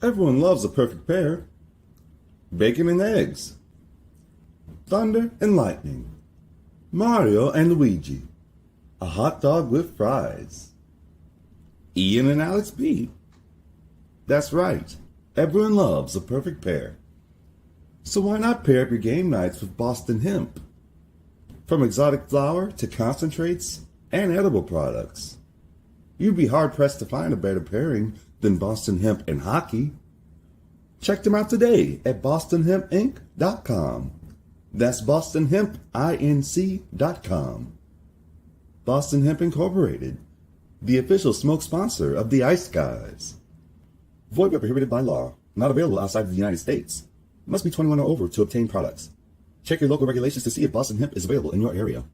Everyone loves a perfect pair. Bacon and eggs. Thunder and lightning. Mario and Luigi. A hot dog with fries. Ian and Alex B. That's right. Everyone loves a perfect pair. So why not pair up your game nights with Boston Hemp? From exotic flower to concentrates and edible products. You'd be hard-pressed to find a better pairing than Boston Hemp and hockey. Check them out today at bostonhempinc.com. That's bostonhempinc.com. Boston Hemp Incorporated, the official smoke sponsor of the Ice Guys. Void where prohibited by law. Not available outside of the United States. Must be 21 or over to obtain products. Check your local regulations to see if Boston Hemp is available in your area.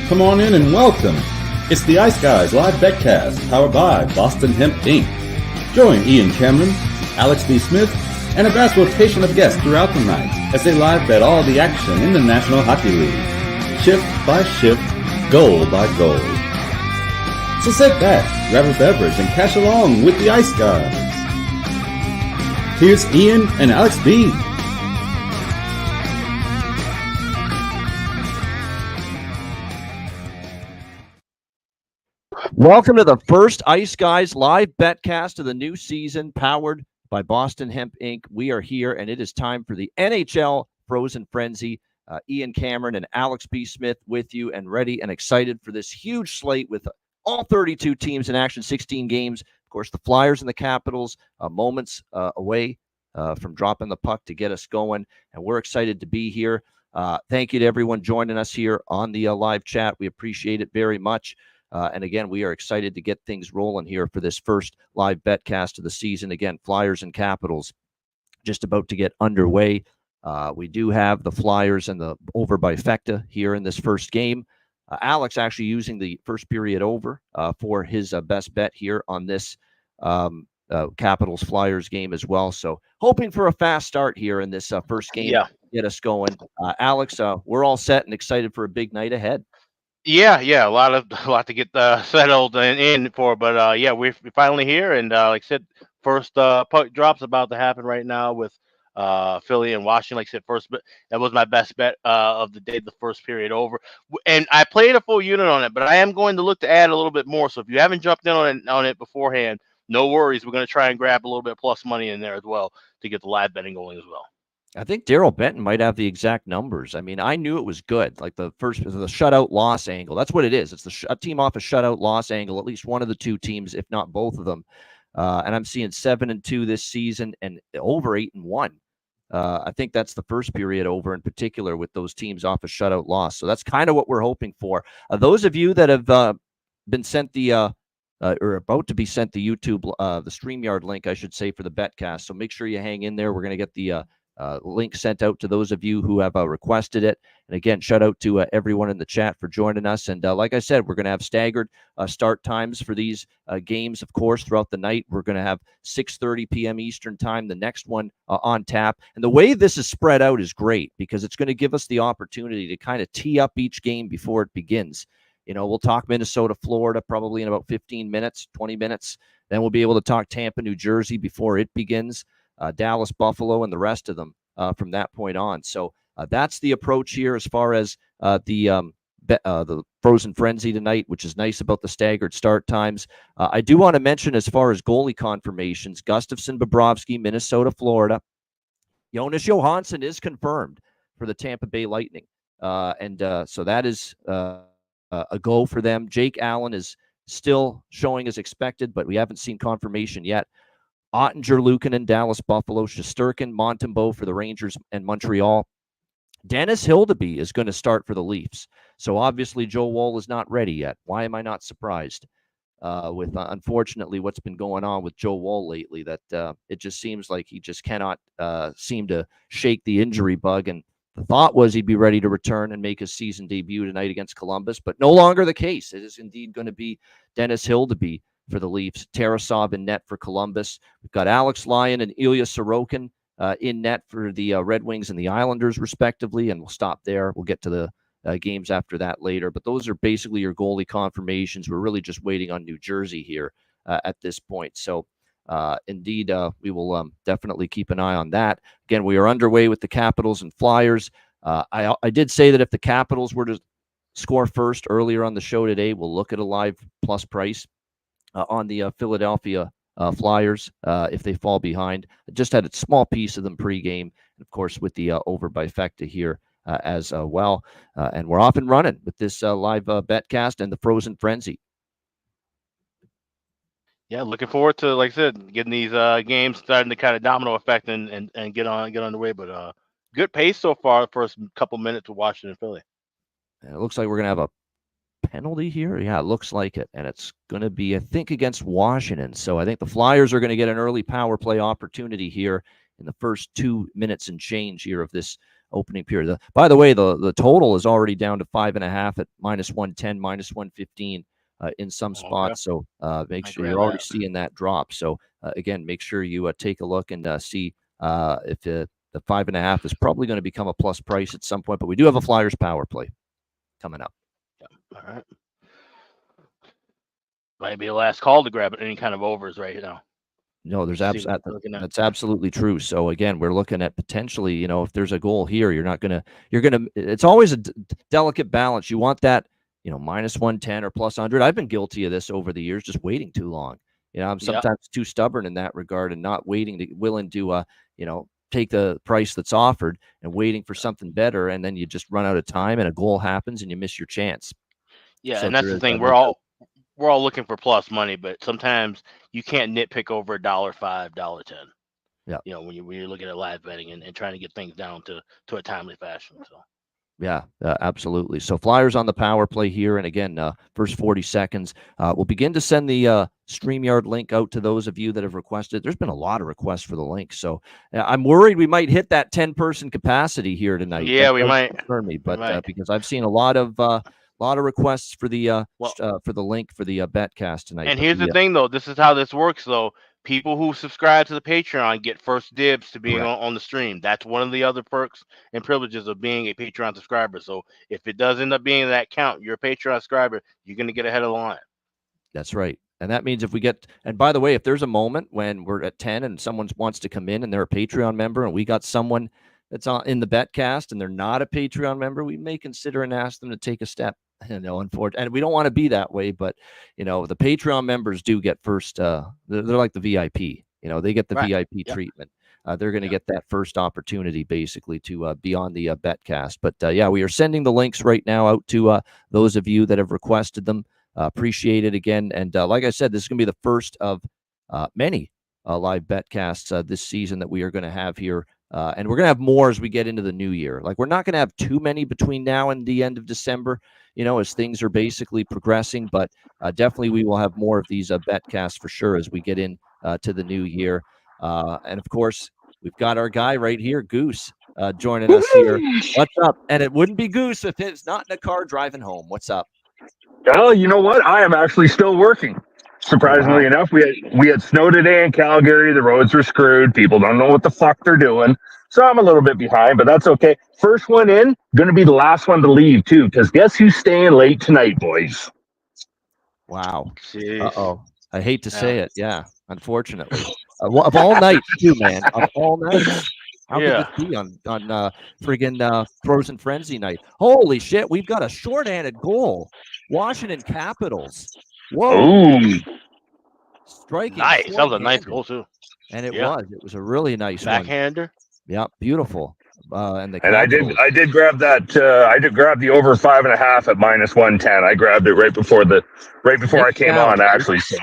Come on in and welcome. It's the Ice Guys live Betcast, powered by Boston Hemp Inc. Join Ian Cameron, Alex B. Smith, and a vast rotation of guests throughout the night as they live bet all the action in the National Hockey League, shift by shift, goal by goal. So sit back, grab a beverage, and cash along with the Ice Guys. Here's Ian and Alex B. Welcome to the first Ice Guys live betcast of the new season, powered by Boston Hemp Inc. We are here, and it is time for the NHL Frozen Frenzy. Ian Cameron and Alex B. Smith with you, and ready and excited for this huge slate with all 32 teams in action, 16 games. Of course, the Flyers and the Capitals moments away from dropping the puck to get us going, and we're excited to be here. Thank you to everyone joining us here on the live chat. We appreciate it very much. And again, we are excited to get things rolling here for this first live betcast of the season. Again, Flyers and Capitals just about to get underway. We do have the Flyers and the over by Fecta here in this first game. Alex actually using the first period over for his best bet here on this Capitals Flyers game as well. So hoping for a fast start here in this first game to get us going. Alex, we're all set and excited for a big night ahead. Yeah, a lot to get settled in for, but we're finally here, and like I said, first puck drops about to happen right now with Philly and Washington. Like I said, first, but that was my best bet of the day, the first period over, and I played a full unit on it, but I am going to look to add a little bit more. So if you haven't jumped in on it beforehand, no worries. We're going to try and grab a little bit plus money in there as well to get the live betting going as well. I think Daryl Benton might have the exact numbers. I mean, I knew it was good. Like the shutout loss angle. That's what it is. It's a team off a shutout loss angle, at least one of the two teams, if not both of them. And I'm seeing 7-2 this season and over 8-1. I think that's the first period over in particular with those teams off a shutout loss. So that's kind of what we're hoping for. Those of you that have been sent the or about to be sent the YouTube, the StreamYard link, I should say, for the Betcast. So make sure you hang in there. We're going to get the link sent out to those of you who have requested it. And again, shout out to everyone in the chat for joining us. And like I said, we're going to have staggered start times for these games, of course, throughout the night. We're going to have 6:30 p.m. Eastern time, the next one on tap. And the way this is spread out is great because it's going to give us the opportunity to kind of tee up each game before it begins. You know, we'll talk Minnesota, Florida, probably in about 15 minutes, 20 minutes. Then we'll be able to talk Tampa, New Jersey before it begins. Dallas, Buffalo, and the rest of them from that point on. So that's the approach here as far as the Frozen Frenzy tonight, which is nice about the staggered start times. I do want to mention as far as goalie confirmations, Gustafsson, Bobrovsky, Minnesota, Florida. Jonas Johansson is confirmed for the Tampa Bay Lightning. So that is a go for them. Jake Allen is still showing as expected, but we haven't seen confirmation yet. Ottinger, Luukkonen, Dallas, Buffalo, Shesterkin, Montembeault for the Rangers and Montreal. Dennis Hildeby is going to start for the Leafs. So obviously Joe Woll is not ready yet. Why am I not surprised with unfortunately what's been going on with Joe Woll lately, that it just seems like he just cannot seem to shake the injury bug. And the thought was he'd be ready to return and make his season debut tonight against Columbus, but no longer the case. It is indeed going to be Dennis Hildeby for the Leafs, Tarasov in net for Columbus. We've got Alex Lyon and Ilya Sorokin in net for the Red Wings and the Islanders, respectively, and we'll stop there. We'll get to the games after that later. But those are basically your goalie confirmations. We're really just waiting on New Jersey here at this point. So indeed, we will definitely keep an eye on that. Again, we are underway with the Capitals and Flyers. I did say that if the Capitals were to score first earlier on the show today, we'll look at a live plus price on the Philadelphia Flyers if they fall behind. I just had a small piece of them pregame, and of course with the over by Fecta here as well. And we're off and running with this live betcast and the Frozen Frenzy. Yeah, looking forward to, like I said, getting these games starting to kind of domino effect and get on the way. But good pace so far the first couple minutes with Washington and Philly. And it looks like we're going to have a penalty here. Yeah, it looks like it. And it's going to be, I think, against Washington. So I think the Flyers are going to get an early power play opportunity here in the first 2 minutes and change here of this opening period. By the way, the total is already down to 5.5 at -110, -115 in some spots. Okay. So make sure you're already seeing that drop. So again, make sure you take a look and see if the 5.5 is probably going to become a plus price at some point. But we do have a Flyers power play coming up. All right. Might be a last call to grab any kind of overs right now. No, that's absolutely true. So again, we're looking at potentially, if there's a goal here, you're gonna. It's always a delicate balance. You want that, -110 or +100. I've been guilty of this over the years, just waiting too long. I'm sometimes too stubborn in that regard and not willing to, take the price that's offered and waiting for something better, and then you just run out of time and a goal happens and you miss your chance. Yeah, So and that's the thing. We're all looking for plus money, but sometimes you can't nitpick over $1.05, $1.10. Yeah. When you're looking at live betting and trying to get things down to a timely fashion. So. Yeah, absolutely. So Flyers on the power play here. And again, first 40 seconds. We'll begin to send the StreamYard link out to those of you that have requested. There's been a lot of requests for the link. So I'm worried we might hit that 10-person capacity here tonight. Yeah, we might. Concern me, but because I've seen a lot of requests for the link for the Betcast tonight. And here's the thing, though. This is how this works, though. People who subscribe to the Patreon get first dibs to being on the stream. That's one of the other perks and privileges of being a Patreon subscriber. So if it does end up being that count, you're a Patreon subscriber, you're going to get ahead of the line. That's right. And that means if we get, and by the way, if there's a moment when we're at 10 and someone wants to come in and they're a Patreon member and we got someone that's in the Betcast and they're not a Patreon member, we may consider and ask them to take a step. Unfortunately, and we don't want to be that way, but the Patreon members do get first. They're like the VIP. They get the VIP treatment. They're going to get that first opportunity, basically, to be on the Betcast. But we are sending the links right now out to those of you that have requested them. Appreciate it again. And like I said, this is going to be the first of many live Betcasts this season that we are going to have here. And we're going to have more as we get into the new year. Like, we're not going to have too many between now and the end of December, as things are basically progressing. But definitely we will have more of these Betcasts for sure as we get in to the new year. And, of course, we've got our guy right here, Goose, joining us here. What's up? And it wouldn't be Goose if it's not in a car driving home. What's up? Oh, you know what? I am actually still working. Surprisingly enough, we had snow today in Calgary. The roads were screwed. People don't know what the fuck they're doing. So I'm a little bit behind, but that's okay. First one in, going to be the last one to leave, too, because guess who's staying late tonight, boys? Wow. Jeez. Uh-oh. I hate to say it. Yeah, unfortunately. Of all nights, too, man. Of all nights. How could this be on friggin' Frozen Frenzy night? Holy shit, we've got a short-handed goal. Washington Capitals. Whoa. Ooh. Striking. Nice. That was a nice goal, too. And it was a really nice backhander. One. Yeah, beautiful. And I did grab that. I did grab the over 5.5 at -110. I grabbed it right before I came on, actually. So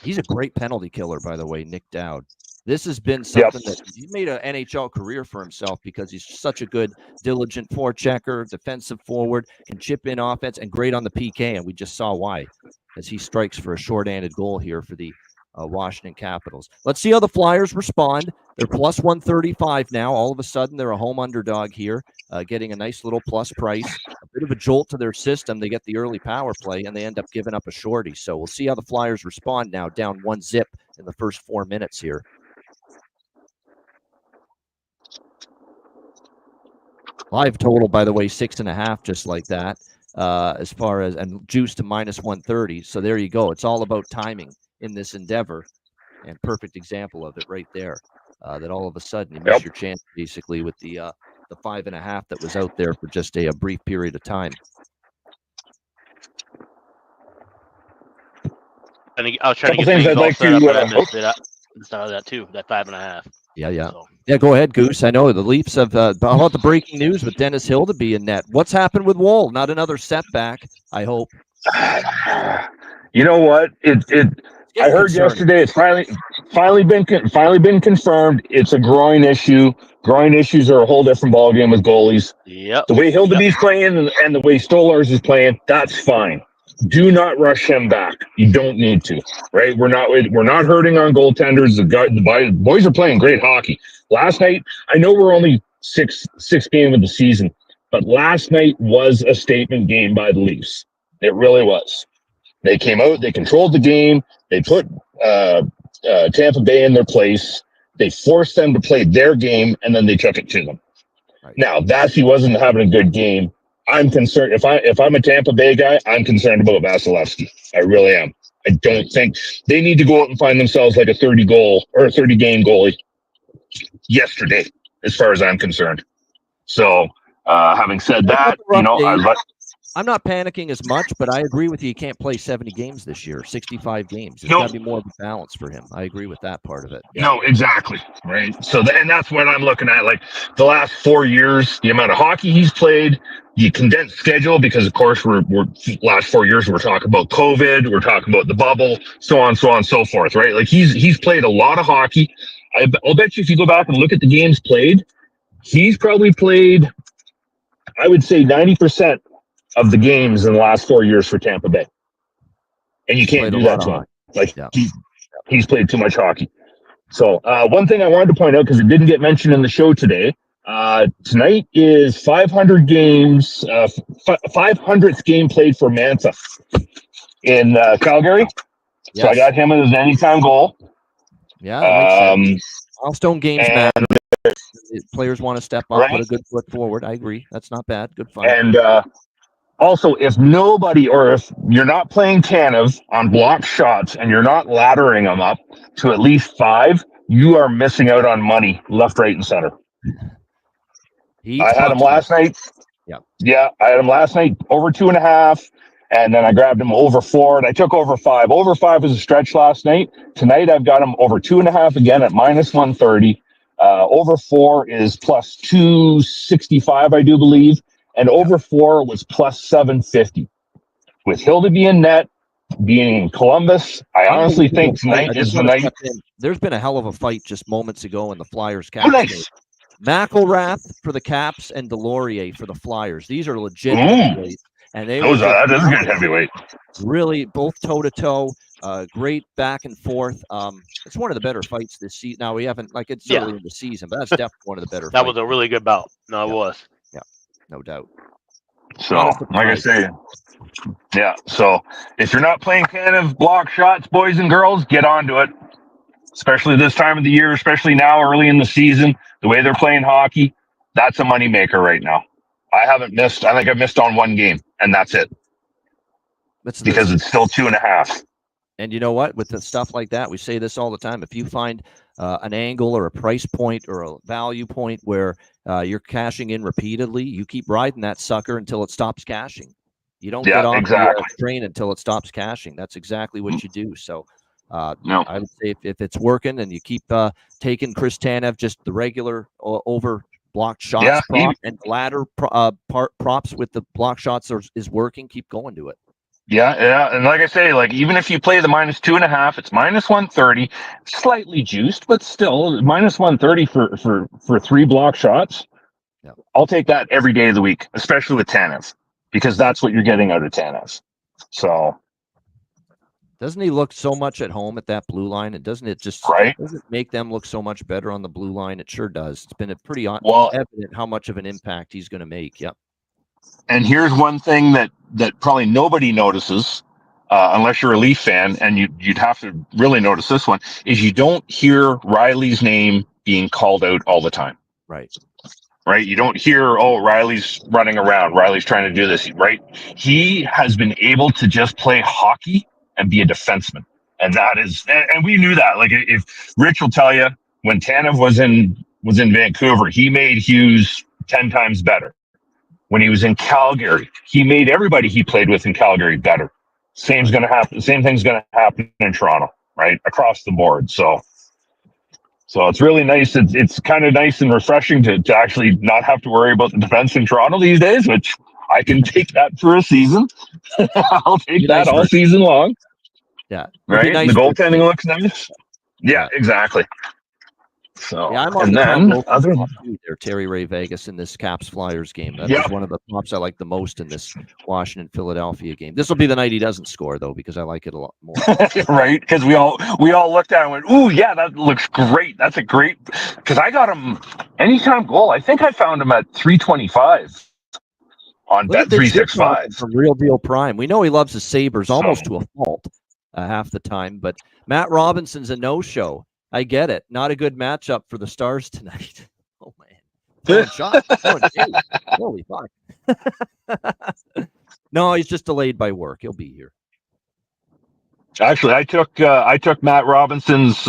he's a great penalty killer, by the way, Nick Dowd. This has been something that he made an NHL career for himself because he's such a good, diligent forechecker, defensive forward, can chip in offense, and great on the PK. And we just saw why, as he strikes for a short-handed goal here for the Washington Capitals. Let's see how the Flyers respond. They're plus 135 now. All of a sudden, they're a home underdog here, getting a nice little plus price. A bit of a jolt to their system. They get the early power play, and they end up giving up a shorty. So we'll see how the Flyers respond now, down 1-0 in the first 4 minutes here. Live total, by the way, 6.5, just like that. As far as and juice to -130. So there you go. It's all about timing in this endeavor, and perfect example of it right there. That all of a sudden you miss your chance basically with the 5.5 that was out there for just a brief period of time. And I was trying to get things all set up, and I missed it. Started that too. That 5.5. Yeah. So. Yeah, go ahead, Goose. I know the Leafs have how about the breaking news with Dennis Hill to be in net. What's happened with Woll? Not another setback, I hope. You know what? I heard yesterday it's finally been confirmed. It's a groin issue. Groin issues are a whole different ballgame with goalies. Yep. The way Hildeby's playing and the way Stolarz is playing, that's fine. Do not rush him back. You don't need to, right? We're not hurting on goaltenders. The boys are playing great hockey. Last night, I know we're only six games of the season, but last night was a statement game by the Leafs. It really was. They came out, they controlled the game, they put Tampa Bay in their place, they forced them to play their game, and then they took it to them. Right. Now, Vassy wasn't having a good game. I'm concerned. If I'm a Tampa Bay guy, I'm concerned about Vasilevsky. I really am. I don't think they need to go out and find themselves like a 30-goal or a 30-game goalie yesterday, as far as I'm concerned. So, having said that, I'm not panicking as much, but I agree with you. He can't play 70 games this year, 65 games. There's got to be more of a balance for him. I agree with that part of it. Yeah. No, exactly. Right. So, and that's what I'm looking at. Like the last 4 years, the amount of hockey he's played, the condensed schedule, because of course we're last 4 years, we're talking about COVID, we're talking about the bubble, so on, so forth. Right. Like he's played a lot of hockey. I'll bet you if you go back and look at the games played, he's probably played, I would say 90% of the games in the last 4 years for Tampa Bay. And you can't do that to him. Like he's played too much hockey. So one thing I wanted to point out, because it didn't get mentioned in the show today, tonight is 500 games, 500th game played for Mantha in Calgary. Yes. So I got him as an anytime goal. Yeah, that makes sense. Milestone games matter. Players want to step up, put a good foot forward. I agree. That's not bad. Good fun. And also, if nobody, or if you're not playing Tanev on blocked shots and you're not laddering them up to at least 5, you are missing out on money left, right, and center. I had him last night. Yeah, I had him last night over 2.5, and then I grabbed him over 4, and I took over 5. Over 5 was a stretch last night. Tonight I've got him over 2.5 again at -130. Over 4 is plus 265, I do believe. And over 4 was plus 750. With Hildeby in net, being in Columbus, I honestly think tonight is the night. There's been a hell of a fight just moments ago in the Flyers Caps. Nice. McElrath for the Caps and Delorier for the Flyers. These are legit heavyweights. And that is a good heavyweight. Really, both toe-to-toe. Great back and forth. It's one of the better fights this season. Now, we haven't, it's early in the season, but that's definitely one of the better That was a really good bout. No, it was. Yeah. No doubt. So, like I say, so if you're not playing kind of block shots, boys and girls, get onto it. Especially this time of the year, especially now early in the season, the way they're playing hockey, that's a moneymaker right now. I think I've missed on 1 game, and that's it. Because it's still 2.5. And you know what? With the stuff like that, we say this all the time. If you find an angle or a price point or a value point where you're cashing in repeatedly, you keep riding that sucker until it stops cashing. You don't get off the train until it stops cashing. That's exactly what you do. So I would say if it's working and you keep taking Chris Tanev, just the regular over blocked shots prop, and ladder props with the block shots is working, keep going to it. Yeah. And like I say, even if you play the -2.5, it's -130, slightly juiced, but still -130 for 3 block shots. Yeah. I'll take that every day of the week, especially with Tanev, because that's what you're getting out of Tanev. So doesn't he look so much at home at that blue line? And doesn't it just doesn't make them look so much better on the blue line? It sure does. It's been a pretty evident how much of an impact he's going to make. Yep. And here's one thing that probably nobody notices, unless you're a Leaf fan, and you'd have to really notice this one, is you don't hear Riley's name being called out all the time. Right. right? You don't hear, oh, Riley's running around, Riley's trying to do this, right? He has been able to just play hockey and be a defenseman. And that is, and we knew that. Like, if Rich will tell you, when Tanev was in Vancouver, he made Hughes 10 times better. When he was in Calgary, he made everybody he played with in Calgary better. Same thing's going to happen in Toronto, right? Across the board. So it's really nice. It's kind of nice and refreshing to actually not have to worry about the defense in Toronto these days, which I can take that for a season. I'll take that all season long. Yeah. Right? The goaltending looks nice. Yeah, exactly. So, yeah, I'm on there, Terry Ray Vegas in this Caps Flyers game. That was one of the props I like the most in this Washington Philadelphia game. This will be the night he doesn't score, though, because I like it a lot more. Right? Because we all looked at it and went, "Ooh, yeah, that looks great. That's a great." Because I got him anytime goal. I think I found him at 325 on Bet365 from Real Deal Prime. We know he loves the Sabres almost to a fault half the time, but Matt Robinson's a no-show. I get it. Not a good matchup for the Stars tonight. Oh, man. Holy fuck. No, he's just delayed by work. He'll be here. Actually, I took Matt Robinson's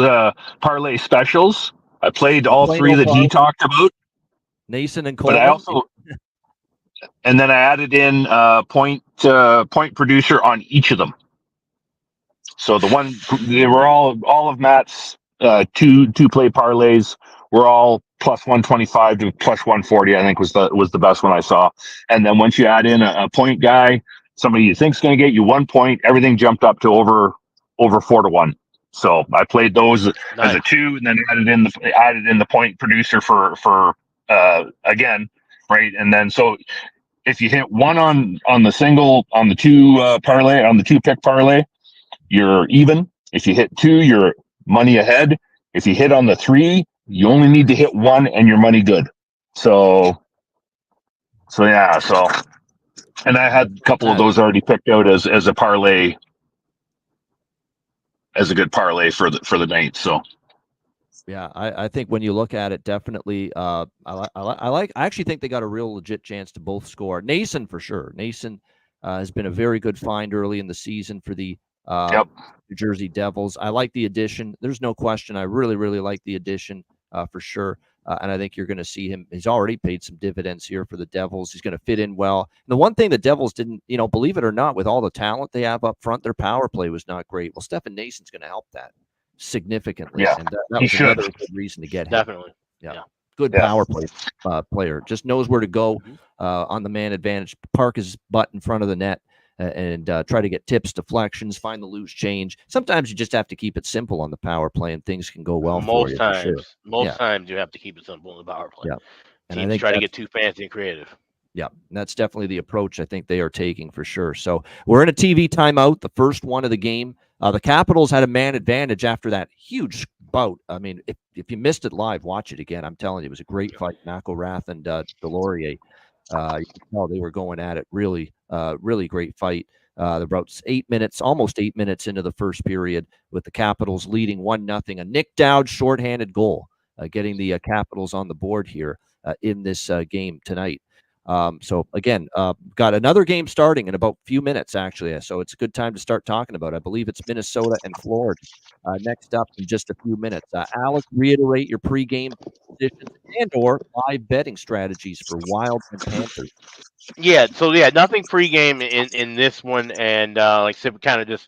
parlay specials. I played all three that he talked about. Nason and Coleman. But I also, and then I added in point producer on each of them. So they were all of Matt's two play parlays were all plus 125 to plus 140. I think was the best one I saw. And then once you add in a point guy, somebody you think's going to get you 1 point, everything jumped up to over 4-1. So I played those as a 2, and then added in the point producer for again, right? And then so if you hit 1 on the single, on the 2 parlay, on the 2 pick parlay, you're even. If you hit 2, you're money ahead. If you hit on the 3, you only need to hit 1 and you're money good. So yeah. So, and I had a couple of those already picked out as a parlay, as a good parlay for the night. So. Yeah, I think when you look at it, definitely, I actually think they got a real legit chance to both score. Nason for sure. Nason has been a very good find early in the season for the New Jersey Devils. I like the addition. There's no question. I really, really like the addition for sure. And I think you're going to see him. He's already paid some dividends here for the Devils. He's going to fit in well. And the one thing the Devils didn't, believe it or not, with all the talent they have up front, their power play was not great. Well, Stefan Nason's going to help that significantly. Yeah, and that was another good reason to get him. Definitely. Yeah. Good power play player. Just knows where to go on the man advantage. Park his butt in front of the net and try to get tips, deflections, find the loose change. Sometimes you just have to keep it simple on the power play, and things can go well for you. Most times you have to keep it simple in the power play. Yeah, and teams try to get too fancy and creative. Yeah, and that's definitely the approach I think they are taking for sure. So we're in a TV timeout, the first one of the game. The Capitals had a man advantage after that huge bout. I mean, if you missed it live, watch it again. I'm telling you, it was a great fight. McElrath and Delorier. You can tell they were going at it. Really, really great fight. About 8 minutes, almost 8 minutes into the first period, with the Capitals leading 1-0. A Nick Dowd shorthanded goal, getting the Capitals on the board here in this game tonight. So again, got another game starting in about a few minutes, actually. So it's a good time to start talking about it. I believe it's Minnesota and Florida next up in just a few minutes. Alex, reiterate your pregame positions and/or live betting strategies for Wild and Panthers. Yeah. So nothing pregame in this one, and like I said, we're kind of just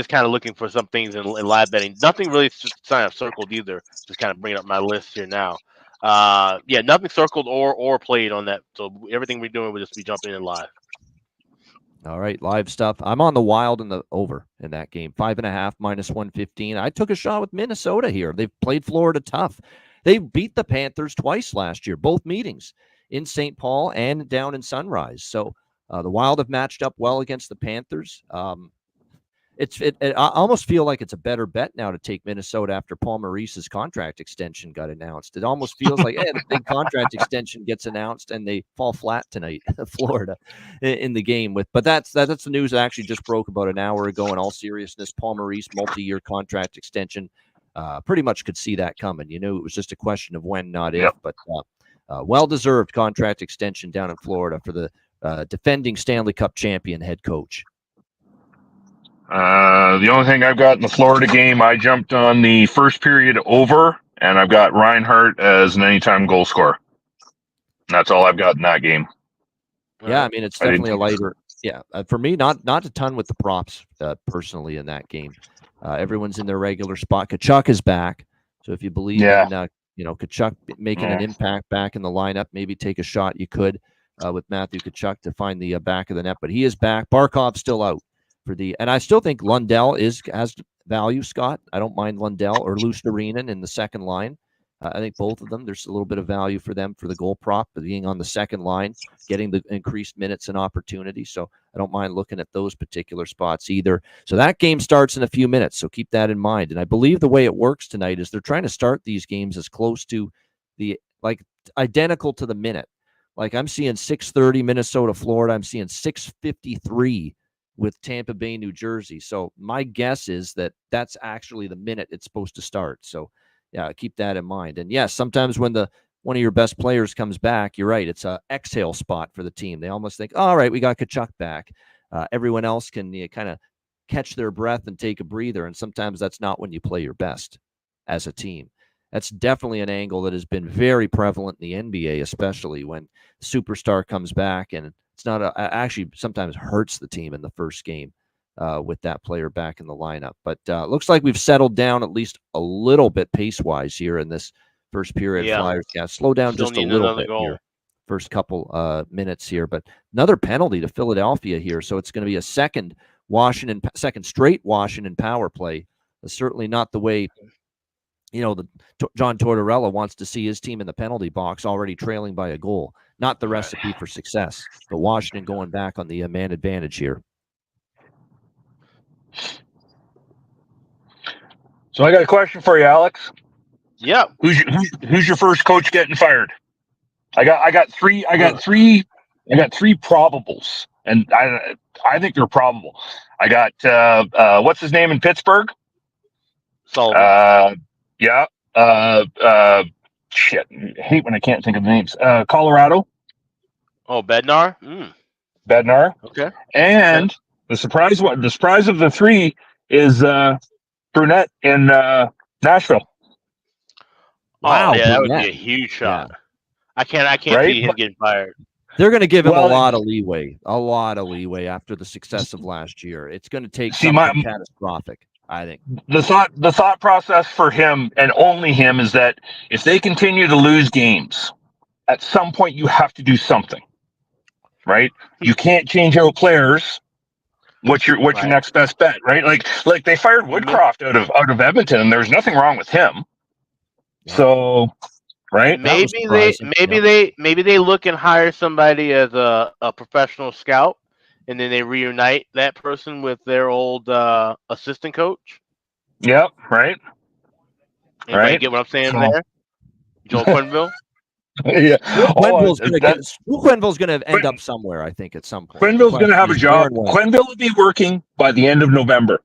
kind of looking for some things in live betting. Nothing really circled either. Just kind of bringing up my list here now. Nothing circled or played on that. So everything we're doing will just be jumping in live. All right, live stuff. I'm on the Wild and the over in that game. 5.5 minus 115. I took a shot with Minnesota here. They've played Florida tough. They beat the Panthers twice last year, both meetings in St. Paul and down in Sunrise. So the Wild have matched up well against the Panthers. I almost feel like it's a better bet now to take Minnesota after Paul Maurice's contract extension got announced. It almost feels like, the big contract extension gets announced and they fall flat tonight, Florida, in the game. But that's the news that actually just broke about an hour ago. In all seriousness, Paul Maurice multi-year contract extension. Pretty much could see that coming. It was just a question of when, not if. But well-deserved contract extension down in Florida for the defending Stanley Cup champion head coach. The only thing I've got in the Florida game, I jumped on the first period over, and I've got Reinhart as an anytime goal scorer. That's all I've got in that game. Yeah, I mean, it's definitely a lighter. Yeah, for me, not a ton with the props personally in that game. Everyone's in their regular spot. Tkachuk is back, so if you believe in Tkachuk making an impact back in the lineup, maybe take a shot. You could with Matthew Tkachuk to find the back of the net, but he is back. Barkov's still out and I still think Lundell has value. Scott, I don't mind Lundell or Luostarinen in the second line. I think both of them, there's a little bit of value for them for the goal prop, but being on the second line, getting the increased minutes and opportunity. So I don't mind looking at those particular spots either. So that game starts in a few minutes. So keep that in mind. And I believe the way it works tonight is they're trying to start these games as close to identical to the minute. Like I'm seeing 6:30 Minnesota, Florida. I'm seeing 6:53 with Tampa Bay, New Jersey. So my guess is that that's actually the minute it's supposed to start. So yeah, keep that in mind. And yes, sometimes when one of your best players comes back, you're right. It's a exhale spot for the team. They almost think, all right, we got Tkachuk back. Everyone else can kind of catch their breath and take a breather. And sometimes that's not when you play your best as a team. That's definitely an angle that has been very prevalent in the NBA, especially when the superstar comes back, and it's not actually sometimes hurts the team in the first game. With that player back in the lineup. But looks like we've settled down at least a little bit pace-wise here in this first period. Yeah. Flyers slow down Still just a need little another bit goal. here. First couple minutes here. But another penalty to Philadelphia here. So it's going to be a second straight Washington power play. That's certainly not the way, John Tortorella wants to see his team in the penalty box already trailing by a goal. Not the recipe for success. But Washington going back on the man advantage here. So I got a question for you, Alex. Yeah. Who's your first coach getting fired? I got three probables, and I think they're probable. I got what's his name in Pittsburgh? Sullivan. Shit. I hate when I can't think of the names. Colorado. Oh, Bednar. Bednar. Okay. And the surprise of the three is Brunette in Nashville. Wow, Oh, yeah, that would Brunette. be a huge shot. Yeah. I can't see him getting fired. They're going to give him a lot of leeway after the success of last year. It's going to take something catastrophic, I think. The thought process for him and only him is that if they continue to lose games, at some point you have to do something, right? You can't change out players. What's your next best bet, right? Like they fired Woodcroft out of Edmonton, and there's nothing wrong with him. Yeah. So, right? Maybe they look and hire somebody as a professional scout, and then they reunite that person with their old assistant coach. Yep, right. Anybody get what I'm saying there? Joel Quenneville. Yeah. Quenneville's going to end up somewhere, I think, at some point. Quenneville's going to have a job. Quenneville will be working by the end of November.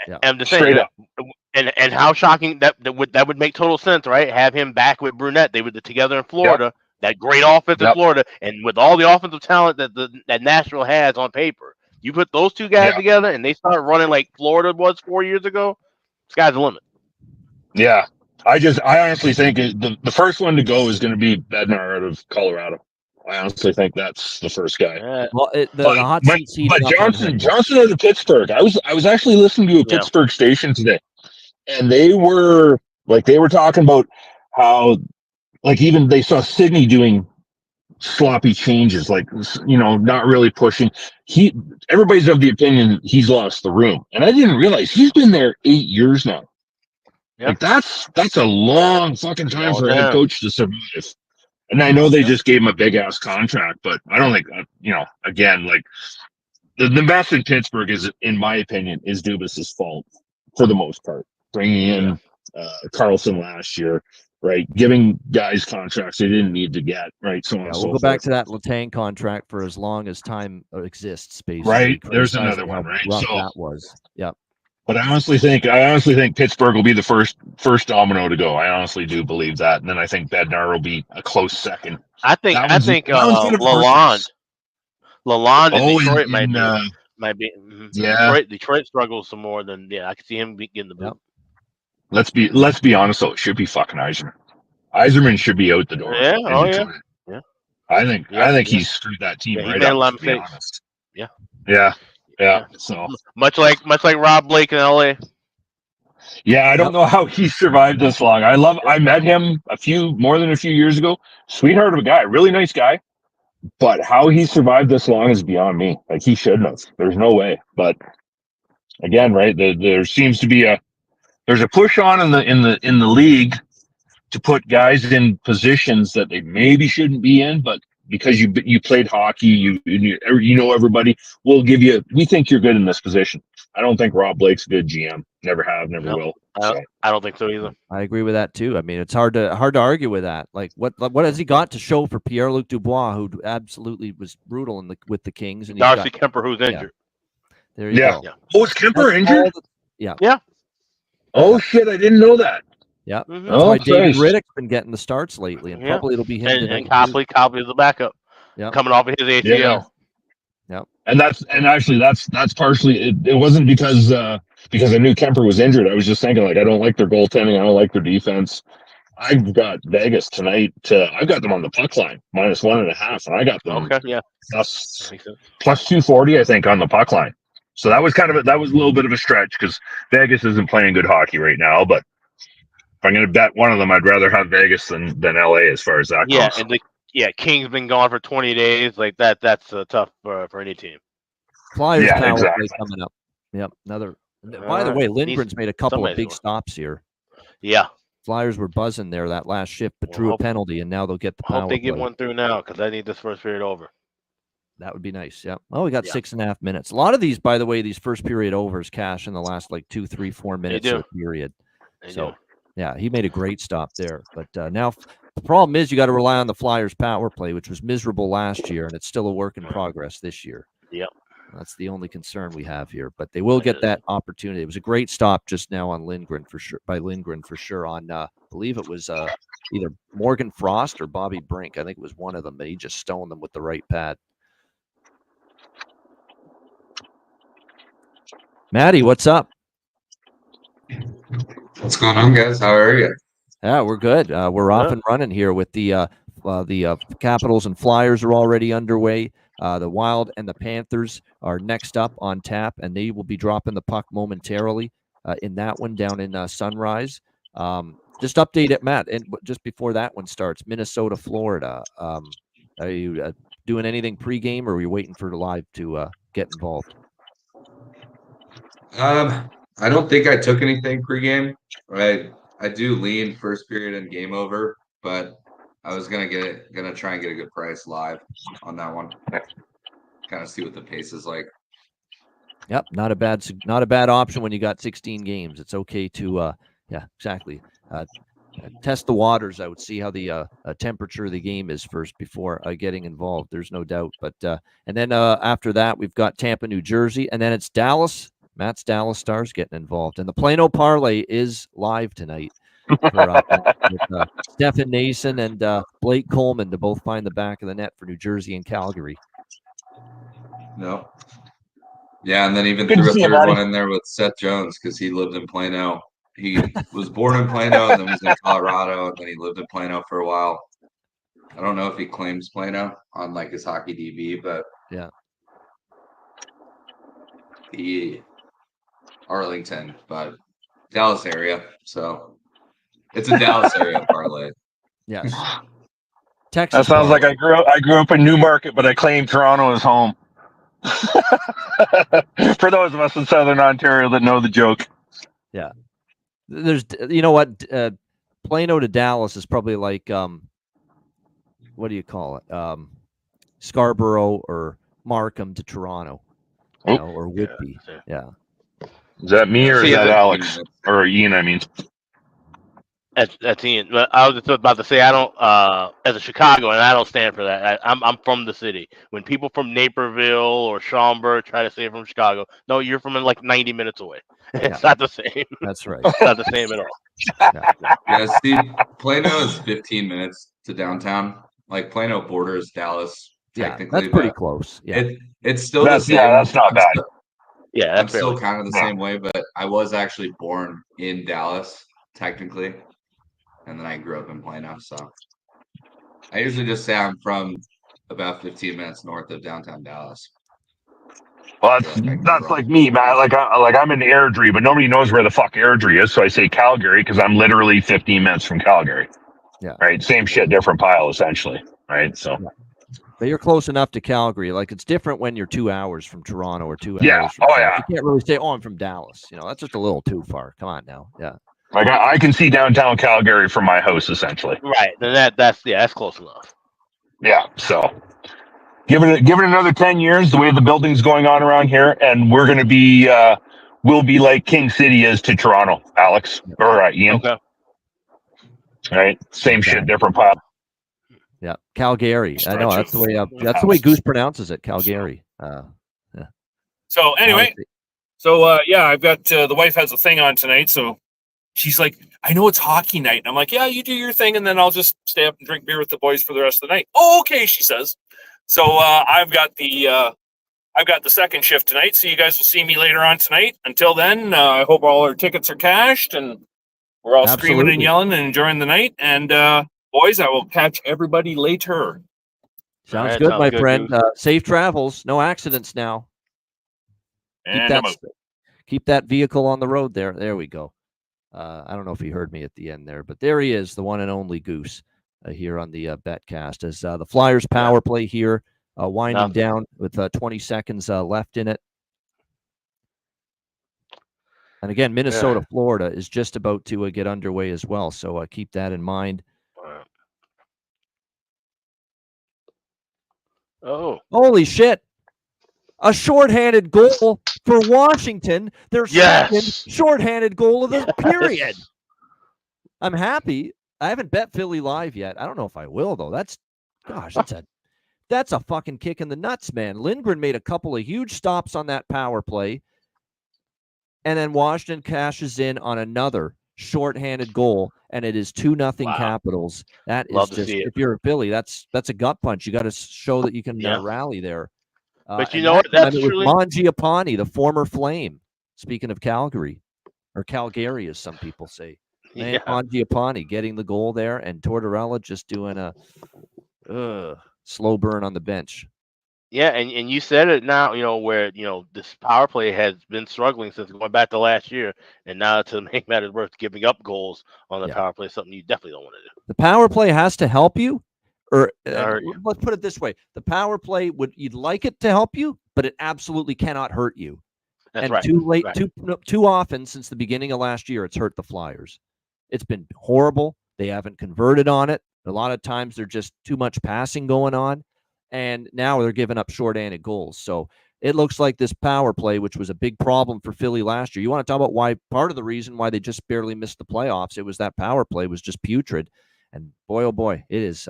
Yeah. And I'm just saying, and how shocking that would make total sense, right? Have him back with Brunette. They were together in Florida. Yep. That great offense in Florida, and with all the offensive talent that Nashville has on paper, you put those two guys together, and they start running like Florida was 4 years ago. Sky's the limit. Yeah. I honestly think the first one to go is going to be Bednar out of Colorado. I honestly think that's the first guy. Well, the hot seat's heating up. Johnson out of Pittsburgh. I was actually listening to a Pittsburgh station today, and they were talking about how even they saw Sidney doing sloppy changes, not really pushing. Everybody's of the opinion he's lost the room, and I didn't realize he's been there 8 years now. Yep. That's a long fucking time for a head coach to survive. And I know they just gave him a big ass contract, but I don't think again, the mess in Pittsburgh is, in my opinion, is Dubas's fault for the most part. Bringing in Carlson last year, right? Giving guys contracts they didn't need to get, right? So we'll go back to that Letang contract for as long as time exists, basically. Right. There's another one, right? So that was, But I honestly think Pittsburgh will be the first domino to go. I honestly do believe that, and then I think Bednar will be a close second. I think That one's kind of Lalonde in Oh, Detroit in might be. yeah. Detroit struggles some more than I could see him getting the boot. Yep. Let's be honest though. It should be fucking Yzerman. Yzerman should be out the door. Yeah. In Oh Detroit. yeah. I think he's screwed that team Yeah, he right made a up. lot To of be mistakes. honest. Yeah. Yeah. So Much like Rob Blake in LA. yeah, I don't know how he survived this long. I met him more than a few years ago. Sweetheart of a guy, really nice guy. But how he survived this long is beyond me. Like he shouldn't have. There's no way. But again, right? There seems to be there's a push on in the league to put guys in positions that they maybe shouldn't be in, but because you played hockey, you know everybody. We think you're good in this position. I don't think Rob Blake's a good GM. Never have, never will. So. I don't think so either. I agree with that too. I mean, it's hard to argue with that. Like, what has he got to show for Pierre-Luc Dubois, who absolutely was brutal with the Kings, and Darcy Kemper, who's injured. There you go. Yeah. Oh, is Kemper injured? Yeah. Oh shit! I didn't know that. Yeah. Mm-hmm. That's why David Riddick's been getting the starts lately, and probably it'll be him and Copley is the backup. Yeah. Coming off of his ACL. Yeah. And actually that's partially it wasn't because I knew Kemper was injured. I was just thinking like I don't like their goaltending, I don't like their defense. I've got Vegas tonight. I've got them on the puck line -1.5, and I got them plus 240, I think, on the puck line. So that was a little bit of a stretch because Vegas isn't playing good hockey right now. But if I'm going to bet one of them, I'd rather have Vegas than LA as far as that goes. And King's been gone for 20 days. Like that. That's tough for any team. Flyers power play coming up. Yep. Another. By the way, Lindgren's made a couple of big stops here. Yeah. Flyers were buzzing there that last shift, but drew a penalty, and now they'll get the power. Hope they get one through now because I need this first period over. That would be nice. Yeah. Well, we got 6.5 minutes. A lot of these, by the way, these first period overs cash in the last 2, 3, 4 minutes of the period. Yeah, he made a great stop there. But now the problem is you got to rely on the Flyers power play, which was miserable last year, and it's still a work in progress this year. Yep. That's the only concern we have here. But they will get that opportunity. It was a great stop just now on Lindgren for sure. On I believe it was either Morgan Frost or Bobby Brink. I think it was one of them, but he just stoned them with the right pad. Maddie, what's up? What's going on, guys? How are you? Yeah, we're good. We're off and running here with the Capitals and Flyers are already underway. The Wild and the Panthers are next up on tap, and they will be dropping the puck momentarily in that one down in Sunrise. Just update it, Matt. And just before that one starts, Minnesota, Florida. Are you doing anything pregame, or are you waiting for the live to get involved? I don't think I took anything pregame. I do lean first period and game over, but I was gonna try and get a good price live on that one. Kind of see what the pace is like. Yep, not a bad option when you got 16 games. It's okay to test the waters. I would see how the temperature of the game is first before getting involved. There's no doubt. But and then after that, we've got Tampa, New Jersey, and then it's Dallas. Matt's Dallas Stars getting involved, and the Plano Parlay is live tonight for with Stefan Nason and Blake Coleman to both find the back of the net for New Jersey and Calgary. No. Yeah, and then even threw a third one in there with Seth Jones because he lived in Plano. He was born in Plano and then was in Colorado, and then he lived in Plano for a while. I don't know if he claims Plano on his hockey DB, but yeah, the Arlington, but Dallas area. So it's a Dallas area parlay. Yes. Texas. That sounds like I grew up in Newmarket, but I claim Toronto as home. For those of us in Southern Ontario that know the joke. Yeah. There's, you know what, Plano to Dallas is probably like, what do you call it? Scarborough or Markham to Toronto, or Whitby. Yeah. Is that me or is that Alex or Ian? I mean, That's Ian. But I was just about to say I don't. As a Chicago, and I don't stand for that. I'm from the city. When people from Naperville or Schaumburg try to say from Chicago, no, you're from like 90 minutes away. It's not the same. That's right. It's not the same at all. Yeah, see, Plano is 15 minutes to downtown. Like Plano borders Dallas Yeah, technically, that's pretty but close. Yeah. it's still the same. That's not I'm bad. still, Yeah, I'm that's still fairly. kind of the Yeah. same way, but I was actually born in Dallas technically, and then I grew up in Plano. So I usually just say I'm from about 15 minutes north of downtown Dallas. Well, I feel like I can that's roam. like me, man. I'm in Airdrie, but nobody knows where the fuck Airdrie is, so I say Calgary because I'm literally 15 minutes from Calgary. Yeah. Right, same shit, different pile, essentially. Right, so. Yeah. But you're close enough to Calgary. Like it's different when you're 2 hours from Toronto or 2 Yeah. hours from. Oh, Dallas. yeah. You can't really say, "Oh, I'm from Dallas." You know, that's just a little too far. Come on now. Yeah. Like I can see downtown Calgary from my house, essentially. Right. Then that's close enough. Yeah. So give it another 10 years, the way the building's going on around here, and we're gonna be we'll be like King City is to Toronto, Alex or Ian. Okay. Right, same shit, Exactly. different pile. Yeah, Calgary. I know Stretch of that's the way Goose pronounces it. Calgary. Yeah. So anyway, Alex, so yeah, I've got the wife has a thing on tonight, so she's like, I know it's hockey night. And I'm like, yeah, you do your thing, and then I'll just stay up and drink beer with the boys for the rest of the night. Oh, okay, she says. So I've got the second shift tonight, so you guys will see me later on tonight. Until then, I hope all our tickets are cashed and we're all screaming and Absolutely. yelling and enjoying the night. And boys, I will catch everybody later. sounds Alright, good, sounds my good, friend. Goose. Safe travels. No accidents now. And I'm out. Keep that vehicle on the road there. There we go. I don't know if he heard me at the end there, but there he is, the one and only Goose here on the Betcast. As the Flyers power play here, winding down with 20 seconds left in it. And again, Minnesota, Florida is just about to get underway as well. So keep that in mind. Oh, holy shit. A shorthanded goal for Washington. Their second shorthanded goal of the period. I'm happy. I haven't bet Philly live yet. I don't know if I will, though. That's a fucking kick in the nuts, man. Lindgren made a couple of huge stops on that power play. And then Washington cashes in on another shorthanded goal, and it is 2-0 Capitals. That Love is to just, see it. if you're a Philly, that's a gut punch. You got to show that you can rally there. But you and know that what? That's time it was truly Mangiapane, the former Flame. Speaking of Calgary, or Calgary, as some people say. Man, Mangiapane getting the goal there, and Tortorella just doing a slow burn on the bench. Yeah, and you said it now, where, this power play has been struggling since going back to last year, and now to make matters worse, giving up goals on the power play is something you definitely don't want to do. The power play has to help you, or Hurt let's put it this way: the power play you'd like it to help you, but it absolutely cannot hurt you. That's and right. too late, Right. too often since the beginning of last year, it's hurt the Flyers. It's been horrible. They haven't converted on it. A lot of times they're just too much passing going on. And now they're giving up short-handed goals. So it looks like this power play, which was a big problem for Philly last year. You want to talk about why part of the reason why they just barely missed the playoffs, it was that power play was just putrid. And boy, oh boy, it is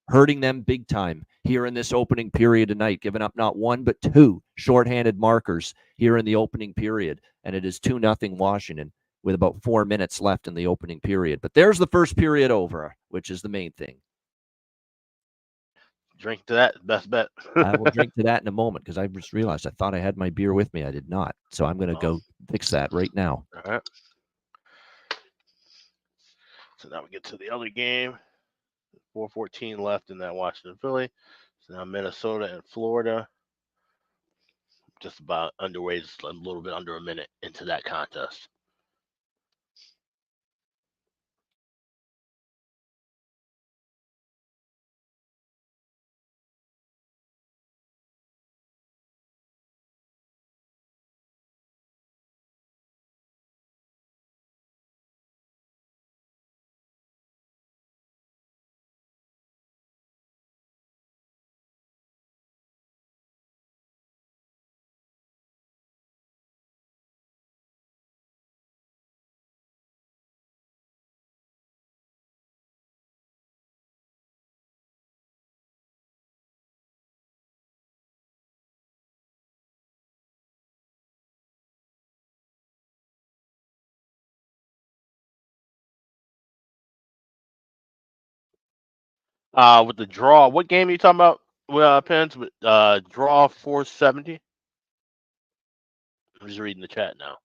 hurting them big time here in this opening period tonight, giving up not one but two shorthanded markers here in the opening period. And it is 2-0 Washington with about 4 minutes left in the opening period. But there's the first period over, which is the main thing. Drink to that, best bet. I will drink to that in a moment because I just realized I thought I had my beer with me. I did not. So I'm going to go fix that right now. All right. So now we get to the other game. 4:14 left in that Washington Philly. So now Minnesota and Florida. Just about underway, just a little bit under a minute into that contest. With the draw, what game are you talking about? Pens with draw 470. I'm just reading the chat now.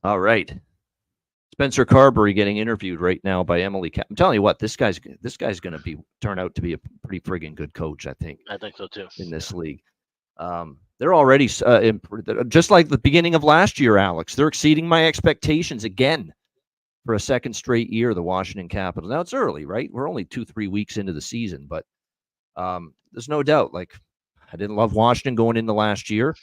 All right. Spencer Carberry getting interviewed right now by Emily. I'm telling you what, this guy's going to turn out to be a pretty friggin' good coach, I think. I think so too. In this league. They're already just like the beginning of last year, Alex. They're exceeding my expectations again for a second straight year, the Washington Capitals. Now, it's early, right? We're only 2-3 weeks into the season, but there's no doubt. Like, I didn't love Washington going into last year.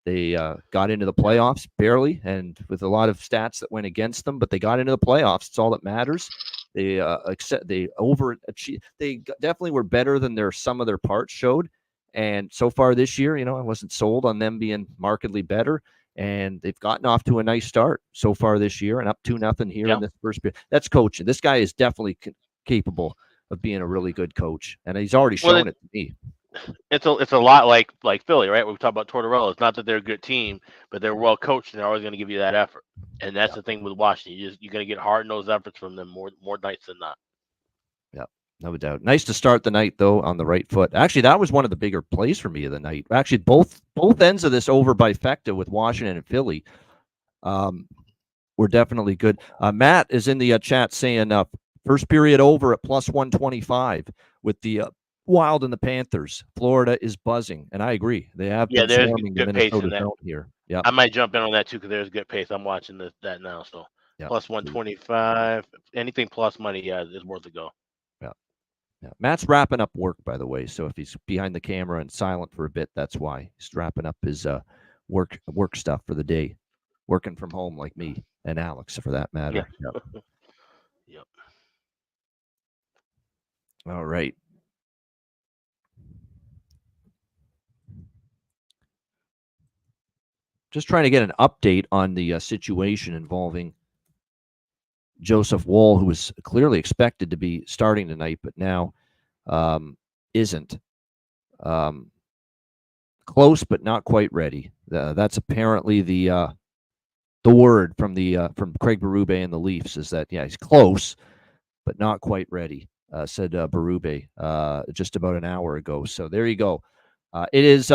They got into the playoffs barely, and with a lot of stats that went against them, but they got into the playoffs. It's all that matters. They overachieved. They definitely were better than their sum of their parts showed. And so far this year, I wasn't sold on them being markedly better. And they've gotten off to a nice start so far this year, and up 2-0 here in this first period. That's coaching. This guy is definitely capable of being a really good coach, and he's already shown it to me. It's a lot like Philly, right? We talk about Tortorella. It's not that they're a good team, but they're well coached and they're always going to give you that effort. And that's the thing with Washington. You're going to get hard-nosed efforts from them more nights than not. Yeah, no doubt. Nice to start the night though on the right foot. Actually, that was one of the bigger plays for me of the night. Actually, both ends of this over by Fecta with Washington and Philly were definitely good. Matt is in the chat saying first period over at plus 125 with the Wild and the Panthers. Florida is buzzing, and I agree. They have been swarming the Minnesota zone here. Yeah, I might jump in on that too because there's good pace. I'm watching that now, so plus 125. Anything plus money, is worth a go. Yeah. Matt's wrapping up work, by the way. So if he's behind the camera and silent for a bit, that's why he's wrapping up his work stuff for the day, working from home like me and Alex, for that matter. Yeah. Yep. All right. Just trying to get an update on the situation involving Joseph Woll, who was clearly expected to be starting tonight, but now isn't. Close, but not quite ready. That's apparently the word from Craig Berube and the Leafs, is that he's close, but not quite ready. Said Berube just about an hour ago. So there you go. It is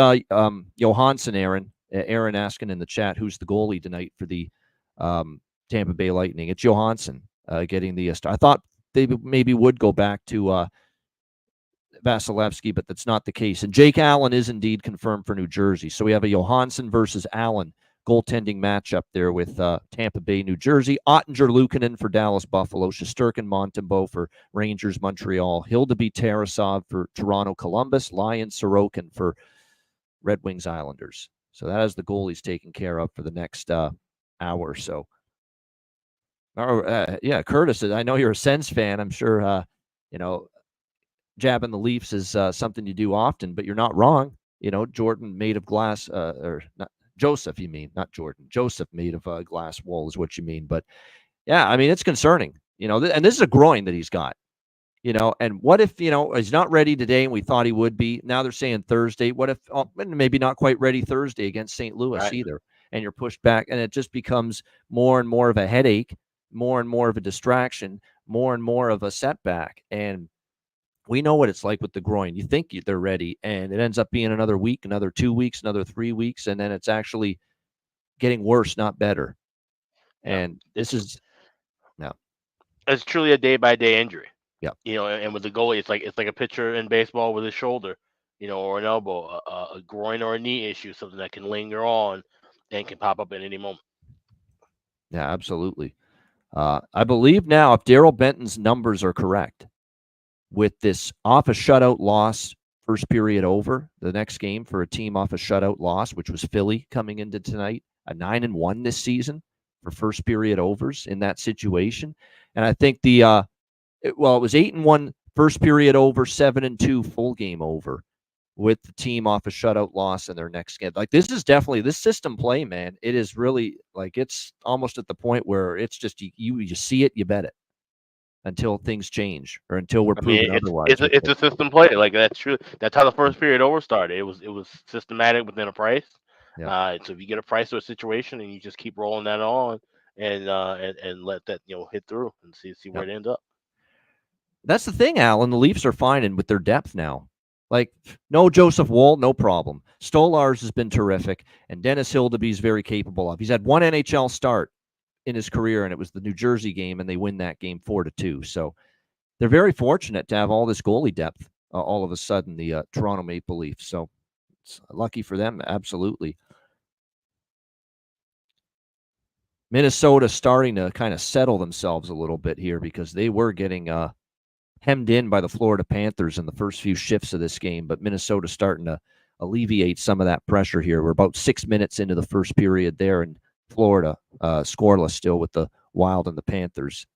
Johansson, Aaron. Aaron asking in the chat, who's the goalie tonight for the Tampa Bay Lightning? It's Johansson getting the start. I thought they maybe would go back to Vasilevsky, but that's not the case. And Jake Allen is indeed confirmed for New Jersey. So we have a Johansson versus Allen goaltending matchup there with Tampa Bay, New Jersey. Ottinger, Luukkonen for Dallas, Buffalo. Shesterkin, Montembeault for Rangers, Montreal. Hildeby, Tarasov for Toronto, Columbus. Lyon, Sorokin for Red Wings, Islanders. So that is the goalies taken care of for the next hour or so. Curtis, I know you're a Sens fan. I'm sure, jabbing the Leafs is something you do often, but you're not wrong. Jordan made of glass, or not Joseph, you mean, not Jordan. Joseph made of glass wool is what you mean. But yeah, I mean, it's concerning, and this is a groin that he's got. And what if, he's not ready today and we thought he would be? Now they're saying Thursday. What if maybe not quite ready Thursday against St. Louis either, and you're pushed back, and it just becomes more and more of a headache, more and more of a distraction, more and more of a setback. And we know what it's like with the groin. You think they're ready, and it ends up being another week, another 2 weeks, another 3 weeks, and then it's actually getting worse, not better. And this is it's truly a day-by-day injury. Yeah. And with the goalie, it's like a pitcher in baseball with his shoulder, or an elbow, a groin or a knee issue, something that can linger on and can pop up at any moment. Yeah, absolutely. I believe now, if Daryl Benton's numbers are correct, with this off a shutout loss, first period over, the next game for a team off a shutout loss, which was Philly coming into tonight, a 9-1 this season. for first period overs in that situation. And I think it was 8-1 first period over, 7-2 full game over with the team off a shutout loss in their next game. Like, this is definitely this system play, man. It is really like, it's almost at the point where it's just you see it, you bet it until things change or until we're proven otherwise. It's a system play. Like, that's true. That's how the first period over started. It was systematic within a price. Yeah. So if you get a price or a situation and you just keep rolling that on and let that hit through and see where it ends up. That's the thing, Alan. The Leafs are fine and with their depth now. Like, no Joseph Woll, no problem. Stolarz has been terrific, and Dennis Hildeby's very capable of. He's had one NHL start in his career, and it was the New Jersey game, and they win that game 4-2. So they're very fortunate to have all this goalie depth all of a sudden, the Toronto Maple Leafs. So it's lucky for them, absolutely. Minnesota starting to kind of settle themselves a little bit here because they were getting hemmed in by the Florida Panthers in the first few shifts of this game, but Minnesota starting to alleviate some of that pressure here. We're about 6 minutes into the first period there, and Florida scoreless still with the Wild and the Panthers.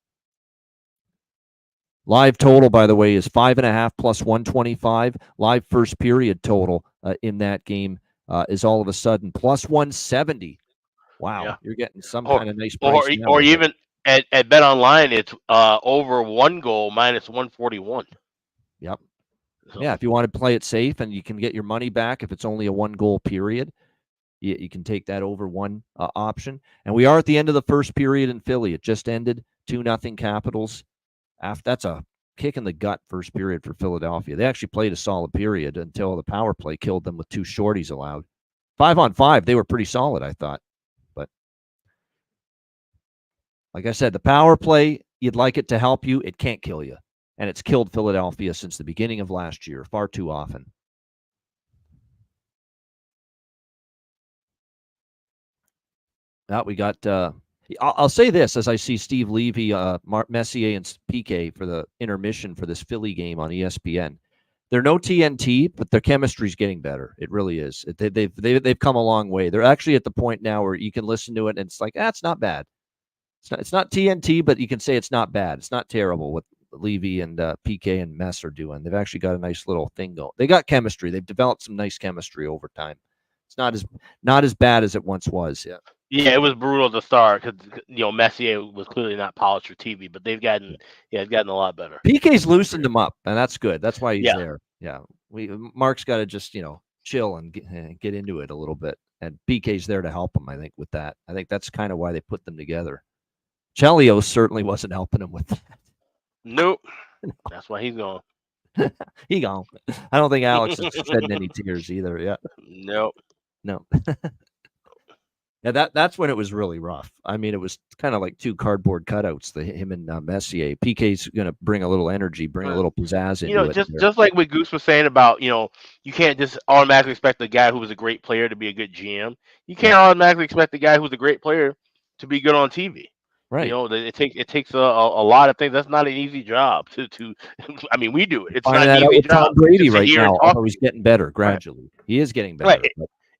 Live total, by the way, is 5.5 plus 125. Live first period total in that game is all of a sudden plus 170. Wow, yeah. You're getting some kind of nice price. Or even at Bet Online, it's over 1 goal minus 141. Yep. So. Yeah, if you want to play it safe and you can get your money back if it's only a 1-goal period, you can take that over 1 option. And we are at the end of the first period in Philly. It just ended 2-0 Capitals. That's a kick in the gut first period for Philadelphia. They actually played a solid period until the power play killed them with 2 shorties allowed. 5-on-5, they were pretty solid, I thought. But like I said, the power play, you'd like it to help you. It can't kill you. And it's killed Philadelphia since the beginning of last year, far too often. Now we got... I'll say this as I see Steve Levy, Messier, and PK for the intermission for this Philly game on ESPN. They're no TNT, but their chemistry's getting better. It really is. They've come a long way. They're actually at the point now where you can listen to it and it's like, it's not bad. It's not TNT, but you can say it's not bad. It's not terrible what Levy and PK and Mess are doing. They've actually got a nice little thing going. They got chemistry. They've developed some nice chemistry over time. It's not as bad as it once was. Yeah. Yeah, it was brutal to start because Messier was clearly not polished for TV, but they've gotten a lot better. PK's loosened him up, and that's good. That's why he's there. Yeah, Mark's got to just chill and get into it a little bit, and PK's there to help him. I think with that, I think that's kind of why they put them together. Chelios certainly wasn't helping him with that. Nope, that's why he's gone. He gone. I don't think Alex is shedding any tears either. Yeah. Nope. No. Yeah, that's when it was really rough. I mean, it was kind of like 2 cardboard cutouts, him and Messier. PK's going to bring a little energy, bring a little pizzazz into it. Just like what Goose was saying about, you can't just automatically expect the guy who was a great player to be a good GM. You can't automatically expect the guy who's a great player to be good on TV. Right. It takes a lot of things. That's not an easy job to I mean, we do it. It's not an easy job. Tom Brady right now, although he's getting better gradually. Right. He is getting better.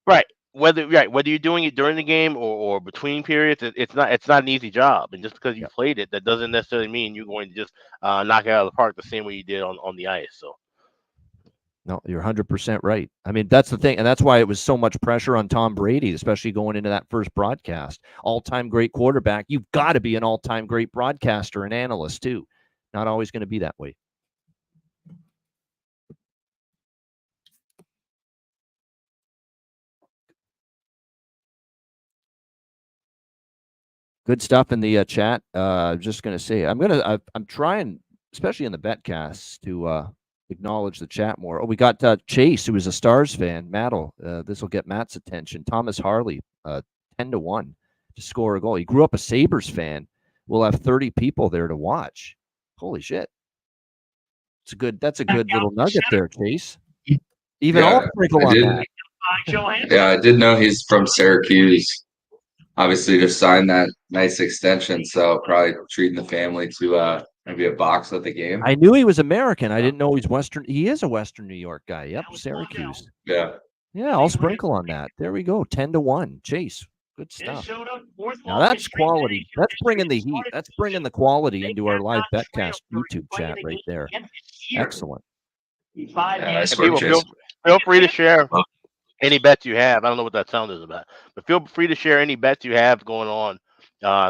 Right. Whether you're doing it during the game or between periods, it's not an easy job. And just because you played it, that doesn't necessarily mean you're going to just knock it out of the park the same way you did on the ice. So. No, you're 100% right. I mean, that's the thing. And that's why it was so much pressure on Tom Brady, especially going into that first broadcast. All-time great quarterback. You've got to be an all-time great broadcaster and analyst, too. Not always going to be that way. Good stuff in the chat. Just going to say, I'm trying, especially in the Betcast, to acknowledge the chat more. Oh, we got Chase, who is a Stars fan. Matt'll, this will get Matt's attention. Thomas Harley, 10-1 to score a goal. He grew up a Sabres fan. We'll have 30 people there to watch. Holy shit. That's a good little nugget there, Chase. Even I'll sprinkle on that. Yeah, I did know he's from Syracuse. Obviously, just signed that nice extension, so probably treating the family to maybe a box at the game. I knew he was American. I didn't know he's Western. He is a Western New York guy. Yep, Syracuse. Yeah. Yeah, I'll sprinkle on that. There we go. 10-1. Chase, Good stuff. Now that's quality. That's bringing the heat. That's bringing the quality into our live Betcast YouTube chat right there. Excellent. Yeah, People feel free to share any bets you have. I don't know what that sound is about, but feel free to share any bets you have going on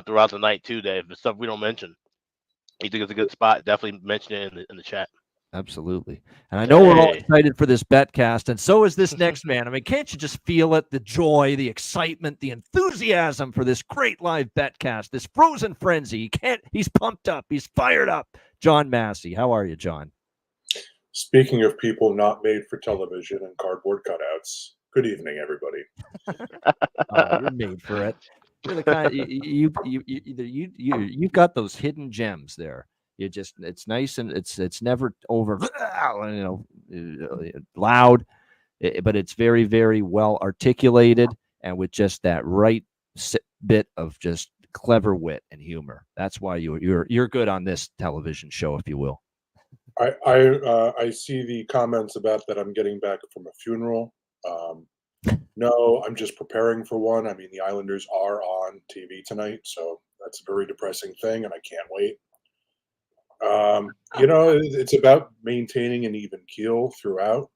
throughout the night too, Dave. The stuff we don't mention, you think it's a good spot, definitely mention it in the chat. Absolutely. And I know we're all excited for this Betcast, and so is this next man. I mean, can't you just feel it? The joy, the excitement, the enthusiasm for this great live Betcast, this frozen frenzy. He's pumped up. He's fired up. John Massey. How are you, John? Speaking of people not made for television and cardboard cutouts, good evening, everybody. Oh, you're made for it. You're the kind you've got those hidden gems there. It's nice and it's never over, loud, but it's very, very well articulated and with just that right bit of just clever wit and humor. That's why you're good on this television show, if you will. I see the comments about that I'm getting back from a funeral. No, I'm just preparing for one. I mean, the Islanders are on TV tonight, so that's a very depressing thing, and I can't wait. It's about maintaining an even keel throughout.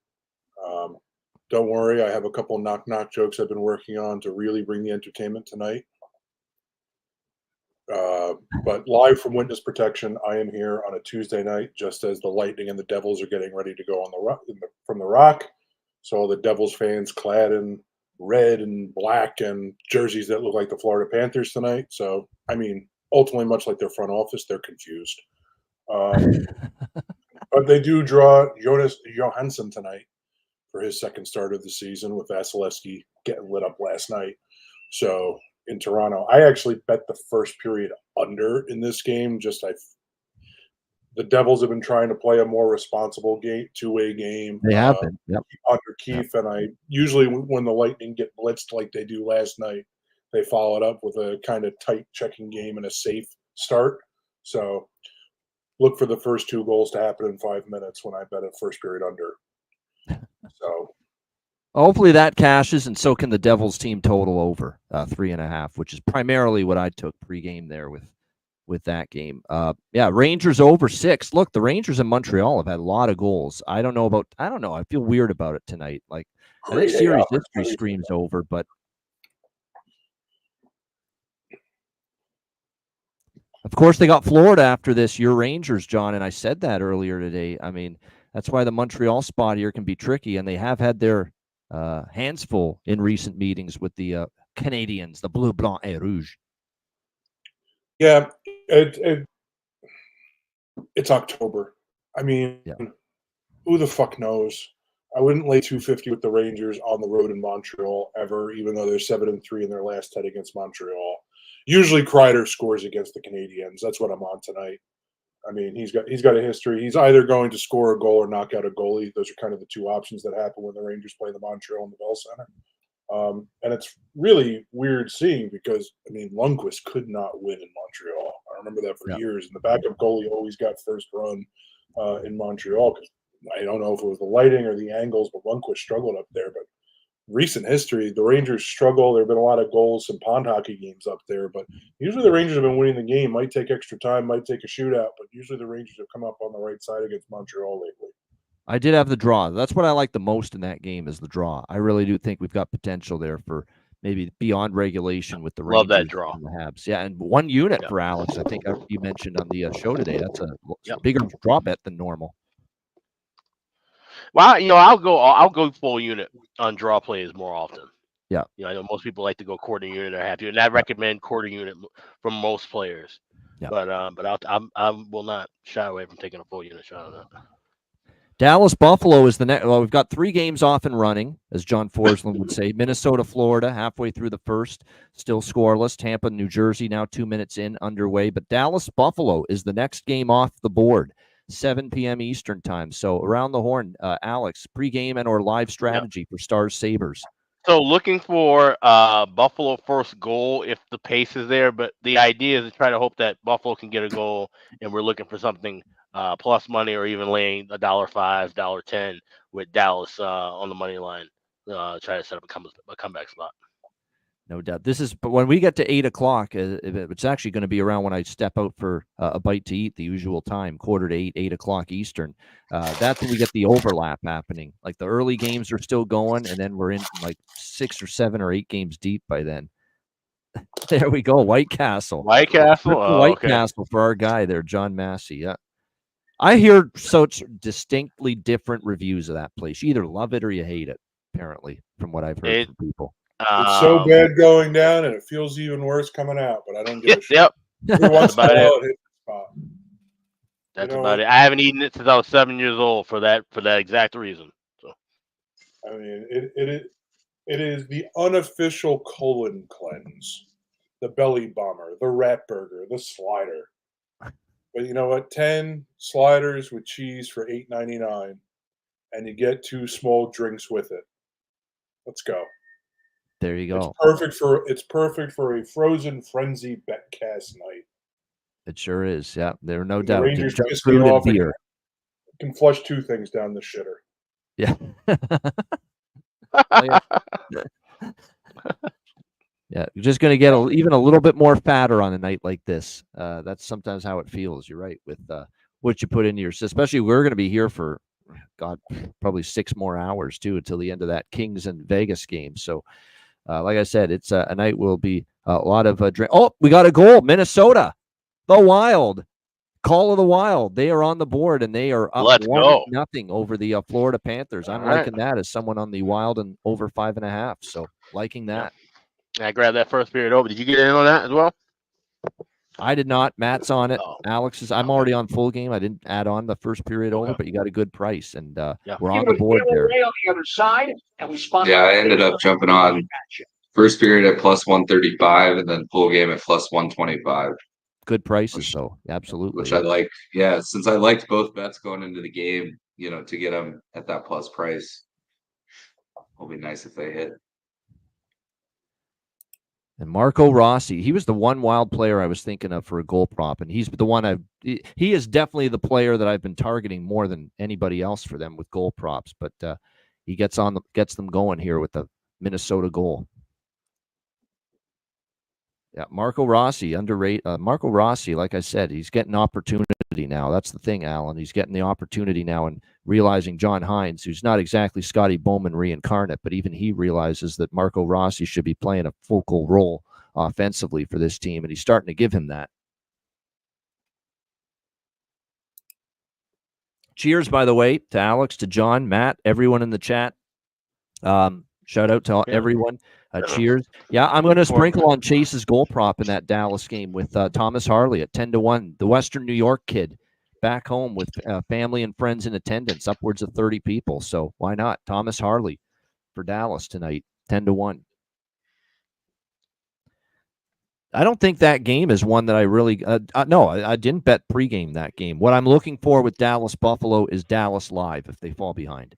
Don't worry, I have a couple knock-knock jokes I've been working on to really bring the entertainment tonight. But live from witness protection, I am here on a Tuesday night, just as the Lightning and the Devils are getting ready to go on from the Rock. So all the Devils fans clad in red and black and jerseys that look like the Florida Panthers tonight. So, I mean, ultimately, much like their front office, they're confused. But they do draw Jonas Johansson tonight for his second start of the season, with Vasilevsky getting lit up last night. So in Toronto, I actually bet the first period under in this game. The Devils have been trying to play a more responsible game, two-way game. They have been. Yep. Under Keefe, and I usually, when the Lightning get blitzed like they do last night, they follow it up with a kind of tight checking game and a safe start. So look for the first 2 goals to happen in 5 minutes when I bet a first period under. So hopefully that cashes, and so can the Devils team total over 3.5, which is primarily what I took pregame there with that game. Rangers over 6. Look, the Rangers in Montreal have had a lot of goals. I don't know. I feel weird about it tonight. Like, I think series history screams over, but of course they got Florida after this. Your Rangers, John, and I said that earlier today. I mean, that's why the Montreal spot here can be tricky, and they have had their hands full in recent meetings with the Canadians, the Bleu, Blanc, et Rouge. Yeah, it's October. I mean, who the fuck knows? I wouldn't lay 250 with the Rangers on the road in Montreal ever, even though they're 7-3 in their last 10 against Montreal. Usually Kreider scores against the Canadians. That's what I'm on tonight. I mean, he's got a history. He's either going to score a goal or knock out a goalie. Those are kind of the two options that happen when the Rangers play the Montreal in the Bell Center. And it's really weird seeing because, I mean, Lundqvist could not win in Montreal. I remember that for years. And the backup goalie always got first run in Montreal. Because I don't know if it was the lighting or the angles, but Lundqvist struggled up there. But recent history, the Rangers struggle. There have been a lot of goals, some pond hockey games up there. But usually the Rangers have been winning the game. Might take extra time, might take a shootout. But usually the Rangers have come up on the right side against Montreal lately. I did have the draw. That's what I like the most in that game is the draw. I really do think we've got potential there for maybe beyond regulation with the Rangers. Love that draw. And the Habs. Yeah, and 1 unit for Alex. I think you mentioned on the show today. That's a bigger draw bet than normal. Well, I'll go full unit on draw plays more often. Yeah. I know most people like to go quarter unit or half unit, and I recommend quarter unit from most players. Yeah. But I will not shy away from taking a full unit shot on that. Dallas Buffalo is the next. Well, we've got 3 games off and running, as John Forsland would say. Minnesota, Florida, halfway through the first, still scoreless. Tampa, New Jersey, now 2 minutes in, underway. But Dallas Buffalo is the next game off the board, 7 p.m. Eastern time. So around the horn, Alex, pregame and or live strategy for Stars Sabres. So looking for Buffalo first goal if the pace is there, but the idea is to try to hope that Buffalo can get a goal, and we're looking for something plus money or even laying $1.05, $1.10 with Dallas on the money line. Try to set up a comeback spot. No doubt. But when we get to 8 o'clock, it's actually going to be around when I step out for a bite to eat, the usual time, 7:45, 8 o'clock Eastern. That's when we get the overlap happening. Like the early games are still going, and then we're in like 6 or 7 or 8 games deep by then. There we go. White Castle. White Castle. Oh, White okay. Castle for our guy there, John Massey. Yeah. I hear such distinctly different reviews of that place. You either love it or you hate it, apparently, from what I've heard from people. It's so bad going down, and it feels even worse coming out. But I don't give a shit. Yep. Every once in a about while, it. it hits the spot. That's You know, about it. I haven't eaten it since I was 7 years old for that exact reason. So I mean, it is the unofficial colon cleanse, the belly bomber, the rat burger, the slider. But you know what? 10 sliders with cheese for $8.99, and you get 2 small drinks with it. Let's go. There you go. It's perfect for a frozen frenzy Betcast night. It sure is. Yeah, there are no The doubt. Rangers Just piss food me and off. beer. Can flush 2 things down the shitter. Yeah. Yeah, you're just going to get even a little bit more fatter on a night like this. That's sometimes how it feels. You're right with what you put into your system. Especially we're going to be here for, God, probably 6 more hours too until the end of that Kings and Vegas game. So, like I said, it's a night will be a lot of drink. Oh, we got a goal, Minnesota, the Wild. Call of the Wild. They are on the board and they are up Let's 1-0 over the Florida Panthers. I'm All right. liking that as someone on the Wild and over 5.5. So liking that. I grabbed that first period over. Did you get in on that as well? I did not. Matt's on it. Oh. Alex is. I'm already on full game. I didn't add on the first period over, but you got a good price, and we're on the board there. On the I ended up jumping on first period at plus 135, and then full game at plus 125. Good prices, though. Absolutely. Which I like. Yeah, since I liked both bets going into the game, to get them at that plus price, it'll be nice if they hit. And Marco Rossi, he was the one Wild player I was thinking of for a goal prop, and he's the one he is definitely the player that I've been targeting more than anybody else for them with goal props. But he gets them going here with the Minnesota goal. Yeah, Marco Rossi, underrated. Marco Rossi, like I said, he's getting opportunity now. That's the thing, Alan. He's getting the opportunity now and realizing John Hines, who's not exactly Scotty Bowman reincarnate, but even he realizes that Marco Rossi should be playing a focal role offensively for this team, and he's starting to give him that. Cheers, by the way, to Alex, to John, Matt, everyone in the chat. Shout out to everyone. Cheers. Yeah, I'm going to sprinkle on Chase's goal prop in that Dallas game with Thomas Harley at 10-1. The Western New York kid back home with family and friends in attendance, upwards of 30 people. So why not? Thomas Harley for Dallas tonight, 10-1. I don't think that game is one that I really no, I didn't bet pregame that game. What I'm looking for with Dallas Buffalo is Dallas live if they fall behind.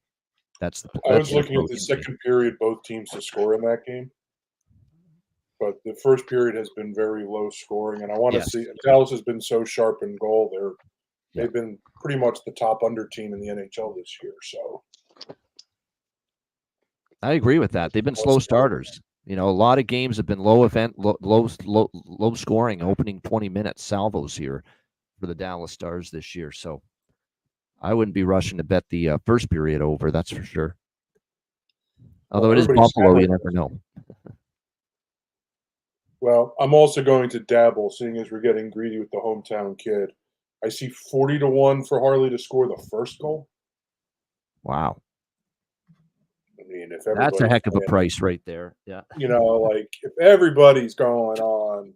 I was looking at the second period, both teams to score in that game. But the first period has been very low scoring, and I want to see Dallas has been so sharp in goal. They've been pretty much the top under team in the NHL this year. So I agree with that. They've been slow starters. A lot of games have been low scoring, opening 20 minutes salvos here for the Dallas Stars this year. So I wouldn't be rushing to bet the first period over, that's for sure. Although it is Buffalo, you never know. Well, I'm also going to dabble, seeing as we're getting greedy with the hometown kid. I see 40-1 for Harley to score the first goal. Wow. I mean, if that's a heck of a price right there. Yeah. If everybody's going on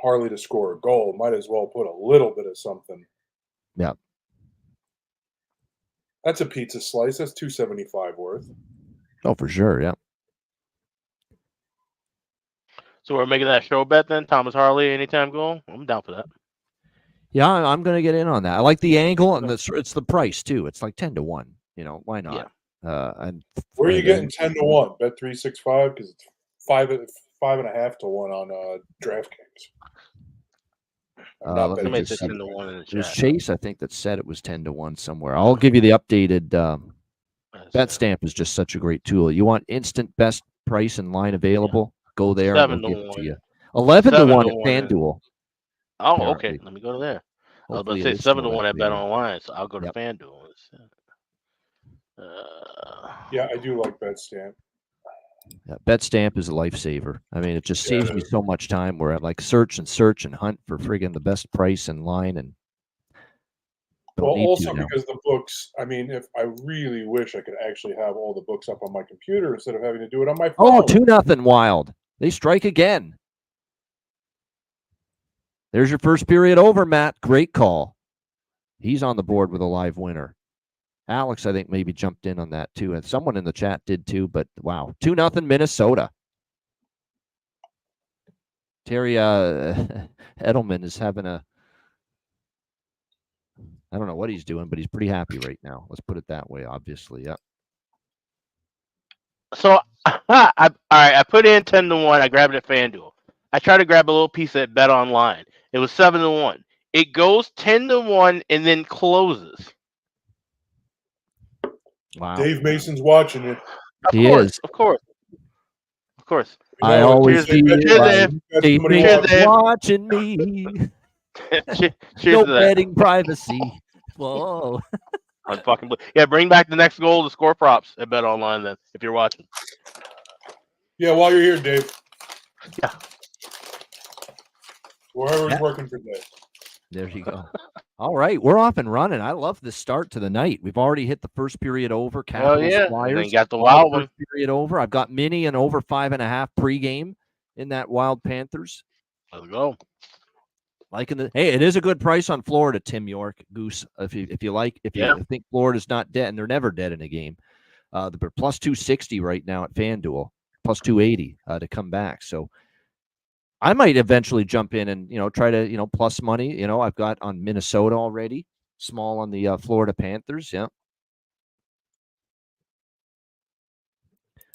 Harley to score a goal, might as well put a little bit of something. Yeah. That's a pizza slice. That's $2.75 worth. Oh, for sure. Yeah. So we're making that show bet then, Thomas Harley anytime goal. I'm down for that. Yeah, I'm going to get in on that. I like the angle, and it's the price too. It's like 10-1. Why not? Yeah. And where are you getting 10-1? Bet 365 because it's 5.5 to 1 on DraftKings. There's Chase, I think, that said it was 10-1 somewhere. I'll give you the updated BetStamp is just such a great tool. You want instant best price and line available? Go there. 7 and to they'll give it 1. to you. 11 to 7 1 to at 1. FanDuel. Oh, apparently. okay. Let me go to there. I was about Hopefully to it say is 7 to still 1 that at Bet for you. Online, so I'll go to Yep. FanDuel. Yeah, I do like BetStamp. Yeah, BetStamp is a lifesaver. I mean, it just Yeah, saves it me is. so much time where I like search and hunt for friggin' the best price and line and don't Well, need also to now. because the books, I mean, if I really wish I could actually have all the books up on my computer instead of having to do it on my phone. Oh, 2-0 Wild. They strike again. There's your first period over, Matt. Great call. He's on the board with a live winner. Alex, I think, maybe jumped in on that too. And someone in the chat did too, but wow. 2-0 Minnesota. Terry Edelman is having a I don't know what he's doing, but he's pretty happy right now. Let's put it that way, obviously. Yep. So, all right, I put in 10 to 1. I grabbed it at FanDuel. I tried to grab a little piece at Bet Online. It was 7 to 1. It goes 10 to 1 and then closes. Wow. Dave Mason's watching you. He is. Of course. I No, always cheers, feel cheers, like Dave. Dave Somebody Mason's Dave. watching me. Cheers No to that. betting privacy. Whoa. Yeah, bring back the next goal to score props at Bet Online then, if you're watching. Yeah, while you're here, Dave. Yeah. Whoever's working for Dave. There you go. All right, we're off and running. I love this start to the night. We've already hit the first period over. Capitals yeah. Flyers. And then you got the wild one. Period over. I've got Mini and over 5.5 pregame in that Wild Panthers. Let's go. Liking the hey, it is a good price on Florida, Tim York, Goose. If you think Florida's not dead, and they're never dead in a game. They're plus 260 right now at FanDuel, plus 280 to come back. So I might eventually jump in and try to plus money. I've got on Minnesota already, small on the Florida Panthers. Yeah,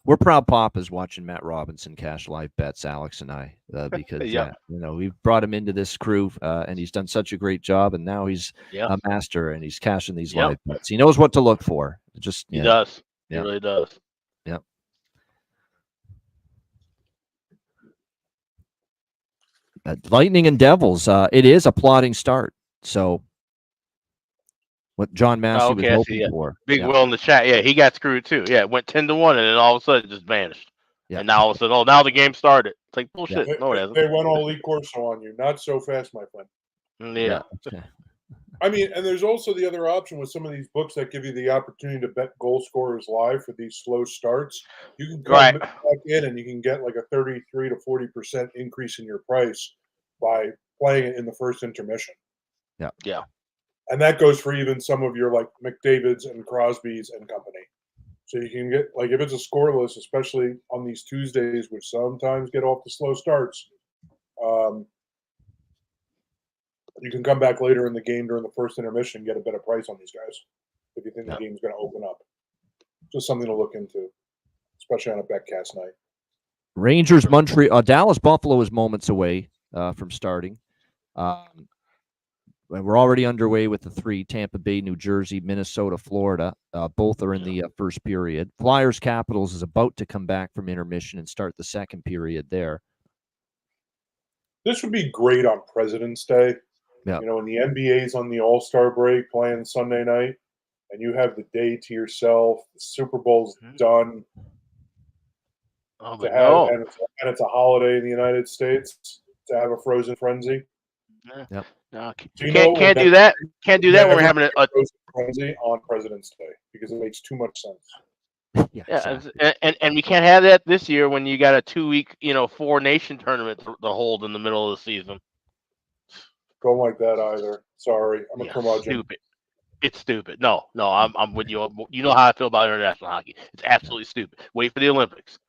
we're proud papas watching Matt Robinson cash live bets, Alex and I, because we've brought him into this crew and he's done such a great job, and now he's a master and he's cashing these live bets. He knows what to look for. He does. He really does. Yep. Lightning and Devils. It is a plodding start. So what John Massey was hoping for. Big Will in the chat. Yeah, he got screwed too. Yeah, it went 10 to 1 and then all of a sudden it just vanished. Yeah. And now all of a sudden, now the game started. It's like bullshit. Yeah. No, it hasn't. They went all Lee Corso on you. Not so fast, my friend. Yeah. I mean, and there's also the other option with some of these books that give you the opportunity to bet goal scorers live for these slow starts. You can come back in and you can get like a 33 to 40% increase in your price by playing it in the first intermission. Yeah. Yeah. And that goes for even some of your like McDavids and Crosbys and company. So you can get, like, if it's a scoreless, especially on these Tuesdays, which sometimes get off the slow starts, you can come back later in the game during the first intermission and get a better price on these guys if you think the game's going to open up. Just something to look into, especially on a Betcast night. Rangers, Montreal, Dallas, Buffalo is moments away from starting. And we're already underway with the 3: Tampa Bay, New Jersey, Minnesota, Florida. Both are in the first period. Flyers, Capitals is about to come back from intermission and start the second period there. This would be great on President's Day. Yeah. When the NBA's on the All-Star break playing Sunday night and you have the day to yourself, the Super Bowl's done. And it's a holiday in the United States to have a frozen frenzy. Yep. No, can't do that. Can't do that when we're having a frozen frenzy on President's Day because it makes too much sense. Exactly. And we can't have that this year when you got a 2-week, 4-nation tournament to hold in the middle of the season. Don't like that either. Sorry, I'm a curmudgeon. Stupid. It's stupid. No, I'm with you. You know how I feel about international hockey. It's absolutely stupid. Wait for the Olympics.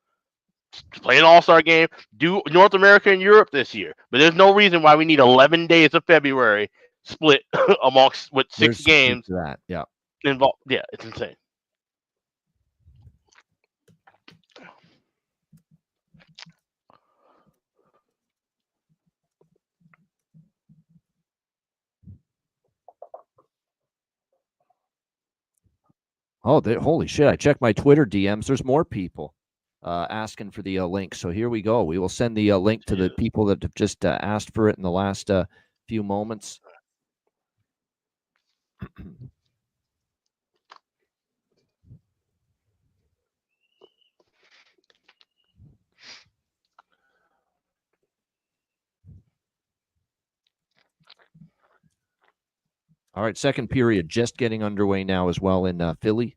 Play an all-star game. Do North America and Europe this year. But there's no reason why we need 11 days of February split amongst with 6 games. That, yeah. Involved. Yeah, it's insane. Oh, holy shit. I checked my Twitter DMs. There's more people asking for the link. So here we go. We will send the link to the people that have just asked for it in the last few moments. All right, second period just getting underway now as well in Philly.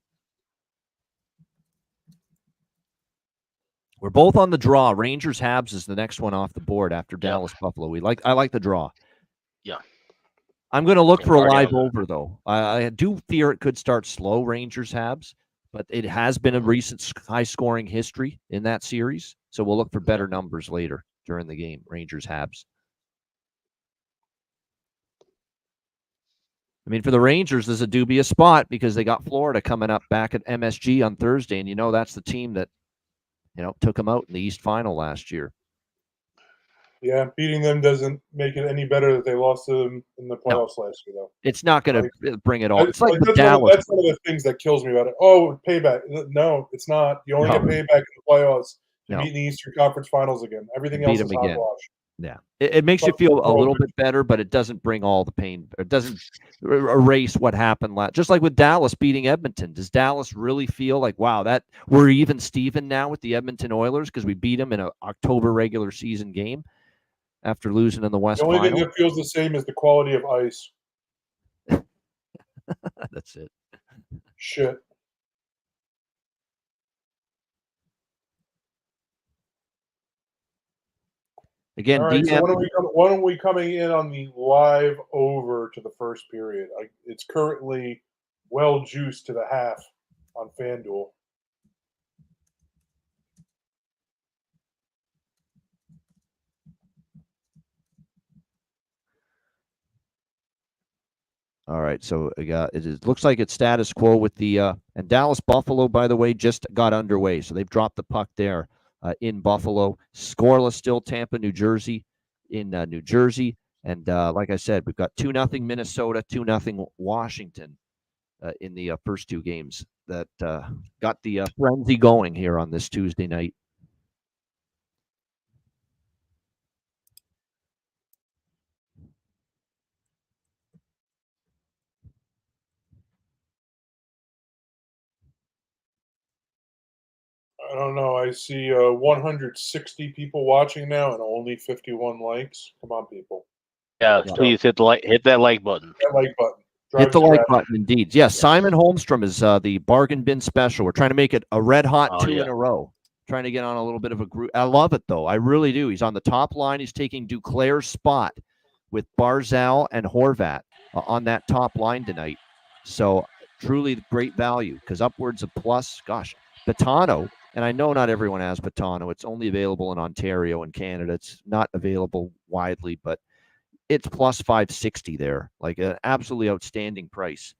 We're both on the draw. Rangers Habs is the next one off the board after Dallas Buffalo. I like the draw. Yeah. I'm going to look for a live over, though. I do fear it could start slow, Rangers Habs, but it has been a recent high-scoring history in that series. So we'll look for better numbers later during the game, Rangers Habs. I mean, for the Rangers, there's a dubious spot because they got Florida coming up back at MSG on Thursday, and that's the team that took them out in the East Final last year. Yeah, beating them doesn't make it any better that they lost to them in the playoffs last year, though. It's not going to bring it all. It's like with Dallas. That's one of the things that kills me about it. Oh, payback. No, it's not. You only get payback in the playoffs to beat in the Eastern Conference Finals again. Everything else is hogwash. Yeah, it makes you feel a little bit better, but it doesn't bring all the pain. It doesn't erase what happened last. Just like with Dallas beating Edmonton, does Dallas really feel like, wow, that we're even Steven now with the Edmonton Oilers because we beat them in an October regular season game after losing in the West Final? The only thing that feels the same is the quality of ice. That's it. Shit. Again, all right, so when are we coming in on the live over to the first period? It's currently well juiced to the half on FanDuel. All right, so it looks like it's status quo with the and Dallas Buffalo, by the way, just got underway, so they've dropped the puck there in Buffalo. Scoreless still, Tampa, New Jersey in New Jersey, and like I said, we've got 2-0 Minnesota, 2-0 Washington in the first two games that got the frenzy going here on this Tuesday night. I don't know. I see 160 people watching now and only 51 likes. Come on, people. Yeah, please hit that like button. That like button. Hit the like button, indeed. Yes, Simon Holmstrom is the bargain bin special. We're trying to make it a red hot two in a row. Trying to get on a little bit of a group. I love it, though. I really do. He's on the top line. He's taking Duclair's spot with Barzal and Horvat on that top line tonight. So truly great value because upwards of plus, Betano. And I know not everyone has Betano. It's only available in Ontario and Canada. It's not available widely, but it's plus 560 there. Like an absolutely outstanding price.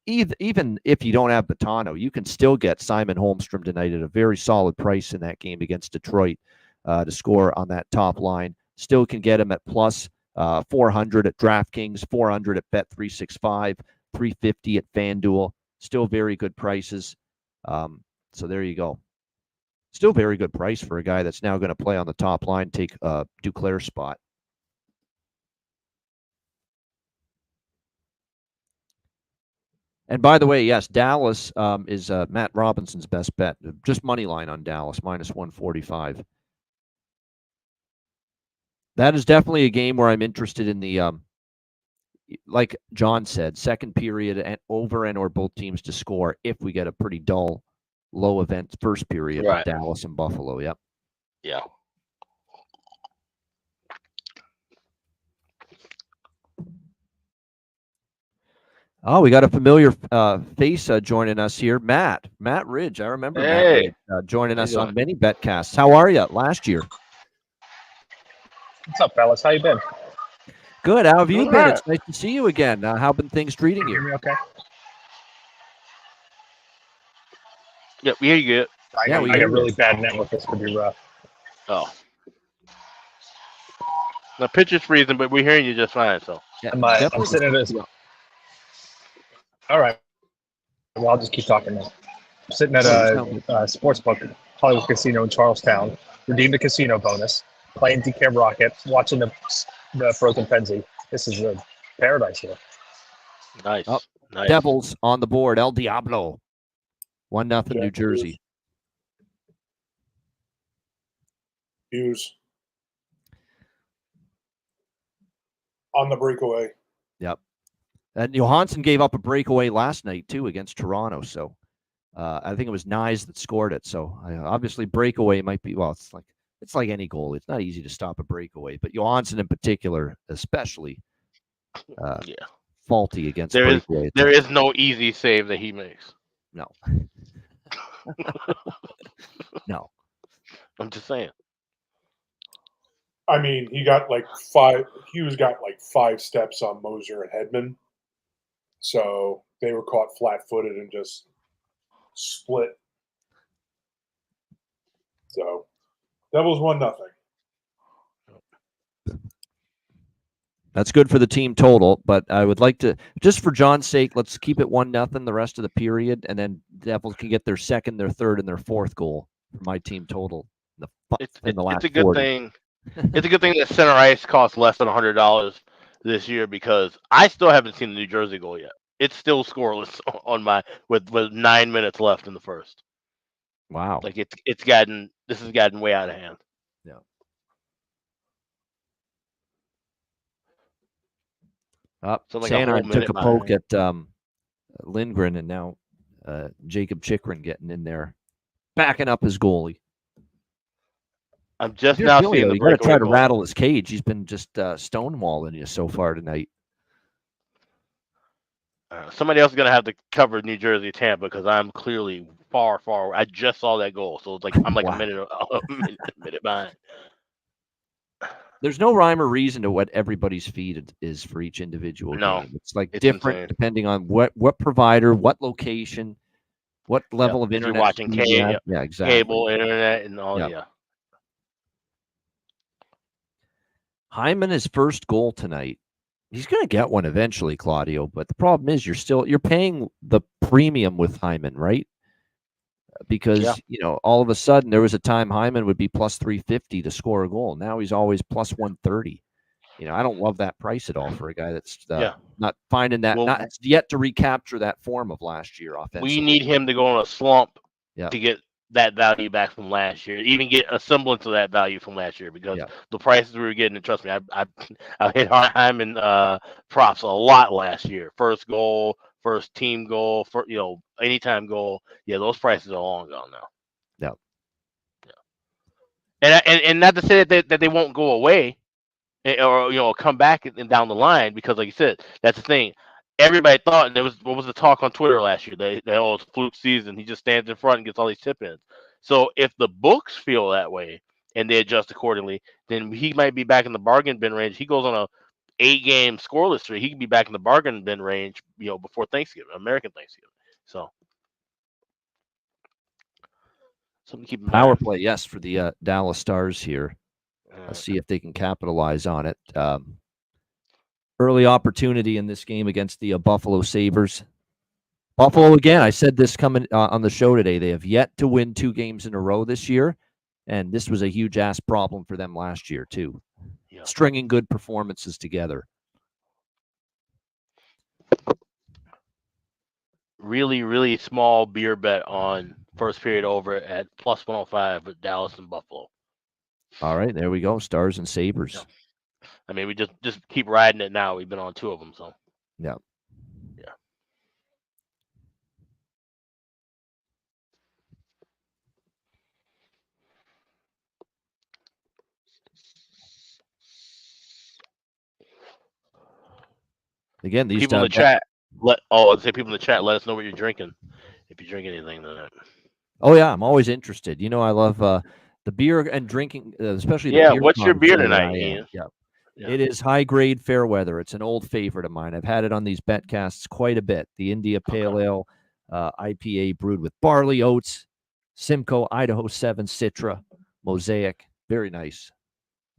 Even if you don't have Betano, you can still get Simon Holmstrom tonight at a very solid price in that game against Detroit to score on that top line. Still can get him at plus 400 at DraftKings, 400 at Bet365, 350 at FanDuel. Still very good prices. So there you go. Still very good price for a guy that's now going to play on the top line, take Duclair's spot. And by the way, yes, Dallas is Matt Robinson's best bet. Just money line on Dallas, minus 145. That is definitely a game where I'm interested in the, like John said, second period and over and or both teams to score if we get a pretty dull, low event first period with Dallas and Buffalo. Yep. Yeah. Oh, we got a familiar face joining us here. Matt Ridge. I remember Matt Ridge, joining us on many Betcasts. How are you last year? What's up, fellas? How you been? Good. How have you been? It's nice to see you again. How have been things treating you? Okay. Yep, we hear you good. I got really bad network. This could be rough. Oh. The pitch is freezing, but we're hearing you just fine. So I'm sitting at this. All right. Well, I'll just keep talking now. I'm sitting at a sports book, Hollywood Casino in Charlestown. Redeemed a casino bonus. Playing DK Rocket. Watching the Frozen Penzi. This is a paradise here. Nice. Oh, Nice. Devils on the board. El Diablo. 1-0 New Jersey. Hughes. On the breakaway. Yep. And Johansson gave up a breakaway last night, too, against Toronto. So I think it was Nyes that scored it. So obviously breakaway might be, well, it's like any goal. It's not easy to stop a breakaway. But Johansson in particular, especially faulty against breakaway. There is no easy save that he makes. No. No. I'm just saying. I mean, he got like five. Hughes got like 5 steps on Moser and Hedman, so they were caught flat-footed and just split. So, Devils 1-0. That's good for the team total, but I would like to, just for John's sake, let's keep it 1-0 the rest of the period, and then Devils can get their second, their third, and their fourth goal for my team total. It's a good 40. Thing. It's a good thing that center ice costs less than $100 this year, because I still haven't seen the New Jersey goal yet. It's still scoreless on my with 9 minutes left in the first. Wow! Like this has gotten way out of hand. Yeah. Sanheim took a poke at Lindgren, and now Jacob Chikrin getting in there, backing up his goalie. I'm just now seeing the. You got to try to rattle his cage. He's been just stonewalling you so far tonight. Somebody else is going to have to cover New Jersey Tampa, because I'm clearly far. I just saw that goal, so it's like I'm like a minute behind. There's no rhyme or reason to what everybody's feed is for each individual game. It's like different insane. Depending on what provider, what location, what level of internet. You're watching exactly. Cable, internet, and all. Yeah. Hyman, his first goal tonight. He's going to get one eventually, Claudio. But the problem is you're paying the premium with Hyman, right? Because, all of a sudden there was a time Hyman would be plus 350 to score a goal. Now he's always plus 130. I don't love that price at all for a guy that's not finding that, not yet to recapture that form of last year offensively. We need him to go on a slump to get that value back from last year, even get a semblance of that value from last year, because the prices we were getting, and trust me, I hit Hyman props a lot last year. First goal, first team goal, for anytime goal. Yeah, those prices are long gone now. Yeah. And not to say that they won't go away, or come back and down the line, because like you said, that's the thing. Everybody thought, and what was the talk on Twitter last year? It's a fluke season. He just stands in front and gets all these tip-ins. So if the books feel that way and they adjust accordingly, then he might be back in the bargain bin range. He goes on a 8-game scoreless streak. He can be back in the bargain bin range, before Thanksgiving, American Thanksgiving. So something to keep in mind. Power play, yes, for the Dallas Stars here. Let's see if they can capitalize on it. Early opportunity in this game against the Buffalo Sabres. Buffalo, again, I said this coming on the show today. They have yet to win 2 games in a row this year, and this was a huge-ass problem for them last year, too. Yeah. Stringing good performances together. Really, really small beer bet on first period over at plus 105 with Dallas and Buffalo. All right, there we go. Stars and Sabres. Yeah. I mean, we just keep riding it now. We've been on 2 of them, so. Yeah. Again, these people in the chat. People in the chat. Let us know what you're drinking. If you drink anything tonight. Oh yeah, I'm always interested. I love the beer and drinking, especially. Yeah, the beer what's your beer tonight, Ian? Yeah. It is high grade Fairweather. It's an old favorite of mine. I've had it on these Betcasts quite a bit. The India Pale Ale IPA brewed with barley, oats, Simcoe, Idaho 7, Citra, Mosaic. Very nice.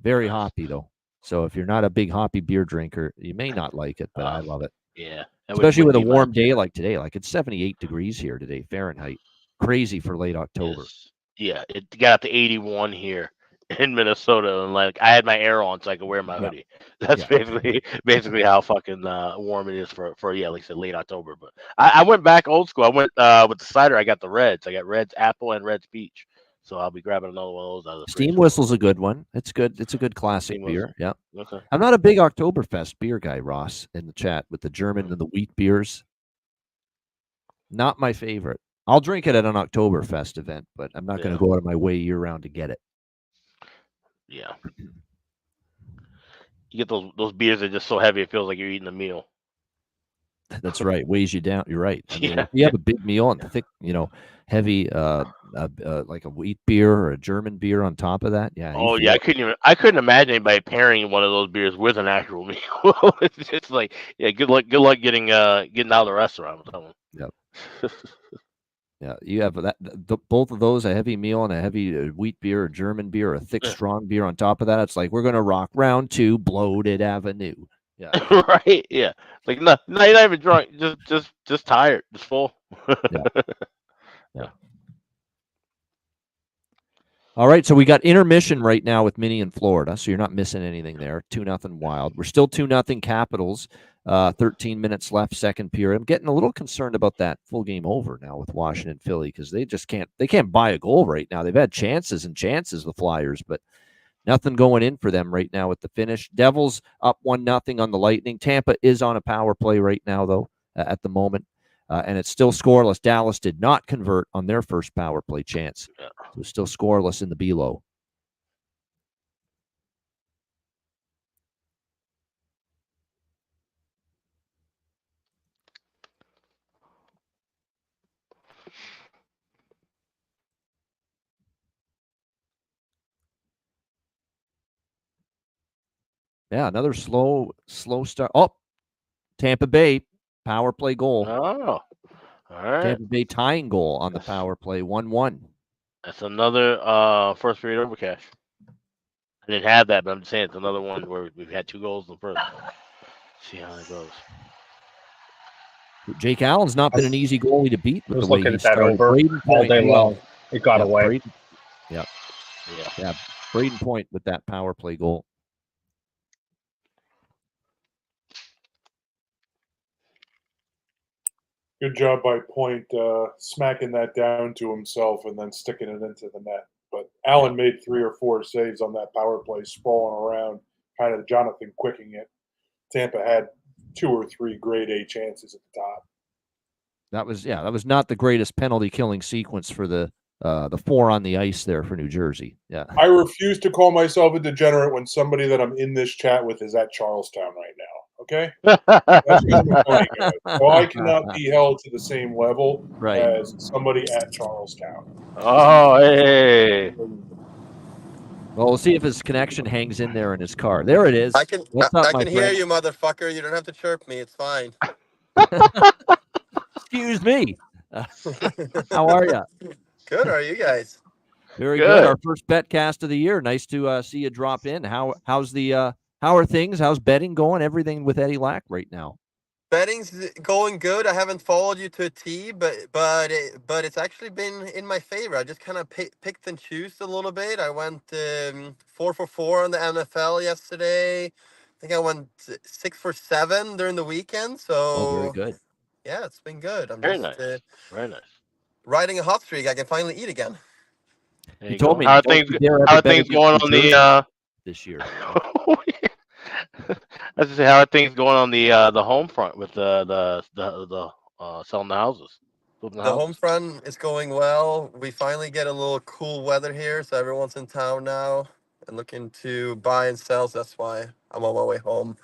Very hoppy, though. So if you're not a big hoppy beer drinker, you may not like it, but I love it. Yeah. Especially with a warm day like today. Like it's 78 degrees here today, Fahrenheit. Crazy for late October. Yeah, it got up to 81 here in Minnesota, and like I had my air on so I could wear my hoodie. That's basically how fucking warm it is for like I said, late October. But I went back old school. I went with the cider. I got the Reds. I got Reds Apple and Reds Peach. So I'll be grabbing another one of those out of the Steam Whistle's a good one. It's good. It's a good classic Steam beer. Whistle. Yeah. Okay. I'm not a big Oktoberfest beer guy, Ross, in the chat with the German and the wheat beers. Not my favorite. I'll drink it at an Oktoberfest event, but I'm not going to go out of my way year round to get it. Yeah. You get those beers that are just so heavy it feels like you're eating a meal. That's right. Weighs you down. You're right. I mean, if you have a big meal and thick, heavy, like a wheat beer or a German beer on top of that. Yeah. Oh yeah, I couldn't imagine anybody pairing one of those beers with an actual meal. It's just like, yeah, good luck getting out of the restaurant with someone. Yep. Yeah, you have both of those, a heavy meal and a heavy wheat beer, or German beer, or a thick, strong beer on top of that. It's like we're gonna rock round 2, Bloated Avenue. Yeah. Right. Yeah. Like no, you're not even drunk. Just tired. Just full. Yeah. All right, so we got intermission right now with Minnie in Florida, so you're not missing anything there. 2-0 Wild. We're still 2-0 Capitals. 13 minutes left, second period. I'm getting a little concerned about that full game over now with Washington, Philly, because they just can't buy a goal right now. They've had chances and chances, the Flyers, but nothing going in for them right now with the finish. Devils up 1-0 on the Lightning. Tampa is on a power play right now, though, at the moment. And it's still scoreless. Dallas did not convert on their first power play chance. So it's still scoreless in the below. Yeah, another slow start. Oh, Tampa Bay power play goal. Oh, all right. Tampa Bay tying goal on the power play, 1-1. That's another first period overcash. I didn't have that, but I'm just saying it's another one where we've had 2 goals in the first. See how it goes. Jake Allen's not been an easy goalie to beat with the way he started. Over all day long. It got away. Yeah. Braden Point with that power play goal. Good job by Point smacking that down to himself and then sticking it into the net. But Allen made 3 or 4 saves on that power play, sprawling around, kind of Jonathan Quicking it. Tampa had 2 or 3 grade A chances at the top. That was not the greatest penalty killing sequence for the 4 on the ice there for New Jersey. Yeah. I refuse to call myself a degenerate when somebody that I'm in this chat with is at Charlestown right now. Okay? That's just my point, guys. So I cannot be held to the same level as somebody at Charlestown. Oh, hey. Well, we'll see if his connection hangs in there in his car. There it is. I can hear you, motherfucker. You don't have to chirp me. It's fine. Excuse me. How are you? Good. How are you guys? Very good. Our first Betcast of the year. Nice to see you drop in. How are things? How's betting going? Everything with Eddie Lack right now. Betting's going good. I haven't followed you to a T, but it's actually been in my favor. I just kind of picked and choose a little bit. I went 4 for 4 on the NFL yesterday. I think I went 6 for 7 during the weekend. So very good. Yeah, it's been good. I'm Very just nice. Very nice. Riding a hot streak. I can finally eat again. You told me. How are things going on the this year? I was to say, how are things going on the home front with the selling the houses? The home front is going well. We finally get a little cool weather here, so everyone's in town now and looking to buy and sell. So that's why I'm on my way home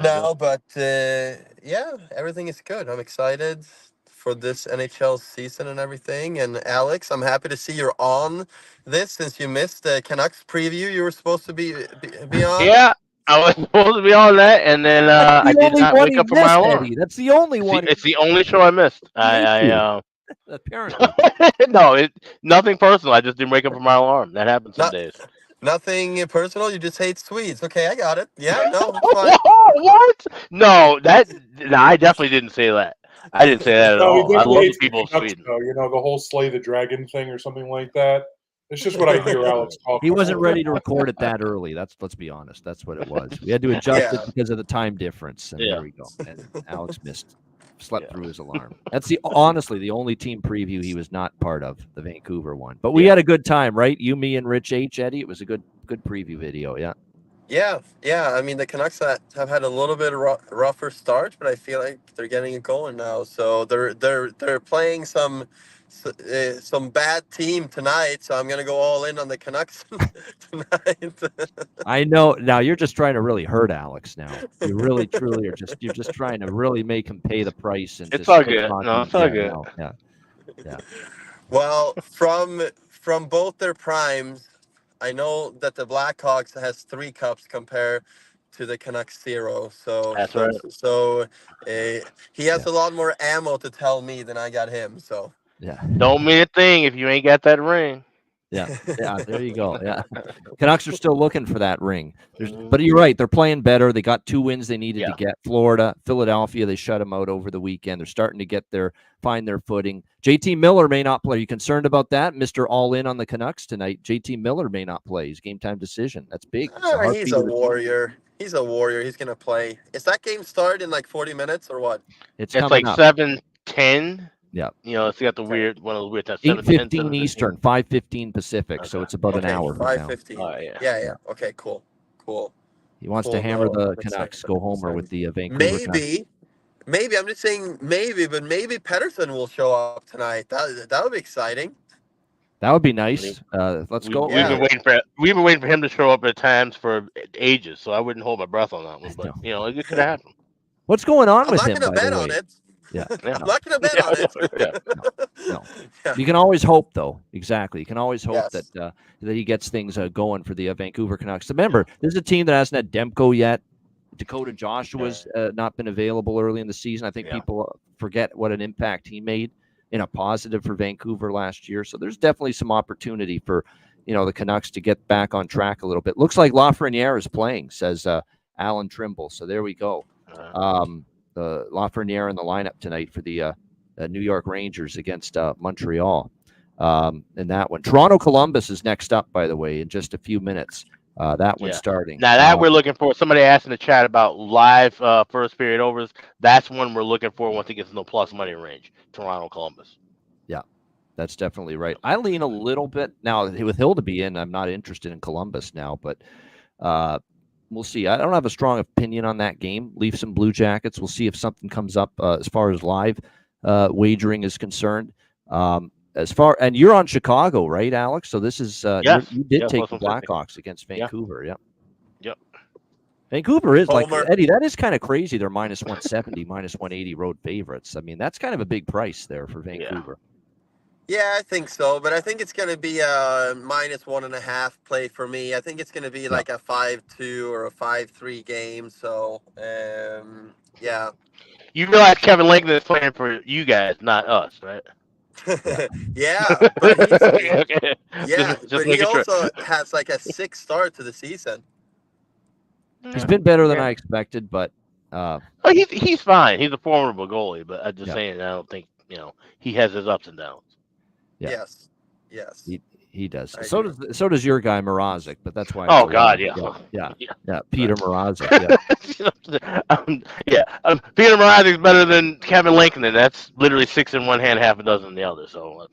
now. But yeah, everything is good. I'm excited for this NHL season and everything. And Alex, I'm happy to see you're on this since you missed the Canucks preview. You were supposed to be on. Yeah. I was supposed to be on that, and then I did not wake up from my alarm. Eddie. That's the only one. It's the only show I missed. Apparently. No, nothing personal. I just didn't wake up from my alarm. That happens some days. Nothing personal. You just hate sweets. Okay, I got it. Yeah, no, fine. What? No, I definitely didn't say that. I didn't say that at No, he all. I definitely love the hates people of Canucks, Sweden. though. You know, the whole Slay the Dragon thing or something like that. It's just what I hear Alex talk. He wasn't about. ready to record it that early. Let's be honest. That's what it was. We had to adjust it because of the time difference. And there we go. And Alex slept through his alarm. That's honestly the only team preview he was not part of, the Vancouver one. But we had a good time, right? You, me, and Rich H. Eddie. It was a good preview video. Yeah. Yeah. I mean, the Canucks have had a little bit of rougher start, but I feel like they're getting it going now. So they're playing some bad team tonight. So I'm gonna go all in on the Canucks tonight. I know. Now you're just trying to really hurt Alex. Now you really, truly are you're just trying to really make him pay the price. And It's all good. No, it's all good. Yeah. Well, from both their primes, I know that the Blackhawks has 3 cups compared to the Canucks 0. So That's right. So he has a lot more ammo to tell me than I got him. So don't mean a thing if you ain't got that ring. Yeah, there you go. Yeah, Canucks are still looking for that ring. But you're right; they're playing better. They got 2 wins they needed to get. Florida, Philadelphia, they shut them out over the weekend. They're starting to find their footing. JT Miller may not play. Are you concerned about that, Mr. All In on the Canucks tonight? JT Miller may not play. He's game time decision. That's big. He's a warrior. He's a warrior. He's gonna play. Is that game start in like 40 minutes or what? It's like 7:10. Yeah. You know, it's got the weird one of the weird times. 8:15 Eastern, 5:15 Pacific. So it's about an hour from now. 5:15. Yeah. Okay, cool. He wants to hammer the Canucks, go homer with the Vancouver Canucks. Maybe I'm just saying maybe, but maybe Pettersson will show up tonight. That would be exciting. That would be nice. Let's go. We've been waiting for him to show up at times for ages, so I wouldn't hold my breath on that one. But you know, it could happen. What's going on with him? I'm not going to bet on it. Yeah. I'm not going to bet on it. No. You can always hope, though. Exactly. You can always hope that he gets things going for the Vancouver Canucks. Remember, this is a team that hasn't had Demko yet. Dakota Joshua's not been available early in the season. I think people forget what an impact he made in a positive for Vancouver last year. So there's definitely some opportunity for, the Canucks to get back on track a little bit. Looks like Lafreniere is playing, says Alan Trimble. So there we go. Lafreniere in the lineup tonight for the New York Rangers against Montreal. In that one, Toronto Columbus is next up, by the way, in just a few minutes. That one's starting. Now that we're looking for. Somebody asked in the chat about live first period overs. That's one we're looking for once it gets in the plus money range. Toronto Columbus. Yeah, that's definitely right. I lean a little bit now with Hill to be in. I'm not interested in Columbus now, but we'll see. I don't have a strong opinion on that game. Leafs and Blue Jackets. We'll see if something comes up as far as live wagering is concerned. And you're on Chicago, right, Alex? So this is you did take the Blackhawks against Vancouver. Yep. Vancouver is like Eddie. That is kind of crazy. They're minus 170, minus 180 road favorites. I mean, that's kind of a big price there for Vancouver. Yeah, I think so, but I think it's going to be a minus 1.5 play for me. I think it's going to be like a 5-2 or a 5-3 game. So, yeah. You realize Kevin Lincoln is playing for you guys, not us, right? Yeah, but he also has like a 6 start to the season. He's been better than I expected, but he's fine. He's a formidable goalie, but I'm just saying I don't think he has his ups and downs. Yeah. Yes. He does. So does your guy Mrazek, but that's why. Oh God, yeah. Peter Mrazek. Peter Mrazek is better than Kevin Lincoln, and that's literally 6 in one hand, half a dozen in the other. So,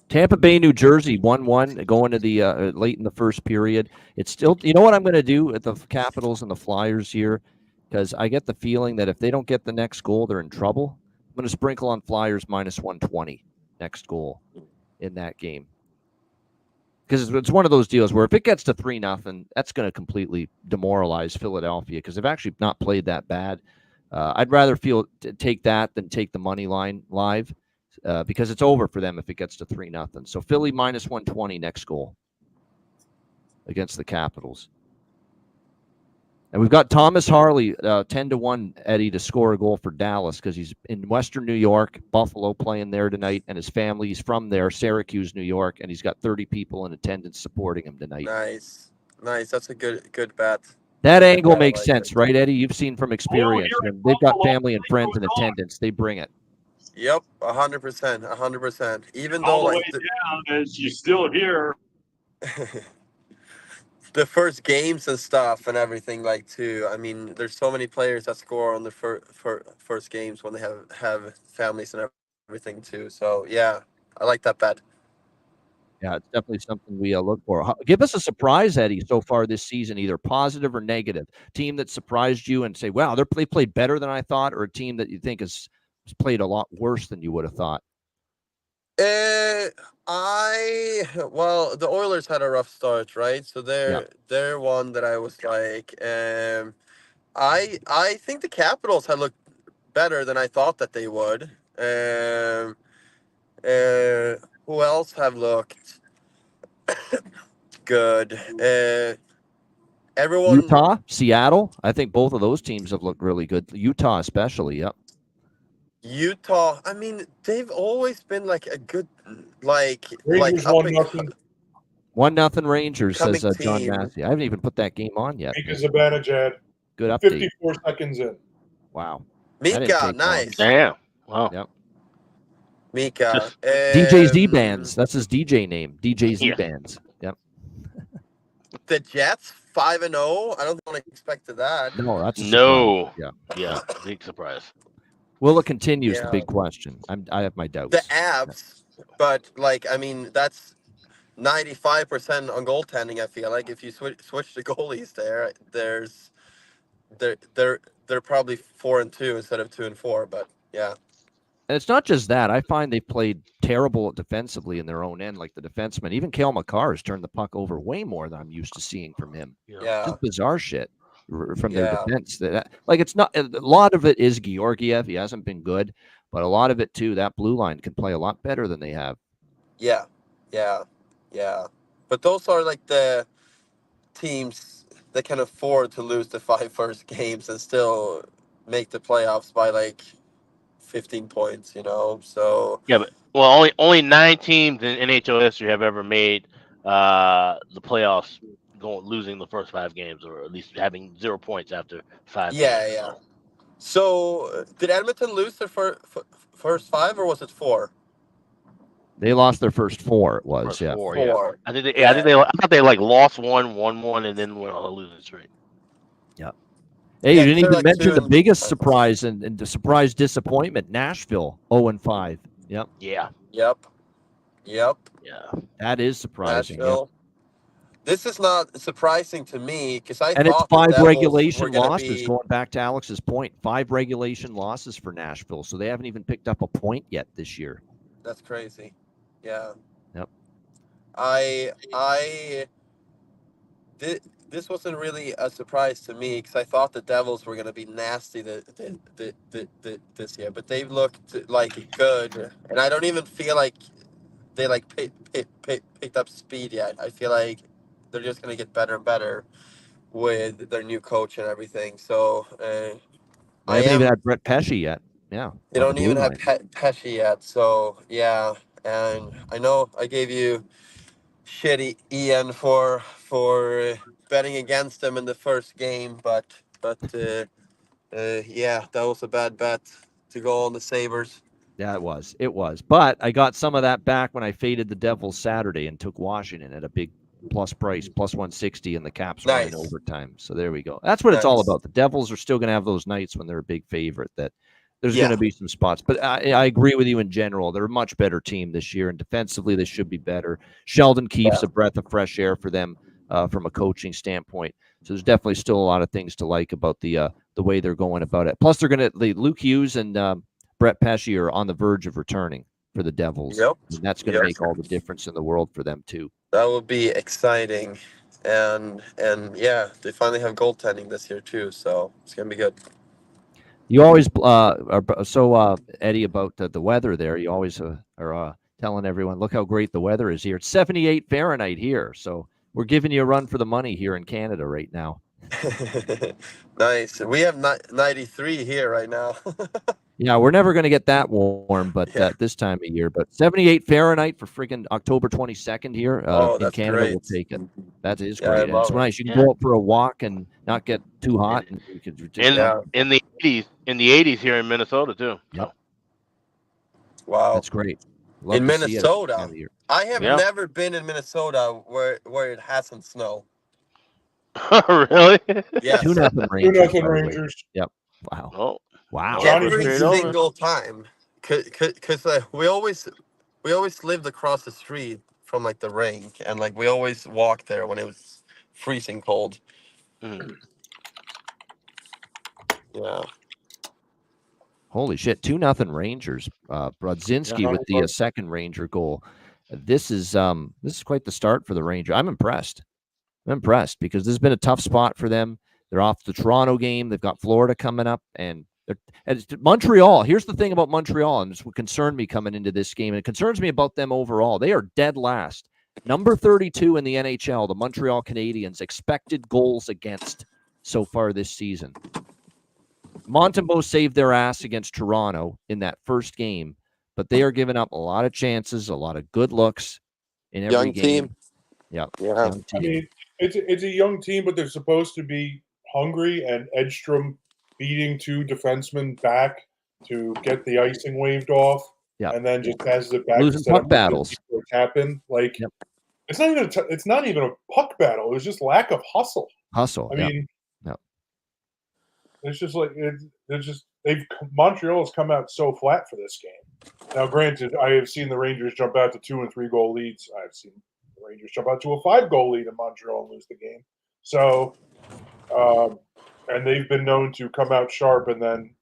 Tampa Bay, New Jersey, 1-1 going to the late in the first period. It's still, you know what I'm going to do at the Capitals and the Flyers here, because I get the feeling that if they don't get the next goal, they're in trouble. I'm going to sprinkle on Flyers minus 120 next goal in that game. Because it's one of those deals where if it gets to 3-0, that's going to completely demoralize Philadelphia because they've actually not played that bad. I'd rather take that than take the money line live because it's over for them if it gets to 3-0. So Philly minus 120 next goal against the Capitals. And we've got Thomas Harley, 10-1, Eddie, to score a goal for Dallas because he's in Western New York, Buffalo playing there tonight, and his family, he's from there, Syracuse, New York, and he's got 30 people in attendance supporting him tonight. Nice. That's a good bet. That angle I makes like sense, it. right, Eddie? You've seen from experience when they've got family and friends in attendance, they bring it. Yep, 100%, 100%. Even All though the way like down is you still hear. the first games and stuff and everything like too. I mean, there's so many players that score on the first games when they have families and everything too. So yeah, I like that bet. Yeah, it's definitely something we look for. Give us a surprise, Eddie, so far this season, either positive or negative. Team that surprised you and say, wow, they played better than I thought, or a team that you think has played a lot worse than you would have thought. Well, the Oilers had a rough start, right? So Yeah. they're one that I was like, I think the Capitals had looked better than I thought that they would. Who else have looked good? Everyone. Utah, Seattle. I think both of those teams have looked really good. Utah, especially. Yep. Utah. I mean, they've always been like a good, Rangers up 1-0. 1-0 Rangers, coming says John team. Massey. I haven't even put that game on yet. Mika Zibanejad. Good update. 54 seconds in. Wow. That didn't Mika, take long. nice. Damn. Wow. Yep. Mika. DJ Z Bands. That's his DJ name. DJ Z Yeah. Bands. Yep. The Jets 5-0. I don't want to expect that. No, that's a surprise. No. Yeah. Yeah. Big surprise. Will it continue is the Yeah. big question. I have my doubts. The Avs, but I mean, that's 95% on goaltending. I feel like if you switch the goalies they're probably 4-2 instead of 2-4. But yeah. And it's not just that. I find they played terrible defensively in their own end, like the defenseman. Even Cale Makar has turned the puck over way more than I'm used to seeing from him. Yeah. Just bizarre shit from their Yeah. defense. It's not a lot of it is Georgiev. He hasn't been good, but a lot of it too. That blue line can play a lot better than they have. Yeah. But those are like the teams that can afford to lose the 5 first games and still make the playoffs by 15 points, So Yeah, but only 9 teams in NHL history have ever made the playoffs losing the first 5 games, or at least having 0 points after 5 games. yeah. So did Edmonton lose their first 5 or was it 4? They lost their first 4. It was First yeah. 4, 4. yeah. I thought they lost 1, won 1, and then went on a losing streak. Hey, Yeah, you didn't they're even mention the 2-5. biggest surprise and the surprise disappointment. Nashville 0-5. Yep. Yeah. Yep. Yeah. That is surprising. Yep. Nashville. This is not surprising to me because I And it's thought the 5 Devils regulation were gonna losses. be- Going back to Alex's point, 5 regulation losses for Nashville, so they haven't even picked up a point yet this year. That's crazy. Yeah. Yep. This wasn't really a surprise to me because I thought the Devils were going to be nasty this year, but they've looked good, and I don't even feel like they picked up speed yet. I feel like they're just going to get better and better with their new coach and everything. So They haven't even had Brett Pesce yet. Yeah. They don't even have Pesce yet. So yeah, and I know I gave you shitty Ian for betting against them in the first game, but yeah, that was a bad bet to go on the Sabres. Yeah, it was. But I got some of that back when I faded the Devils Saturday and took Washington at a big plus price, plus 160, and the Caps won in overtime. So there we go. That's what it's all about. The Devils are still going to have those nights when they're a big favorite that there's going to be some spots. But I agree with you in general. They're a much better team this year, and defensively they should be better. Sheldon Keefe's a breath of fresh air for them from a coaching standpoint. So there's definitely still a lot of things to like about the way they're going about it. Plus, they're going to Luke Hughes and Brett Pesce are on the verge of returning for the Devils. Yep. And that's going to make all the difference in the world for them too. That would be exciting. And yeah, they finally have goaltending this year too, so it's going to be good. You always are Eddie, about the weather there. You always are telling everyone, look how great the weather is here. It's 78 Fahrenheit here, so we're giving you a run for the money here in Canada right now. Nice. We have 93 here right now. Yeah, we're never going to get that warm, but Yeah. this time of year. But 78 Fahrenheit for freaking October 22nd here Oh, in that's Canada. We'll great. take it. That is Yeah, I great. And it's love it. nice. You can Yeah. go out for a walk and not get too hot. And you could just Yeah. In the 80s here in Minnesota too. Yep. So. Wow. That's great. Love In to see it at this Minnesota, time of year. I have Yeah. never been in Minnesota where it hasn't snowed. Really? Yes. 2-0 2 Rangers. nothing by the way. Rangers. Wow. Wow. Oh, Wow. Johnny Every straight over. single time, because we always lived across the street from like the rink, and like we always walked there when it was freezing cold. Mhm. Yeah. Holy shit. 2-0 Rangers. Brodzinski Yeah. with the second Ranger goal. This is quite the start for the Ranger. I'm impressed. Because this has been a tough spot for them. They're off the Toronto game. They've got Florida coming up, and Montreal. Here's the thing about Montreal, and it's what concerned me coming into this game, and it concerns me about them overall. They are dead last. Number 32 in the NHL, the Montreal Canadiens, expected goals against so far this season. Montembeault saved their ass against Toronto in that first game, but they are giving up a lot of chances, a lot of good looks in every Young game. team. Yeah. Yeah. Young team. I mean, it's a young team, but they're supposed to be hungry. And Edstrom beating two defensemen back to get the icing waved off, Yeah. and then just passes it back Losing instead puck of battles. Tapping. Like Yep. it's not even a puck battle. It was just lack of hustle. Hustle. I yeah. mean, Yep. it's just like Montreal's come out so flat for this game. Now, granted, I have seen the Rangers jump out to 2 and 3 goal leads. I've seen the Rangers jump out to a 5-goal lead in Montreal and lose the game. So, and they've been known to come out sharp. And then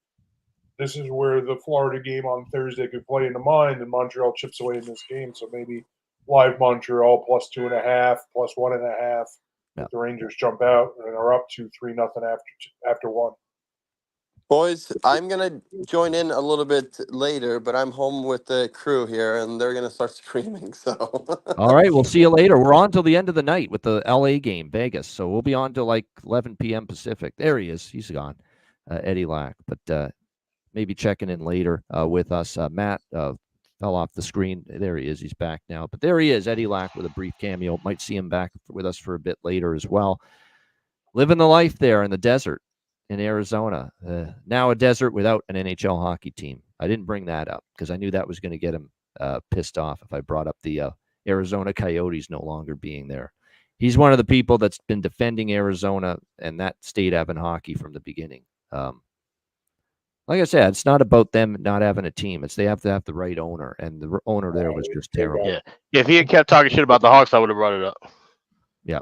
this is where the Florida game on Thursday could play into mind, and Montreal chips away in this game. So maybe live Montreal plus 2.5, plus 1.5. Yeah. The Rangers jump out and are up to 3-0 after one. Boys, I'm gonna join in a little bit later, but I'm home with the crew here, and they're gonna start screaming. So. All right, we'll see you later. We're on till the end of the night with the LA game, Vegas. So we'll be on till like 11 p.m. Pacific. There he is. He's gone, Eddie Lack. But maybe checking in later with us. Matt fell off the screen. There he is. He's back now. But there he is, Eddie Lack with a brief cameo. Might see him back with us for a bit later as well. Living the life there in the desert in Arizona. Now a desert without an NHL hockey team. I didn't bring that up because I knew that was going to get him pissed off if I brought up the Arizona Coyotes no longer being there. He's one of the people that's been defending Arizona and that state having hockey from the beginning. Like I said, it's not about them not having a team. It's they have to have the right owner, and the owner there was just terrible. Yeah. If he had kept talking shit about the Hawks, I would have brought it up. Yeah.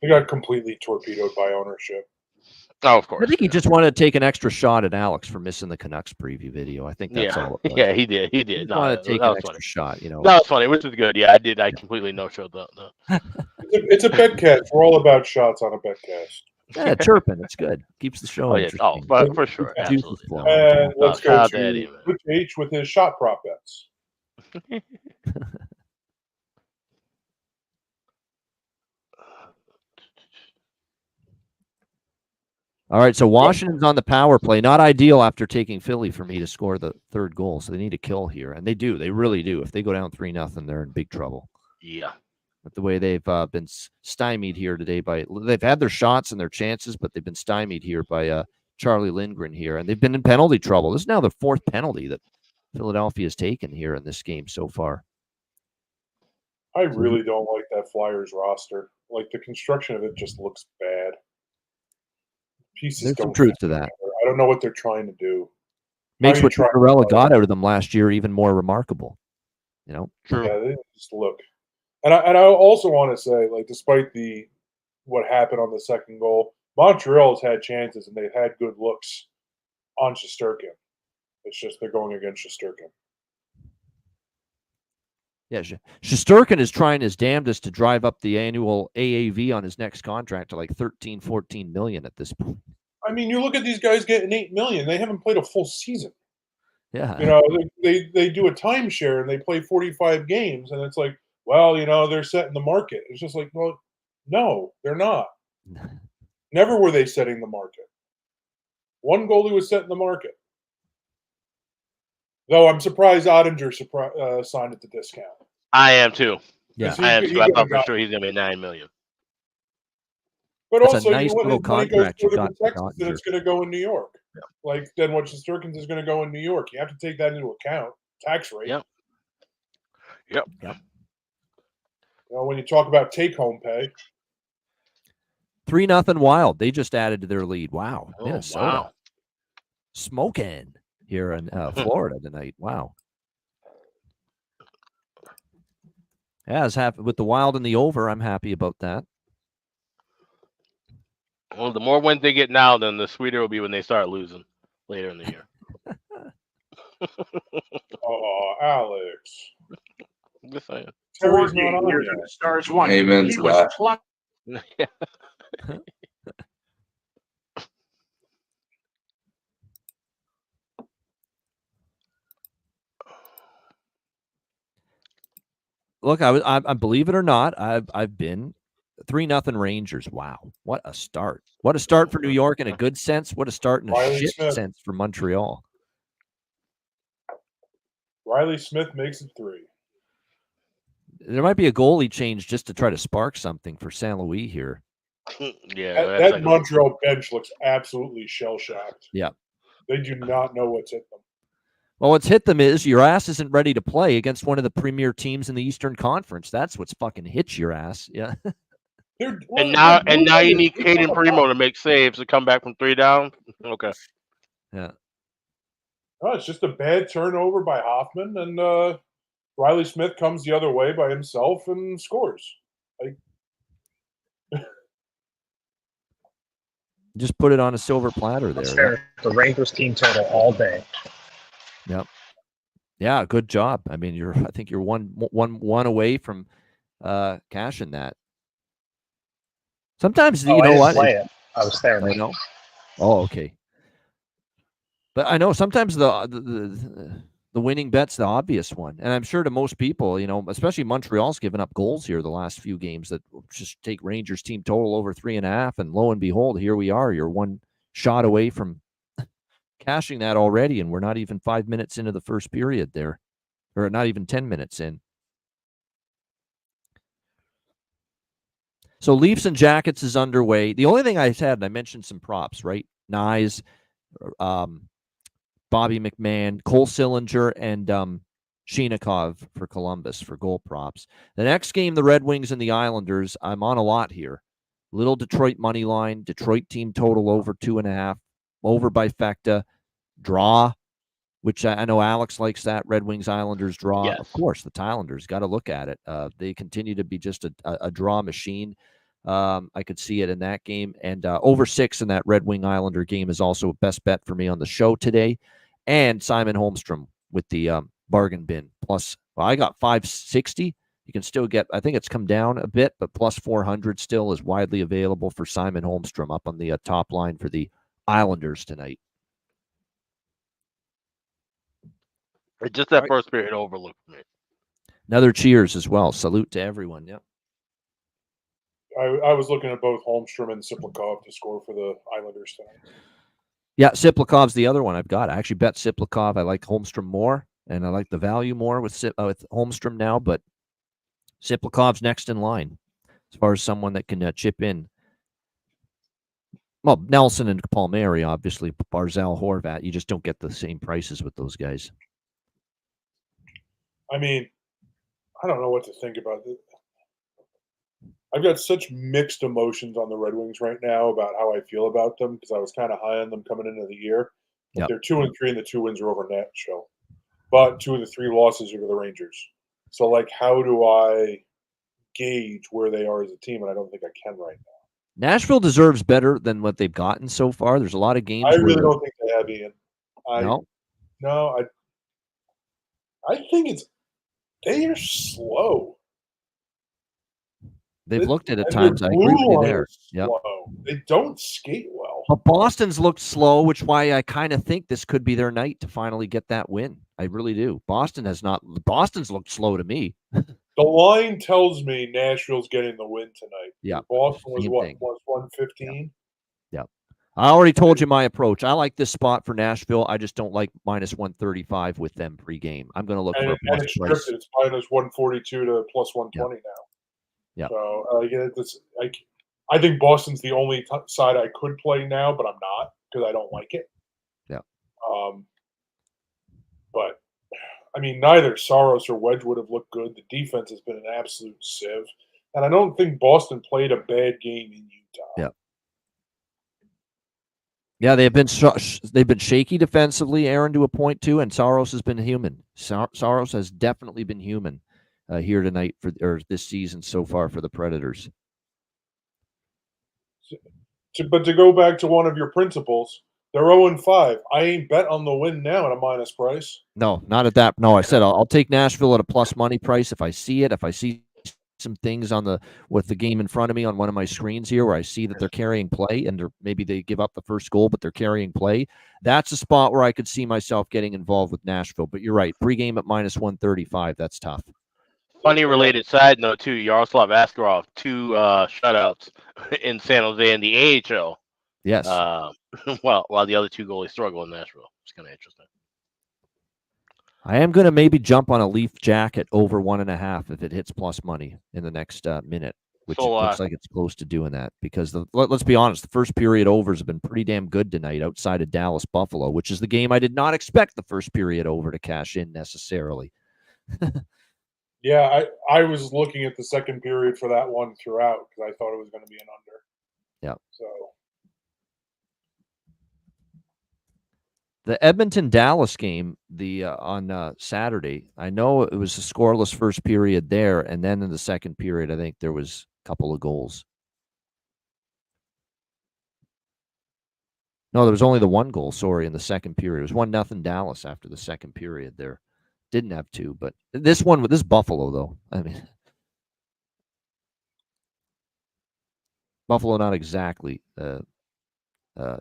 He got completely torpedoed by ownership. Oh, of course. I think he just wanted to take an extra shot at Alex for missing the Canucks preview video. I think that's all it was. Yeah, he did. He He did. just No, wanted that to take that an was extra funny. shot, you know. That was funny, which was good. Yeah, I did. I completely no-showed the. It's a Betcast. We're all about shots on a Betcast. Yeah, chirping. It's good. Keeps the show Oh yeah. interesting. Oh, for sure. Juices Absolutely. flowing. And let's Shout go out to Eddie, to man. Rich H with his shot prop bets. All right, so Washington's on the power play. Not ideal after taking Philly for me to score the third goal. So they need a kill here, and they do. They really do. If they go down 3-0, they're in big trouble. Yeah. But the way they've been stymied here today they've had their shots and their chances, but they've been stymied here by Charlie Lindgren here, and they've been in penalty trouble. This is now the fourth penalty that Philadelphia has taken here in this game so far. I really don't like that Flyers roster. Like the construction of it just looks bad. Pieces There's some don't truth fit to that. together. I don't know what they're trying to do. Makes How what you try- Tortorella got out of them last year even more remarkable. You know, True. Yeah, they just look. And I also want to say, like, despite what happened on the second goal, Montreal's had chances and they've had good looks on Shesterkin. It's just they're going against Shesterkin. yeah, Shesterkin is trying his damnedest to drive up the annual AAV on his next contract to like 13, 14 million at this point. I mean, you look at these guys getting $8 million. They haven't played a full season. Yeah. You know, they do a timeshare and they play 45 games, and it's like, well, you know, they're setting the market. It's just like, well, No, they're not. Never were they setting the market. One goalie was setting the market. Though I'm surprised Ottinger signed at the discount. I am too. Yeah. I am too. I thought for sure he's going to be $9 million. But That's also, a nice when little money goes contract you further got to Texas, for then it's going to go in New York. Yeah. Like, then what Shesterkins is going to go in New York. You have to take that into account. Tax rate. Yep. You know, when you talk about take-home pay. 3-0 Wild. They just added to their lead. Wow. Oh, Minnesota. wow. Smoking here in Florida tonight. Wow. Yeah, with the Wild and the over, I'm happy about that. Well, the more wins they get now, then the sweeter it will be when they start losing later in the year. Oh, Alex. I'm just saying. Terry's not 14 on years yet. in the Stars won. Amen He to was that. plucked. Look, I believe it or not, I've been 3-0 Rangers. Wow, what a start! What a start for New York in a good sense. What a start in a Riley shit Smith. sense for Montreal. Riley Smith makes it 3. There might be a goalie change just to try to spark something for St. Louis here. Yeah, that Montreal bench looks absolutely shell-shocked. Yeah. They do not know what's hit them. Well, what's hit them is your ass isn't ready to play against one of the premier teams in the Eastern Conference. That's what's fucking hits your ass. Yeah. And now you need Caden Primo to make saves to come back from 3 down. Okay. Yeah. Oh, it's just a bad turnover by Hoffman, and Riley Smith comes the other way by himself and scores. Like, just put it on a silver platter there. Stare at the Rangers team total all day. Yep. Yeah, good job. I mean, I think you're one away from cashing that. Sometimes you know what? Play it. I was there. I know. Oh, okay. But I know sometimes the winning bet's the obvious one, and I'm sure to most people, you know, especially Montreal's given up goals here the last few games that just take Rangers team total over 3.5, and lo and behold, here we are. You're one shot away from cashing that already, and we're not even 5 minutes into the first period there, or not even 10 minutes in. So Leafs and Jackets is underway. The only thing I had, I mentioned some props, right? Nyes, Bobby McMahon, Cole Sillinger, and Shinikov for Columbus for goal props. The next game, the Red Wings and the Islanders, I'm on a lot here. Little Detroit money line, Detroit team total over 2.5, over by Fecta, draw, which I know Alex likes that, Red Wings Islanders draw. Yes. Of course, the Islanders, got to look at it. They continue to be just a draw machine. I could see it in that game. And over 6 in that Red Wing Islander game is also a best bet for me on the show today. And Simon Holmstrom with the bargain bin. Plus, well, I got 560. You can still get, I think it's come down a bit, but plus 400 still is widely available for Simon Holmstrom up on the top line for the Islanders tonight. It's just that first period overlook for me. Another cheers as well. Salute to everyone. Yep. I was looking at both Holmstrom and Siplikov to score for the Islanders tonight. Yeah, Siplikov's the other one I've got. I actually bet Siplikov. I like Holmstrom more, and I like the value more with Holmstrom now, but Siplikov's next in line as far as someone that can chip in. Well, Nelson and Palmieri, obviously, Barzal, Horvat. You just don't get the same prices with those guys. I mean, I don't know what to think about this. I've got such mixed emotions on the Red Wings right now about how I feel about them because I was kind of high on them coming into the year. Yep. They're 2-3, and the 2 wins are over Nashville. But 2 of the 3 losses are to the Rangers. So, like, how do I gauge where they are as a team? And I don't think I can right now. Nashville deserves better than what they've gotten so far. There's a lot of games. I really don't think they have, Ian. No, I think they are slow. They've looked at it times. I agree with you there. Yep. They don't skate well. But Boston's looked slow, which why I kind of think this could be their night to finally get that win. I really do. Boston's looked slow to me. The line tells me Nashville's getting the win tonight. Yeah. Boston was Same what, thing. plus 115? Yeah. I already told you my approach. I like this spot for Nashville. I just don't like minus 135 with them pregame. I'm going to look for a plus it's price. drifted. It's minus 142 to plus 120 now. Yeah. So I think Boston's the only side I could play now, but I'm not because I don't like it. Yeah. But I mean, neither Saros or Wedgwood have looked good. The defense has been an absolute sieve, and I don't think Boston played a bad game in Utah. Yeah. Yeah, they've been shaky defensively, Aaron, to a point too, and Saros has been human. Saros has definitely been human here tonight or this season so far for the Predators. But to go back to one of your principles, they're 0-5. I ain't bet on the win now at a minus price. No, not at that. No, I said I'll take Nashville at a plus money price if I see it. If I see some things with the game in front of me on one of my screens here where I see that they're carrying play and maybe they give up the first goal, but they're carrying play. That's a spot where I could see myself getting involved with Nashville. But you're right, pregame at minus 135. That's tough. Funny related side note too, Yaroslav Askarov, 2 shutouts in San Jose in the AHL. Yes. While the other 2 goalies struggle in Nashville. It's kind of interesting. I am going to maybe jump on a Leaf jacket over 1.5 if it hits plus money in the next minute, which it looks like it's close to doing that because let's be honest, the first period overs have been pretty damn good tonight outside of Dallas Buffalo, which is the game I did not expect the first period over to cash in necessarily. Yeah, I was looking at the second period for that one throughout because I thought it was going to be an under. Yeah. So the Edmonton-Dallas game on Saturday, I know it was a scoreless first period there, and then in the second period, I think there was a couple of goals. No, there was only the one goal, in the second period. It was 1-0 Dallas after the second period there. Didn't have 2, but this Buffalo, though, I mean, Buffalo not exactly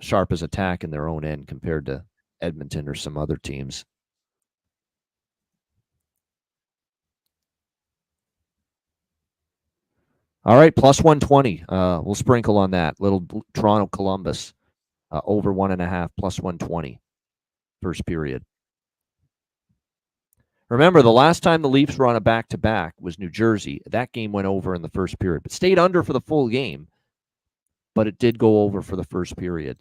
sharp as attack in their own end compared to Edmonton or some other teams. All right, plus 120. We'll sprinkle on that. Little Toronto Columbus over 1.5 plus 120 first period. Remember, the last time the Leafs were on a back-to-back was New Jersey. That game went over in the first period, but stayed under for the full game. But it did go over for the first period.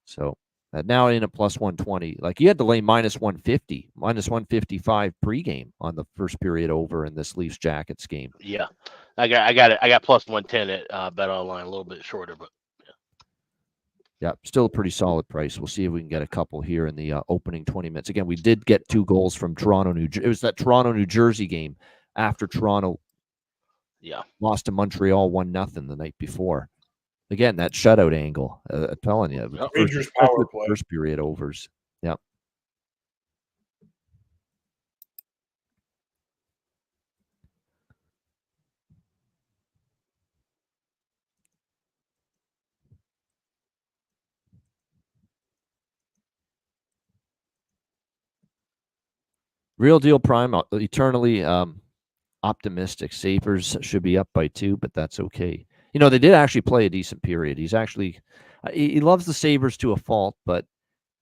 So now in at plus 120. Like you had to lay minus 150, minus 155 pregame on the first period over in this Leafs Jackets game. Yeah, I got it. I got plus 110 at Bet Online, a little bit shorter, but yeah, still a pretty solid price. We'll see if we can get a couple here in the opening 20 minutes. Again, we did get 2 goals from Toronto, New Jersey. It was that Toronto, New Jersey game after Toronto lost to Montreal 1-0 the night before. Again, that shutout angle, I'm telling you. Rangers power play. First period overs. Yep. Real Deal Prime, eternally optimistic. Sabres should be up by 2, but that's okay. You know, they did actually play a decent period. He's actually, he loves the Sabres to a fault, but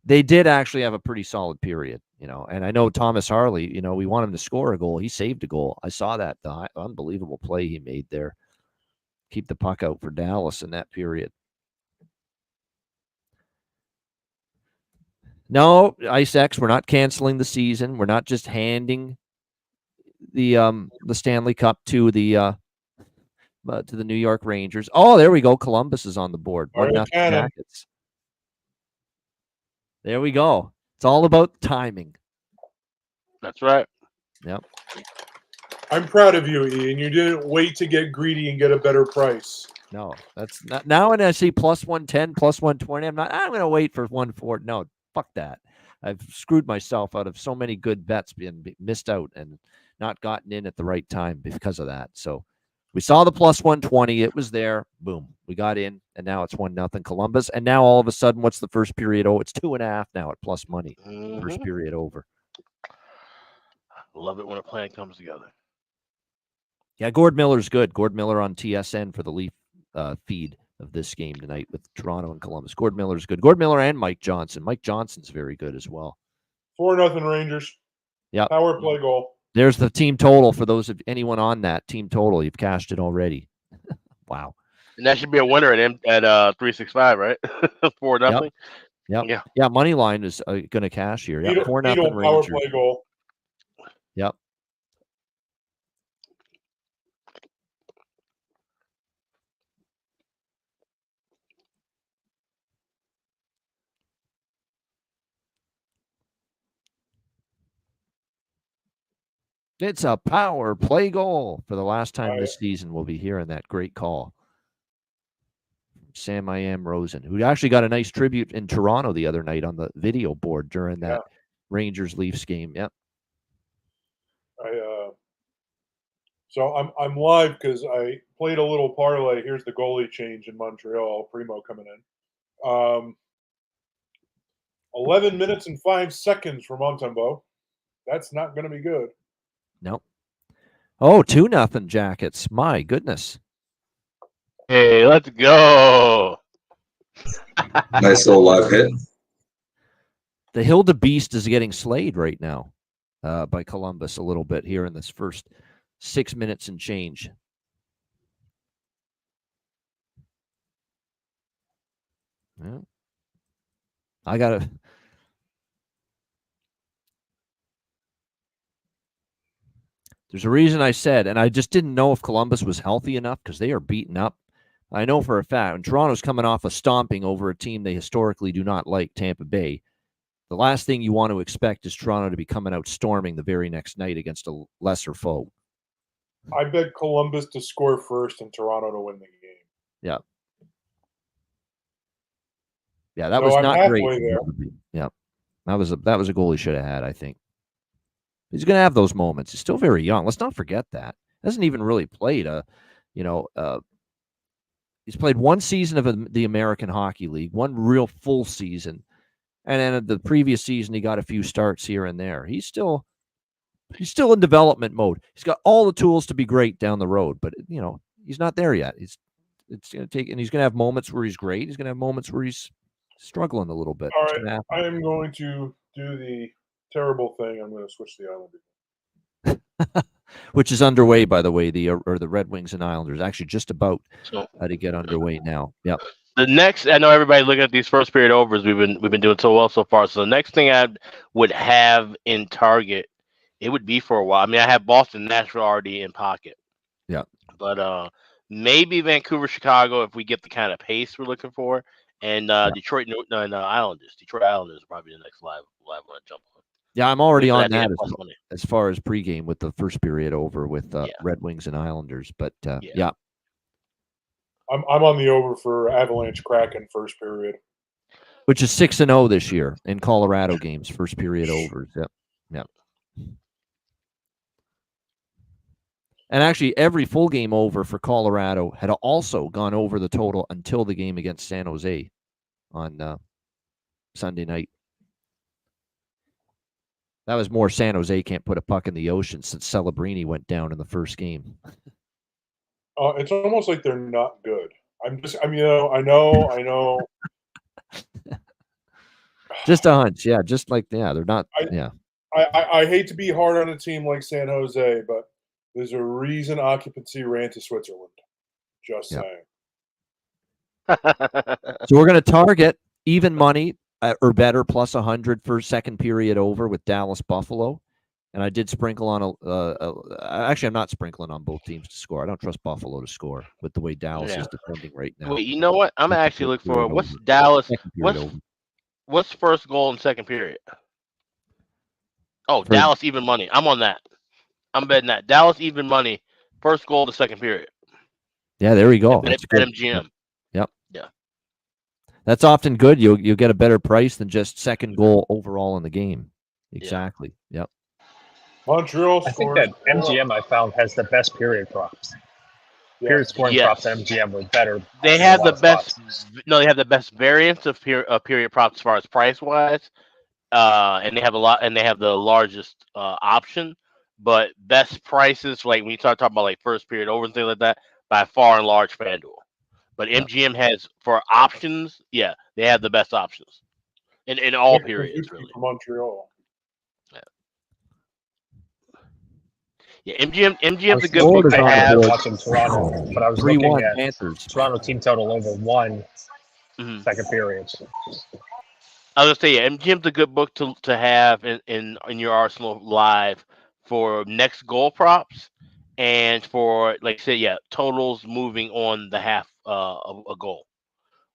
they did actually have a pretty solid period, you know. And I know Thomas Harley, you know, we want him to score a goal. He saved a goal. I saw that, the unbelievable play he made there. Keep the puck out for Dallas in that period. No, Ice X, we're not canceling the season. We're not just handing the Stanley Cup to the New York Rangers. Oh, there we go. Columbus is on the board. 1-0 Jackets. There we go. It's all about timing. That's right. Yep. I'm proud of you, Ian. You didn't wait to get greedy and get a better price. No, that's not. Now when I see plus 110, plus 120, I'm going to wait for 140. No, fuck that. I've screwed myself out of so many good bets being missed out and not gotten in at the right time because of that. So we saw the plus 120. It was there. Boom. We got in, and now it's 1-0 Columbus. And now all of a sudden, what's the first period? Oh, it's 2.5 now at plus money. First period over. Love it when a plan comes together. Yeah, Gord Miller's good. Gord Miller on TSN for the Leaf feed of this game tonight with Toronto and Columbus. Gord Miller's good. Gord Miller and Mike Johnson. Mike Johnson's very good as well. 4-0 Rangers. Yeah. Power play goal. There's the team total for those of anyone on that team total. You've cashed it already. Wow. And that should be a winner at 365, right? 4-0. Yep. Yeah. Money line is going to cash here. Yeah. 4-0 power Rangers. play goal. Yep. It's a power play goal for the last time this season. We'll be hearing that great call. Sam I Am Rosen, who actually got a nice tribute in Toronto the other night on the video board during that Rangers Leafs game. Yep. So I'm live because I played a little parlay. Here's the goalie change in Montreal. Primo coming in. 11 minutes and 5 seconds for Montembeault. That's not going to be good. Nope. Oh, 2-0 Jackets. My goodness. Hey, let's go. Nice little live hit. The Hilda Beast is getting slayed right now by Columbus a little bit here in this first 6 minutes and change. Yeah. I got to. There's a reason I said, and I just didn't know if Columbus was healthy enough because they are beaten up. I know for a fact, and Toronto's coming off a stomping over a team they historically do not like, Tampa Bay. The last thing you want to expect is Toronto to be coming out storming the very next night against a lesser foe. I bet Columbus to score first and Toronto to win the game. Yeah. Yeah, that was not great. There. Yeah. That was a goal he should have had, I think. He's going to have those moments. He's still very young. Let's not forget that. Hasn't even really played he's played one season of the American Hockey League, one real full season. And then the previous season, he got a few starts here and there. He's still in development mode. He's got all the tools to be great down the road, but he's not there yet. It's going to take, and he's going to have moments where he's great. He's going to have moments where he's struggling a little bit. All right, I am going to do the terrible thing. I'm going to switch the Islanders. Which is underway, by the way. The Red Wings and Islanders actually just about to get underway now. Yep. The next, I know everybody looking at these first period overs. We've been doing so well so far. So the next thing I would have in target, it would be for a while. I mean, I have Boston, Nashville already in pocket. Yeah. But maybe Vancouver, Chicago if we get the kind of pace we're looking for, and Detroit and Islanders. Detroit Islanders are probably the next live one to jump on. Yeah, I'm already on that as far as pregame with the first period over with Red Wings and Islanders. But yeah. I'm on the over for Avalanche Kraken first period, which is 6-0 this year in Colorado games. First period overs. Yep. And actually, every full game over for Colorado had also gone over the total until the game against San Jose on Sunday night. That was more San Jose can't put a puck in the ocean since Celebrini went down in the first game. It's almost like they're not good. I know. Just a hunch, yeah. Just like they're not. I hate to be hard on a team like San Jose, but there's a reason occupancy ran to Switzerland. Just saying. So we're going to target even money or better plus 100 for second period over with Dallas Buffalo. And I did sprinkle on actually, I'm not sprinkling on both teams to score. I don't trust Buffalo to score with the way Dallas is defending right now. Wait, you know what? I'm going to actually look for what's Dallas. What's first goal in second period? Oh, Dallas even money. I'm on that. I'm betting that. Dallas even money. First goal in the second period. Yeah, there we go. That's good. MGM. Yep. Yeah. That's often good. You'll get a better price than just second goal overall in the game. Exactly. Yeah. Yep. Montreal. I think that MGM I found has the best period props. Period scoring props at MGM were better. They have the best. No, they have the best variance of period props as far as price wise, and they have a lot, and they have the largest option. but best prices, like when you start talking about like first period over and things like that, by far and large FanDuel. But MGM has for options, yeah, they have the best options in all periods, really. From Montreal. Yeah, MGM's a good book to I have. was watching Toronto, but I was looking at Panthers. Toronto team total over one second period. I was gonna say, yeah, MGM's a good book to have in your arsenal live for next goal props and for, like I said, yeah, totals moving on the half of a goal.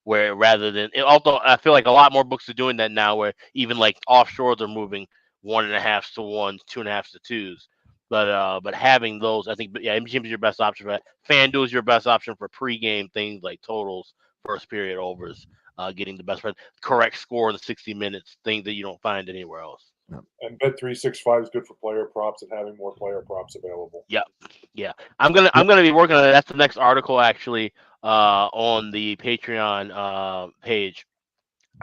Where rather than, although I feel like a lot more books are doing that now, where even like offshores are moving 1.5 to 1s, 2.5 to 2s. But having those, I think, yeah, MGM is your best option for that. FanDuel is your best option for pregame things like totals, first period overs, getting the best correct score in the 60 minutes, things that you don't find anywhere else. And Bet365 is good for player props and having more player props available. Yeah. I'm gonna be working on it. That's the next article actually on the Patreon page,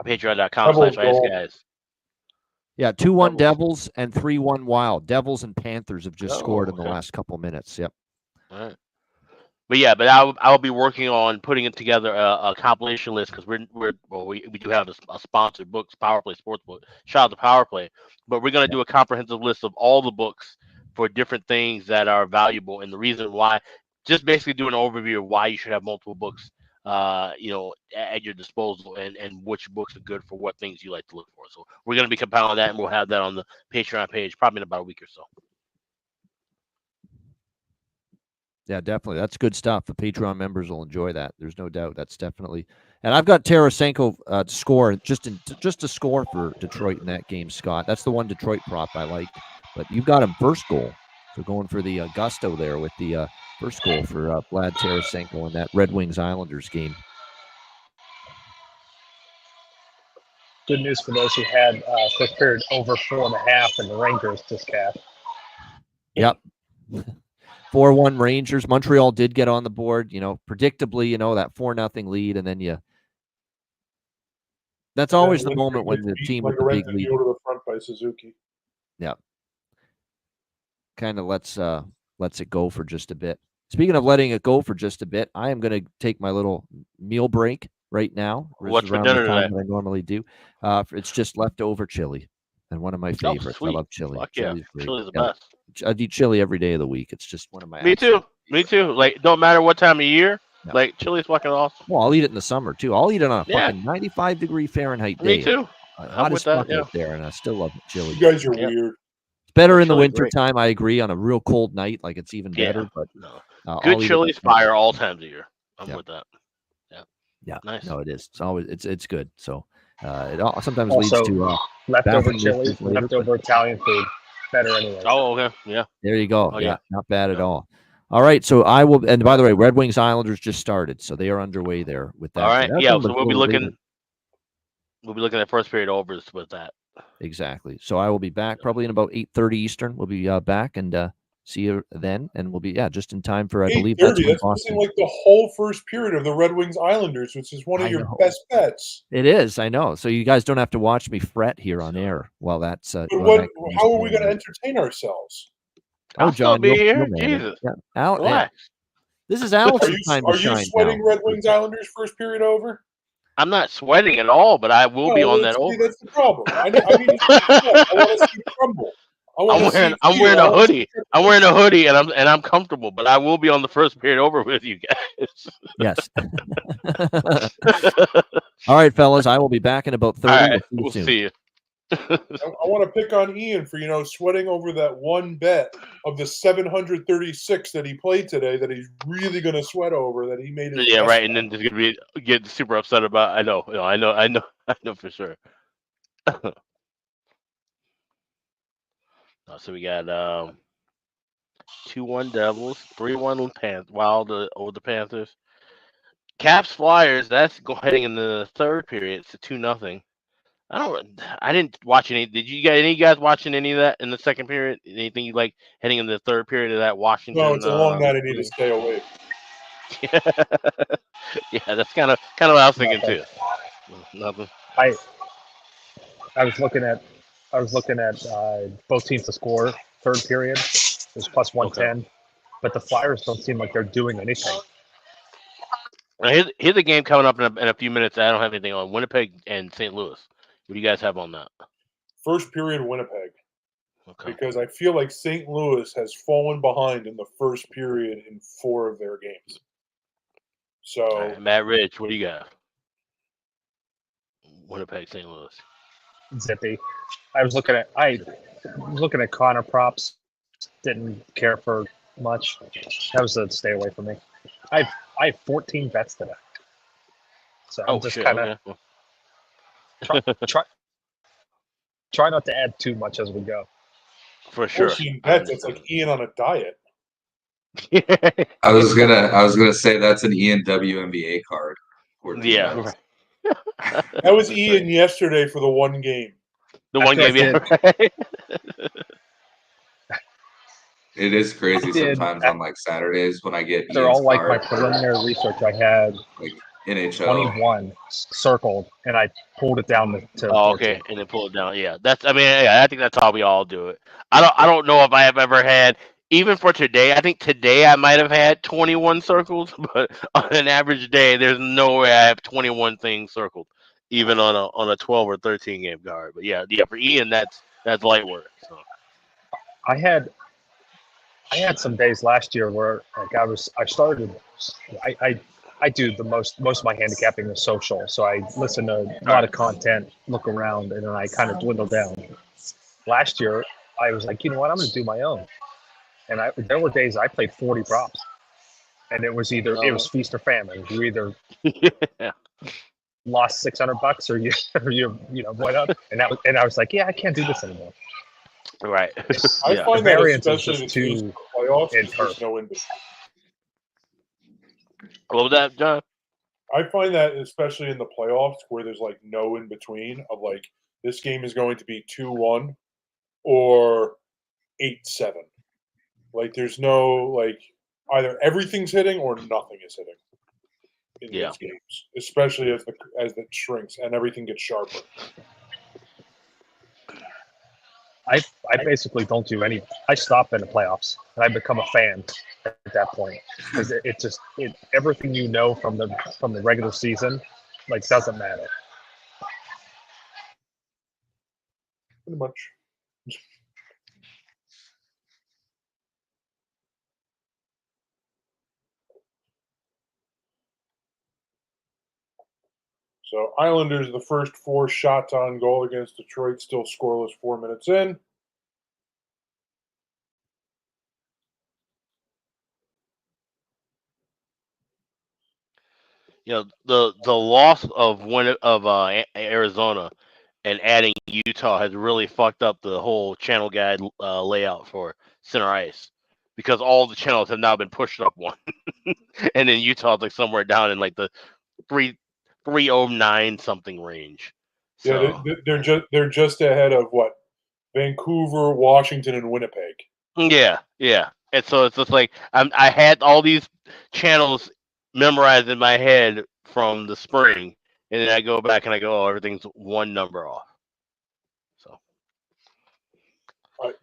patreon.com/iceguys. Yeah, 2-1 Devils and 3-1 Wild. Devils and Panthers have just scored in the last couple minutes. Yep. All right. But I'll be working on putting it together a compilation list because we do have a sponsored books, Power Play Sportsbook. Shout out to Power Play. But we're gonna do a comprehensive list of all the books for different things that are valuable and the reason why. Just basically do an overview of why you should have multiple books, at your disposal and which books are good for what things you like to look for. So we're gonna be compiling that and we'll have that on the Patreon page probably in about a week or so. Yeah, definitely. That's good stuff. The Patreon members will enjoy that. There's no doubt. That's definitely. And I've got Tarasenko to score just to score for Detroit in that game, Scott. That's the one Detroit prop I liked. But you've got him first goal. So going for the gusto there with the first goal for Vlad Tarasenko in that Red Wings Islanders game. Good news for those who had first period over 4.5 in the Rangers this cap. Yep. 4-1 Rangers. Montreal did get on the board, predictably, that 4-0 lead, and then that's always the moment when the team with the big lead go to the front by Suzuki. Yeah. Kind of lets it go for just a bit. Speaking of letting it go for just a bit, I am going to take my little meal break right now. What's for dinner today? I normally do. It's just leftover chili, and one of my favorites. I love chili. Fuck yeah. Chili's the best. I eat chili every day of the week. It's just one of my. Me too. Like, don't matter what time of year. No. Like, chili's fucking awesome. Well, I'll eat it in the summer too. I'll eat it on a fucking 95-degree Fahrenheit day. Me too. Hottest fuck out there, and I still love chili. You guys are weird. It's better in the winter time. I agree. On a real cold night, like it's even better. But good chili's fire all times of year. I'm with that. Yeah. Nice. No, it is. It's always it's good. So it sometimes also, leads to leftover chili, leftover Italian food. Better anyway. Oh, okay. Yeah. There you go. Yeah. Not bad at all. All right. So I will. And by the way, Red Wings Islanders just started, so they are underway there with that. All right. Yeah. So we'll be looking at first period overs with that. Exactly. So I will be back probably in about 8:30 Eastern. We'll be back and see you then, and we'll be just in time for I believe that's missing like the whole first period of the Red Wings Islanders, which is one of your best bets. It is, I know. So you guys don't have to watch me fret here on air while that's. How are we going to entertain ourselves? I'll John, be here. Jesus, relax. This is Alex's time to shine. Are you sweating Red Wings Islanders first period over? I'm not sweating at all, but I will be on that over. That's the problem. I want to see it crumble. I'm wearing a hoodie. I'm wearing a hoodie, and I'm comfortable. But I will be on the first period over with you guys. Yes. All right, fellas. I will be back in about 30. All right, we'll see you. I want to pick on Ian for sweating over that one bet of the 736 that he played today that he's really going to sweat over that he made. Yeah, right. And then just gonna get super upset about. I know for sure. So we got 2-1 Devils, 3-1 Wild over the Panthers. Caps Flyers. That's heading in the third period. It's 2-0. I didn't watch any. Did you guys? Any of you guys watching any of that in the second period? Anything you like heading in the third period of that Washington? No, it's a long night. I need to stay awake. Yeah, that's kind of what I was thinking too. Nothing. I was looking at both teams to score third period. It was plus 110. But the Flyers don't seem like they're doing anything. Now, here's a game coming up in a few minutes. I don't have anything on Winnipeg and St. Louis. What do you guys have on that? First period Winnipeg. Okay. Because I feel like St. Louis has fallen behind in the first period in 4 of their games. So, All right, Matt Rich, what do you got? Winnipeg, St. Louis. Zippy. I was looking at Connor props. Didn't care for much. That was a stay away from me. I have 14 bets today. So I'm just kind of try not to add too much as we go. For sure. 14 bets, it's like Ian on a diet. I was gonna say that's an Ian WNBA card. 14 Yeah. bets. That was Ian yesterday for the one game. The one game, yeah. It is crazy sometimes on like Saturdays when I get They're Ian's all like card, my preliminary research. I had like NHL 21 circled, and I pulled it down to 14. Okay, and then pull it down. Yeah, I think that's how we all do it. I don't know if I have ever had, even for today. I think today I might have had 21 circles, but on an average day, there's no way I have 21 things circled, even on a 12 or 13 game card. But yeah, for Ian, that's light work. So I had some days last year where like I do the most of my handicapping is social. So I listen to a lot of content, look around, and then I kind of dwindle down. Last year, I was like, you know what, I'm going to do my own. And there were days I played 40 props, and it was either it was feast or famine. You either lost $600 or you went up, and I was like, yeah, I can't do this anymore. Right. I find that variance is especially just in the playoffs, there's no in between. What was that, John? I find that especially in the playoffs where there's like no in between of like this game is going to be 2-1 or 8-7. Like there's no like either everything's hitting or nothing is hitting in these games, especially as it shrinks and everything gets sharper. I basically don't do any. I stop in the playoffs, and I become a fan at that point because it just everything you know from the regular season like doesn't matter. Pretty much. So Islanders, the first 4 shots on goal against Detroit, still scoreless 4 minutes in. You know, the loss of Arizona and adding Utah has really fucked up the whole channel guide layout for center ice because all the channels have now been pushed up one, and then Utah's like somewhere down in like the 309 something range. So, Yeah, they're just ahead of what? Vancouver, Washington, and Winnipeg. Yeah. And so it's just like I had all these channels memorized in my head from the spring, and then I go back and I go, everything's one number off. So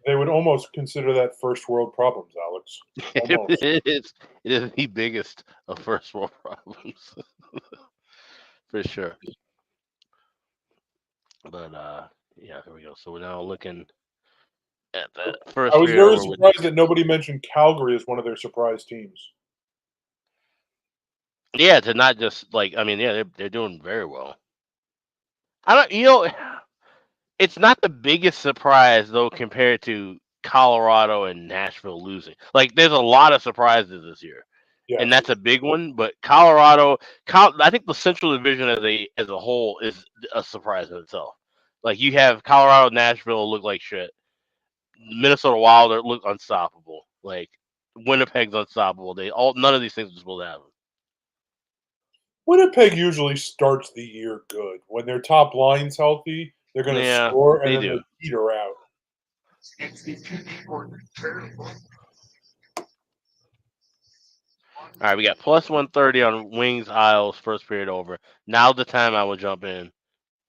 they would almost consider that first world problems, Alex. Almost. it is the biggest of first world problems for sure. But yeah, here we go. So we're now looking at the first. I was very surprised that nobody mentioned Calgary as one of their surprise teams. Yeah, to not just like they're doing very well. It's not the biggest surprise though compared to Colorado and Nashville losing. Like there's a lot of surprises this year. Yeah. And that's a big one, but Colorado, I think the Central Division as a whole is a surprise in itself. Like you have Colorado, Nashville look like shit. Minnesota Wild look unstoppable. Like Winnipeg's unstoppable. None of these things are supposed to happen. Winnipeg usually starts the year good. When their top line's healthy, they're going to score, and then they peter out. All right, we got plus 130 on Wings Isles first period over. Now the time I will jump in.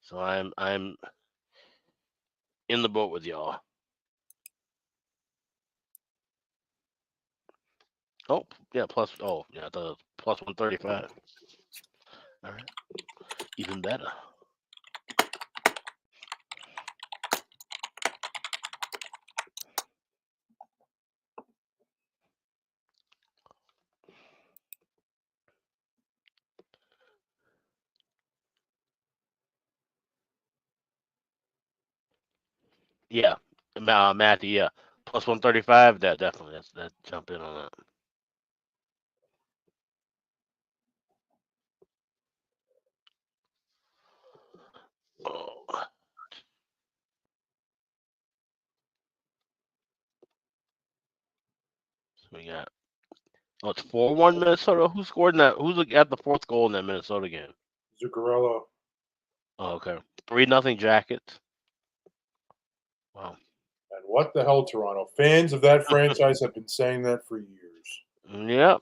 So I'm in the boat with y'all. Oh, yeah, plus. Oh, yeah, the plus 135. All right, even better. Yeah, Matthew. Yeah, plus 135. That definitely. That jump in on that. Oh. So we got. Oh, it's 4-1 Minnesota. Who scored in that? Who's at the fourth goal in that Minnesota game? Zuccarello. Oh, okay. 3-0 Jackets. Wow. And what the hell, Toronto? Fans of that franchise have been saying that for years. Yep.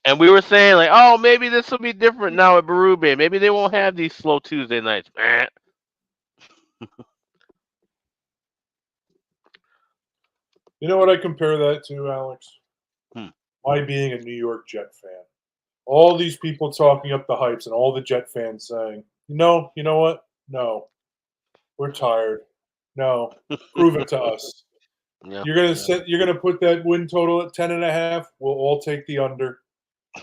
And we were saying like, oh, maybe this will be different now at Berube. Maybe they won't have these slow Tuesday nights. You know what I compare that to, Alex? Hmm. My being a New York Jet fan. All these people talking up the hypes and all the Jet fans saying, you know what? No. We're tired. No. Prove it to us. Yeah. You're gonna put that win total at 10.5. We'll all take the under.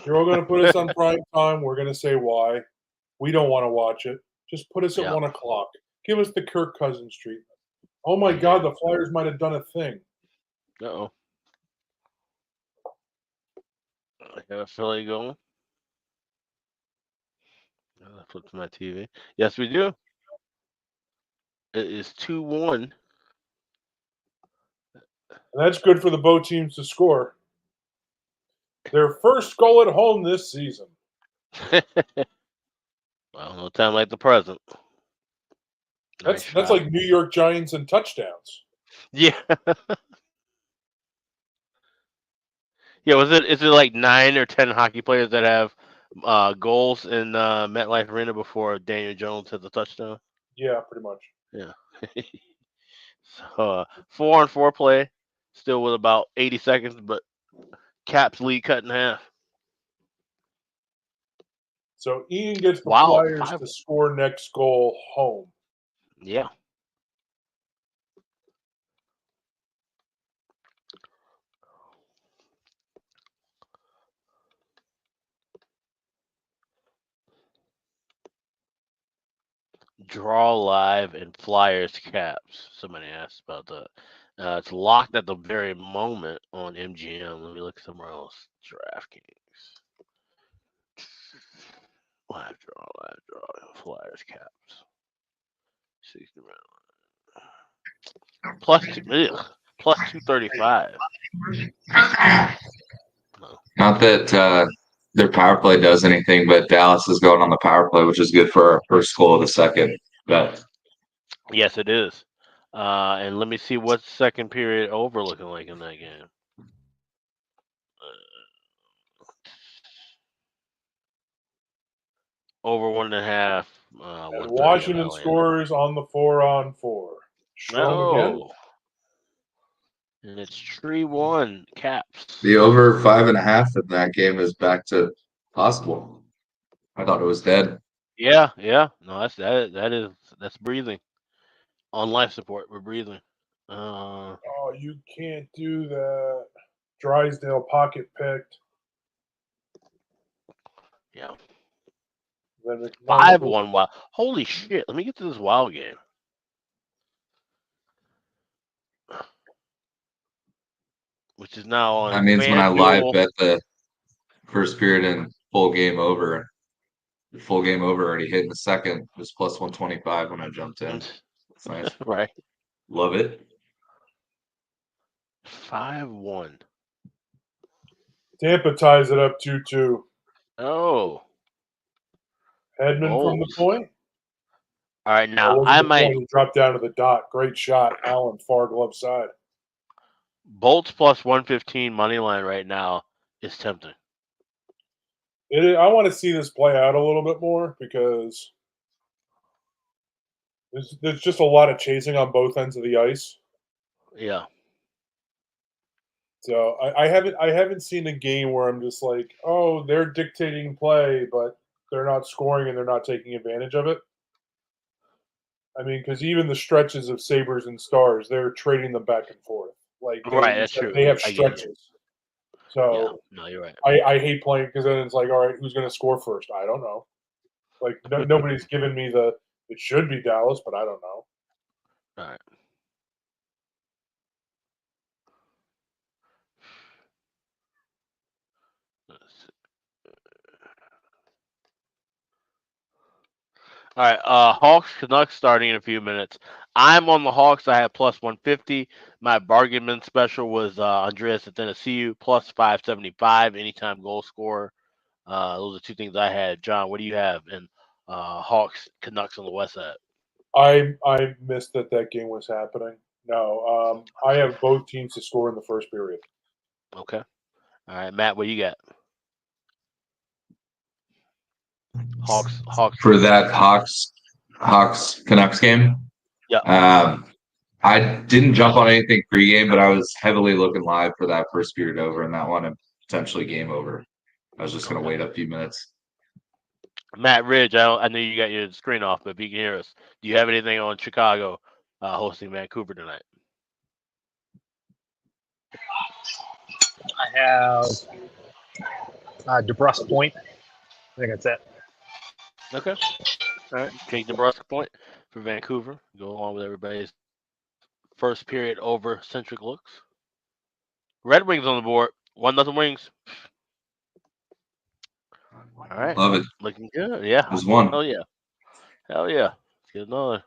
You're all gonna put us on prime time. We're gonna say why. We don't want to watch it. Just put us at 1 o'clock. Give us the Kirk Cousins treatment. Oh my God, the Flyers might have done a thing. Uh-oh. I got a Philly going. I flipped to my TV. Yes, we do. It is 2-1. And that's good for the both teams to score. Their first goal at home this season. Well, no time like the present. That's like New York Giants and touchdowns. Yeah. Yeah, is it like 9 or 10 hockey players that have goals in MetLife Arena before Daniel Jones hit the touchdown? Yeah, pretty much. Yeah. So 4-on-4 play, still with about 80 seconds, but Caps lead cut in half. So Ian gets the Flyers to score next goal home. Yeah. Draw live and Flyers Caps. Somebody asked about that. It's locked at the very moment on MGM. Let me look somewhere else. DraftKings. Live draw. Flyers Caps. 60 plus 235. Not that their power play does anything, but Dallas is going on the power play, which is good for our first goal of the second. But Yes, it is. And let me see what second period over looking like in that game. Over 1.5. And Washington scores on the 4-on-4. Show again. And it's 3-1 Caps. The over 5.5 in that game is back to possible. I thought it was dead. Yeah. No, that's breathing. On life support, we're breathing. Oh, you can't do that. Drysdale pocket picked. Yeah. 5-1. Wow. Holy shit. Let me get to this wild game. Which is now on That means when I live bet the first period and full game over, the full game over already hit in the second. It was plus 125 when I jumped in. That's nice. Right. Love it. 5-1. Tampa ties it up 2-2. Oh. Hedman from the point. All right, now I might drop down to the dot. Great shot, Allen, far glove side. Bolts plus 115 money line right now is tempting. I want to see this play out a little bit more because there's just a lot of chasing on both ends of the ice. Yeah. So I haven't seen a game where I'm just like, oh, they're dictating play, but they're not scoring and they're not taking advantage of it. I mean, because even the stretches of Sabres and Stars, they're trading them back and forth. Like Right, that's true. They have I get it. stretches. Yeah, So no, you're right. I hate playing because then it's like, all right, who's going to score first? I don't know. Like nobody's given me it should be Dallas, but I don't know. All right. All right, Hawks Canucks starting in a few minutes. I'm on the Hawks. I have plus 150. My bargain bin special was Andreas Athanasiou plus 575. Anytime goal scorer. Those are two things I had. John, what do you have in Hawks Canucks on the West side? I missed that game was happening. No, I have both teams to score in the first period. Okay. All right, Matt, what you got? Hawks. For that Hawks Canucks game. Yeah. I didn't jump on anything pregame, but I was heavily looking live for that first period over and that one and potentially game over. I was just gonna wait a few minutes. Matt Ridge, I know you got your screen off, but if you can hear us, do you have anything on Chicago hosting Vancouver tonight? I have DeBrusque Point. I think that's it. Okay. All right. Take Nebraska point for Vancouver. Go along with everybody's first period over centric looks. Red Wings on the board. 1-0 Wings. All right. Love it. Looking good. Yeah. There's one. Oh yeah. Hell yeah. Let's get another.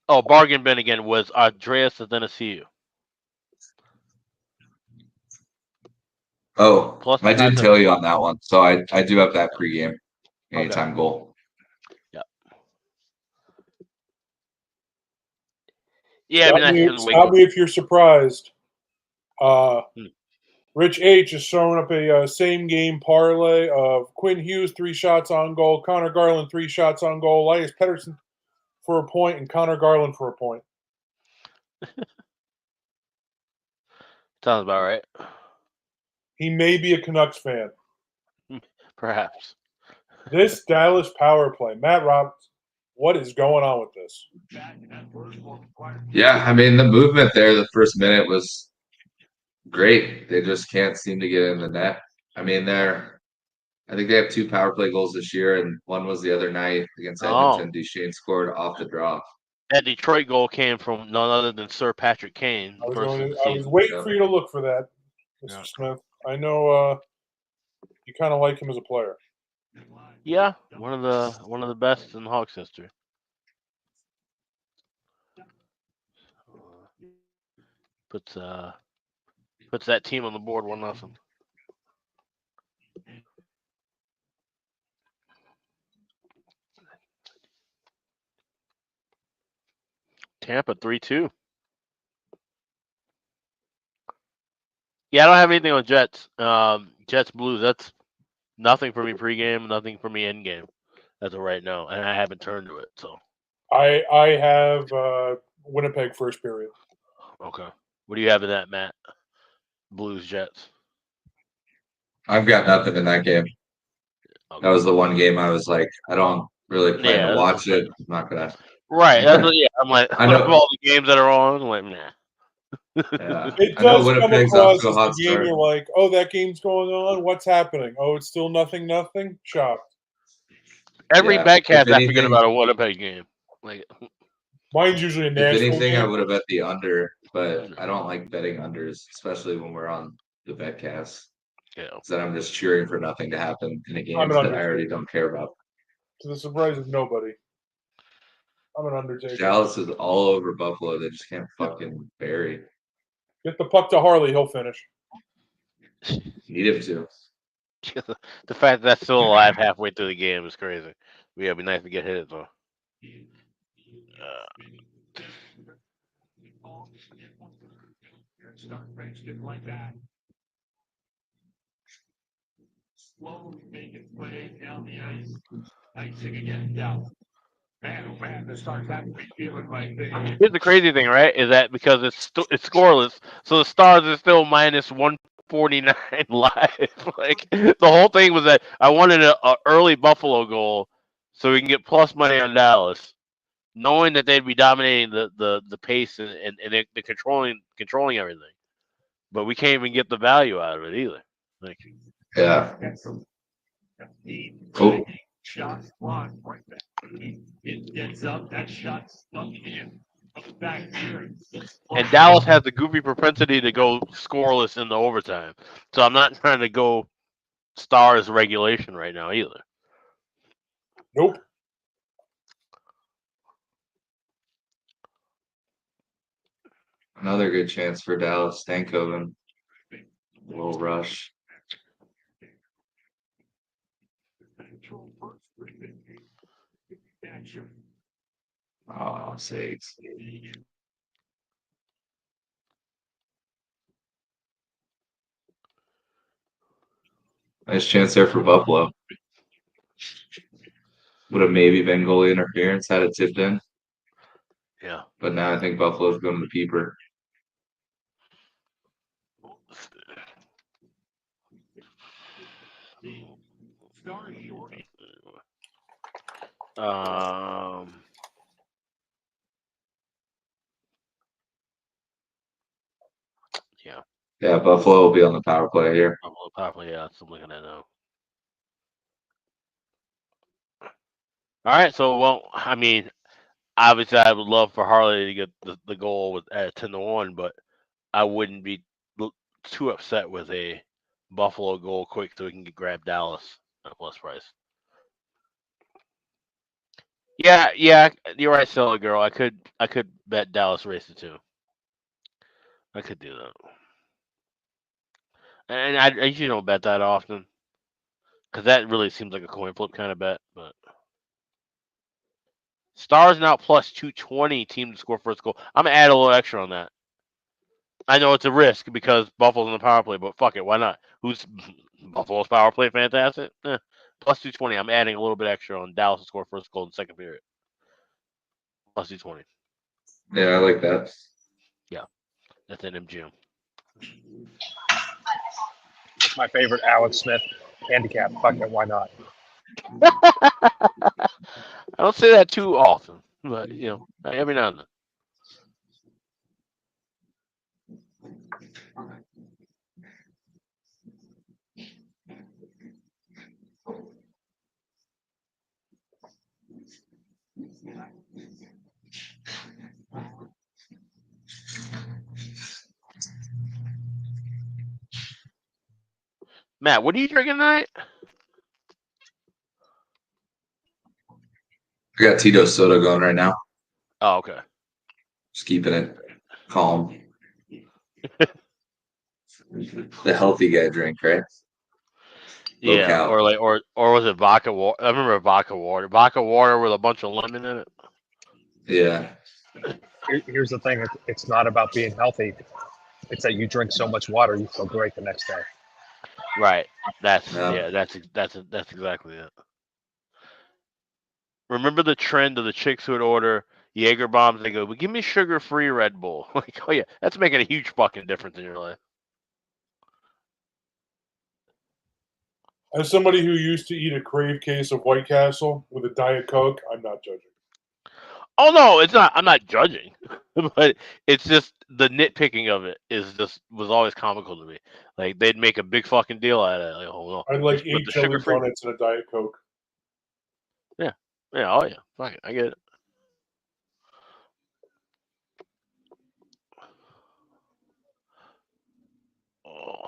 Oh, bargain bin again was Andreas Athanasiou. Oh, Plus I did tell you on that one. So I do have that pregame anytime goal. Yeah. Yeah, I mean, Stop me if you're surprised. Rich H is showing up a same game parlay of Quinn Hughes 3 shots on goal, Connor Garland 3 shots on goal, Elias Pettersson for a point, and Connor Garland for a point. Sounds about right. He may be a Canucks fan. Perhaps. This Dallas power play, Matt Roberts, what is going on with this? Yeah, I mean the movement there the first minute was great. They just can't seem to get in the net. I mean I think they have 2 power play goals this year, and one was the other night against Edmonton. Duchesne scored off the draw. That Detroit goal came from none other than Sir Patrick Kane. I was waiting for you to look for that, Mr. Smith. I know you kind of like him as a player. Yeah, one of the best in Hawks history. Puts that team on the board 1-0. Tampa 3-2. Yeah, I don't have anything on Jets. Jets Blues. That's nothing for me pregame, nothing for me endgame as of right now, and I haven't turned to it. So I have Winnipeg first period. Okay, what do you have in that, Matt? Blues Jets. I've got nothing in that game. Okay. That was the one game I was like, I don't really plan to watch it. I'm not gonna. Right. That's what, yeah. I'm like, I know all the games that are on. I'm like, nah. Yeah. It does come across as the game. You're like, oh, that game's going on. What's happening? Oh, it's still nothing. Shocked. Every Betcast, I forget about a Winnipeg game. Like, mine's usually a Nashville If anything, game. I would have bet the under, but I don't like betting unders, especially when we're on the Betcast. Yeah. Because then I'm just cheering for nothing to happen in a game that I already don't care about. To the surprise of nobody. I'm an Undertaker. Dallas is all over Buffalo. They just can't fucking bury. Get the puck to Harley. He'll finish. Need him to. The fact that that's still alive halfway through the game is crazy. Yeah, it'd be nice to get hit though. slowly make its way down the ice. Icing again, Dallas. Man, oh man, the Stars have to be feeling like they. Here's the crazy thing, right? Is that because it's scoreless, so the Stars are still minus 149 live. Like the whole thing was that I wanted a early Buffalo goal so we can get plus money on Dallas, knowing that they'd be dominating the pace and they're controlling everything. But we can't even get the value out of it either. Like, Yeah. Oh. Shots blocked right back. It gets up, that shot stuck in. Back here. and Dallas has the goofy propensity to go scoreless in the overtime. So I'm not trying to go Stars regulation right now either. Nope. Another good chance for Dallas. Stankoven. A little rush. Oh, sakes. Nice chance there for Buffalo. Would have maybe been goalie interference had it tipped in. Yeah. But now I think Buffalo's going to the keeper. Yeah. Yeah, Buffalo will be on the power play here. Probably, yeah, that's what I'm looking at now. All right, so I mean, obviously, I would love for Harley to get the goal at 10-1, but I wouldn't be too upset with a Buffalo goal quick so we can grab Dallas at a plus price. Yeah, you're right, Stella girl. I could bet Dallas races too. I could do that, and I usually don't bet that often because that really seems like a coin flip kind of bet. But Stars now plus 220 team to score first goal. I'm gonna add a little extra on that. I know it's a risk because Buffalo's in the power play, but fuck it, why not? Who's Buffalo's power play? Fantastic. Plus 220. I'm adding a little bit extra on Dallas to score first goal in the second period. Plus 220. Yeah, I like that. Yeah, that's an MGM. It's my favorite Alex Smith handicap. Fuck it, why not? I don't say that too often, but every now and then. Matt, what are you drinking tonight? I got Tito Soda going right now. Oh, okay. Just keeping it calm. The healthy guy drink, right? Low Yeah, cal. or was it vodka water? I remember vodka water. Vodka water with a bunch of lemon in it. Yeah. Here's the thing: it's not about being healthy. It's that you drink so much water, you feel great the next day. Right. That's Yeah. that's exactly it. Remember the trend of the chicks who would order Jaeger bombs? They go, "Well, give me sugar-free Red Bull." Like, oh yeah, that's making a huge fucking difference in your life. As somebody who used to eat a Crave case of White Castle with a Diet Coke, I'm not judging. Oh no, it's not. I'm not judging, but it's just the nitpicking of it was always comical to me. Like they'd make a big fucking deal out of it. Like, oh no, I'd like just put 8 the chili sugar-free. donuts and a Diet Coke. Yeah, oh yeah, fuck it, I get it. Oh.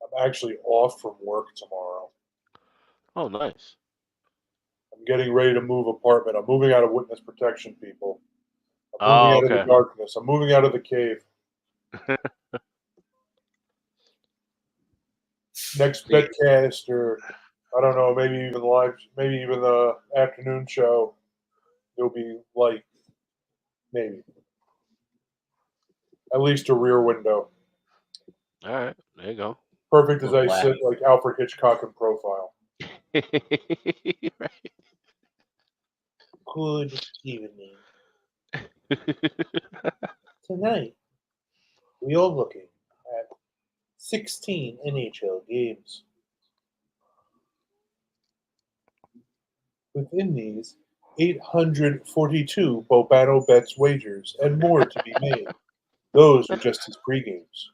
I'm actually off from work tomorrow. Oh, nice. I'm getting ready to move apartment. I'm moving out of witness protection, people. I'm Oh, Moving out of okay. the darkness. I'm moving out of the cave. Next Betcast, or I don't know, maybe even live, maybe even the afternoon show. There'll be light, maybe at least a rear window. All right, there you go. Perfect as I Black. sit like Alfred Hitchcock in profile. Right. Good evening. Tonight, we are looking at 16 NHL games. Within these, 842 Bobano bets wagers and more to be made. Those are just his pregames.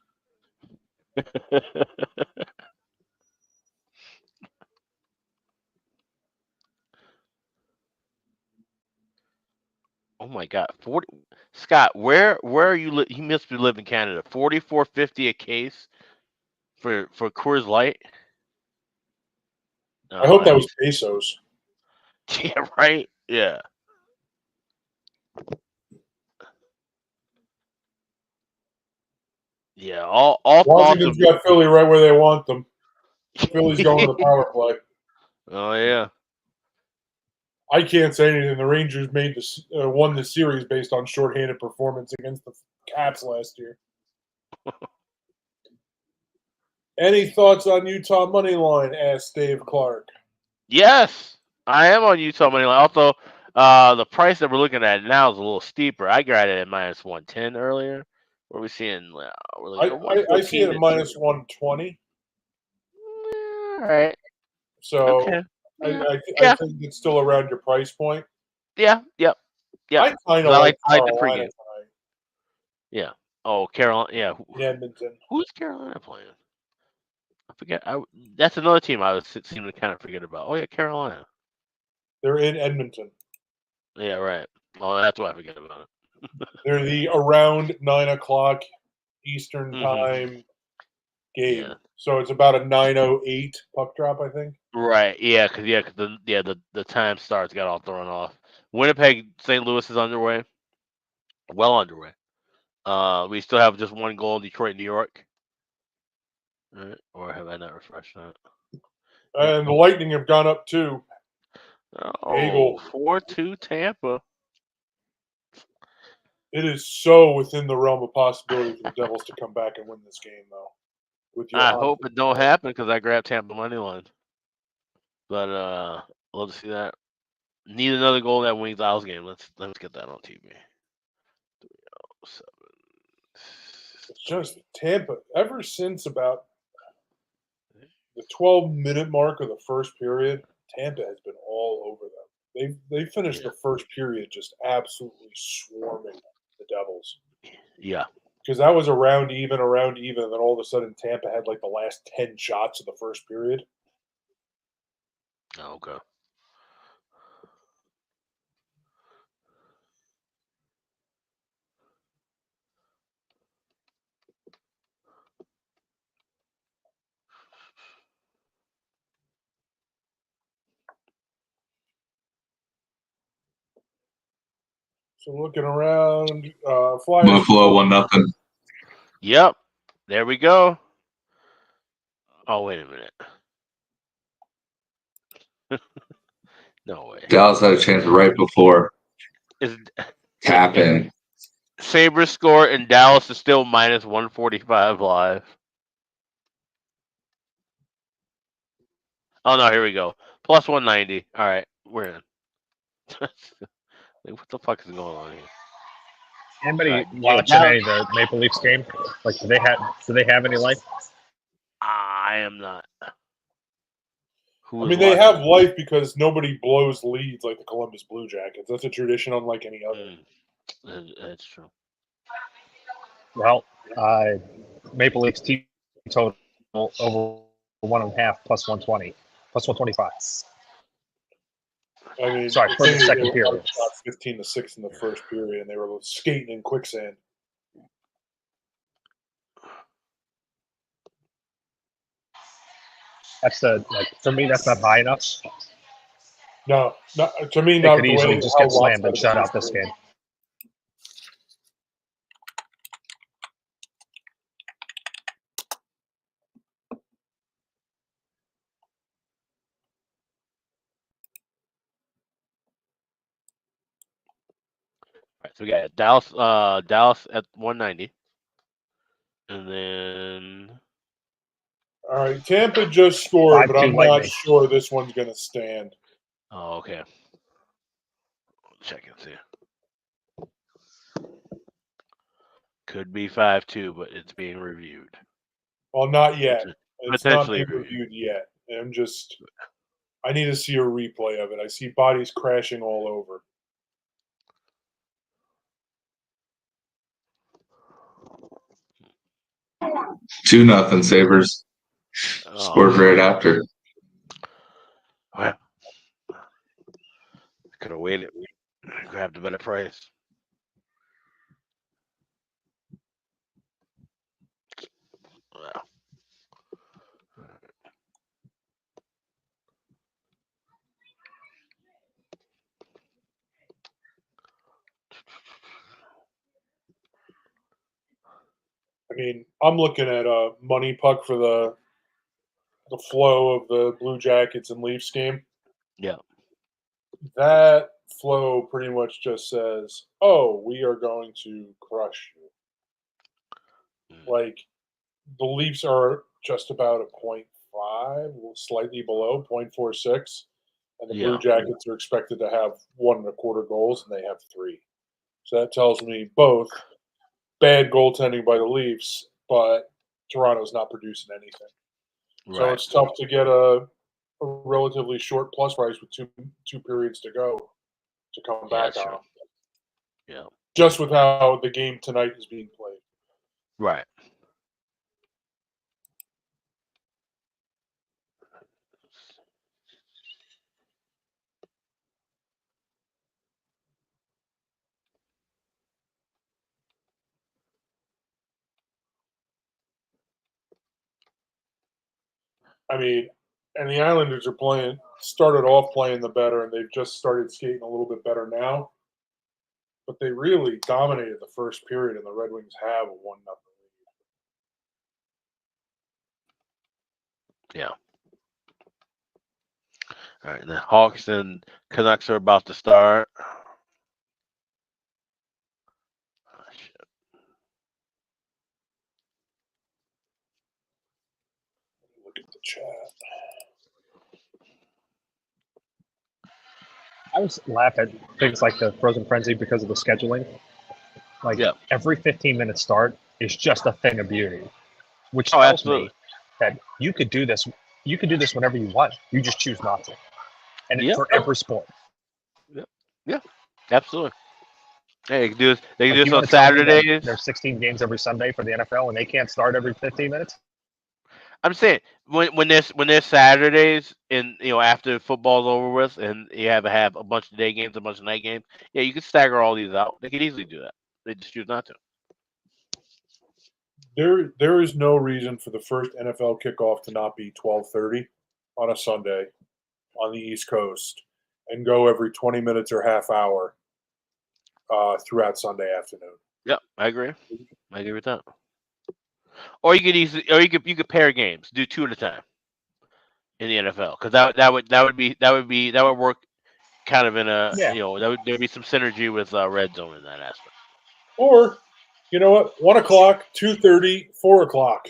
Oh my God, 40. Scott, where are you? You must be living in Canada. 44.50 a case for Coors Light. I hope that was pesos. Yeah, right. Yeah. Yeah. All thoughts of. Washington's got Philly right where they want them. Philly's going to the power play. Oh yeah. I can't say anything. The Rangers made this won the series based on shorthanded performance against the Caps last year. Any thoughts on Utah money line? Asked Dave Clark. Yes, I am on Utah money line. Also, the price that we're looking at now is a little steeper. I got it at minus 110 earlier. What are we seeing? We're looking at I see it at 114. minus 120. All right. So Okay. I Yeah. think it's still around your price point. Yeah. Yep. Yep. I kind 'Cause of like I like the Carolina pregame. tonight Yeah. Oh, Carolina. Yeah. in Edmonton. Who's Carolina playing? I forget. That's another team I seem to kind of forget about. Oh yeah, Carolina. They're in Edmonton. Yeah. Right. Oh, that's why I forget about it. They're the around 9 o'clock Eastern Mhm. time game. Yeah. So it's about a 9:08 puck drop, I think. Right. Yeah. Cause the time starts got all thrown off. Winnipeg, St. Louis is underway. Well underway. We still have just one goal in Detroit, New York. Right. Or have I not refreshed that? And the Lightning have gone up too. Oh, 4-2 Tampa. It is so within the realm of possibility for the Devils to come back and win this game, though. With I hope it don't happen because I grabbed Tampa money line. But love to see that. Need another goal in that Wings Isles game. Let's get that on TV. 307. It's just Tampa. Ever since about the 12-minute mark of the first period, Tampa has been all over them. They finished the first period just absolutely swarming the Devils. Yeah. Because that was around even, and then all of a sudden Tampa had like the last 10 shots of the first period. Oh, okay. So looking around, Flyers. Buffalo 1-0. Yep. There we go. Oh, wait a minute. No way. Dallas had a chance right before. Tap in. Sabres score and Dallas is still minus 145 live. Oh no, here we go. Plus 190. All right, we're in. What the fuck is going on here? Anybody watch any of the Maple Leafs game? Like, do they have any life? I am not. They have life because nobody blows leads like the Columbus Blue Jackets. That's a tradition unlike any other. That's true. Well, Maple Leafs team total over 1.5 plus 120, plus 125. Sorry, for the second period. 15-6 in the first period, and they were skating in quicksand. That's for me, that's not high enough. No, to me, they not could the easily way just get slammed and shut out this game. right, so we got Dallas at 190, and then All right, Tampa just scored, but 5-2 I'm not Lightning. sure this one's going to stand. okay, check and see. Could be 5-2, but it's being reviewed. Well, not yet. It's not Potentially being reviewed yet. I need to see a replay of it. I see bodies crashing all over. Two nothing Sabres. Scored right after. Well, could have waited, grabbed a better price. Wow. I mean, I'm looking at a money puck for the flow of the Blue Jackets and Leafs game. Yeah. That flow pretty much just says, "Oh, we are going to crush you." Like the Leafs are just about a 0.5, slightly below 0.46, and the Blue Yeah. Jackets are expected to have 1.25 goals, and they have 3. So that tells me both bad goaltending by the Leafs, but Toronto's not producing anything. So Right. it's tough to get a relatively short plus price with two periods to go to come Yeah, back that's on true. them. Yeah. Just with how the game tonight is being played. Right. I mean, and the Islanders are started off playing the better, and they've just started skating a little bit better now. But they really dominated the first period, and the Red Wings have a 1-0 lead. Yeah. All right. And the Hawks and Canucks are about to start. Oh, shit. Look at the chat. I was laugh at things like the Frozen Frenzy because of the scheduling. Like Yeah. every 15-minute start is just a thing of beauty, which Oh, tells absolutely. me that you could do this. You could do this whenever you want. You just choose not to, and Yeah. for every sport. Yeah. Yeah. Absolutely. Hey, they can do this. They can Like, do you this on want to tell me that Saturdays. there's 16 games every Sunday for the NFL, and they can't start every 15 minutes? I'm saying when there's Saturdays and after football's over with and you have a bunch of day games, a bunch of night games, yeah, you can stagger all these out. They could easily do that. They just choose not to. There is no reason for the first NFL kickoff to not be 12:30 on a Sunday on the East Coast and go every 20 minutes or half hour throughout Sunday afternoon. Yeah, I agree. I agree with that. Or you could pair games, do 2 at a time in the NFL because that would work kind of in a Yeah. there'd be some synergy with red zone in that aspect. Or, you know what, 1 o'clock, 2:30, 4 o'clock.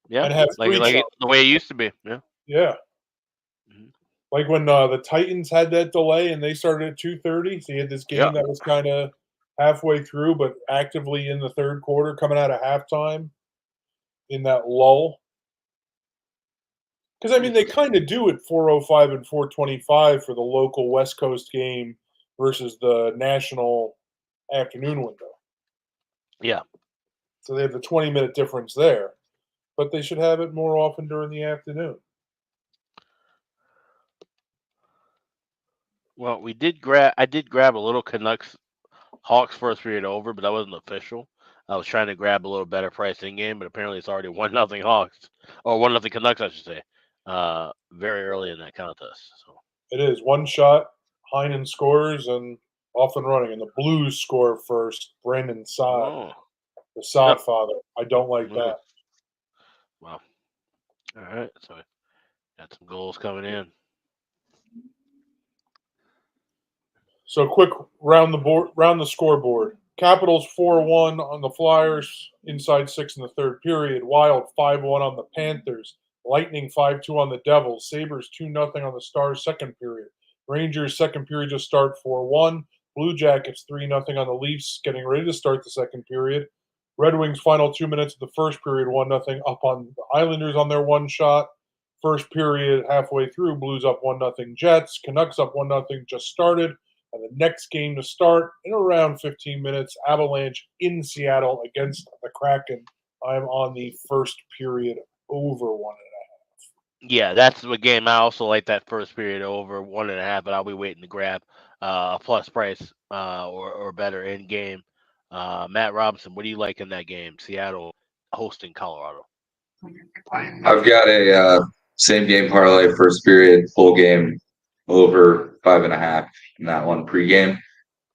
Yeah, And have like three the way it used to be. Yeah. Yeah. Mhm. Like when the Titans had that delay and they started at 2:30, so you had this game Yeah. that was kind of halfway through, but actively in the third quarter, coming out of halftime in that lull. Because I mean, they kind of do it 4:05 and 4:25 for the local West Coast game versus the national afternoon window. Yeah. So they have the 20-minute difference there, but they should have it more often during the afternoon. Well, I did grab a little Canucks Hawks first period over, but that wasn't official. I was trying to grab a little better price in game, but apparently it's already 1-0 Hawks or 1-0 Canucks, I should say. Very early in that contest. So It is one shot, Heinen scores, and off and running. And the Blues score first. Brandon Saad, oh, the Saad yep. father. I don't like Mhm. that. Wow. All right. So got some goals coming in. So quick round the scoreboard. Capitals 4-1 on the Flyers, inside 6 in the third period. Wild 5-1 on the Panthers. Lightning 5-2 on the Devils. Sabres 2-0 on the Stars second period. Rangers second period just start 4-1. Blue Jackets 3-0 on the Leafs, getting ready to start the second period. Red Wings final 2 minutes of the first period, 1-0 up on the Islanders on their one shot. First period halfway through, Blues up 1-0 Jets. Canucks up 1-0 just started. And the next game to start in around 15 minutes, Avalanche in Seattle against the Kraken. I'm on the first period over 1.5. Yeah, that's the game. I also like that first period over 1.5, but I'll be waiting to grab a plus price or better in game. Matt Robinson, what do you like in that game? Seattle hosting Colorado. I've got a same game parlay, first period, full game, over 5.5 in that one pregame.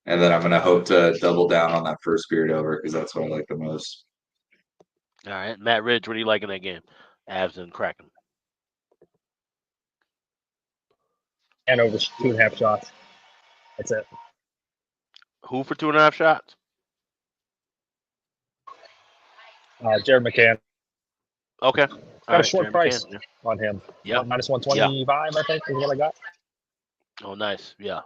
And then I'm going to hope to double down on that first period over because that's what I like the most. All right. Matt Ridge, what do you like in that game? Avs and Kraken. And over 2.5 shots. That's it. Who for 2.5 shots? Jared McCann. Okay. Got a short price on him. Yeah. Minus 125, I think, is what I got. Oh, nice. Yeah.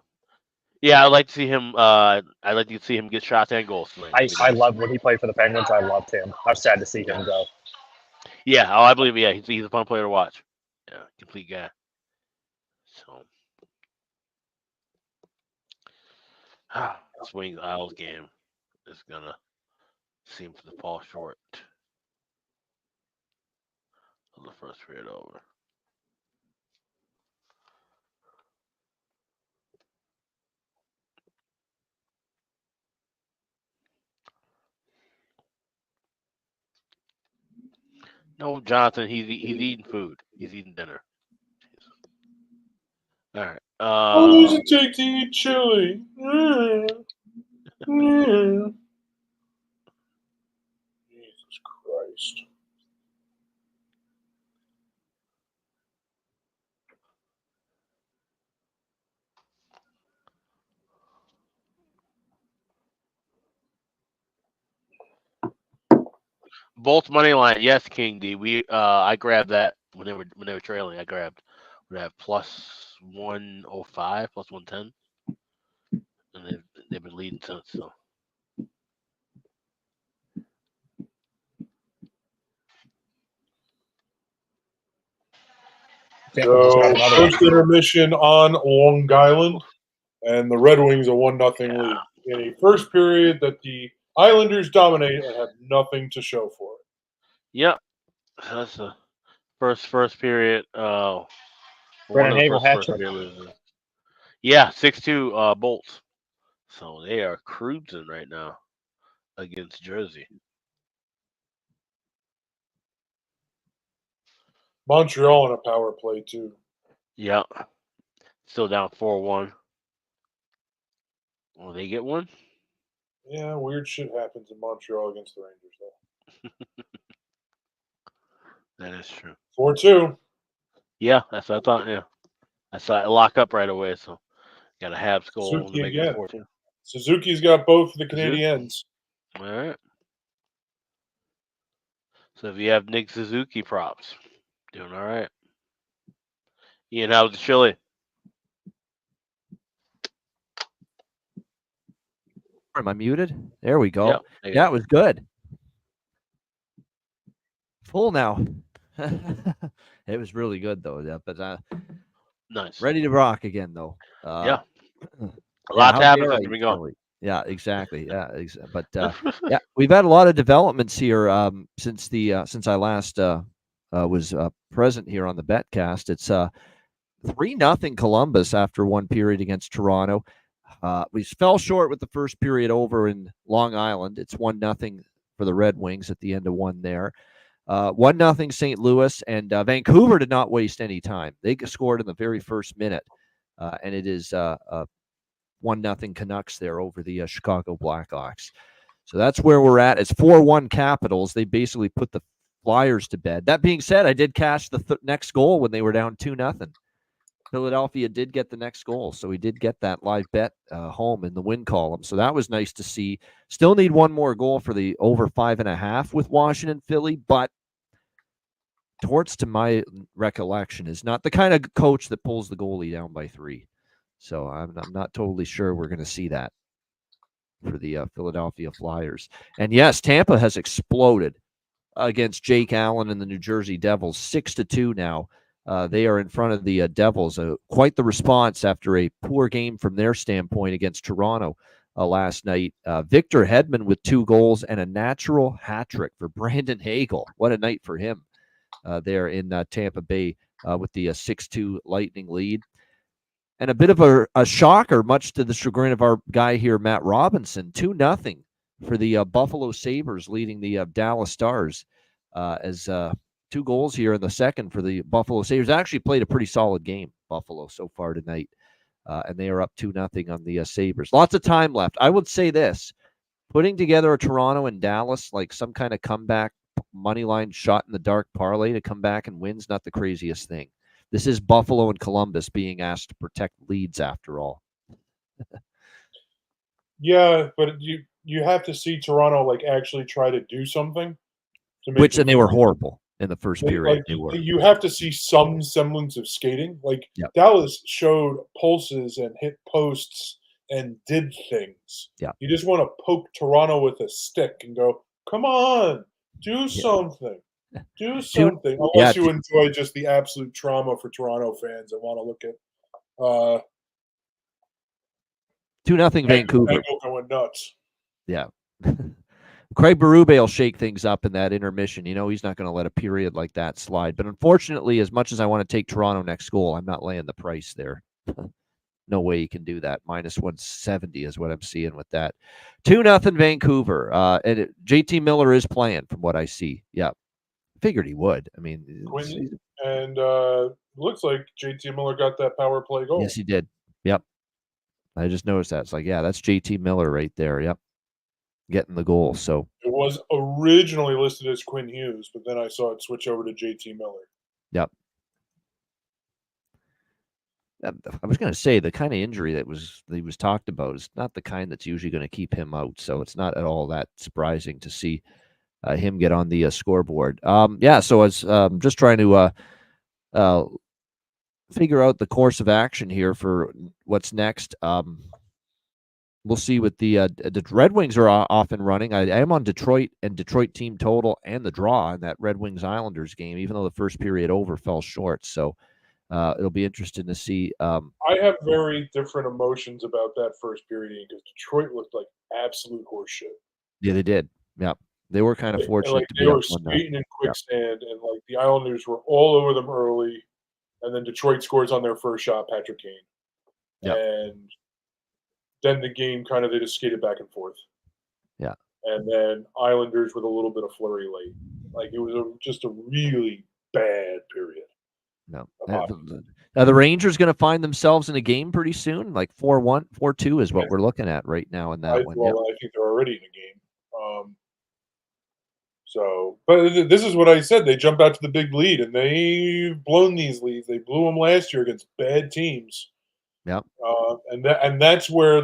Yeah, I'd like to see him. I'd like to see him get shots and goals tonight. I love when he played for the Penguins. I loved him. I'm sad to see him go. Yeah. Oh, I believe. Yeah, he's a fun player to watch. Yeah, complete guy. So, Swings Isles game is gonna seem to fall short of the first period over. No, Jonathan, he's eating food. He's eating dinner. All right. How long does it take to eat chili? Jesus Christ. Bolts money line, yes, King D. I grabbed that when they were trailing. We have plus 105, plus 110, and they've been leading since. So So first intermission on Long Island, and the Red Wings a 1-0 lead in a first period that the Islanders dominate and have nothing to show for it. Yep, that's the first period. One Brennan of the Hagel first hat-trick. period. Yeah, 6-2 Bolts. So they are cruising right now against Jersey. Montreal on a power play too. Yeah, still down 4-1. Will they get one? Yeah, weird shit happens in Montreal against the Rangers though. That is true. 4-2. Yeah, that's what I thought. Yeah, I saw it lock up right away. So got a Habs goal to Suzuki make it again. 4-2. Suzuki's got both of the Canadiens. All right. So if you have Nick Suzuki props, doing all right. Ian, how's the chili? Am I muted? There we go. Yep, Yeah, it was good. Full now. It was really good though. Yeah, but nice. Ready to rock again though. Yeah. A lot happens as we go. Yeah, exactly. Yeah, but yeah, we've had a lot of developments here since I last was present here on the Betcast. It's 3-0 Columbus after one period against Toronto. We fell short with the first period over in Long Island. It's 1-0 for the Red Wings at the end of one there. 1-0 St. Louis, and Vancouver did not waste any time. They scored in the very first minute, and it is 1-0 Canucks there over the Chicago Blackhawks. So that's where we're at. It's 4-1 Capitals. They basically put the Flyers to bed. That being said, I did cash the next goal when they were down 2-0. Philadelphia did get the next goal, so we did get that live bet home in the win column. So that was nice to see. Still need one more goal for the over 5.5 with Washington, Philly, but Torts, to my recollection, is not the kind of coach that pulls the goalie down by 3. So I'm not totally sure we're going to see that for the Philadelphia Flyers. And yes, Tampa has exploded against Jake Allen and the New Jersey Devils, 6-2 now. They are in front of the Devils. Quite the response after a poor game from their standpoint against Toronto last night. Victor Hedman with 2 goals and a natural hat trick for Brandon Hagel. What a night for him there in Tampa Bay with the 6-2 Lightning lead. And a bit of a shocker, much to the chagrin of our guy here, Matt Robinson, 2-0 for the Buffalo Sabres, leading the Dallas Stars as 2 goals here in the second for the Buffalo Sabres. Actually played a pretty solid game, Buffalo, so far tonight, and they are up 2-0 on the Sabres. Lots of time left. I would say this, putting together a Toronto and Dallas, like some kind of comeback money line shot in the dark parlay to come back and win's not the craziest thing. This is Buffalo and Columbus being asked to protect leads after all. Yeah, but you have to see Toronto like actually try to do something. And they were horrible in the first period. They were. You have to see some semblance of skating. Like Dallas showed pulses and hit posts and did things. Yeah. You just want to poke Toronto with a stick and go, "Come on, do something." Do something. Unless you enjoy just the absolute trauma for Toronto fans and want to look at 2-0 Vancouver. Going nuts. Yeah. Craig Berube will shake things up in that intermission. You know, he's not going to let a period like that slide. But unfortunately, as much as I want to take Toronto next goal, I'm not laying the price there. No way you can do that. -170 is what I'm seeing with that. 2-0 Vancouver. And JT Miller is playing from what I see. Yeah. Figured he would. I mean, and looks like JT Miller got that power play goal. Yes, he did. Yep. I just noticed that. It's like, yeah, that's JT Miller right there. Yep. Getting the goal. So it was originally listed as Quinn Hughes, but then I saw it switch over to JT Miller. Yep. I was going to say the kind of injury that was talked about is not the kind that's usually going to keep him out. So it's not at all that surprising to see him get on the scoreboard. So I was just trying to figure out the course of action here for what's next. We'll see what the Red Wings are off and running. I am on Detroit and Detroit team total and the draw in that Red Wings Islanders game, even though the first period over fell short. So it'll be interesting to see. I have very different emotions about that first period because Detroit looked like absolute horseshit. Yeah, they did. Yeah. They were kind of fortunate to be they were skating in quicksand, and like the Islanders were all over them early, and then Detroit scores on their first shot, Patrick Kane. Yeah. And then the game kind of they just skated back and forth. Yeah. And then Islanders with a little bit of flurry late. Like it was just a really bad period. No. Are the Rangers going to find themselves in a game pretty soon? Like 4-1, 4-2 is what we're looking at right now in that one. Well, I think they're already in a game. But this is what I said. They jump out to the big lead, and they've blown these leads. They blew them last year against bad teams. Yeah. And that's where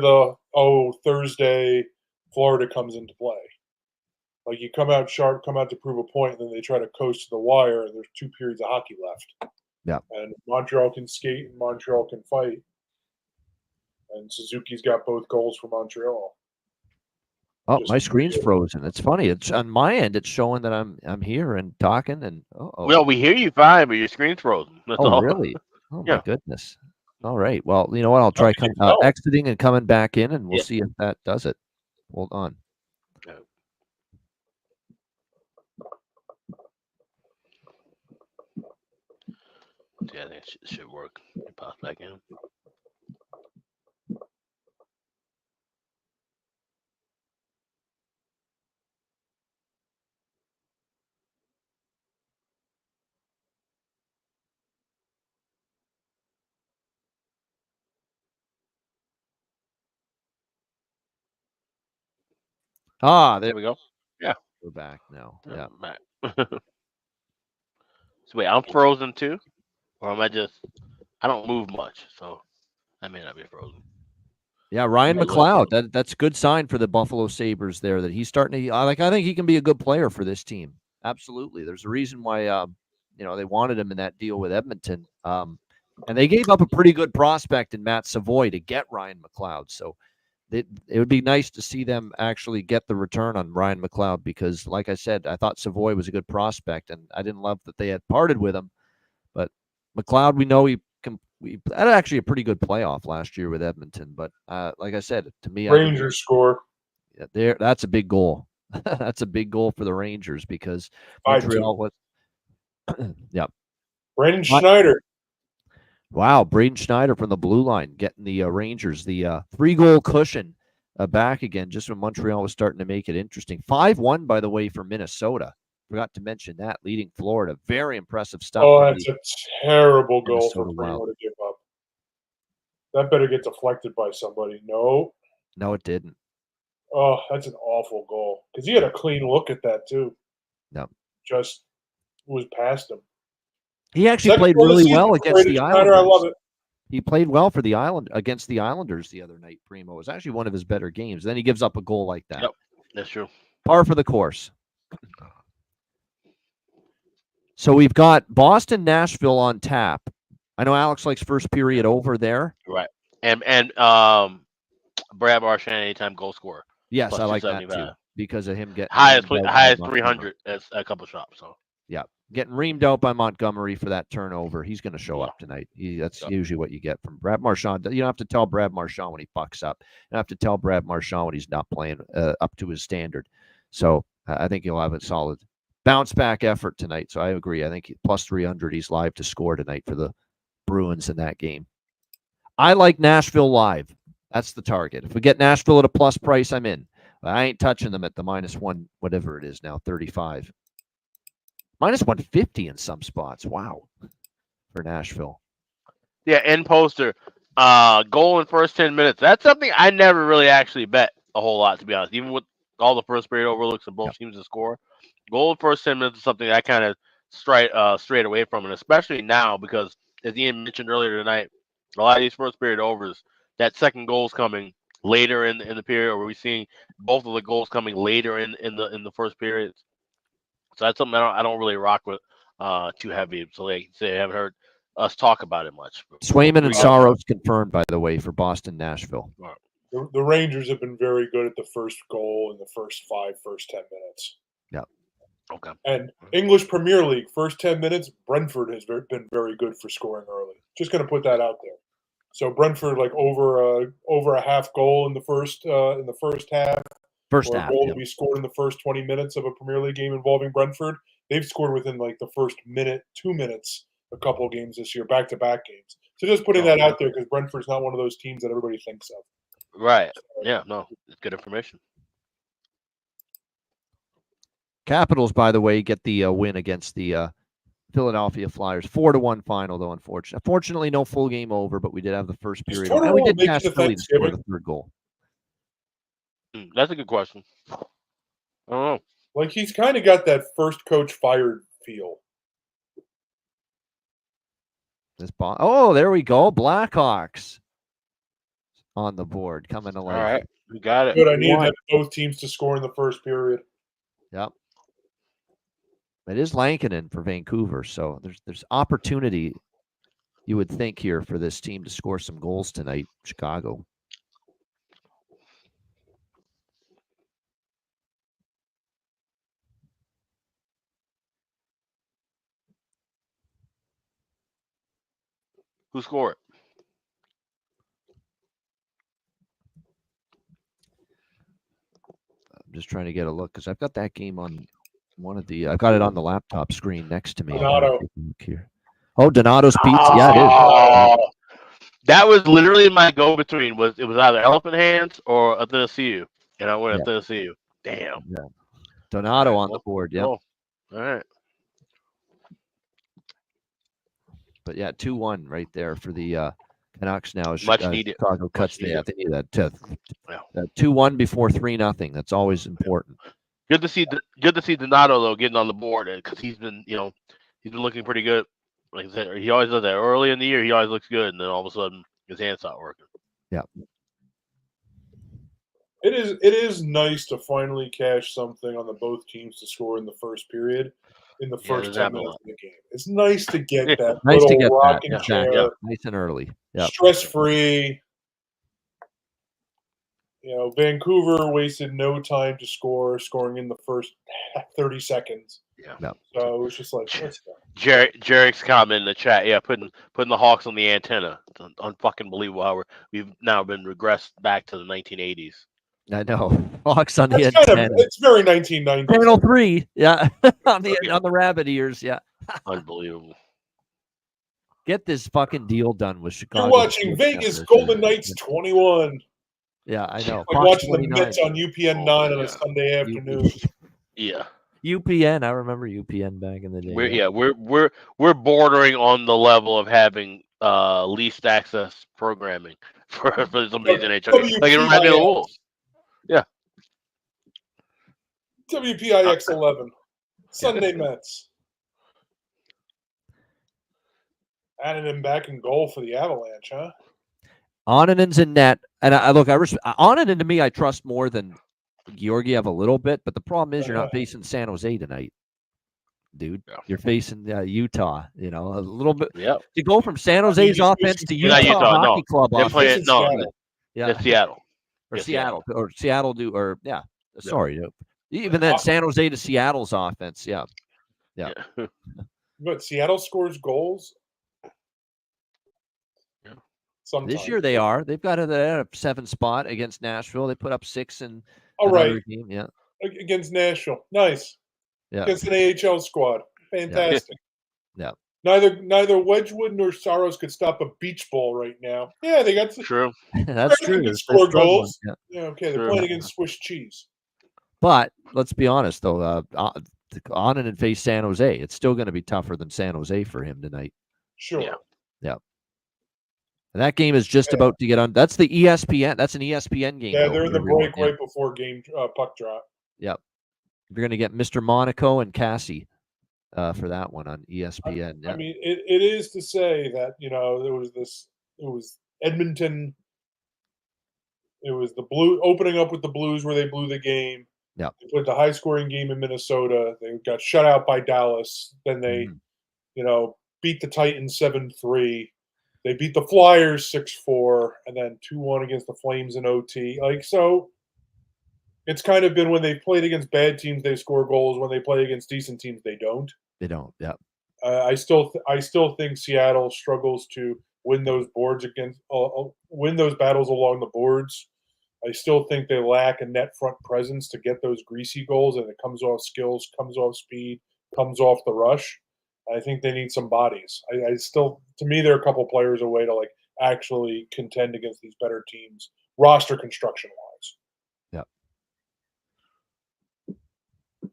Thursday Florida comes into play. Like you come out sharp, come out to prove a point, and then they try to coast to the wire, and there's 2 periods of hockey left. Yeah. And Montreal can skate, and Montreal can fight. And Suzuki's got both goals for Montreal. Oh, my screen's frozen. It's funny. It's on my end. It's showing that I'm here and talking. And well, we hear you fine, but your screen's frozen. That's all. Really? Oh my goodness. All right. Well, you know what? I'll try exiting and coming back in, and we'll see if that does it. Hold on. Yeah, that should work. Pop back in. There we go. Yeah. We're back now. Yeah. Back. So wait, I'm frozen too? Or am I just I don't move much, so I may not be frozen. Yeah, Ryan McLeod. That's a good sign for the Buffalo Sabres there that he's starting to I think he can be a good player for this team. Absolutely. There's a reason why they wanted him in that deal with Edmonton. And they gave up a pretty good prospect in Matt Savoy to get Ryan McLeod. So it would be nice to see them actually get the return on Ryan McLeod because, like I said, I thought Savoy was a good prospect, and I didn't love that they had parted with him. But McLeod, we know we had actually a pretty good playoff last year with Edmonton. But like I said, to me, Rangers score. Yeah, that's a big goal. That's a big goal for the Rangers because Montreal was. Yeah. Brandon Schneider. Wow, Braden Schneider from the blue line getting the Rangers the 3-goal cushion back again just when Montreal was starting to make it interesting. 5-1, by the way, for Minnesota. Forgot to mention that, leading Florida. Very impressive stuff. Oh, that's a terrible goal Minnesota for Primo Wild. to give up. That better get deflected by somebody. No, it didn't. Oh, that's an awful goal. Because he had a clean look at that, too. No. Just was past him. He actually played really well against the Islanders. I love it. He played well for the against the Islanders the other night, Primo. It was actually one of his better games. Then he gives up a goal like that. Yep, that's true. Par for the course. So we've got Boston, Nashville on tap. I know Alex likes first period over there. Right. And Brad Marchand anytime goal scorer. Yes, I like that too because of him getting highest 300 as a couple shots. So yeah, getting reamed out by Montgomery for that turnover. He's going to show up tonight. That's usually what you get from Brad Marchand. You don't have to tell Brad Marchand when he fucks up. You don't have to tell Brad Marchand when he's not playing up to his standard. So I think he'll have a solid bounce back effort tonight. So I agree. I think plus 300. He's live to score tonight for the Bruins in that game. I like Nashville live. That's the target. If we get Nashville at a plus price, I'm in. I ain't touching them at the -1, whatever it is now, 35. -150 in some spots. Wow. For Nashville. Yeah, end poster. Goal in first 10 minutes. That's something I never really actually bet a whole lot, to be honest. Even with all the first period overlooks of both teams to score. Goal in first 10 minutes is something I kind of strayed away from, and especially now because, as Ian mentioned earlier tonight, a lot of these first period overs, that second goal is coming later in the period, or we're seeing both of the goals coming later in the first period. So that's something I don't really rock with too heavy. So like I say, I haven't heard us talk about it much. Swayman and Saros confirmed, by the way, for Boston, Nashville. The Rangers have been very good at the first goal in the first 10 minutes. Yeah. Okay. And English Premier League, first 10 minutes, Brentford has been very good for scoring early. Just going to put that out there. So Brentford, like over a half goal in the first half. First or half, a goal yeah. to be scored in the first 20 minutes of a Premier League game involving Brentford. They've scored within like the first minute, 2 minutes, a couple of games this year, back-to-back games. So just putting that out there because Brentford's not one of those teams that everybody thinks of. Right. Yeah. No, it's good information. Capitals, by the way, get the win against the Philadelphia Flyers. 4-1 final, though, unfortunately, no full game over, but we did have the first period. And we did pass Philly to score the third goal. That's a good question. I don't know. Like, he's kind of got that first coach fired feel. Oh, there we go. Blackhawks on the board, coming to life. All right, we got it. Good. I needed both teams to score in the first period. Yep. It is Lankinen for Vancouver, so there's opportunity, you would think, here for this team to score some goals tonight, Chicago. Who scored? I'm just trying to get a look because I've got that game on I got it on the laptop screen next to me. Donato. Here. Oh, Donato's pizza. Yeah, it is. That was literally my go-between. It was either Elephant Hands or a Tennessee, and I went a Tennessee. Damn. Yeah. Donato on the board. Yeah. Oh, all right. But yeah, 2-1 right there for the Canucks now. Much needed. Chicago cuts Much needed. they need that 2-1 before 3-0. That's always important. Good to see Donato though getting on the board because he's been looking pretty good Like I said, he always does that early in the year. He always looks good, and then all of a sudden his hands stop working. Yeah. It is nice to finally cash something on the both teams to score in the first period, in the first there's 10 happened a minutes lot. of the game. It's nice to get that Nice to little get that. rocking Yeah. chair, Yeah. Nice and early. Yeah. stress free. You know, Vancouver wasted no time to scoring in the first 30 seconds. Yeah. No. So it was just like, let's go. Jarek's comment in the chat, yeah, putting the Hawks on the antenna. It's unfucking believable how we've now been regressed back to the 1980s. I know. Hawks on the It's antenna. it's very 1990s. Channel 3, yeah, on the rabbit ears, yeah. Unbelievable. Get this fucking deal done with Chicago. You're watching Vegas Golden Knights 21. Yeah, I know. Like Fox watching 29. the Mets on UPN 9 on a Sunday afternoon. Yeah. UPN, I remember UPN back in the day. We're bordering on the level of having least access programming for some of these NHL. Like it reminds me of the Wolves. Yeah. WPIX 11. Sunday Mets. Added him back in goal for the Avalanche, huh? Onninen's in net, and I Onninen to me I trust more than Georgiev a little bit, but the problem is you're not facing San Jose tonight, dude. Yeah. You're facing Utah. You know, a little bit. Yeah. To go from San Jose's offense to Utah Hockey Club offense. It's Seattle. Or Seattle. Or Seattle Sorry. Even then, San Jose to Seattle's offense. Yeah. But Seattle scores goals. Sometimes. This year they are. They've got a 7 spot against Nashville. They put up 6 in game. Yeah. Against Nashville. Nice. Yeah. Against an AHL squad. Fantastic. Yeah. Neither Wedgwood nor Saros could stop a beach ball right now. Yeah, they got true. That's true. They score goals. Yeah. Okay, they're playing against Swiss cheese. But let's be honest, though. Oninen faced San Jose. It's still going to be tougher than San Jose for him tonight. Sure. Yeah. And that game is just about to get on. That's the ESPN. That's an ESPN game. Yeah, they're in the break right before game puck drop. Yep. You're going to get Mr. Monaco and Cassie for that one on ESPN. I mean, it is to say that, it was Edmonton. It was the Blue opening up with the Blues where they blew the game. Yeah. They played the high scoring game in Minnesota. They got shut out by Dallas. Then they, beat the Titans 7-3. They beat the Flyers 6-4, and then 2-1 against the Flames in OT. So it's kind of been when they played against bad teams, they score goals. When they play against decent teams, they don't. They don't. Yeah. I still think Seattle struggles to win those win those battles along the boards. I still think they lack a net front presence to get those greasy goals, and it comes off skills, comes off speed, comes off the rush. I think they need some bodies. I still, to me, they're a couple players away to actually contend against these better teams, roster construction wise. Yeah.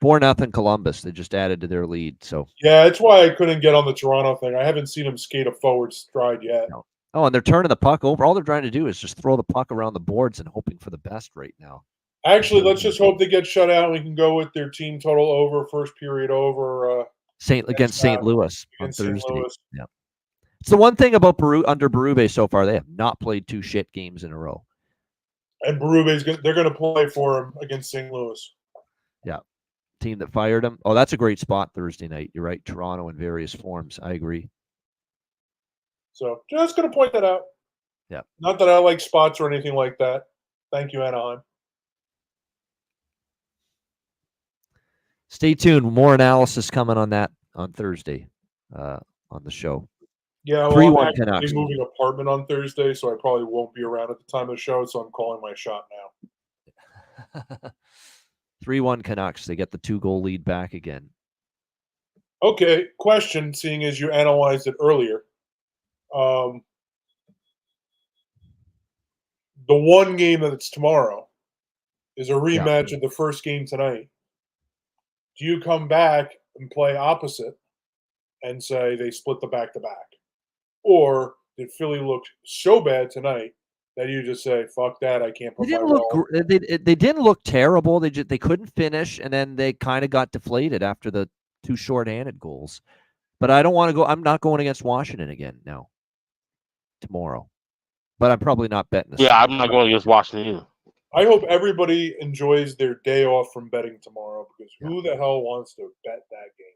4-0 Columbus. They just added to their lead. So yeah, that's why I couldn't get on the Toronto thing. I haven't seen them skate a forward stride yet. No. Oh, and they're turning the puck over. All they're trying to do is just throw the puck around the boards and hoping for the best right now. Actually, let's just hope they get shut out and we can go with their team total over, first period over. Against St. Louis on Thursday. Louis. Yeah, it's the one thing about under Berube so far. They have not played 2 shit games in a row. And they're going to play for him against St. Louis. Yeah, team that fired him. Oh, that's a great spot Thursday night. You're right. Toronto in various forms. I agree. So just going to point that out. Yeah. Not that I like spots or anything like that. Thank you, Anaheim. Stay tuned. More analysis coming on that on Thursday on the show. Yeah, well, I'm actually moving apartment on Thursday, so I probably won't be around at the time of the show, so I'm calling my shot now. 3-1 Canucks. They get the 2-goal lead back again. Okay, question, seeing as you analyzed it earlier. The one game that's tomorrow is a rematch of the first game tonight. Do you come back and play opposite and say they split the back-to-back? Or did Philly look so bad tonight that you just say, fuck that, I can't put they didn't look terrible. They couldn't finish, and then they kind of got deflated after the 2 shorthanded goals. But I don't want to go. I'm not going against Washington again now. Tomorrow. But I'm probably not betting this. Yeah, I'm not going against Washington either. I hope everybody enjoys their day off from betting tomorrow because who the hell wants to bet that game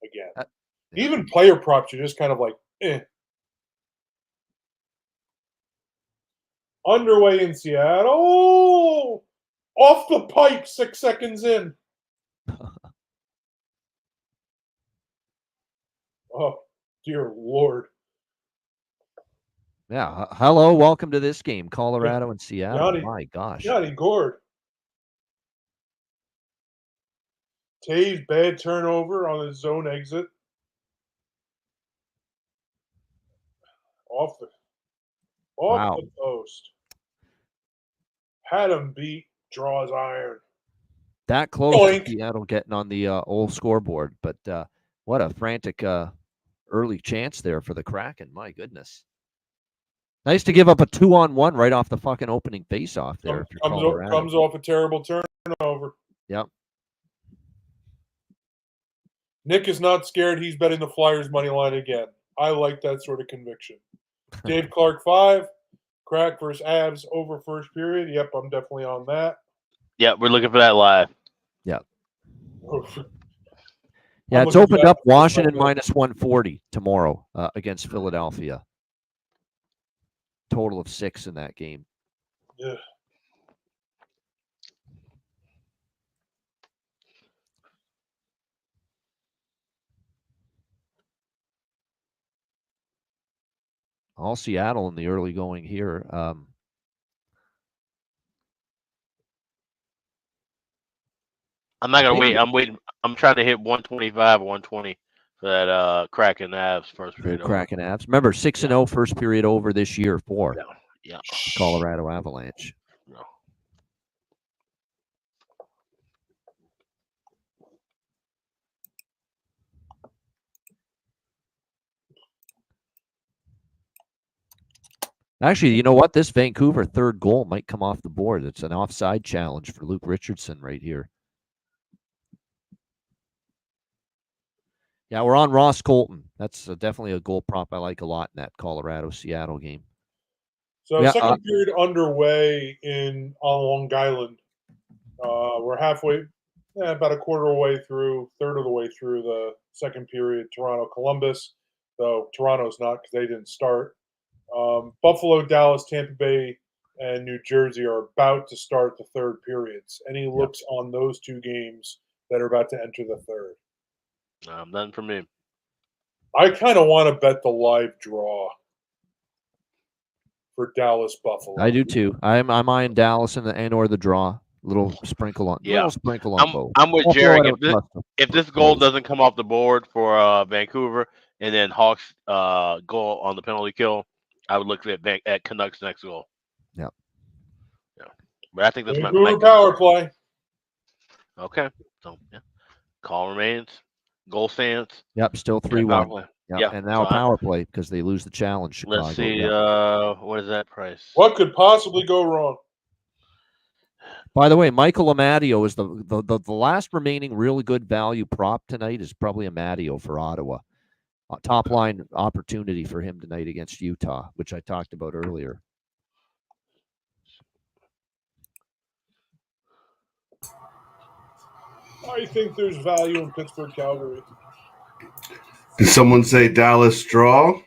again? Even player props, you're just kind of like, eh. Underway in Seattle. Off the pipe 6 seconds in. Oh, dear Lord. Yeah. Hello. Welcome to this game. Colorado and Seattle. My gosh. Yanni Gord. Taves, bad turnover on his zone exit. Off the post. Had him beat. Draws iron. That close to Seattle getting on the old scoreboard. But what a frantic early chance there for the Kraken. My goodness. Nice to give up a 2-on-1 right off the fucking opening face-off there. Comes off a terrible turnover. Yep. Nick is not scared. He's betting the Flyers money line again. I like that sort of conviction. Dave Clark 5. Crack versus Avs over first period. Yep, I'm definitely on that. Yeah, we're looking for that live. Yep. Yeah, it's opened up Washington minus 140 tomorrow against Philadelphia. Total of 6 in that game. Yeah. All Seattle in the early going here. I'm not gonna wait. I'm waiting. I'm trying to hit 125 or 120 for that Kraken Avs first period. Kraken Avs. Remember 6-0 first period over this year for the Colorado Avalanche. No. Actually, you know what? This Vancouver third goal might come off the board. It's an offside challenge for Luke Richardson right here. Yeah, we're on Ross Colton. That's definitely a goal prop I like a lot in that Colorado-Seattle game. So second period underway on Long Island. We're halfway, about a quarter of the way through, third of the way through the second period. Toronto-Columbus, though Toronto's not because they didn't start. Buffalo, Dallas, Tampa Bay, and New Jersey are about to start the third periods. Any looks on those two games that are about to enter the third? None for me. I kind of want to bet the live draw for Dallas Buffalo. I do too. I'm eyeing Dallas and or the draw. Little sprinkle on. Yeah, both. I'm with Jerry. If this goal doesn't come off the board for Vancouver, and then Hawks goal on the penalty kill, I would look at Canucks next goal. Yeah. Yeah, but I think that's Vancouver power play. Okay, so yeah, call remains. Goal stands. Yep, still 3-1. Yep. And now power play because they lose the challenge. Chicago. Let's see. What is that price? What could possibly go wrong? By the way, Michael Amadio is the last remaining really good value prop tonight is probably Amadio for Ottawa. Top line opportunity for him tonight against Utah, which I talked about earlier. I think there's value in Pittsburgh, Calgary. Did someone say Dallas draw?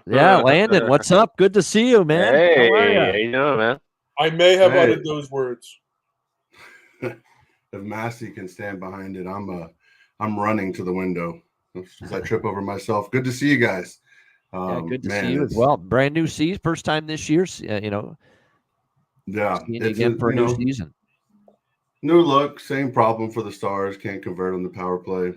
Yeah, Landon, what's up? Good to see you, man. Hey, how are you? How you doing, man? I may have uttered those words. If Massey can stand behind it, I'm running to the window as I trip over myself. Good to see you guys. Good to see you as well. Brand new season, first time this year. Yeah, seeing you again for a new season. New look, same problem for the Stars. Can't convert on the power play.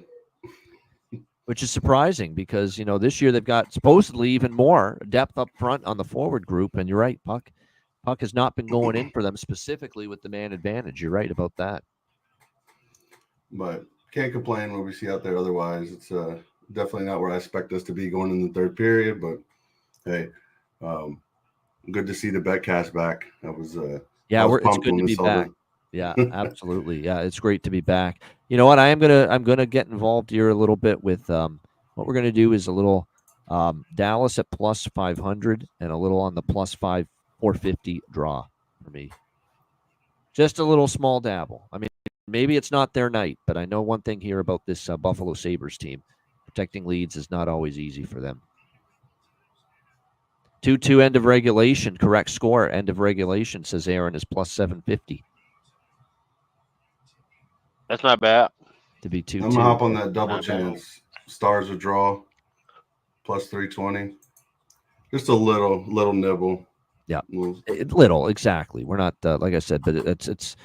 Which is surprising because, this year they've got supposedly even more depth up front on the forward group. And you're right, Puck has not been going in for them specifically with the man advantage. You're right about that. But can't complain what we see out there otherwise. It's definitely not where I expect us to be going in the third period. But, hey, good to see the Betcast back. That was it's good to be back. Yeah, absolutely. Yeah, it's great to be back. You know what? I'm gonna get involved here a little bit with What we're going to do is a little Dallas at plus 500 and a little on the plus 450 draw for me. Just a little small dabble. I mean, maybe it's not their night, but I know one thing here about this Buffalo Sabres team. Protecting leads is not always easy for them. 2-2 end of regulation. Correct score. End of regulation, says Aaron, is plus 750. That's not bad. To be 2-2. I'm going to hop on that double Not bad. chance. Stars would draw. Plus 320. Just a little nibble. Yeah. Little, exactly. We're not, like I said, but it's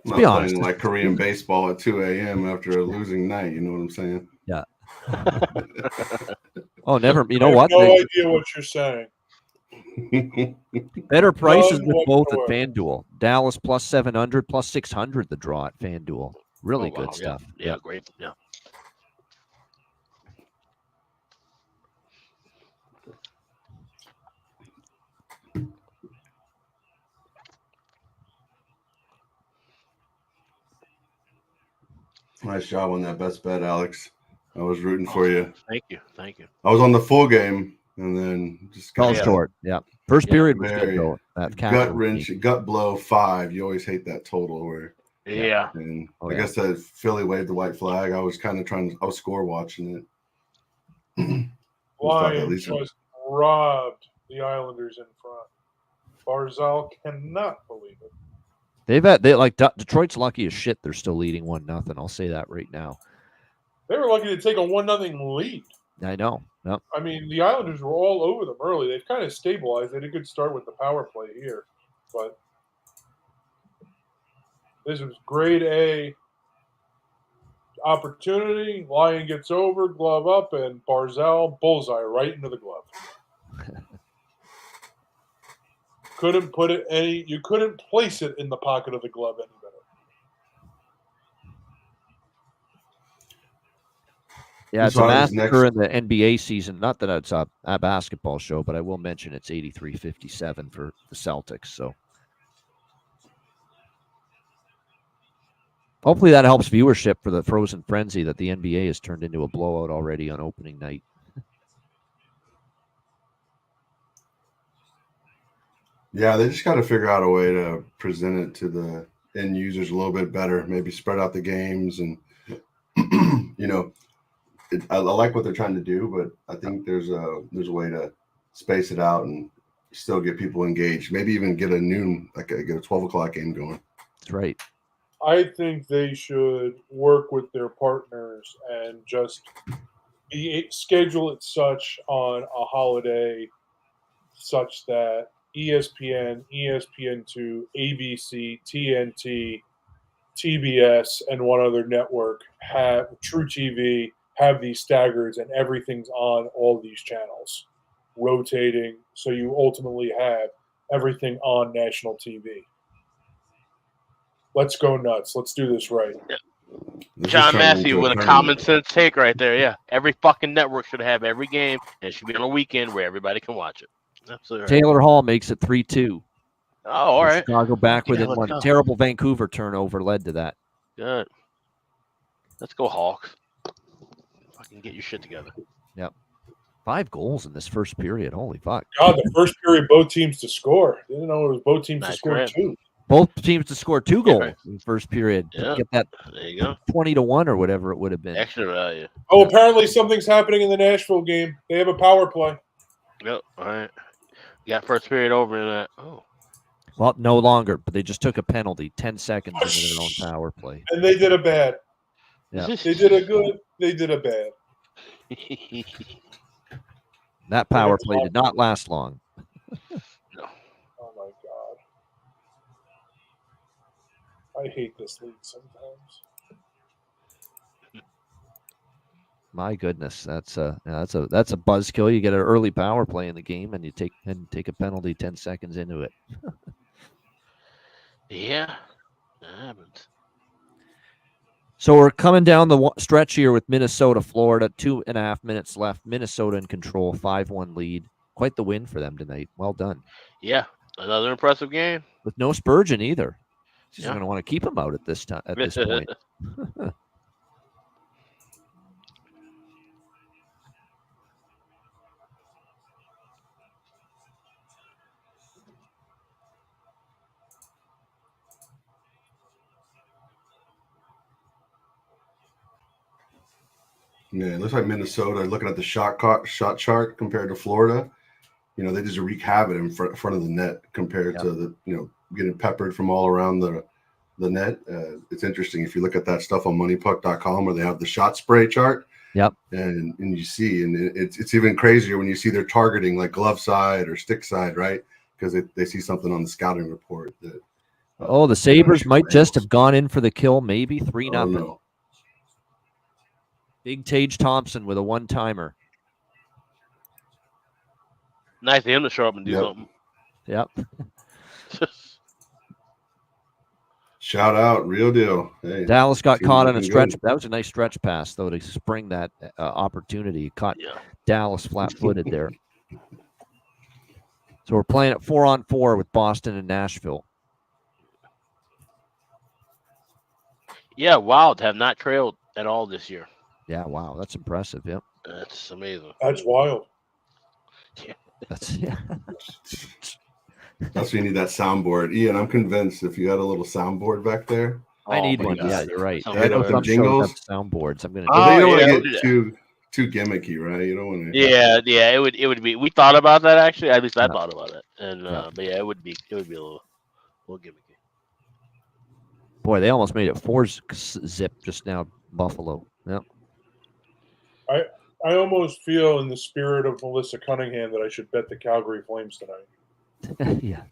not be honest, playing like Korean baseball at 2 a.m. after a losing night. You know what I'm saying? Yeah. Oh, never. You know I have what? no idea what you're saying. Better prices None with both at whatsoever. FanDuel. Dallas plus 700, plus 600 the draw at FanDuel. Really Oh, wow, good stuff. Yeah, great. Yeah. Nice job on that best bet, Alex. I was rooting for you. Thank you. Thank you. I was on the full game and then just Fell short. Yeah. First period was very good, though. That gut wrench, gut blow 5. You always hate that total where. Yeah. And I guess that Philly waved the white flag. I was kind of I was score watching it. Lions just robbed the Islanders in front. Barzal cannot believe it. Detroit's lucky as shit. They're still leading 1-0. I'll say that right now. They were lucky to take a 1-0 lead. I know. Yep. I mean, the Islanders were all over them early. They've kind of stabilized. They had a good start with the power play here, but this was grade A opportunity. Lion gets over, glove up, and Barzal bullseye right into the glove. Couldn't put it you couldn't place it in the pocket of the glove any better. Yeah, it's a massacre in the NBA season. Not that it's a basketball show, but I will mention it's 83-57 for the Celtics. So hopefully that helps viewership for the Frozen Frenzy that the NBA has turned into a blowout already on opening night. Yeah, they just got to figure out a way to present it to the end users a little bit better. Maybe spread out the games, and I like what they're trying to do, but I think there's a way to space it out and still get people engaged. Maybe even get a noon, get a 12 o'clock game going. That's right. I think they should work with their partners and just schedule it such on a holiday such that ESPN, ESPN2, ABC, TNT, TBS, and one other network True TV have these staggers and everything's on all these channels, rotating, so you ultimately have everything on national TV. Let's go nuts. Let's do this right. Yeah. John Matthew with a common sense take right there. Yeah, every fucking network should have every game, and it should be on a weekend where everybody can watch it. Absolutely right. Taylor Hall makes it 3-2. Oh, all right. Chicago back within let's one. go. Terrible Vancouver turnover led to that. Good. Let's go, Hawks. Fucking get your shit together. Yep. 5 goals in this first period. Holy fuck. God, the first period, both teams to score. Didn't know it was both teams to score 2. Both teams to score 2 goals in the first period. Yeah. Get that there you go. 20-1 or whatever it would have been. Extra value. Oh, apparently something's happening in the Nashville game. They have a power play. Yep. All right. Got first period over in that. Oh. Well, no longer, but they just took a penalty 10 seconds into their own power play. And they did a bad. Yeah. They did a good. They did a bad. That power play did not last long. No. Oh my God. I hate this league sometimes. My goodness, that's a buzzkill. You get an early power play in the game, and you take a penalty 10 seconds into it. Yeah, that happens. So we're coming down the stretch here with Minnesota, Florida. 2.5 minutes left. Minnesota in control, 5-1 lead. Quite the win for them tonight. Well done. Yeah, another impressive game with no Spurgeon either. She's Yeah. going to want to keep him out at this time. At this point. Yeah, it looks like Minnesota. Looking at the shot chart compared to Florida, they just wreak havoc in front of the net compared to the getting peppered from all around the net. It's interesting if you look at that stuff on moneypuck.com where they have the shot spray chart. Yep. And you see, and it's even crazier when you see they're targeting like glove side or stick side, right? Because they see something on the scouting report that. The Sabres might just have gone in for the kill, maybe 3-0. No. Big Tage Thompson with a one-timer. Nice of him to show up and do something. Yep. Shout out, real deal. Hey, Dallas got caught on a stretch. Good. That was a nice stretch pass, though, to spring that opportunity. Caught Dallas flat-footed there. So we're playing at 4-on-4 with Boston and Nashville. Yeah, Wild have not trailed at all this year. Yeah, wow, that's impressive. Yep. That's amazing. That's wild. That's That's why you need that soundboard. Ian, I'm convinced if you got a little soundboard back there. I need one. Yeah, you're right. I know some jingles have soundboards. I'm gonna. But you don't want to get too gimmicky, right? You don't want to. Yeah. It would be. We thought about that actually. At least I thought about it. And but yeah, it would be a little gimmicky. Boy, they almost made it 4-zip just now. Buffalo. Yep. I almost feel in the spirit of Melissa Cunningham that I should bet the Calgary Flames tonight. Yeah.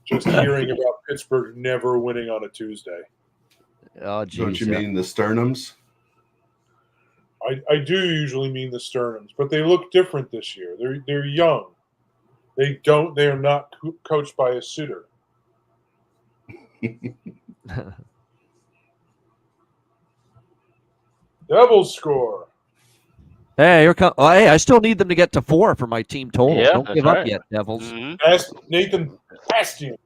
Just hearing about Pittsburgh never winning on a Tuesday. Oh, geez. Don't you mean the sternums? I do usually mean the sternums, but they look different this year. They're young. They are not coached by a suitor. Devils score. Hey, here come. Oh, hey, I still need them to get to 4 for my team total. Yeah, Don't give up yet, Devils. Mm-hmm. Nathan Bastian.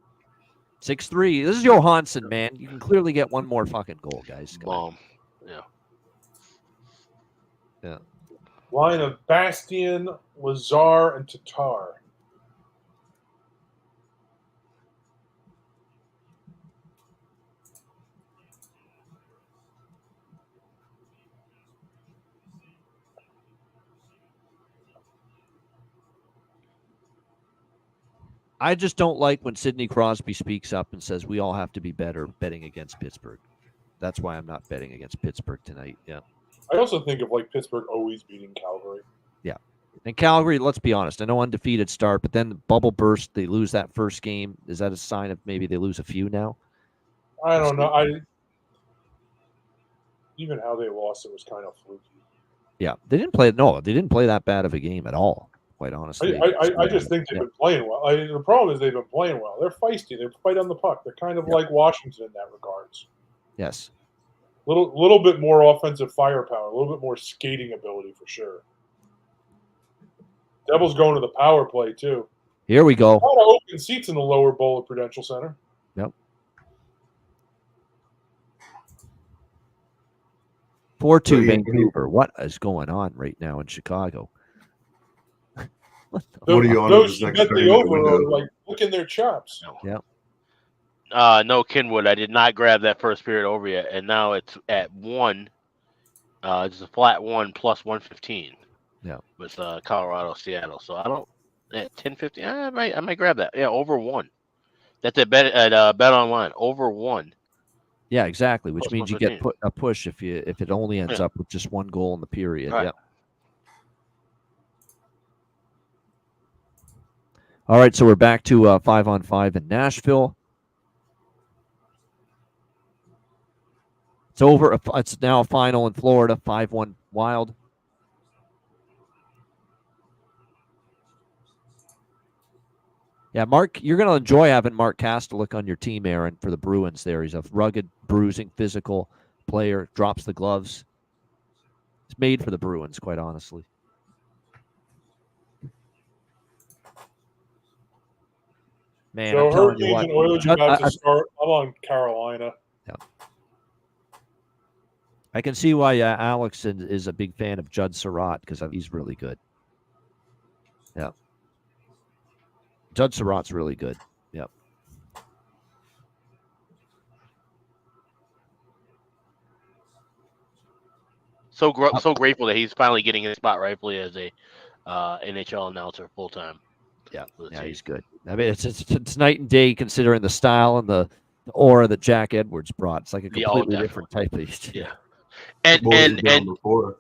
6-3. This is Johansson, man. You can clearly get one more fucking goal, guys. Come on. Yeah. Line of Bastian, Lazar, and Tatar. I just don't like when Sidney Crosby speaks up and says we all have to be better betting against Pittsburgh. That's why I'm not betting against Pittsburgh tonight. Yeah. I also think of Pittsburgh always beating Calgary. Yeah. And Calgary, let's be honest, I know undefeated start, but then the bubble burst, they lose that first game. Is that a sign of maybe they lose a few now? I don't know. Even how they lost, it was kind of fluky. Yeah. They didn't play that bad of a game at all. Quite honestly, I just think they've been playing well. The problem is they've been playing well. They're feisty. They fight on the puck. They're kind of like Washington in that regards. Yes. Little bit more offensive firepower, a little bit more skating ability for sure. Devils going to the power play too. Here we go. A lot of open seats in the lower bowl at Prudential Center. Yep. 4-2 Vancouver. What is going on right now in Chicago? What are you on? Those who bet the over are licking their chops. Yeah. No, Kenwood. I did not grab that first period over yet, and now it's at 1. It's a flat 1 plus 115. Yeah. With Colorado, Seattle. So I don't at 10:50. I might grab that. Yeah, over 1. That's a bet at Bet Online. Over 1. Yeah, exactly. Which Plus means you get a push if it only ends up with just one goal in the period. Right. Yeah. All right, so we're back to 5-on-5 in Nashville. It's over. It's now a final in Florida, 5-1 Wild. Yeah, Mark, you're going to enjoy having Mark Kastelik on your team, Aaron, for the Bruins there. He's a rugged, bruising, physical player, drops the gloves. It's made for the Bruins, quite honestly. Man, so I'm telling you what. Oilers about to start. I'm on Carolina. Yeah. I can see why Alex is a big fan of Judd Surratt because he's really good. Yeah. Judd Surratt's really good. Yep. So grateful that he's finally getting his spot rightfully as a NHL announcer full time. Yeah, he's good. I mean, it's night and day considering the style and the aura that Jack Edwards brought. It's like a completely different type of yeah. And before.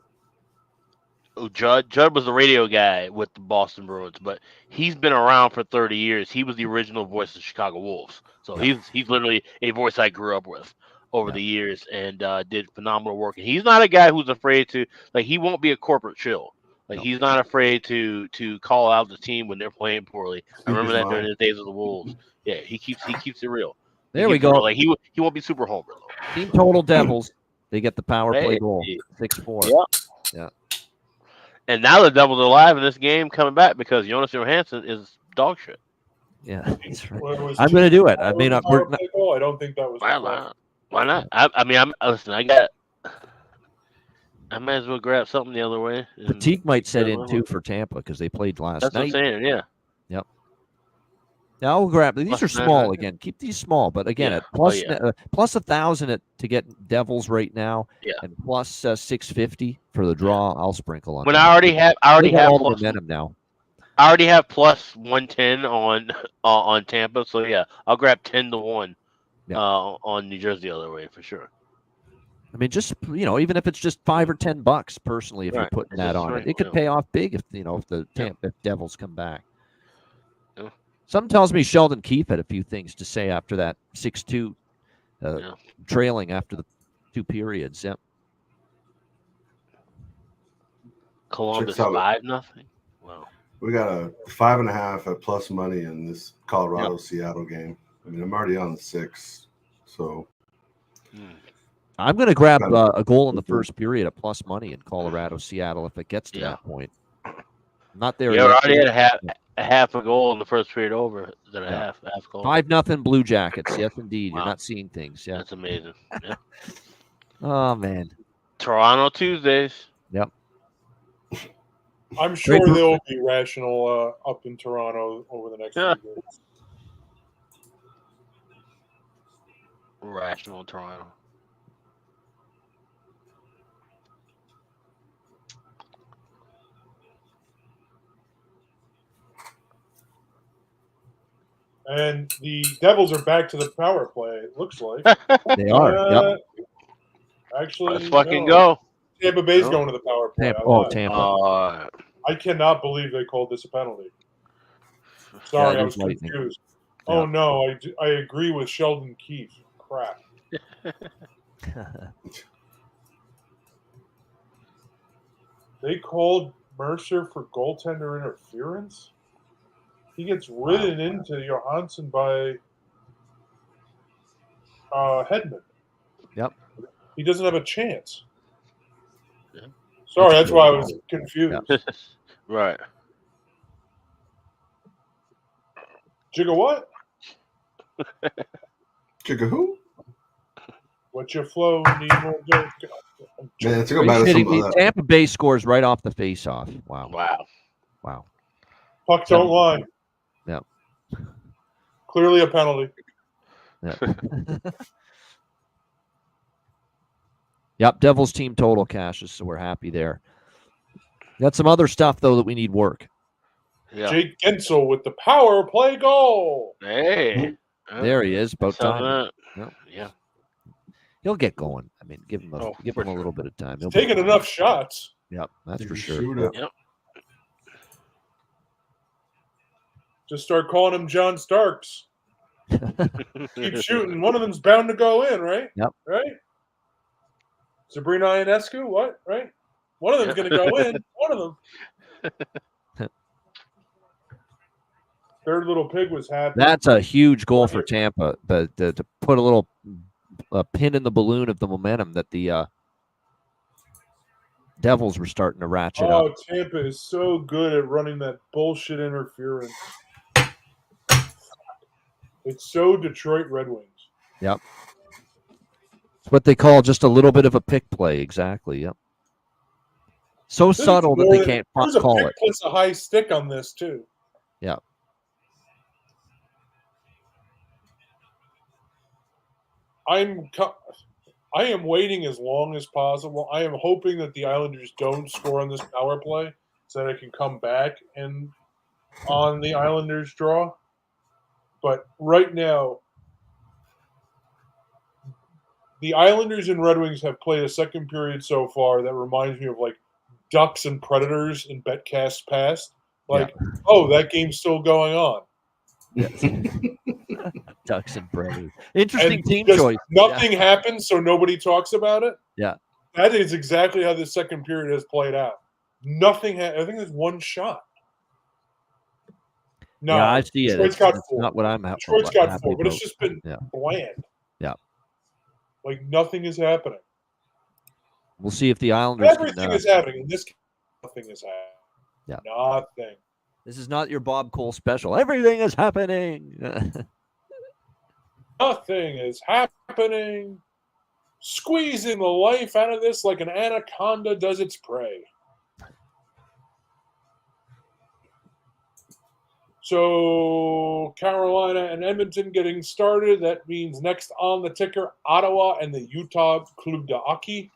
Judd was the radio guy with the Boston Bruins, but he's been around for 30 years. He was the original voice of the Chicago Wolves, so he's literally a voice I grew up with over the years, and did phenomenal work. And he's not a guy who's afraid to he won't be a corporate shill. He's not afraid to call out the team when they're playing poorly. I remember that during the days of the Wolves. Yeah, he keeps it real. There we go. He won't be super homer though. Team total Devils. They get the power play goal. 6-4. Yeah. And now the Devils are alive in this game coming back because Jonas Johansson is dog shit. Yeah, that's right. I'm going to do it. I mean, I don't think that was. Why not? I mean, listen. I might as well grab something the other way. Petit might set in too for Tampa because they played last night. That's what I'm saying. Yeah. Yep. Now I'll grab these. Are small again. Keep these small, but again, at plus 1,000 to get Devils right now, and plus 650 for the draw. I'll sprinkle on. When I already have all the momentum now. I already have plus 110 on Tampa, so yeah, I'll grab 10-1 on New Jersey the other way for sure. I mean, just even if it's just $5 or $10, personally, if you're putting that on it could pay off big if the Tampa Devils come back. Yeah. Something tells me Sheldon Keefe had a few things to say after that 6-2 trailing after the 2 periods. Yep. Columbus 5-0. Wow. We got a 5.5 at plus money in this Colorado-Seattle game. I mean, I'm already on the 6, so. I'm going to grab a goal in the first period at plus money in Colorado-Seattle if it gets to that point. Not there. Yeah, we already had a half a goal in the first period over than a half goal. 5-0 Blue Jackets. Yes, indeed. Wow. You're not seeing things. Yeah, that's amazing. Yeah. Oh man. Toronto Tuesdays. Yep. I'm sure they'll be rational up in Toronto over the next few days. Rational Toronto. And the Devils are back to the power play, it looks like. They are. Actually, let's fucking go. Tampa Bay's going to the power play. Tampa. I cannot believe they called this a penalty. Sorry, I was confused. Yeah. Oh, no, I agree with Sheldon Keefe. Crap. They called Mercer for goaltender interference? He gets ridden into Johansson by Hedman. Yep. He doesn't have a chance. Yeah. Sorry, that's why I was confused. Yeah. Right. Jigga what? Jigga who? What's your flow? Need more Man, let's go back to some Tampa Bay scores right off the face-off. Wow. Puck don't lie. Yeah. Clearly a penalty. Yeah. Yep, Devils team total cashes, so we're happy there. Got some other stuff, though, that we need work. Yeah. Jake Gensel with the power play goal. Hey. There he is. About time. Yeah. He'll get going. I mean, give him a little bit of time. He's taking enough shots. Yep, that's for sure. Yep. Just start calling him John Starks. Keep shooting. One of them's bound to go in, right? Yep. Right? Sabrina Ionescu, what? Right? One of them's going to go in. One of them. Third little pig was happy. That's a huge goal for Tampa, but to put a little pin in the balloon of the momentum that the Devils were starting to ratchet up. Oh, Tampa is so good at running that bullshit interference. It's so Detroit Red Wings. Yep. It's what they call just a little bit of a pick play. Exactly. Yep. So subtle that they can't call it. There's a high stick on this, too. Yeah. I'm I am waiting as long as possible. I am hoping that the Islanders don't score on this power play so that I can come back and on the Islanders draw. But right now, the Islanders and Red Wings have played a second period so far that reminds me of like Ducks and Predators in Betcast past. Like, oh, that game's still going on. Yes. Ducks and Predators. Interesting And team just choice. Nothing happens, so nobody talks about it. Yeah. That is exactly how the second period has played out. Nothing. I think there's one shot. No, Yeah, I see it. Detroit's It's got four. not what I'm Detroit's got happy four, but it's about. just been Yeah. bland. Yeah. Like nothing is happening. We'll see if the Islanders Everything is happening. In this game, nothing is happening. Yeah. Nothing. This is not your Bob Cole special. Everything is happening. Nothing is happening. Squeezing the life out of this like an anaconda does its prey. So Carolina and Edmonton getting started. That means next on the ticker, Ottawa and the Utah Club de Hockey.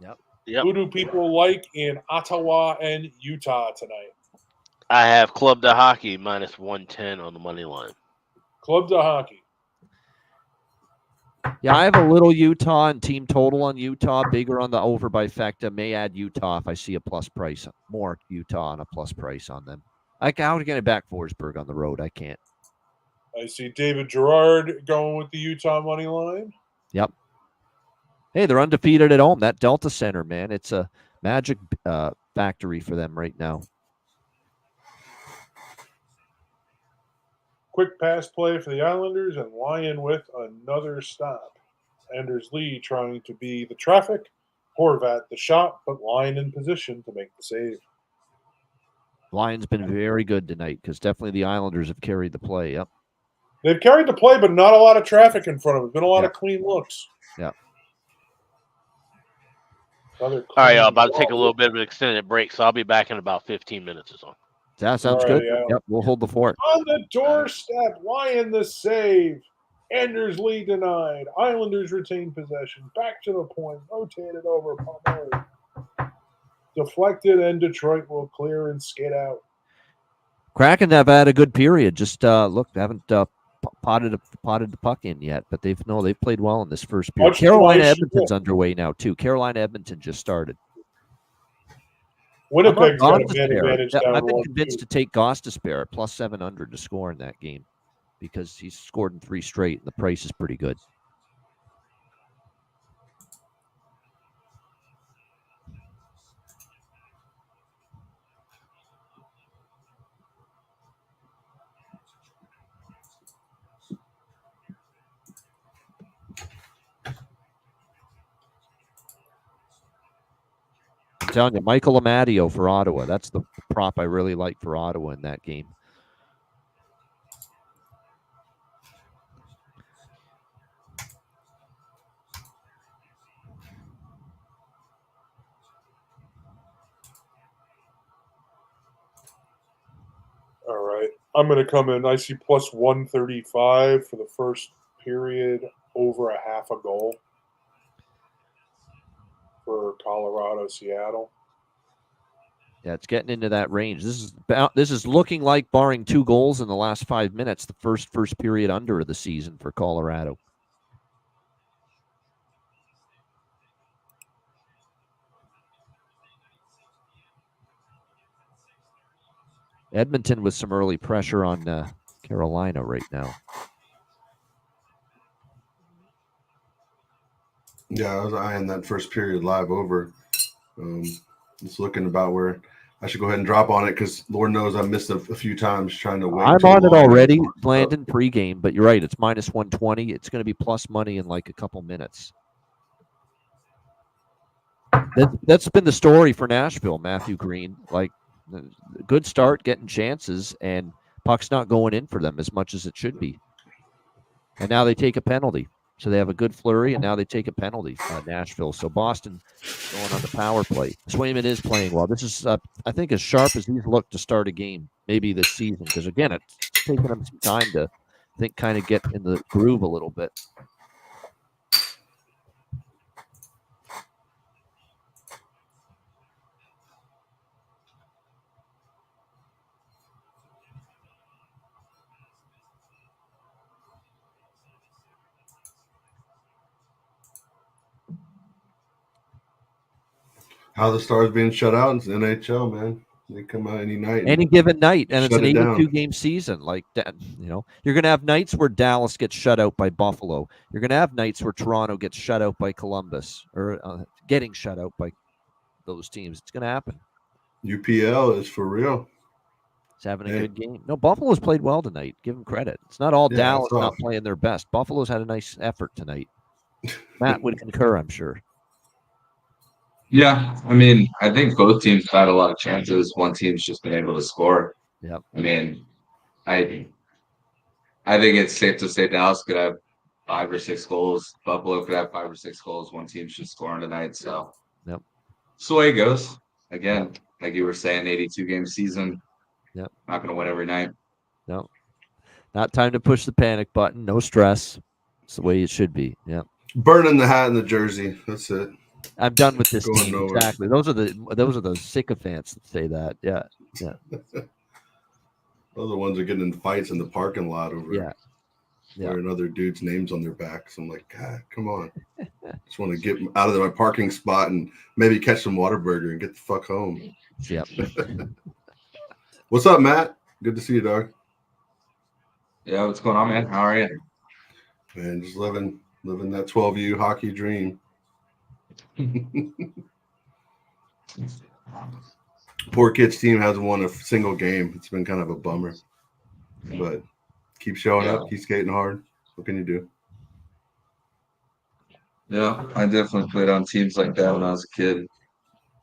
Yep. Who do people like in Ottawa and Utah tonight? I have Club de Hockey minus 110 on the money line. Club de Hockey. Yeah, I have a little Utah and team total on Utah, bigger on the over by Fecta. May add Utah if I see a plus price, more Utah and a plus price on them. How to get it back Forsberg on the road? I can't. I see David Gerard going with the Utah money line. Yep. Hey, they're undefeated at home. That Delta Center, man, it's a magic factory for them right now. Quick pass play for the Islanders and Lyon with another stop. Anders Lee trying to be the traffic. Horvat the shot, but Lyon in position to make the save. Lion's been very good tonight because definitely the Islanders have carried the play. Yep. They've carried the play, but not a lot of traffic in front of them. Been a lot of clean looks. Yeah. All right, y'all. About to take a little bit of an extended break, so I'll be back in about 15 minutes or so. That sounds good. Yep, we'll hold the fort. On the doorstep, Lyon the save. Anders Lee denied. Islanders retain possession. Back to the point. Rotated over. Parlay. Deflected, and Detroit will clear and skid out. Kraken have had a good period. Just look, haven't potted the puck in yet, but they've played well in this first period. Carolina Edmonton's underway now too. Carolina Edmonton just started. Winnipeg's got a man advantage down. I've been convinced to take Gostisbehere at plus 700 to score in that game because he's scored in 3 straight and the price is pretty good. I'm telling you, Michael Amadio for Ottawa. That's the prop I really like for Ottawa in that game. All right. I'm going to come in. I see plus 135 for the first period, over a half a goal for Colorado, Seattle. Yeah, it's getting into that range. This is looking like, barring 2 goals in the last 5 minutes, the first period under of the season for Colorado. Edmonton with some early pressure on Carolina right now. Yeah, I was eyeing that first period live over. It's looking about where I should go ahead and drop on it because Lord knows I missed a few times trying to wait. I'm on it already, Landon, pregame, but you're right. It's minus 120. It's going to be plus money in like a couple minutes. That's been the story for Nashville, Matthew Green. Like, good start, getting chances, and puck's not going in for them as much as it should be. And now they take a penalty. So they have a good flurry, and now they take a penalty, Nashville. So Boston going on the power play. Swayman is playing well. This is, I think, as sharp as he's looked to start a game, maybe this season. Because, again, it's taken him some time to, I think, kind of get in the groove a little bit. How the Stars being shut out in the NHL, man. They come out any night. Any given night, and it's shut an it down. 82-game season. Like, you're going to have nights where Dallas gets shut out by Buffalo. You're going to have nights where Toronto gets shut out by Columbus, or getting shut out by those teams. It's going to happen. UPL is for real. It's having a good game. No, Buffalo's played well tonight. Give them credit. It's not all Dallas not playing their best. Buffalo's had a nice effort tonight. Matt would concur, I'm sure. Yeah, I mean, I think both teams had a lot of chances. One team's just been able to score. Yeah. I mean, I think it's safe to say Dallas could have 5 or 6 goals. Buffalo could have 5 or 6 goals. One team's just scoring tonight. So yep. That's the way it goes. Again, like you were saying, 82-game season. Yep. Not going to win every night. No. Not time to push the panic button. No stress. It's the way it should be. Yeah. Burning the hat and the jersey. That's it. I'm done with this Going team. nowhere. Exactly. Those are the sycophants that say that. Yeah. Yeah. Those are the ones that are getting in fights in the parking lot over wearing other dudes' names on their backs. I'm like, God, come on. Just want to get out of my parking spot and maybe catch some Whataburger and get the fuck home. Yep. What's up, Matt? Good to see you, dog. Yeah, what's going on, man? How are you? Man, just living that 12U hockey dream. Poor kid's team hasn't won a single game. It's been kind of a bummer, but keep showing up, keep skating hard. What can you do? Yeah, I definitely played on teams like that when I was a kid.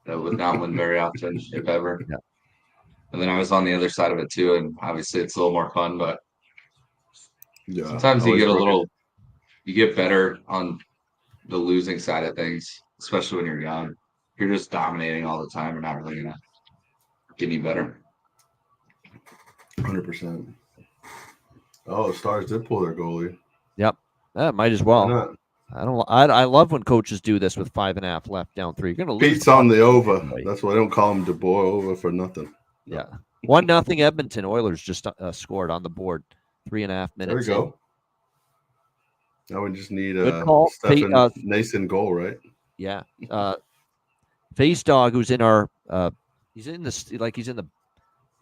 That would not win very often, if ever. Yeah. And then I was on the other side of it too, and obviously it's a little more fun, but sometimes you get better on the losing side of things, especially when you're young. If you're just dominating all the time, you're not really gonna get any better. 100%. Oh, the Stars did pull their goalie. Yep. Might as well. I love when coaches do this with 5.5 left, down 3. You're gonna lose. Pete's on the over. That's why I don't call him De Boer over for nothing. Yeah. 1-0 Edmonton Oilers just scored on the board. 3.5 minutes. There we go. Now we just need Stefan Nason goal, right? Yeah. Face Dog, who's in our he's in the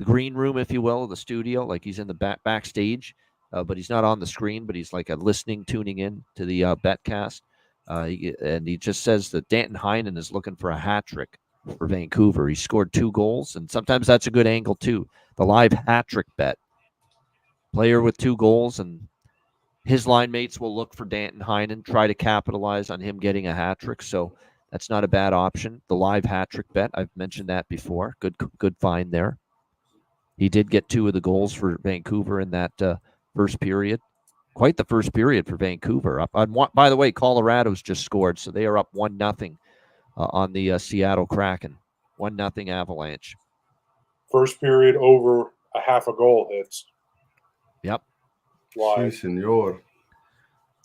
green room, if you will, the studio, like he's in the backstage, but he's not on the screen, but he's like tuning in to the Betcast. And he just says that Danton Heinen is looking for a hat trick for Vancouver. He scored 2 goals, and sometimes that's a good angle too. The live hat trick bet. Player with 2 goals, and his line mates will look for Danton Heinen, try to capitalize on him getting a hat trick. So that's not a bad option. The live hat trick bet, I've mentioned that before. Good find there. He did get 2 of the goals for Vancouver in that first period. Quite the first period for Vancouver. By the way, Colorado's just scored, so they are up 1-0 on the Seattle Kraken. 1-0 Avalanche. First period over a half a goal hits. Yep. Si, senor.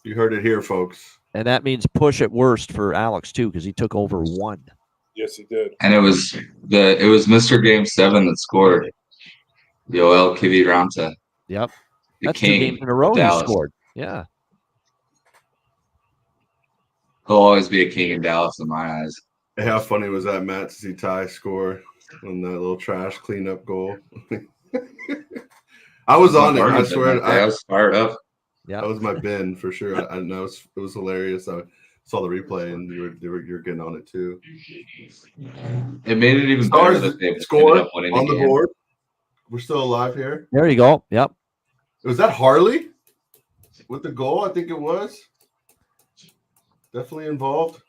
You heard it here, folks. And that means push at worst for Alex too, because he took over 1. Yes, he did. And it was Mr. Game 7 that scored. Yoel Kiviranta. Yep. That's 2 games in a row he scored. Yeah. He'll always be a king in Dallas in my eyes. Hey, how funny was that, Matt, to see Ty score on that little trash cleanup goal? I was on it. I swear. I was fired up. Yeah, that was my bin for sure. I know it was hilarious. I saw the replay, and you're getting on it too. It made it even better that they scored on the board. We're still alive here. There you go. Yep. Was that Harley with the goal? I think it was. Definitely involved.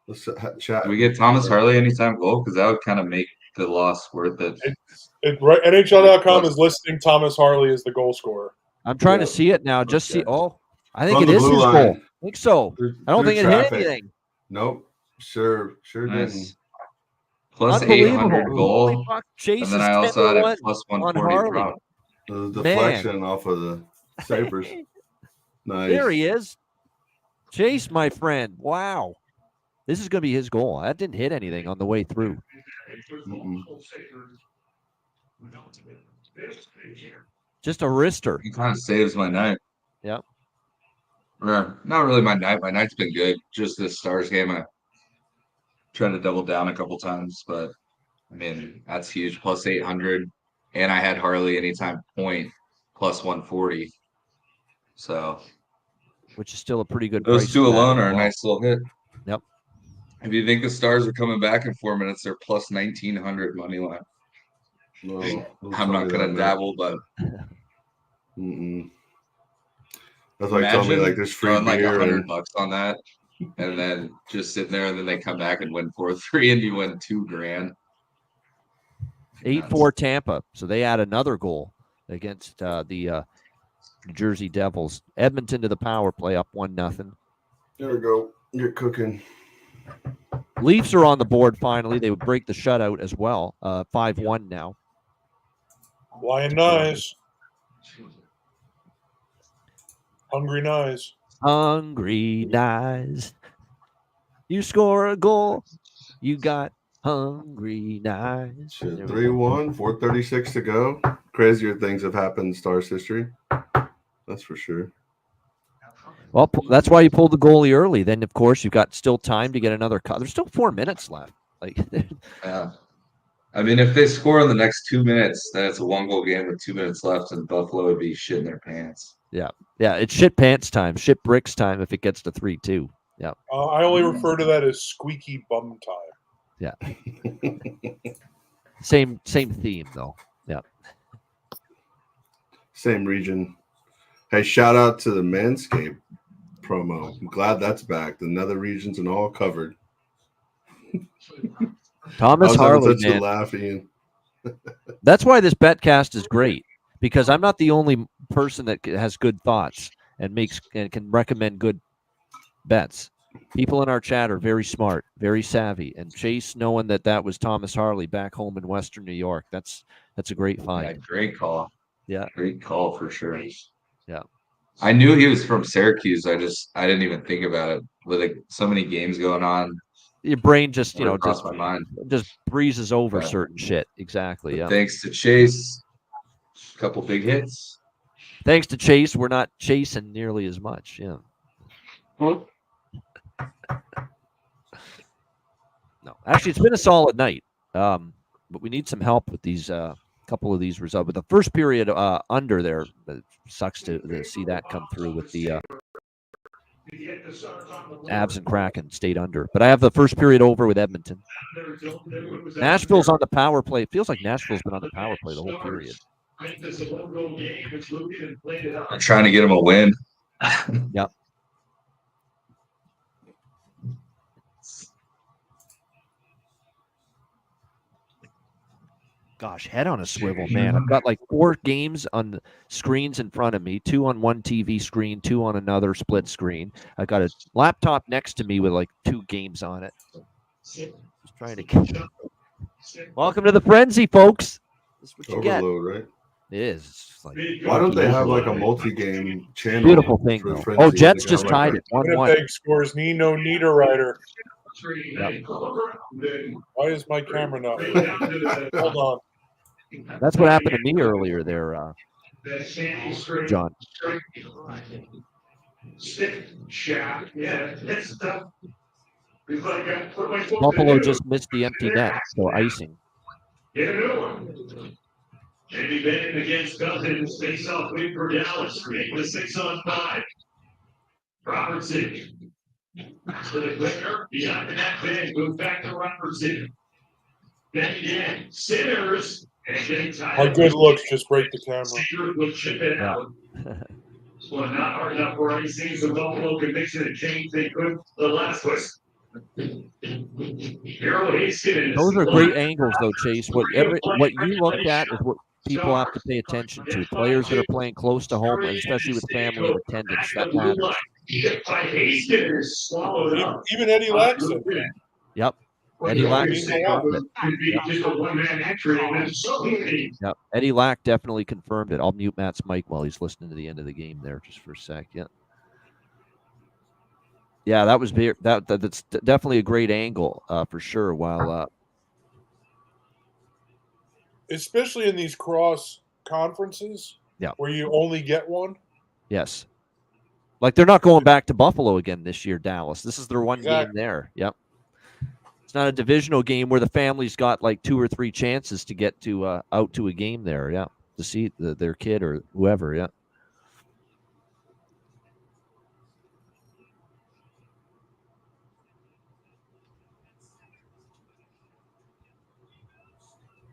Let's chat. Can we get Thomas Harley anytime goal? Because that would kind of make the loss worth it. NHL.com is listing Thomas Harley as the goal scorer. I'm trying to see it now. Just see. Oh, I think it is his goal. I think so. I don't think it hit anything. Nope. Sure didn't. Plus 800 goal. And then I also had a plus 140 drop. The deflection off of the Sabres. Nice. There he is. Chase, my friend. Wow. This is going to be his goal. That didn't hit anything on the way through. Just a wrister. He kind of saves my night. Yep. Not really my night. My night's been good. Just this Stars game, I tried to double down a couple times, but I mean that's huge. Plus 800, and I had Harley anytime point plus 140. So which is still a pretty good those price. two for that alone as are a well. nice little hit. Yep. If you think the Stars are coming back in 4 minutes, they're plus 1900 money line. No, I'm not gonna dabble, but Mm-mm. That's like telling me imagine like there's free throwing like beer $100 and on that, and then just sitting there, and then they come back and win 4-3, and you win $2,000. 8-4 Tampa. So they add another goal against the New Jersey Devils. Edmonton to the power play, up 1-0. there we go. You're cooking. Leafs are on the board finally. They would break the shutout as well. 5-1 now. Lion Knies. Hungry Knies. Hungry Knies. You score a goal, you got hungry Knies. Shit, 3-1, 4:36 to go. Crazier things have happened in Stars history. That's for sure. Well, that's why you pulled the goalie early. Then, of course, you've got still time to get another cut. There's still 4 minutes left. Like, Yeah. I mean, if they score in the next 2 minutes, then it's a 1-goal game with 2 minutes left, and Buffalo would be shitting their pants. yeah, it's shit pants time, shit bricks time if it gets to 3-2. Yeah. I only refer to that as squeaky bum time. Yeah. Same theme though. Yeah. Same region. Hey, shout out to the Manscaped promo. I'm glad that's back. The nether regions and all covered. Thomas Harley, such man. a laugh, Ian. That's why this Betcast is great, because I'm not the only person that has good thoughts and can recommend good bets. People in our chat are very smart, very savvy, and Chase, knowing that was Thomas Harley back home in Western New York, that's a great find. Yeah, great call. Yeah, great call for sure. Yeah, I knew he was from Syracuse. I didn't even think about it with like so many games going on. Your brain just crossed my mind. just breezes over certain shit. Exactly. Yeah. Thanks to Chase, a couple big hits. Thanks to Chase, we're not chasing nearly as much. Yeah. No, actually, it's been a solid night. But we need some help with these couple of these results. But the first period under there, it sucks to see that come through with the Avs and Kraken stayed under. But I have the first period over with Edmonton. Nashville's on the power play. It feels like Nashville's been on the power play the whole period. I'm trying to get him a win. Yep. Gosh, head on a swivel, man. I've got like 4 games on the screens in front of me, 2 on one TV screen, 2 on another split screen. I've got a laptop next to me with like 2 games on it. Just trying to get... Welcome to the frenzy, folks. This is what you Overload, get. right? It is. It's like, why don't they have like a multi-game channel? Beautiful thing, though. Frenzy? Oh, Jets They just have, tied like, it 1-1. Winnipeg scores Nino Niederreiter. Yep. Why is my camera not? Hold on. That's what happened to me earlier there, John. Buffalo just missed the empty net, so icing. Get a new one. Jamie Bennett against Cousins. Face-off win for Dallas. Make the 6-on-5. Robertson. To the quicker. Behind the net big. Move back to Robertson. Then again. Sinners. My good looks just break the camera. Sinners will chip it out. Well, not hard enough for any scenes of Buffalo conviction and change they could the last one. Those are great angles, though, Chase. What you looked at is what people have to pay attention to. Players that are playing close to home, especially with family and attendance, that matters. Even Eddie Lack said that. Yep. Eddie Lack confirmed it. Yep. Eddie Lack definitely confirmed it. I'll mute Matt's mic while he's listening to the end of the game there just for a sec. Yeah. Yeah, that was that's definitely a great angle for sure. While especially in these cross conferences, yeah, where you only get one. Yes. Like they're not going back to Buffalo again this year, Dallas. This is their one game Exactly. there. Yep. It's not a divisional game where the family's got like 2 or 3 chances to get to out to a game there. Yeah, to see their kid or whoever. Yeah.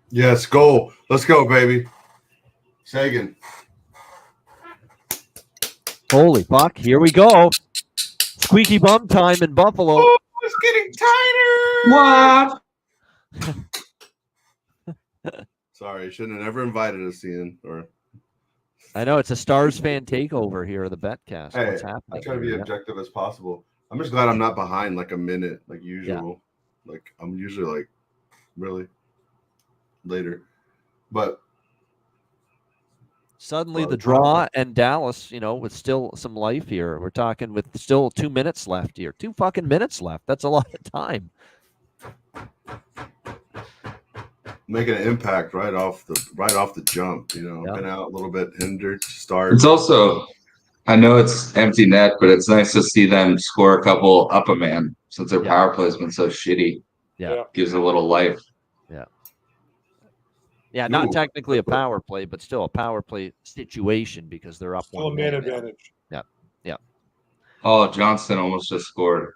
Yes, go. Let's go, baby. Sagan. Holy fuck! Here we go. Squeaky bum time in Buffalo. Oh, it's getting tighter. What? Sorry, shouldn't have never invited us in. Or I know it's a Stars fan takeover here of the Betcast. hey, What's happening? I try to be here? objective as possible. I'm just glad I'm not behind like a minute, like usual. Like I'm usually like really later, but Suddenly the draw and Dallas, with still some life here. We're talking with still 2 minutes left here. 2 fucking minutes left. That's a lot of time. making an impact right off the jump. Been out a little bit hindered to start. It's also, I know it's empty net, but it's nice to see them score a couple up a man since their power play has been so shitty. Yeah, gives a little life. Yeah, not technically a power play, but still a power play situation because they're up Still a man advantage. Yeah. Oh, Johnston almost just scored.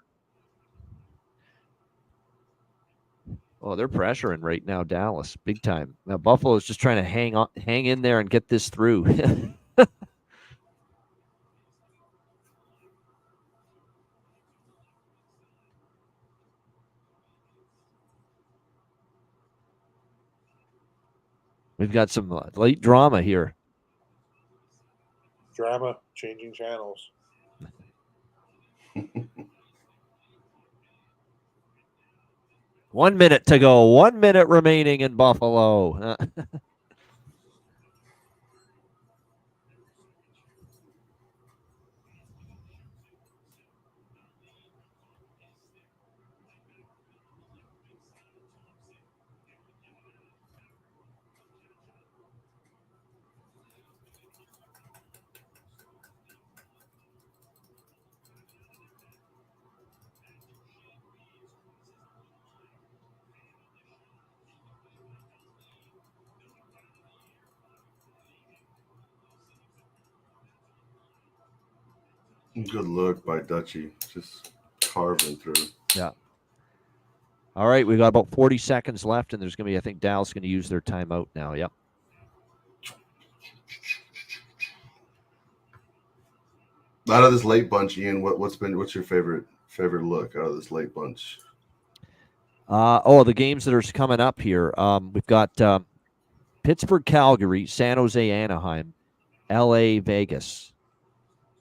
Oh, they're pressuring right now, Dallas, big time. Now Buffalo's just trying to hang in there and get this through. We've got some late drama here. Drama, changing channels. 1 minute to go. 1 minute remaining in Buffalo. Good look by Dutchy, just carving through. Yeah. All right, we've got about 40 seconds left, and there's going to be, I think, Dallas going to use their timeout now. Yep. Out of this late bunch, Ian, what's your favorite look out of this late bunch? The games that are coming up here. We've got Pittsburgh, Calgary, San Jose, Anaheim, LA, Vegas.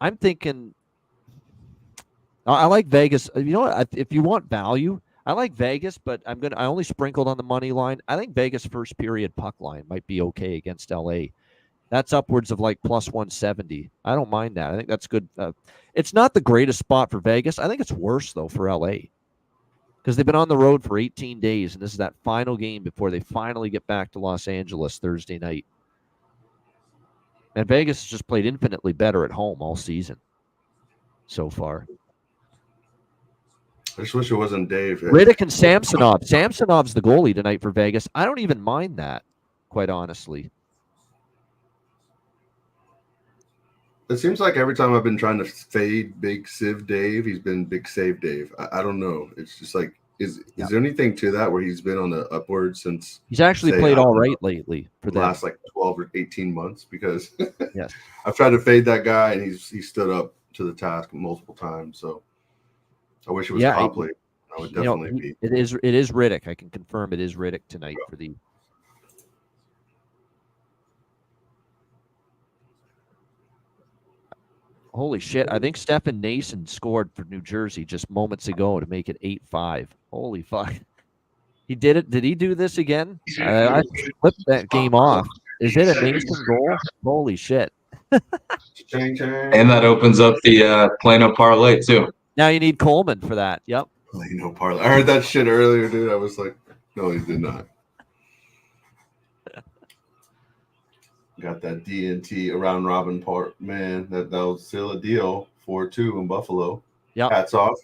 I'm thinking I like Vegas. You know what? If you want value, I like Vegas, but I only sprinkled on the money line. I think Vegas first period puck line might be okay against LA. That's upwards of like plus 170. I don't mind that. I think that's good. It's not the greatest spot for Vegas. I think it's worse though for LA because they've been on the road for 18 days, and this is that final game before they finally get back to Los Angeles Thursday night. And Vegas has just played infinitely better at home all season so far. I just wish it wasn't Dave. Riddick and Samsonov. Samsonov's the goalie tonight for Vegas. I don't even mind that, quite honestly. It seems like every time I've been trying to fade Big Civ Dave, he's been Big Save Dave. I don't know. It's just like, is there anything to that where he's been on the upward since? He's actually played all right lately for the last like 12 or 18 months because yes, I've tried to fade that guy and he stood up to the task multiple times. So I wish it was Copley. I would definitely be. It is Riddick. I can confirm it is Riddick tonight for the. Holy shit. I think Stefan Nason scored for New Jersey just moments ago to make it 8-5. Holy fuck. He did it. Did he do this again? I flipped that game off. Is it a Nason goal? Holy shit. And that opens up the Plano Parlay, too. Now you need Coleman for that. Yep. Plano Parlay. I heard that shit earlier, dude. I was like, no, he did not. Got that DNT around Robin part. Man, that was still a deal. 4-2 in Buffalo. Yep. Hats off.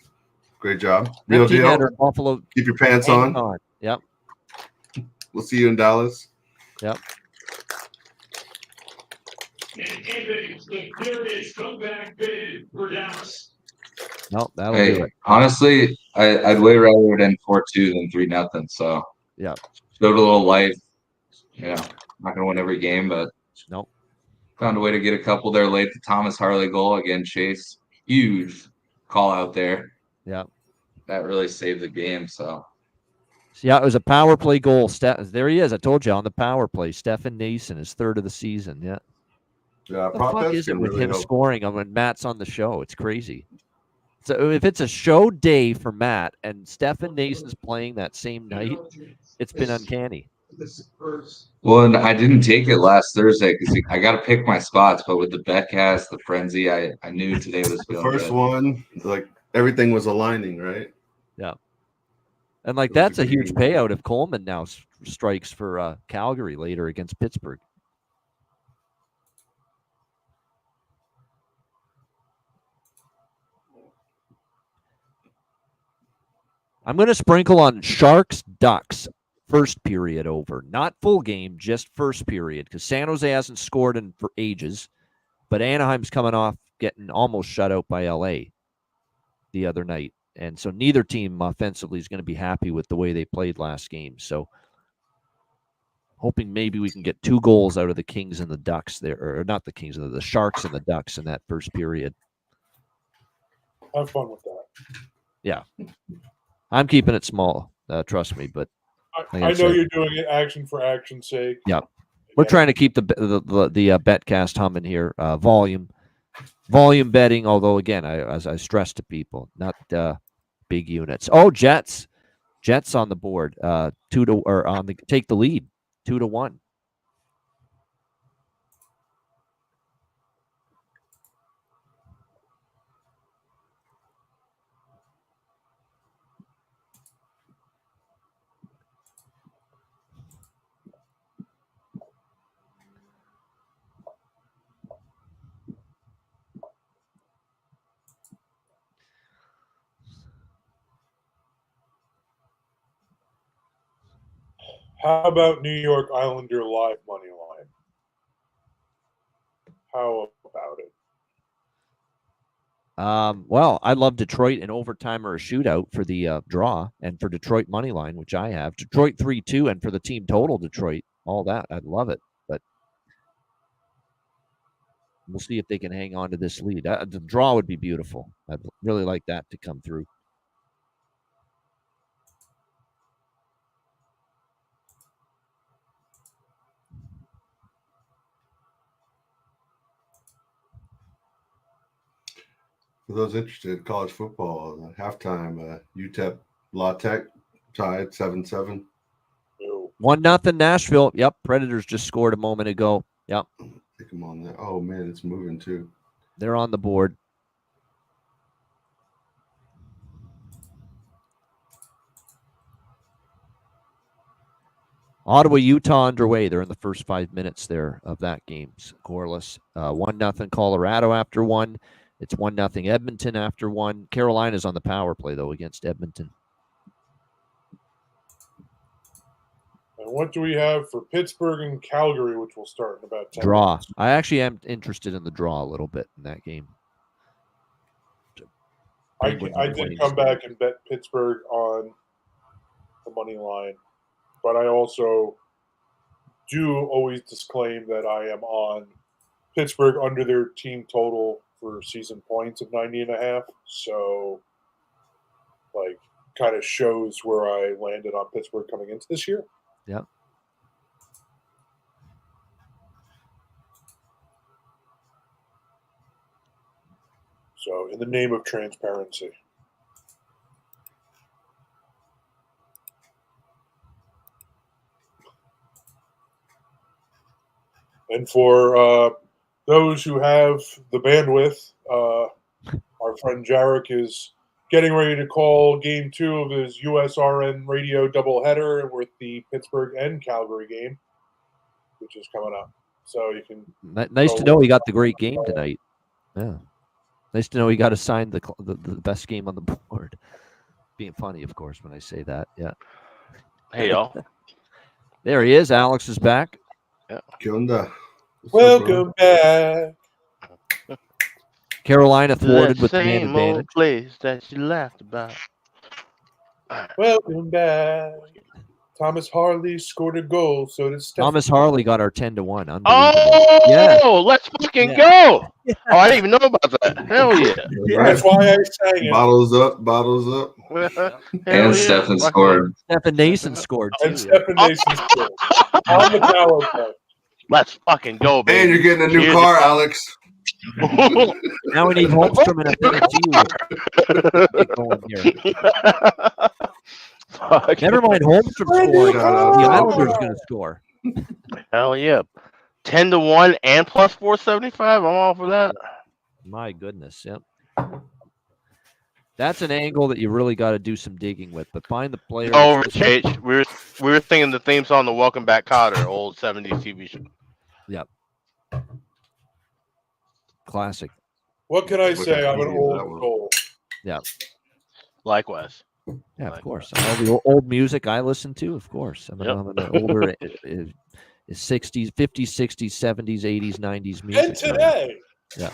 Great job. That Real team deal. had her Buffalo Keep your pants hanging on. Yep. We'll see you in Dallas. Yep. And there it is, comeback bid for Dallas. No, that'll do it. Honestly, I'd way rather it end 4-2 than 3-0. So yeah, showed a little life. Yeah, not gonna win every game, but nope. Found a way to get a couple there late. The Thomas Harley goal again. Chase, huge call out there. Yeah, that really saved the game. So. Yeah, it was a power play goal. There he is. I told you on the power play. Stefan Nason, his third of the season. Yeah. Yeah, what the fuck is it with really him scoring when Matt's on the show? It's crazy. So if it's a show day for Matt and Stefan Nason's playing that same night, it's been uncanny. Well, and I didn't take it last Thursday because I got to pick my spots. But with the Betcast, the frenzy, I knew today was the first good. One. Like everything was aligning, right? Yeah. And like that's a huge payout if Coleman now strikes for Calgary later against Pittsburgh. I'm going to sprinkle on Sharks Ducks first period over, not full game, just first period, because San Jose hasn't scored for ages, but Anaheim's coming off getting almost shut out by LA the other night. And so neither team offensively is going to be happy with the way they played last game. So hoping maybe we can get 2 goals out of the Kings and the Ducks there, or not the Kings, the Sharks and the Ducks in that first period. Have fun with that. Yeah. I'm keeping it small, trust me, but I know you're doing it action for action's sake. Yeah. We're trying to keep the Betcast humming here. Volume betting, although again, as I stress to people, not big units. Oh, Jets on the board. Take the lead, 2-1. How about New York Islander live money line? How about it? Well, I love Detroit in overtime or a shootout for the draw, and for Detroit money line, which I have. Detroit 3-2, and for the team total, Detroit, all that. I'd love it, but we'll see if they can hang on to this lead. The draw would be beautiful. I'd really like that to come through. For those interested in college football, halftime, UTEP La Tech tied 7-7. 1-0 Nashville. Yep, Predators just scored a moment ago. Yep. Take them on there. Oh man, it's moving too. They're on the board. Ottawa, Utah underway. They're in the first 5 minutes there of that game. Scoreless. 1-0 Colorado after 1. It's 1-0 Edmonton after 1. Carolina's on the power play, though, against Edmonton. And what do we have for Pittsburgh and Calgary, which will start in about 10 Draw. minutes? I actually am interested in the draw a little bit in that game. I did come back and bet Pittsburgh on the money line, but I also do always disclaim that I am on Pittsburgh under their team total for season points of 90.5. So, like, kind of shows where I landed on Pittsburgh coming into this year. Yep. So, in the name of transparency. And for those who have the bandwidth, our friend Jarek is getting ready to call Game 2 of his USRN radio doubleheader with the Pittsburgh and Calgary game, which is coming up. so you can. Nice to know he got the great game tonight. Yeah. Nice to know he got assigned the best game on the board. Being funny, of course, when I say that. Yeah. Hey, y'all. There he is. Alex is back. Yeah. Welcome back. Carolina thwarted That with man same advantage. old place that you laughed about. Welcome back. Thomas Harley scored a goal, so did Steph. Thomas Harley got our 10-1. Unbelievable. Oh, Yeah. let's fucking go. Oh, I didn't even know about that. Hell yeah. That's why I sang it. Bottles up, bottles up. Hell And yeah. Stephen Fucking- scored. Stephen Nason scored too. And Stephen Nason scored. On the power play. Let's fucking go, baby. And you're getting a new Here's car, the- Alex. Now we need Holmstrom and a get going here. Fuck. Never mind Holmstrom scoring. Shout out. The Islanders going to score. Hell yeah. 10-1 and plus 475. I'm all for that. My goodness. Yep. That's an angle that you really got to do some digging with, but find the player. Oh, Rich H. We were thinking the theme song to Welcome Back Kotter, old 70s TV show. Yep. Classic. What can I say? I'm an That old one. soul. Yeah. Likewise. Yeah, of course. All the old music I listen to, of course. I'm an older 60s, 50s, 60s, 70s, 80s, 90s music. And today. Yeah.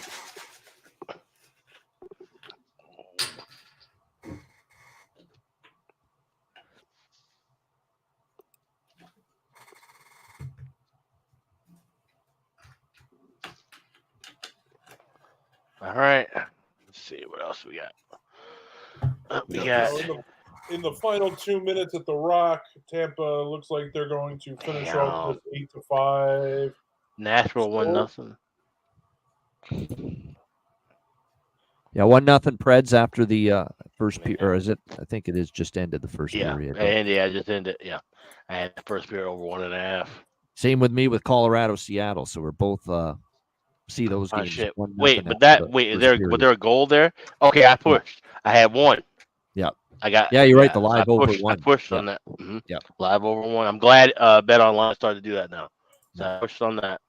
All right. Let's see what else we got. We got In the final 2 minutes at the Rock, Tampa looks like they're going to finish off with 8-5. Nashville 1-0. Yeah, 1-0 Preds after the first period, or is it? I think it is just ended the first period. And I just ended. Yeah, I had the first period over 1.5. Same with me with Colorado, Seattle. So we're both see those Oh games. shit! 1-0 Wait, but after that the is first there? period. Was there a goal there? Okay, I pushed. I had one. Yeah. I got. Yeah, you're right. The so live I over pushed, one. I pushed Yeah. on that. Mhm. Yeah. Live over one. I'm glad Bet Online started to do that now. So I pushed on that.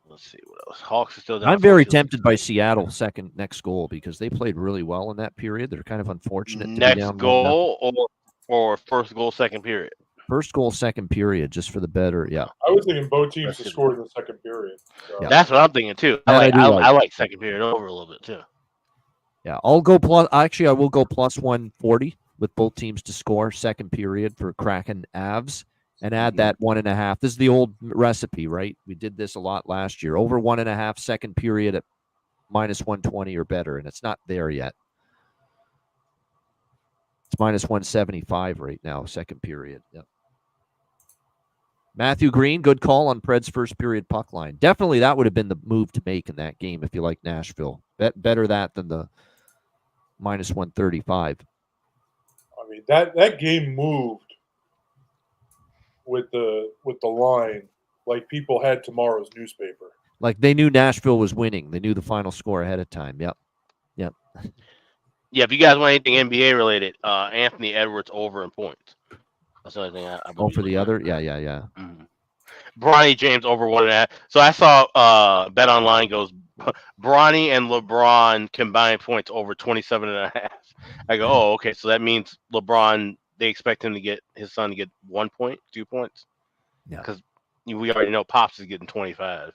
Let's see what else. Hawks are still down. I'm very 14. tempted by Seattle next goal because they played really well in that period. They're kind of unfortunate. To be Next down 1-0. goal or first goal, second period. First goal, second period, just for the better. Yeah. I was thinking both teams to score in the second period. So. Yeah. That's what I'm thinking too. That I do like. I like second period over a little bit too. Yeah. I'll go plus. Actually, I will go plus 140 with both teams to score second period for Kraken Avs and add that 1.5. This is the old recipe, right? We did this a lot last year. Over 1.5 second period at minus 120 or better, and it's not there yet. It's minus 175 right now, second period. Yep. Matthew Green, good call on Pred's first period puck line. Definitely that would have been the move to make in that game if you like Nashville. Better that than the minus 135. I mean that game moved with the line like people had tomorrow's newspaper. Like they knew Nashville was winning. They knew the final score ahead of time. Yep. Yeah, if you guys want anything NBA related, Anthony Edwards over in points. That's the only thing I Oh, for the on. other? Yeah. Mm-hmm. Bronny James over 1.5. So I saw Bet Online goes Bronny and LeBron combined points over 27.5. I go, oh, okay. So that means LeBron, they expect him to get his son to get 1 point, 2 points. Yeah. Because we already know Pops is getting 25.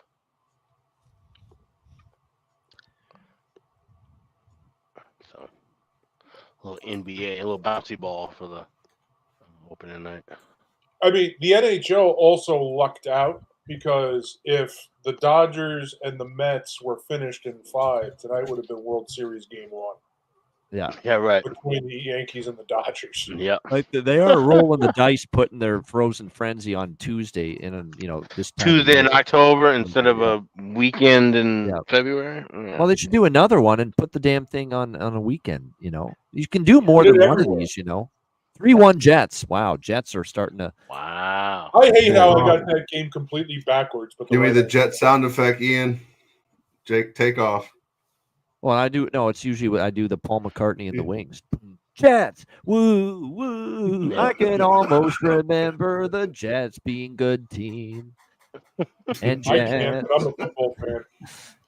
So a little NBA, a little bouncy ball for the opening night. I mean, the NHL also lucked out because if the Dodgers and the Mets were finished in 5, tonight would have been World Series Game 1 Yeah, right. between the Yankees and the Dodgers. Yeah. Like they are rolling the dice, putting their frozen frenzy on Tuesday in this time of Tuesday in year. October instead of a weekend in February. Yeah. Well, they should do another one and put the damn thing on a weekend. You can do more Put it than one of everywhere. these. 3-1 Jets. Wow, Jets are starting to. Wow. I hate how I got that game completely backwards. But Give me right the way. jet sound effect, Ian. Jake, take off. Well, I do. No, it's usually what I do. The Paul McCartney and the Wings. Jets, woo woo. I can almost remember the Jets being good team. And I can't, but I'm a football fan.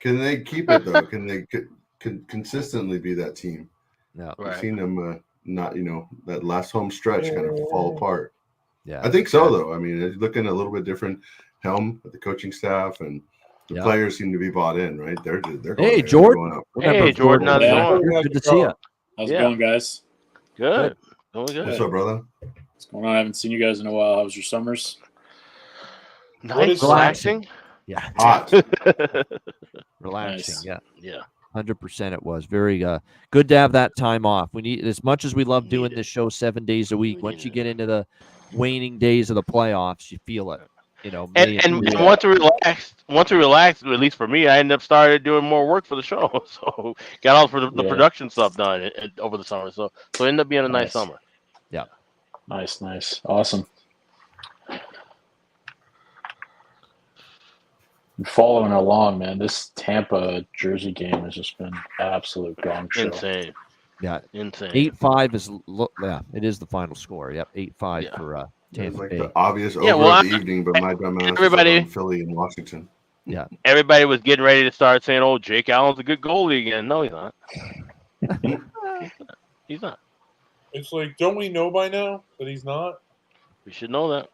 Can they keep it though? Can they consistently be that team? No. We've seen them not, that last home stretch kind of fall apart. Yeah, I think so though. I mean, it's looking a little bit different. Helm, the coaching staff, and the players seem to be bought in, right? They're going. Hey, there, Jordan. going up. Hey, Jordan. How's it going? Good to see you. How's it going, guys? Good. Going good. What's up, brother? What's going on? I haven't seen you guys in a while. How was your summers? Nice, relaxing. Yeah. Hot. Relaxing. Nice. Yeah. 100% it was very good to have that time off. We need, as much as we love doing this show 7 days a week, once you get into the waning days of the playoffs, you feel it. And once we relaxed, at least for me, I ended up started doing more work for the show. So got all the production stuff done over the summer. So it ended up being a nice summer. Yeah. Nice. Awesome. I'm following along, man. This Tampa Jersey game has just been absolute gong show. Insane. Yeah. Insane. 8-5 is it is the final score. Yep. 8-5 for Tampa like Bay. the obvious over of the evening, but my dumbass is on Philly and Washington. Yeah. Everybody was getting ready to start saying, "Oh, Jake Allen's a good goalie again." No, he's not. He's not. It's like, don't we know by now that he's not? We should know that.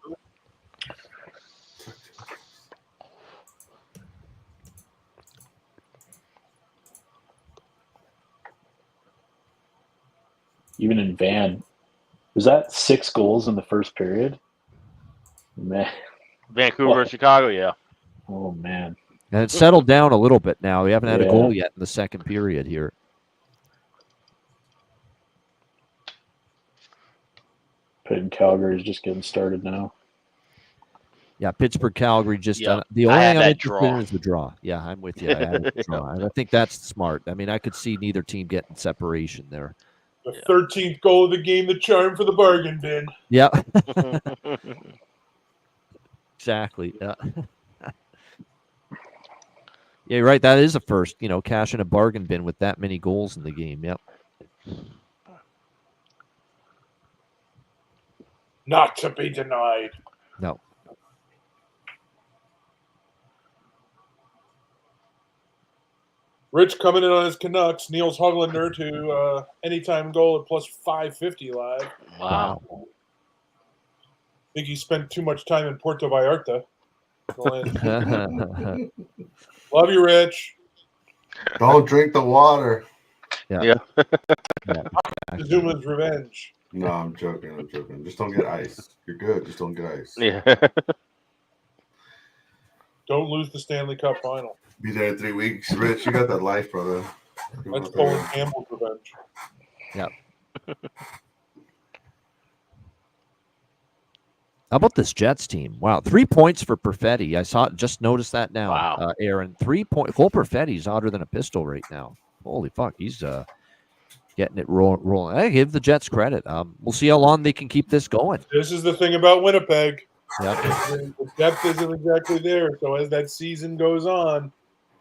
Even in Van, was that 6 goals in the first period? Man. Vancouver, Chicago, yeah. Oh, man. And it's settled down a little bit now. We haven't had a goal yet in the second period here. Pitt and Calgary is just getting started now. Yeah, Pittsburgh, Calgary, just the only thing I'm interested in is the draw. Yeah, I'm with you. I think that's smart. I mean, I could see neither team getting separation there. The 13th goal of the game, the charm for the bargain bin. Yeah. Exactly. Yeah. Yeah, you're right. That is a first, cash in a bargain bin with that many goals in the game. Yep. Not to be denied. No. Rich coming in on his Canucks. Niels Höglander to anytime goal at plus 550 live. Wow. I think he spent too much time in Puerto Vallarta. Love you, Rich. Don't drink the water. Yeah. Zuma's revenge. No, I'm joking. Just don't get ice. You're good. Just don't get ice. Yeah. Don't lose the Stanley Cup final. Be there in 3 weeks. Rich, you got that life, brother. That's Colin Campbell's revenge. Yeah. How about this Jets team? Wow, 3 points for Perfetti. Just noticed that now. Wow. Aaron, 3 point. Cole Perfetti's hotter than a pistol right now. Holy fuck, he's getting it rolling. I give the Jets credit. We'll see how long they can keep this going. This is the thing about Winnipeg. Yep. The depth isn't exactly there. So as that season goes on,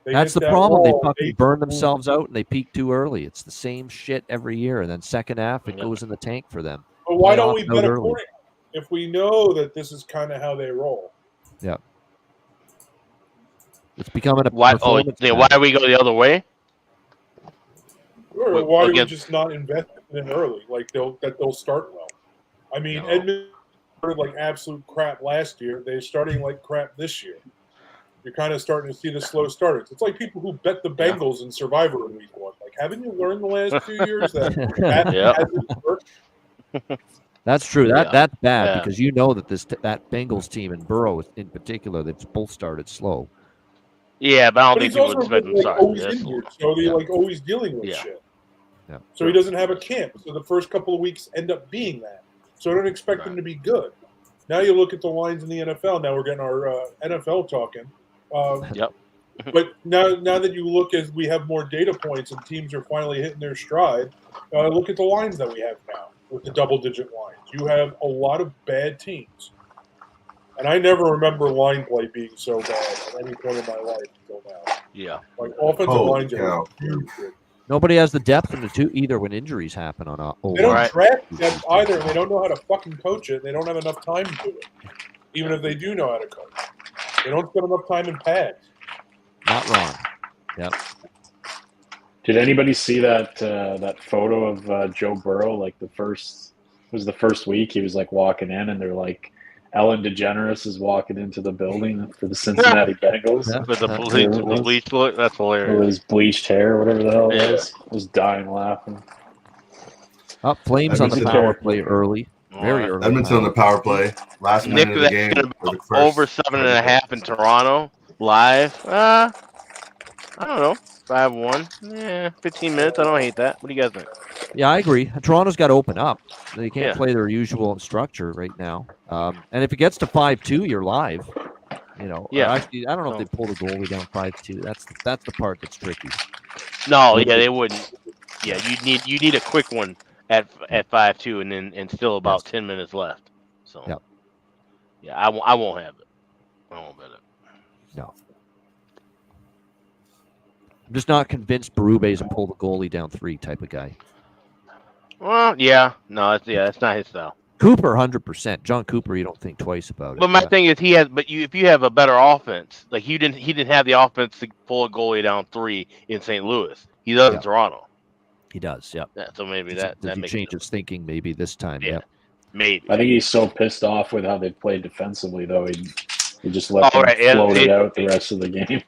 that's the problem. They fucking burn themselves out and they peak too early. It's the same shit every year, and then second half it goes in the tank for them. But why don't we bet accordingly if we know that this is kind of how they roll? Yeah. It's becoming a why do we go the other way? Or why do we just not invest in it early? Like they'll start well. I mean, Edmonton started like absolute crap last year. They're starting like crap this year. You're kind of starting to see the slow starters. It's like people who bet the Bengals in Survivor in week 1. Like, haven't you learned the last 2 years that hasn't worked? That's true. That's bad because you know that that Bengals team and Burrow in particular, they've both started slow. Yeah, but I don't think people would expect them to start. Always injured, so they're like always dealing with shit. Yeah. So he doesn't have a camp. So the first couple of weeks end up being that. So I don't expect him to be good. Now you look at the lines in the NFL. Now we're getting our NFL talking. But now that you look as we have more data points and teams are finally hitting their stride, look at the lines that we have now with the double-digit lines. You have a lot of bad teams. And I never remember line play being so bad at any point in my life until now. Yeah. Like offensive lines are huge. Nobody has the depth in the two either when injuries happen on a They don't draft depth either, and they don't know how to fucking coach it. They don't have enough time to do it. Even if they do know how to coach. They don't spend enough time in pads. Not wrong. Yep. Did anybody see that photo of Joe Burrow? Like the first week he was like walking in, and they're like, Ellen DeGeneres is walking into the building for the Cincinnati Bengals With the bleach look, that's hilarious. with his bleached hair, whatever the hell it was. I was dying laughing. Up Flames on the power play early. Very early. Edmonton on the power play. Last minute of the game. Over 7.5 in Toronto live. I don't know. 5-1. Yeah, 15 minutes. I don't hate that. What do you guys think? Yeah, I agree. Toronto's got to open up. They can't play their usual structure right now. And if it gets to 5-2, you're live. Yeah. Actually, I don't know if they pull the goalie down 5-2. That's the part that's tricky. No, yeah, they wouldn't. Yeah, you need a quick one at 5-2, and still about 10 minutes left. So yeah, I won't have it. I won't bet it. No. I'm just not convinced Berube's a pull the goalie down 3 type of guy. Well, yeah, no, it's not his style. Cooper, 100%. John Cooper, you don't think twice about it. But my thing is, if you have a better offense, like he didn't have the offense to pull a goalie down 3 in St. Louis. He does in Toronto. He does, yeah. So maybe Did that he makes change his thinking maybe this time? Yeah. Maybe. I think he's so pissed off with how they played defensively, though. He just let them float it out the rest of the game.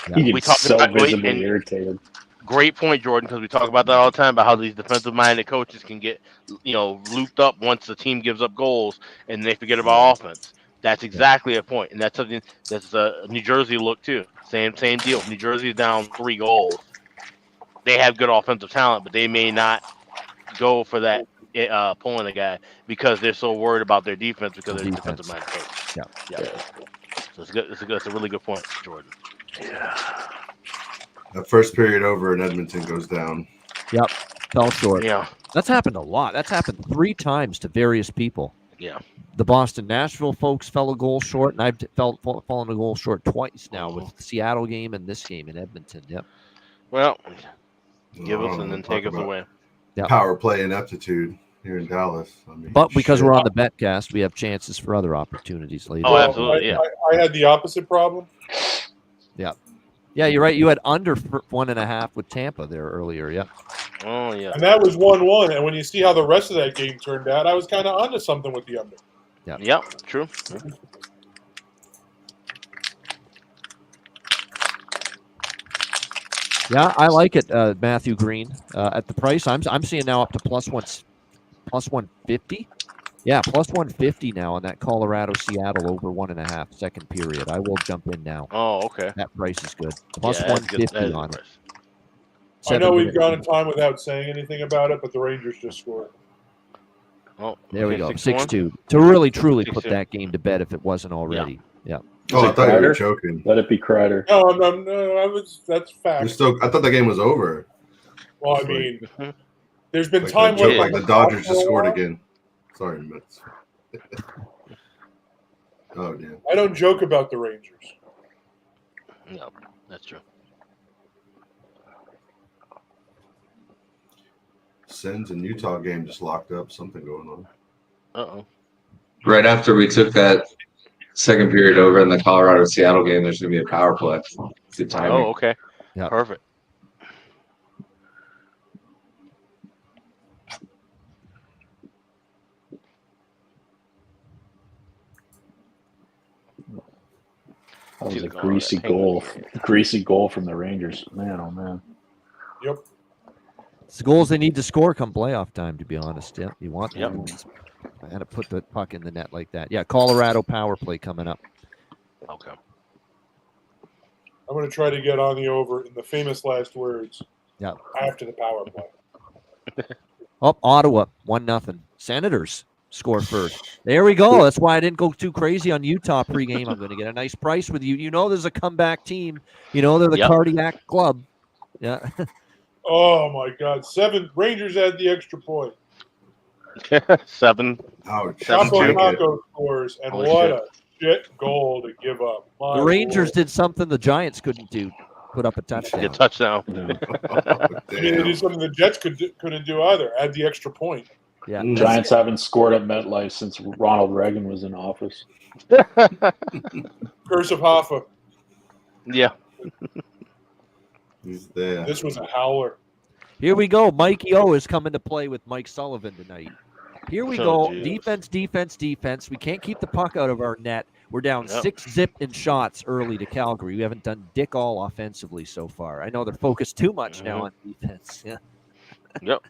Yeah. He gets so visibly irritated. Great point, Jordan, because we talk about that all the time about how these defensive-minded coaches can get, looped up once the team gives up goals and they forget about offense. That's exactly a point, and that's something that's a New Jersey look too. Same deal. New Jersey is down 3 goals. They have good offensive talent, but they may not go for that pulling a guy because they're so worried about their defense because they're defensive-minded coach. Yeah. So it's good. It's a really good point, Jordan. Yeah. The first period over and Edmonton goes down. Yep. Fell short. Yeah. That's happened a lot. That's happened 3 times to various people. Yeah. The Boston-Nashville folks fell a goal short, and I've fallen a goal short twice now with the Seattle game and this game in Edmonton. Yep. Well, give us and then take us away. Yep. Power play ineptitude here in Dallas. But because we're on the Betcast, we have chances for other opportunities later. Oh, absolutely. Yeah. I had the opposite problem. Yeah. Yeah, you're right. You had under 1.5 with Tampa there earlier. Yeah. Oh, yeah. And that was 1-1. And when you see how the rest of that game turned out, I was kind of onto something with the under. Yeah. Yep. True. Yeah, I like it, Matthew Green. At the price, I'm seeing now up to plus 150. Yeah, plus 150 now on that Colorado-Seattle over 1.5 second period. I will jump in now. Oh, okay. That price is good. Plus 150 on it. I know we've gone a time without saying anything about it, but the Rangers just scored. Oh, there we go. 6-2. To really, truly put that game to bed if it wasn't already. Yeah. Oh, I thought you were joking. Let it be Kreider. No, that's fact. I thought the game was over. Well, I mean, there's been like time where the Dodgers just scored again. Sorry, Mets. Oh, yeah. I don't joke about the Rangers. No, that's true. Sens and Utah game just locked up. Something going on. Uh-oh. Right after we took that second period over in the Colorado-Seattle game, there's going to be a power play. Good timing. Oh, okay. Yeah. Perfect. That was a greasy goal from the Rangers. Man, oh man. Yep. It's the goals they need to score come playoff time, to be honest. Yeah, you want them. I had to put the puck in the net like that. Yeah, Colorado power play coming up. Okay. I'm going to try to get on the over in the famous last words. Yeah. After the power play. Ottawa 1-0. Senators score first. There we go. That's why I didn't go too crazy on Utah pregame. I'm going to get a nice price with you. You know, there's a comeback team. You know, they're the cardiac club. Yeah. Oh my God! 7 Rangers had the extra point. 7. Ouch. Chapo scores, and what a shit goal to give up. The Rangers did something the Giants couldn't do. Put up a touchdown. A touchdown. I mean, they did something the Jets couldn't do either. Add the extra point. Yeah. Giants haven't scored at MetLife since Ronald Reagan was in office. Curse of Hoffa. Yeah. He's there. This was a howler. Here we go. Mikey O is coming to play with Mike Sullivan tonight. Here we go. Jesus. Defense. We can't keep the puck out of our net. We're down 6-0 in shots early to Calgary. We haven't done dick all offensively so far. I know they're focused too much now on defense. Yeah. Yep.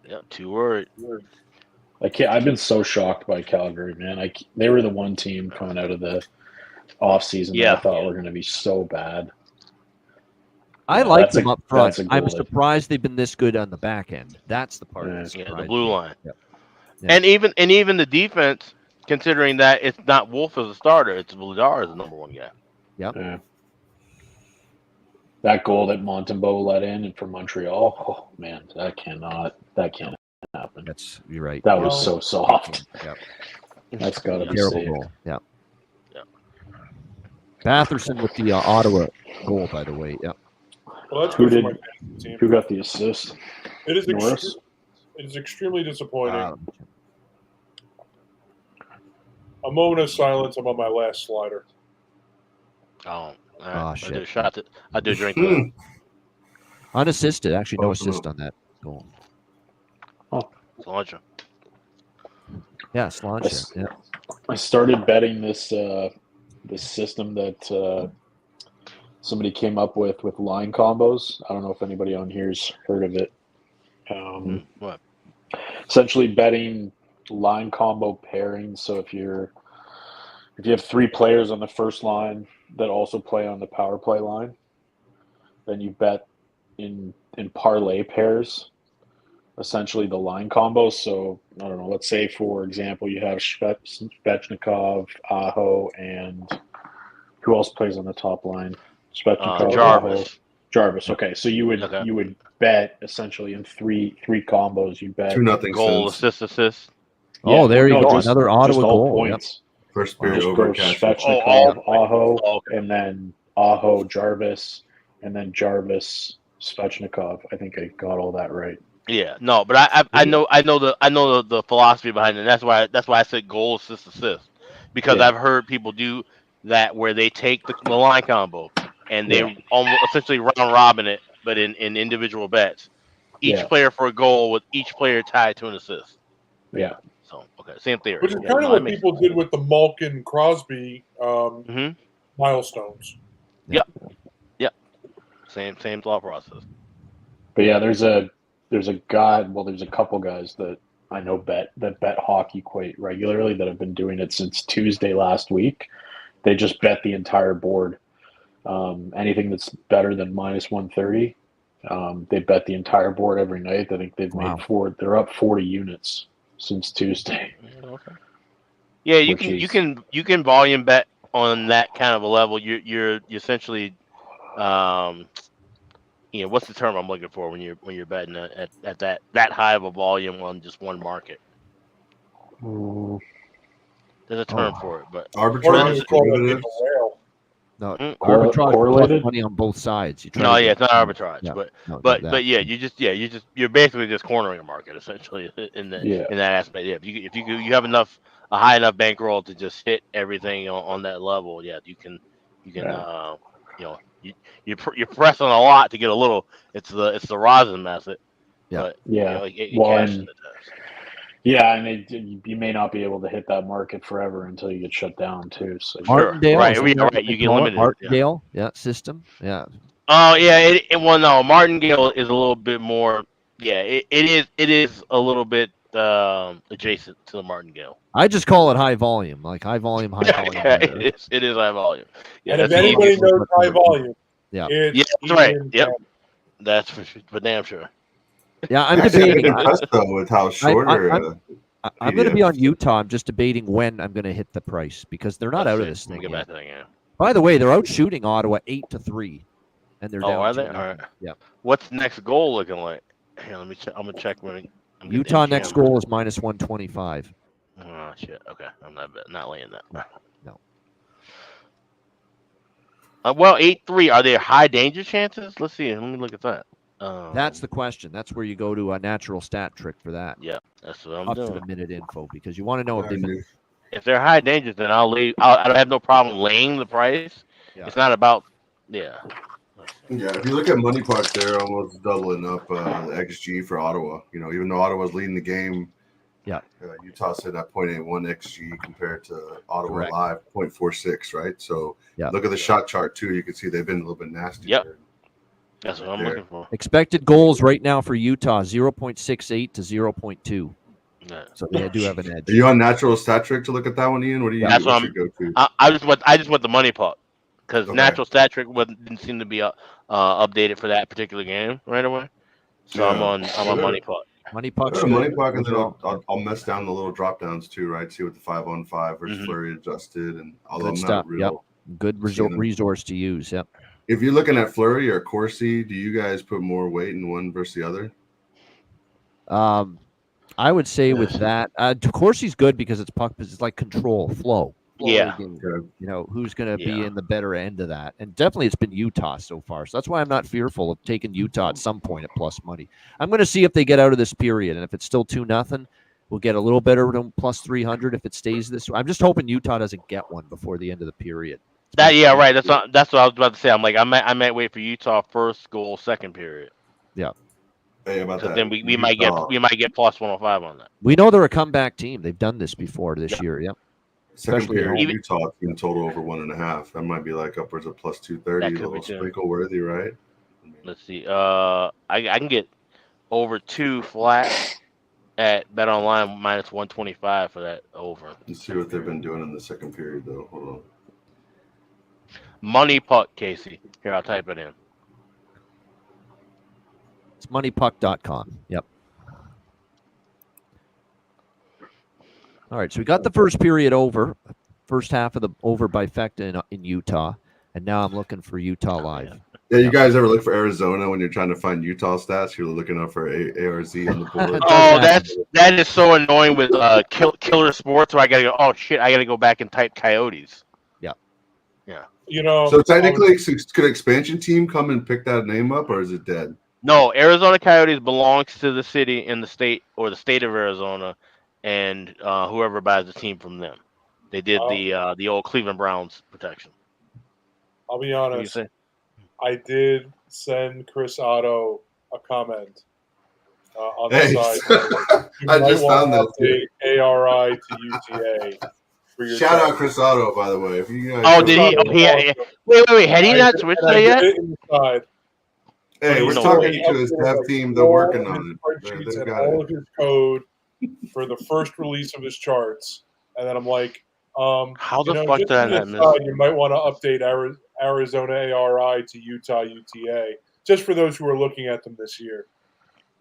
Yep. Too worried. I've been so shocked by Calgary, man. They were the one team coming out of the offseason that I thought were going to be so bad. I like them up front. I'm surprised they've been this good on the back end. That's the part that's the blue line. Yeah. And even the defense, considering that it's not Wolf as a starter, it's Vladar as the number one guy. Yep. Yeah. That goal that Montembeau let in for Montreal, oh man, that can't happen. You're right. That was so soft. Yep. That's got to be terrible saved. goal. Yeah. Batherson with the Ottawa goal, by the way. Yep. Well, that's good for my team. Who got the assist? It is Norris? It is extremely disappointing. A moment of silence. I'm on my last slider. Oh, right. Shit. I did a shot. I did drink that. Unassisted. Actually, no assist on that goal. Oh, Slancha. Yeah, Slancha. Yeah. I started betting this system that somebody came up with line combos. I don't know if anybody on here's heard of it. What? Essentially betting line combo pairings. So if you have 3 players on the first line that also play on the power play line, then you bet in parlay pairs, essentially the line combos. So I don't know, let's say for example you have Svechnikov, Aho, and who else plays on the top line? Svechnikov, Jarvis. Jarvis. Okay, so you would bet essentially in three combos. You bet 2-0 goal, Sens. assist. Oh, there you go. Another Ottawa goal. Points. Yep. First period Just over. go Svechnikov, Aho, and then Aho, Jarvis, and then Jarvis, Svechnikov. I think I got all that right. Yeah, no, but I know the philosophy behind it. And that's why I said goal, assist, because I've heard people do that where they take the line combo and they almost essentially round robin it, but in individual bets. Each player for a goal with each player tied to an assist. Yeah. So same theory. Which is kind of what people did with the Malkin Crosby milestones. Yep. Same thought process. But yeah, there's a guy. Well, there's a couple guys that I know bet hockey quite regularly that have been doing it since Tuesday last week. They just bet the entire board. Anything that's better than -130, they bet the entire board every night. I think they've made they're up 40 units since Tuesday. Okay. Yeah, you can volume bet on that kind of a level. You're essentially, what's the term I'm looking for when you're betting at that high of a volume on just one market? There's a term for it, but arbitrage. No, arbitrage correlated money on both sides. It's not arbitrage, but you're basically just cornering a market essentially in that aspect. Yeah, if you have a high enough bankroll to just hit everything on that level, you can you're pressing a lot to get a little. It's the rosin method. Yeah, but, it cashes the test. Yeah, and you may not be able to hit that market forever until you get shut down too. So Martindale, right? You get limited. Martindale, system, Oh yeah, no, Martindale is a little bit more. Yeah, it is a little bit adjacent to the Martindale. I just call it high volume, like high volume. It is high volume. Yeah, and if anybody knows high volume, that's right. Yep, that's for damn sure. Yeah, I'm debating. With how shorter. I'm going to be on Utah. I'm just debating when I'm going to hit the price because they're not out of this thing yet. By the way, they're out shooting Ottawa 8-3, and they're down. Are they? All right. Yeah. What's next goal looking like? Here, let me check. I'm gonna check when. Utah next goal is -125. Oh shit! Okay, I'm not laying that. No. Well, 8-3. Are there high danger chances? Let's see. Let me look at that. That's the question. That's where you go to a natural stat trick for that. Yeah, that's what I'm Up doing. to the minute info, because you want to know if they've been. If they're high dangers, then I'll leave. I don't have no problem laying the price. Yeah. It's not about. Yeah. Yeah, if you look at money pucks, they're almost doubling up the XG for Ottawa. You know, even though Ottawa's leading the game, Utah said at 0.81 XG compared to Ottawa Correct. Live 0.46, right? So Yeah. look at the shot chart too. You can see they've been a little bit nasty. Yep. That's what I'm looking for. Expected goals right now for Utah 0.68 to 0.2. Yeah. So they do have an edge. Are you on natural stat trick to look at that one, Ian? What do you? That's what What's I'm. your go-to? I just went the money puck because natural stat trick didn't seem to be updated for that particular game right away. So I'm on money puck. Money puck. Money puck, and then I'll mess down the little drop downs too, right? See what the 5-on-5 versus flurry adjusted, and although Good I'm stuff. not real, Good resource to use. Yep. If you're looking at flurry or Corsi, do you guys put more weight in one versus the other? I would say with that, Corsi's good because it's puck, it's like control, flow. Yeah. You know, who's going to be in the better end of that? And definitely it's been Utah so far. So that's why I'm not fearful of taking Utah at some point at plus money. I'm going to see if they get out of this period. And if it's still 2-0, we'll get a little better than plus 300 if it stays this way. I'm just hoping Utah doesn't get one before the end of the period. Right. That's what I was about to say. I'm like, I might wait for Utah first goal, second period. Yeah. Hey, about that. Then we might get plus 105 on that. We know they're a comeback team. They've done this before this year. Yep. Second period, Utah in total over 1.5. That might be like upwards of plus 230. A little sprinkle worthy, right? Let's see. I can get over 2 flat at Bet Online minus 125 for that over. Let's see what they've been doing in the second period, though. Hold on. Money puck, Casey. Here, I'll type it in. It's moneypuck.com. Yep. All right, so we got the first period over, first half of the over by Fecta in Utah, and now I'm looking for Utah Live. Yeah, you guys ever look for Arizona when you're trying to find Utah stats? You're looking up for ARZ on the board. that is so annoying with Killer Sports where I gotta go. Oh shit, I gotta go back and type Coyotes. Yeah. You know. So technically, could an expansion team come and pick that name up, or is it dead? No, Arizona Coyotes belongs to the city in the state or the state of Arizona, and whoever buys the team from them. They did the old Cleveland Browns protection. I'll be honest. I did send Chris Otto a comment on the side. I just found that. ARI to UTA. Shout out Chris Otto, by the way. If you guys Wait. Had he not switched that yet? Hey, we're talking to his dev team. They're working on it. And all of his code for the first release of his charts. And then I'm like, how the fuck did I not miss? You might want to update Arizona ARI to Utah UTA, just for those who are looking at them this year.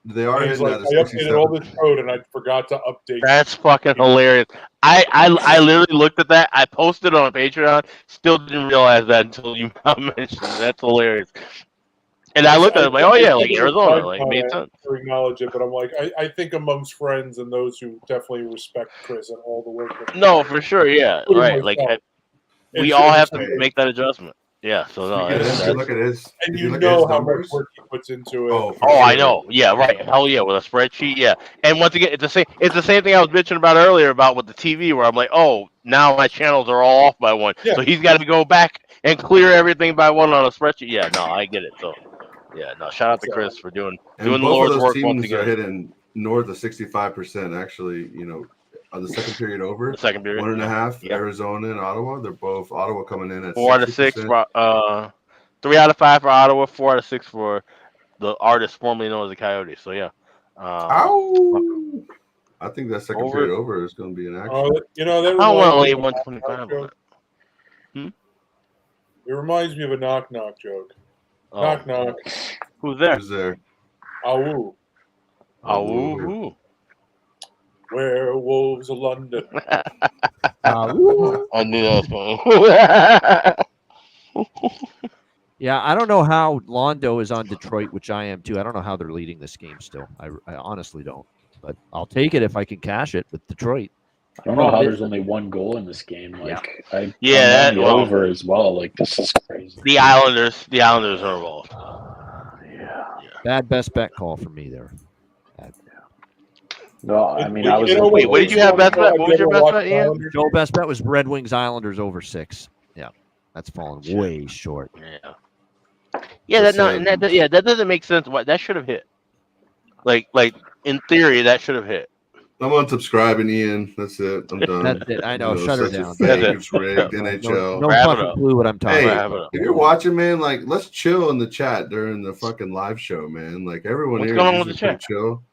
They are in like, I updated all this code and I forgot to update. That's fucking hilarious. I literally looked at that. I posted on Patreon. Still didn't realize that until you mentioned it. That's hilarious. And I looked at it like, oh yeah, like Arizona, like made sense. To acknowledge it, but I'm like, I think amongst friends and those who definitely respect Chris and all the work. No, for sure, yeah, right. Like we all have to make that adjustment. Yeah, so no. Look at his, and you know how much work he puts into it. Oh, I know. Yeah, right. Hell yeah, with a spreadsheet. Yeah, and once again, it's the same thing I was bitching about earlier about with the TV, where I'm like, oh, now my channels are all off by one, so he's got to go back and clear everything by one on a spreadsheet. Yeah, no, I get it. So, yeah, no, shout out to Chris for doing the Lord's work once again. Are hitting north of 65%. Actually, you know. The second period over. The second period. 1.5. Arizona and Ottawa. They're both Ottawa coming in at 4 out of 6. 3 out of 5 for Ottawa. 4 out of 6 for the artist formerly known as the Coyotes. So yeah. I think that second period over is going to be an action. You know, I don't want to lay 125. It reminds me of a knock knock joke. Knock knock. Who's there? Who's there? Awoo. Awoo. Werewolves of London. I knew that was Yeah, I don't know how Londo is on Detroit, which I am too. I don't know how they're leading this game still. I honestly don't. But I'll take it if I can cash it with Detroit. I don't know how there's only one goal in this game. Like, that over as well. Like, this is crazy. The Islanders are involved. Bad best bet call for me there. No, I mean, Wait, I was you know, looking Wait, what did you have best bet? What was your best bet, Ian? Islanders? Joe best bet was Red Wings Islanders over 6. Yeah, that's fallen way short. Yeah, Just that doesn't make sense. What that should have hit. Like in theory, that should have hit. I'm unsubscribing, Ian. That's it. I'm done. That's it. I know. Shut her such a down. fake. That's it. It's rigged. Yeah. NHL. No Wrap it fucking up. clue what I'm talking Hey, Wrap it about. up. if you're watching, man, like let's chill in the chat during the fucking live show, man. Like everyone What's here going is on with usually the pretty chill.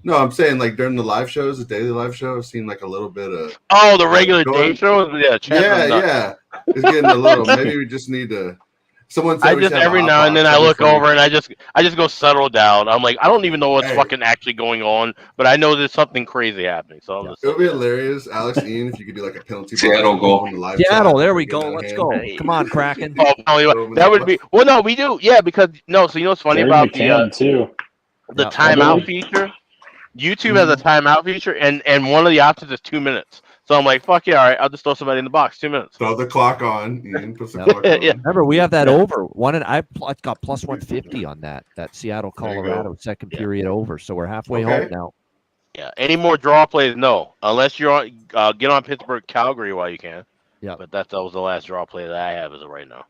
No, I'm saying like during the live shows, the daily live show, I've seen like a little bit of Oh, the regular going- day show. Yeah, chat yeah, is nuts. yeah. It's getting a little. Maybe we just need to. Someone said I we just should have a every hot now and then box I look every over and I just go settle down. I'm like, I don't even know what's Hey. fucking actually going on, but I know there's something crazy happening. So I'm just It would be like, hilarious, Alex, Ian, if you could do like a penalty Seattle box goal. on the live Seattle, chat. there we Getting go. out of Let's hand. go. Come on, Kraken. oh, that would be. Well, no, we do. Yeah, because no. So you know what's funny Gary about McCann too. the Yeah. timeout feature? YouTube has a timeout feature, and one of the options is 2 minutes. So I'm like, fuck yeah, all right, I'll just throw somebody in the box. 2 minutes. Throw the clock on. Ian puts the Yeah. clock on. Yeah. Remember, we have that over one, and I got plus 150 on that Seattle There you Colorado second Yeah. period over. So we're halfway Okay. home now. Yeah. Any more draw plays? No, unless you're on. Get on Pittsburgh Calgary while you can. Yeah. But that was the last draw play that I have as of right now.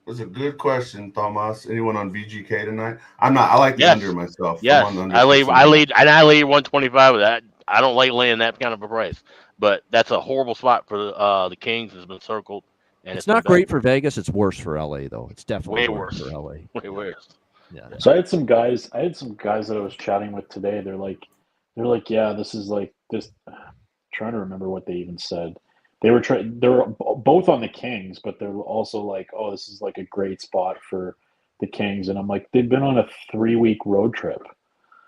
That's a good question, Thomas. Anyone on VGK tonight? I'm not. I like the Yes. under myself. Yes, I'm on the I under laid 125 with that. I don't like laying that kind of a price, but that's a horrible spot for the Kings. Has been circled, and It's not great for Vegas. It's worse for LA though. It's definitely Way worse worse. for LA. Way worse. Yeah. So I had some guys that I was chatting with today. They're like, yeah, this is like this. I'm trying to remember what they even said. They're both on the Kings, but they're also like, oh, this is like a great spot for the Kings. And I'm like, they've been on a 3-week road trip.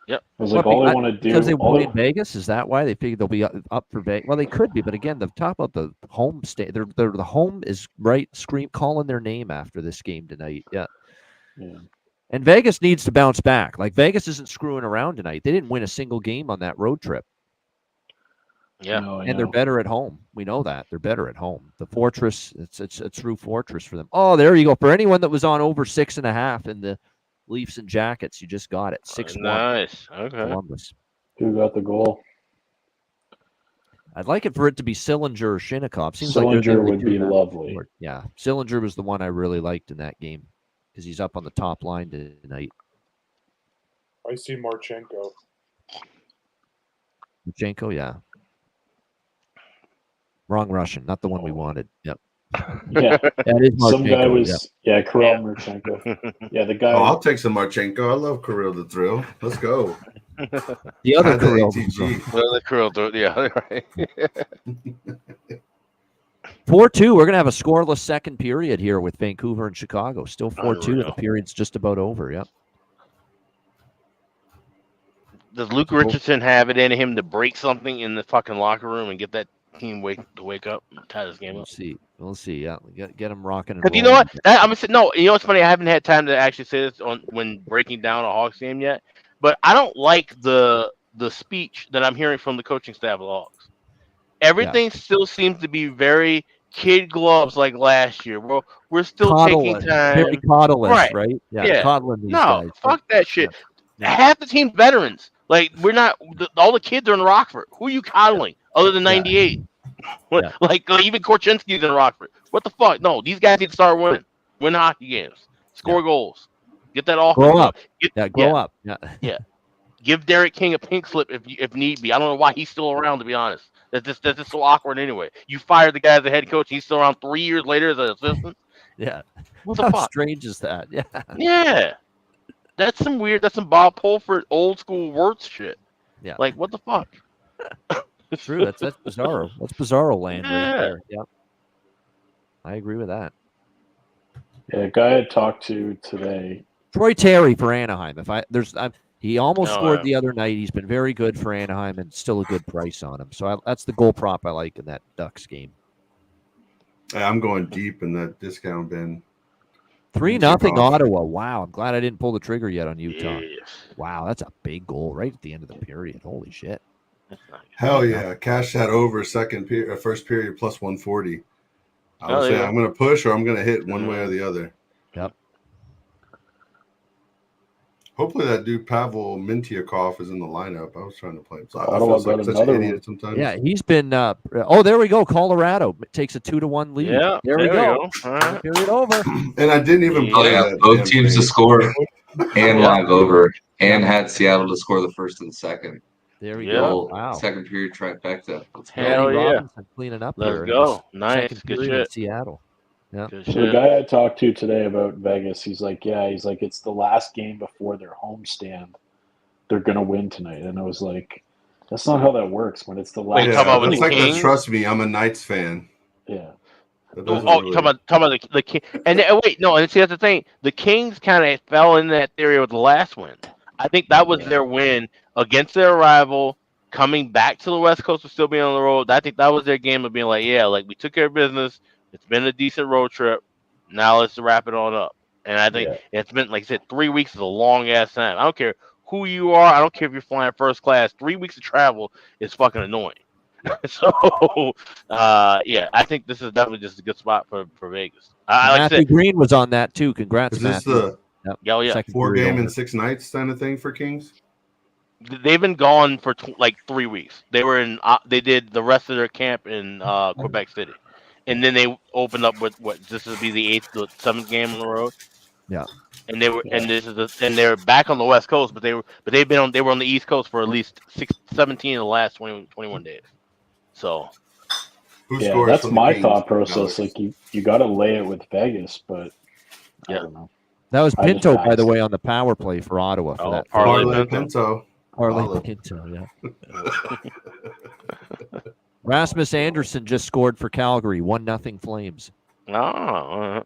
Yep. I was like, all they want to do because they play in Vegas. Is that why they figured they'll be up for Vegas? Well, they could be, but again, the top of the home state, the home is right. Calling their name after this game tonight. Yeah. And Vegas needs to bounce back. Like Vegas isn't screwing around tonight. They didn't win a single game on that road trip. Yeah, and they're better at home. We know that they're better at home. The fortress, it's a true fortress for them. Oh, there you go. For anyone that was on over 6.5 in the Leafs and Jackets, you just got it. 6-1. Nice. Okay. Columbus. Who got the goal? I'd like it for it to be Sillinger or Shinnikov. Seems Sillinger like would be lovely. Yeah, Sillinger was the one I really liked in that game because he's up on the top line tonight. I see Marchenko. Marchenko, yeah. Wrong Russian, not the one we wanted. Yep. Yeah, that is Marchenko. Some guy was Kirill Marchenko. Yeah, the guy. Oh, I'll take some Marchenko. I love Kirill the Thrill. Let's go. The other Add the Kirill. ATG. Well, the Kirill, yeah, right. 4-2. We're going to have a scoreless second period here with Vancouver and Chicago. Still 4-2, and the Unreal. period's just about over. Yep. Does Luke Richardson have it in him to break something in the fucking locker room and get that team to wake up and tie this game up? We'll see. Yeah, get them rocking and Because you know what? I'm gonna say no. You know what's funny? I haven't had time to actually say this when breaking down a Hawks game yet. But I don't like the speech that I'm hearing from the coaching staff of the Hawks. Everything still seems to be very kid gloves like last year. We're still taking time. Very coddlish, right? Yeah, coddling these guys. Fuck that shit. Half the team's veterans. Like we're not. All the kids are in Rockford. Who are you coddling other than '98? Like even Korchinski's in Rockford. What the fuck? No, these guys need to start winning. Win hockey games. Score goals. Get that off. Grow up. Grow up. Yeah. Give Derek King a pink slip if need be. I don't know why he's still around, to be honest. That's just so awkward anyway. You fired the guy as the head coach. He's still around 3 years later as an assistant. Yeah. What the How fuck? strange is that? Yeah. Yeah. That's some Bob Pulford old school Wirtz shit. Yeah. Like what the fuck? True. That's bizarro. That's bizarro land right Yeah. there. Yep. I agree with that. Yeah, a guy I talked to today. Troy Terry for Anaheim. He almost Oh, scored yeah. the other night. He's been very good for Anaheim and still a good price on him. So that's the goal prop I like in that Ducks game. Hey, I'm going deep in that discount bin. 3-0 Ottawa. Wow. I'm glad I didn't pull the trigger yet on Utah. Yes. Wow, that's a big goal right at the end of the period. Holy shit. Hell yeah. Cash that over first period plus 140. I would say I'm going to push or I'm going to hit one way or the other. Yep. Hopefully that dude Pavel Mintyakov is in the lineup. I was trying to play him. So I Ottawa feel like got such an another idiot one. sometimes. Yeah, he's been. Oh, there we go. Colorado takes a 2-1 lead. Yeah, there we go. All right. Period over. And I didn't even Oh play yeah, that both damn teams to thing. score and Yeah. live over, and had Seattle to score the first and second. There we Yeah. go. Whole Wow. second period trifecta. Let's go. Hell Andy yeah. Robinson cleaning up Let's here. in go. the Nice. Second Good period in shit. Seattle. Yeah. Good So the shit. guy I talked to today about Vegas, he's like, it's the last game before their homestand. They're gonna win tonight, and I was like, that's not how that works. When it's the last, Wait, talking about with it's the like Kings? trust me, I'm a Knights fan. yeah, That Oh, doesn't you're really- talking about the King. And wait, no, and see that's the thing. The Kings kind of fell in that theory with the last win. I think that was their win against their rival, coming back to the West Coast and still being on the road. I think that was their game of being like, yeah, like we took care of business. It's been a decent road trip. Now let's wrap it on up. And I think it's been, like I said, 3 weeks is a long ass time. I don't care who you are. I don't care if you're flying first class. 3 weeks of travel is fucking annoying. So, I think this is definitely just a good spot for Vegas. Like Matthew Green was on that too. Congrats, Is this Matthew. the yeah. Second 4 period game over. and 6 nights kind of thing for Kings? They've been gone for like 3 weeks. They were in. They did the rest of their camp in Quebec City, and then they opened up with what this would be the 7th game on the road. Yeah. And they were, and they're back on the West Coast, but they were on the East Coast for at least 17 of the last 21 days. So, that's my thought process. Like you got to lay it with Vegas, but I don't know. That was I just Pinto, by passed. the way, on the power play for Ottawa for that. Parlay Pinto. Parlay Pinto, yeah. Rasmus Anderson just scored for Calgary, 1-0 Flames. Yeah.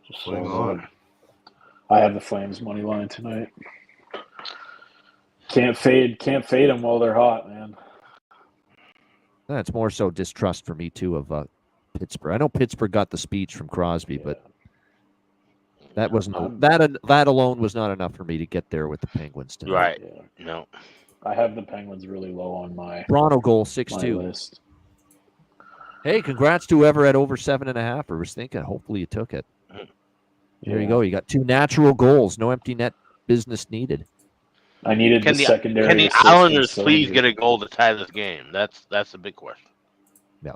Just so I have the Flames money line tonight. Can't fade them while they're hot, man. That's more so distrust for me too of Pittsburgh. I know Pittsburgh got the speech from Crosby, but that wasn't that alone was not enough for me to get there with the Penguins tonight. Right. Yeah. No. I have the Penguins really low on my Toronto goal 6-2 list. Hey, congrats to whoever had over 7.5 or was thinking. Hopefully you took it. There you go. You got 2 natural goals. No empty net business needed. I needed the secondary. Can the Islanders please get a goal to tie this game? That's the big question. Yeah.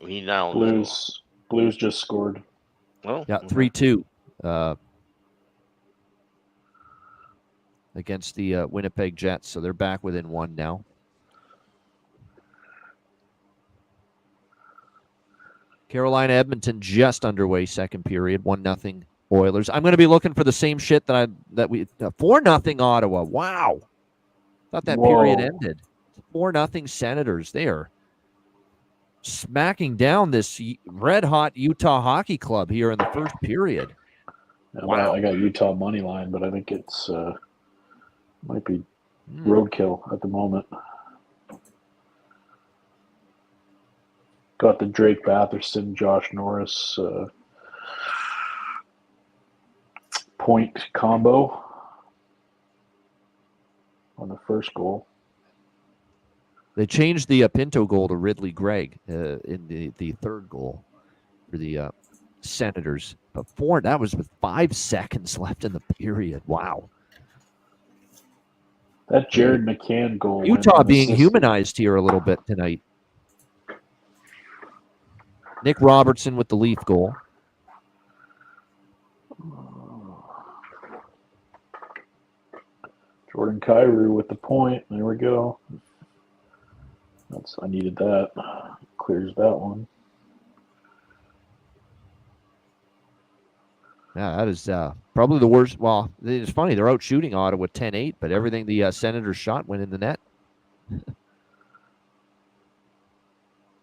We need Islanders. Blues just scored. Oh, yeah, 3-2 against the Winnipeg Jets, so they're back within 1 now. Carolina Edmonton just underway, second period, 1-0 Oilers. I'm going to be looking for the same shit that we 4-0 Ottawa. Wow, thought that period ended. 4-0 Senators. They are smacking down this red hot Utah hockey club here in the first period. Wow. I got Utah money line, but I think it's might be roadkill at the moment. Got the Drake Batherson, Josh Norris point combo on the first goal. They changed the Pinto goal to Ridley Gregg in the third goal for the Senators. But that was with 5 seconds left in the period. Wow. That Jared McCann goal. Utah being humanized here a little bit tonight. Nick Robertson with the Leaf goal. Jordan Kyrou with the point. There we go. I needed that. Clears that one. Yeah, that is probably the worst. Well, it's funny. They're out shooting Ottawa 10-8, but everything the Senators shot went in the net.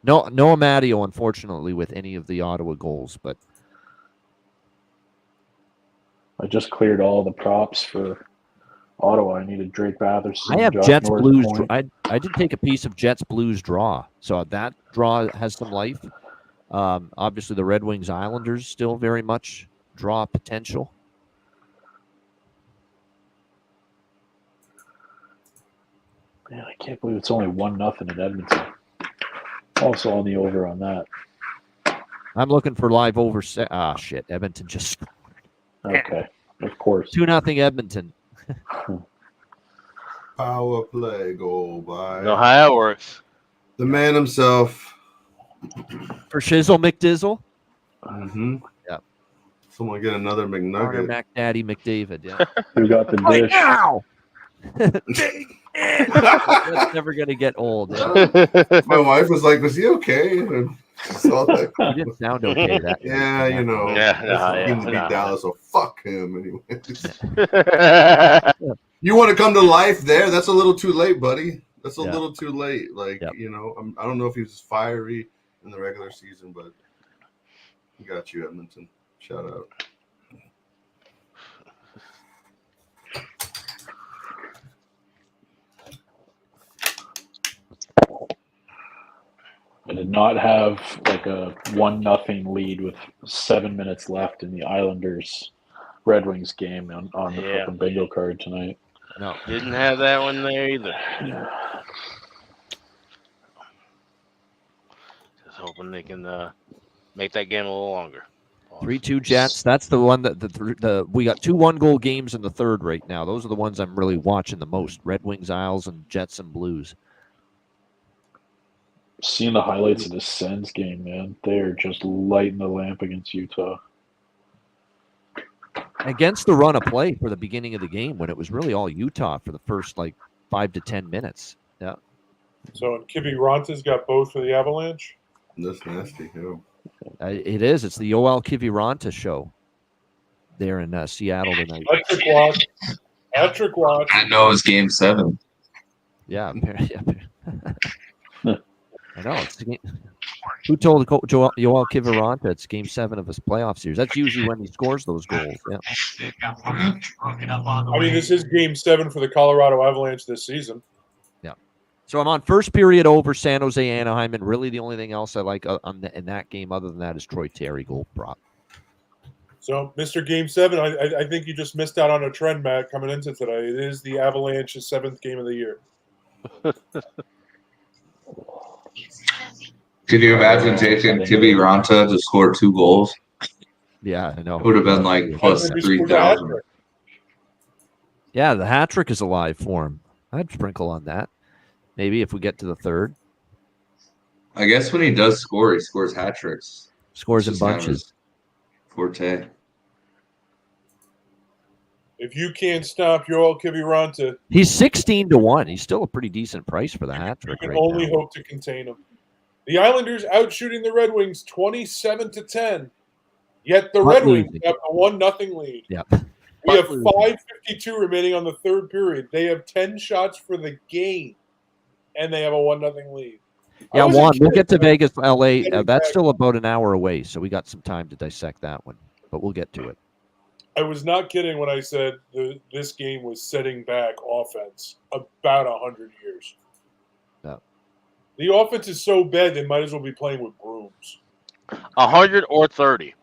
No Amadio, unfortunately, with any of the Ottawa goals, but I just cleared all the props for Ottawa. I needed Drake Batherson. I have Josh Jets Norris Blues. point. I did take a piece of Jets Blues draw, so that draw has some life. Obviously, the Red Wings Islanders still very much draw potential. Man, I can't believe it's only 1-0 in Edmonton. Also on the over on that. I'm looking for live over. Shit. Edmonton just scored. Okay. course. 2-0 Edmonton. Power play goal by Know how that works. the man himself. For Shizzle McDizzle. Mm-hmm. Yep. Someone get another Connor McNugget. McDaddy McDavid. Yeah. Who got the Right dish? now. That's never gonna get old. Yeah. My wife was like, "Was he okay?" And she saw that. He didn't sound okay. That Yeah, you know, Yeah, it seemed to be nah. Dallas, so fuck him. Anyways, you want to come to life there? That's a little too late, buddy. That's a little too late. Like, you know, I don't know if he was fiery in the regular season, but we got you, Edmonton. Shout out. I did not have like a 1-0 lead with 7 minutes left in the Islanders Red Wings game on the fucking bingo card tonight. No, didn't have that one there either. Just hoping they can make that game a little longer. 3-2 Jets. That's the one that we got 2 1-goal games in the third right now. Those are the ones I'm really watching the most. Red Wings, Isles, and Jets and Blues. Seeing the highlights of the Sens game, man, they're just lighting the lamp against Utah. Against the run of play for the beginning of the game when it was really all Utah for the first 5 to 10 minutes. Yeah. So Kibby Ronta's got both for the Avalanche. That's nasty. Yeah. It is. It's the Yoel Kiviranta show there in Seattle tonight. Patrick watch. I know it was Game 7. Yeah. I know. Who told Yoel Kiviranta it's Game 7 of his playoff series? That's usually when he scores those goals. Yeah. I mean, this is Game 7 for the Colorado Avalanche this season. Yeah. So I'm on first period over San Jose Anaheim, and really the only thing else I like in that game other than that is Troy Terry goal prop. So, Mr. Game 7, I think you just missed out on a trend, Matt, coming into today. It is the Avalanche's 7th game of the year. Could you imagine taking Kibby Ranta to score 2 goals? Yeah, I know. It would have been like plus 3,000. Yeah, the hat trick is alive for him. I'd sprinkle on that. Maybe if we get to the third. I guess when he does score, he scores hat tricks. Scores in bunches. Forte. If you can't stop Yoel Kiviranta, he's 16-1. He's still a pretty decent price for the hat trick. You can only hope to contain him. The Islanders outshooting the Red Wings 27-10. Yet the Red Wings have a 1-0 lead. Yeah. We have 5:52 remaining on the third period. They have 10 shots for the game, and they have a 1-0 lead. Yeah, Juan, we'll get to Vegas, LA. That's still about an hour away, so we got some time to dissect that one, but we'll get to it. I was not kidding when I said this game was setting back offense about 100 years. No. The offense is so bad they might as well be playing with brooms. 100 or 30.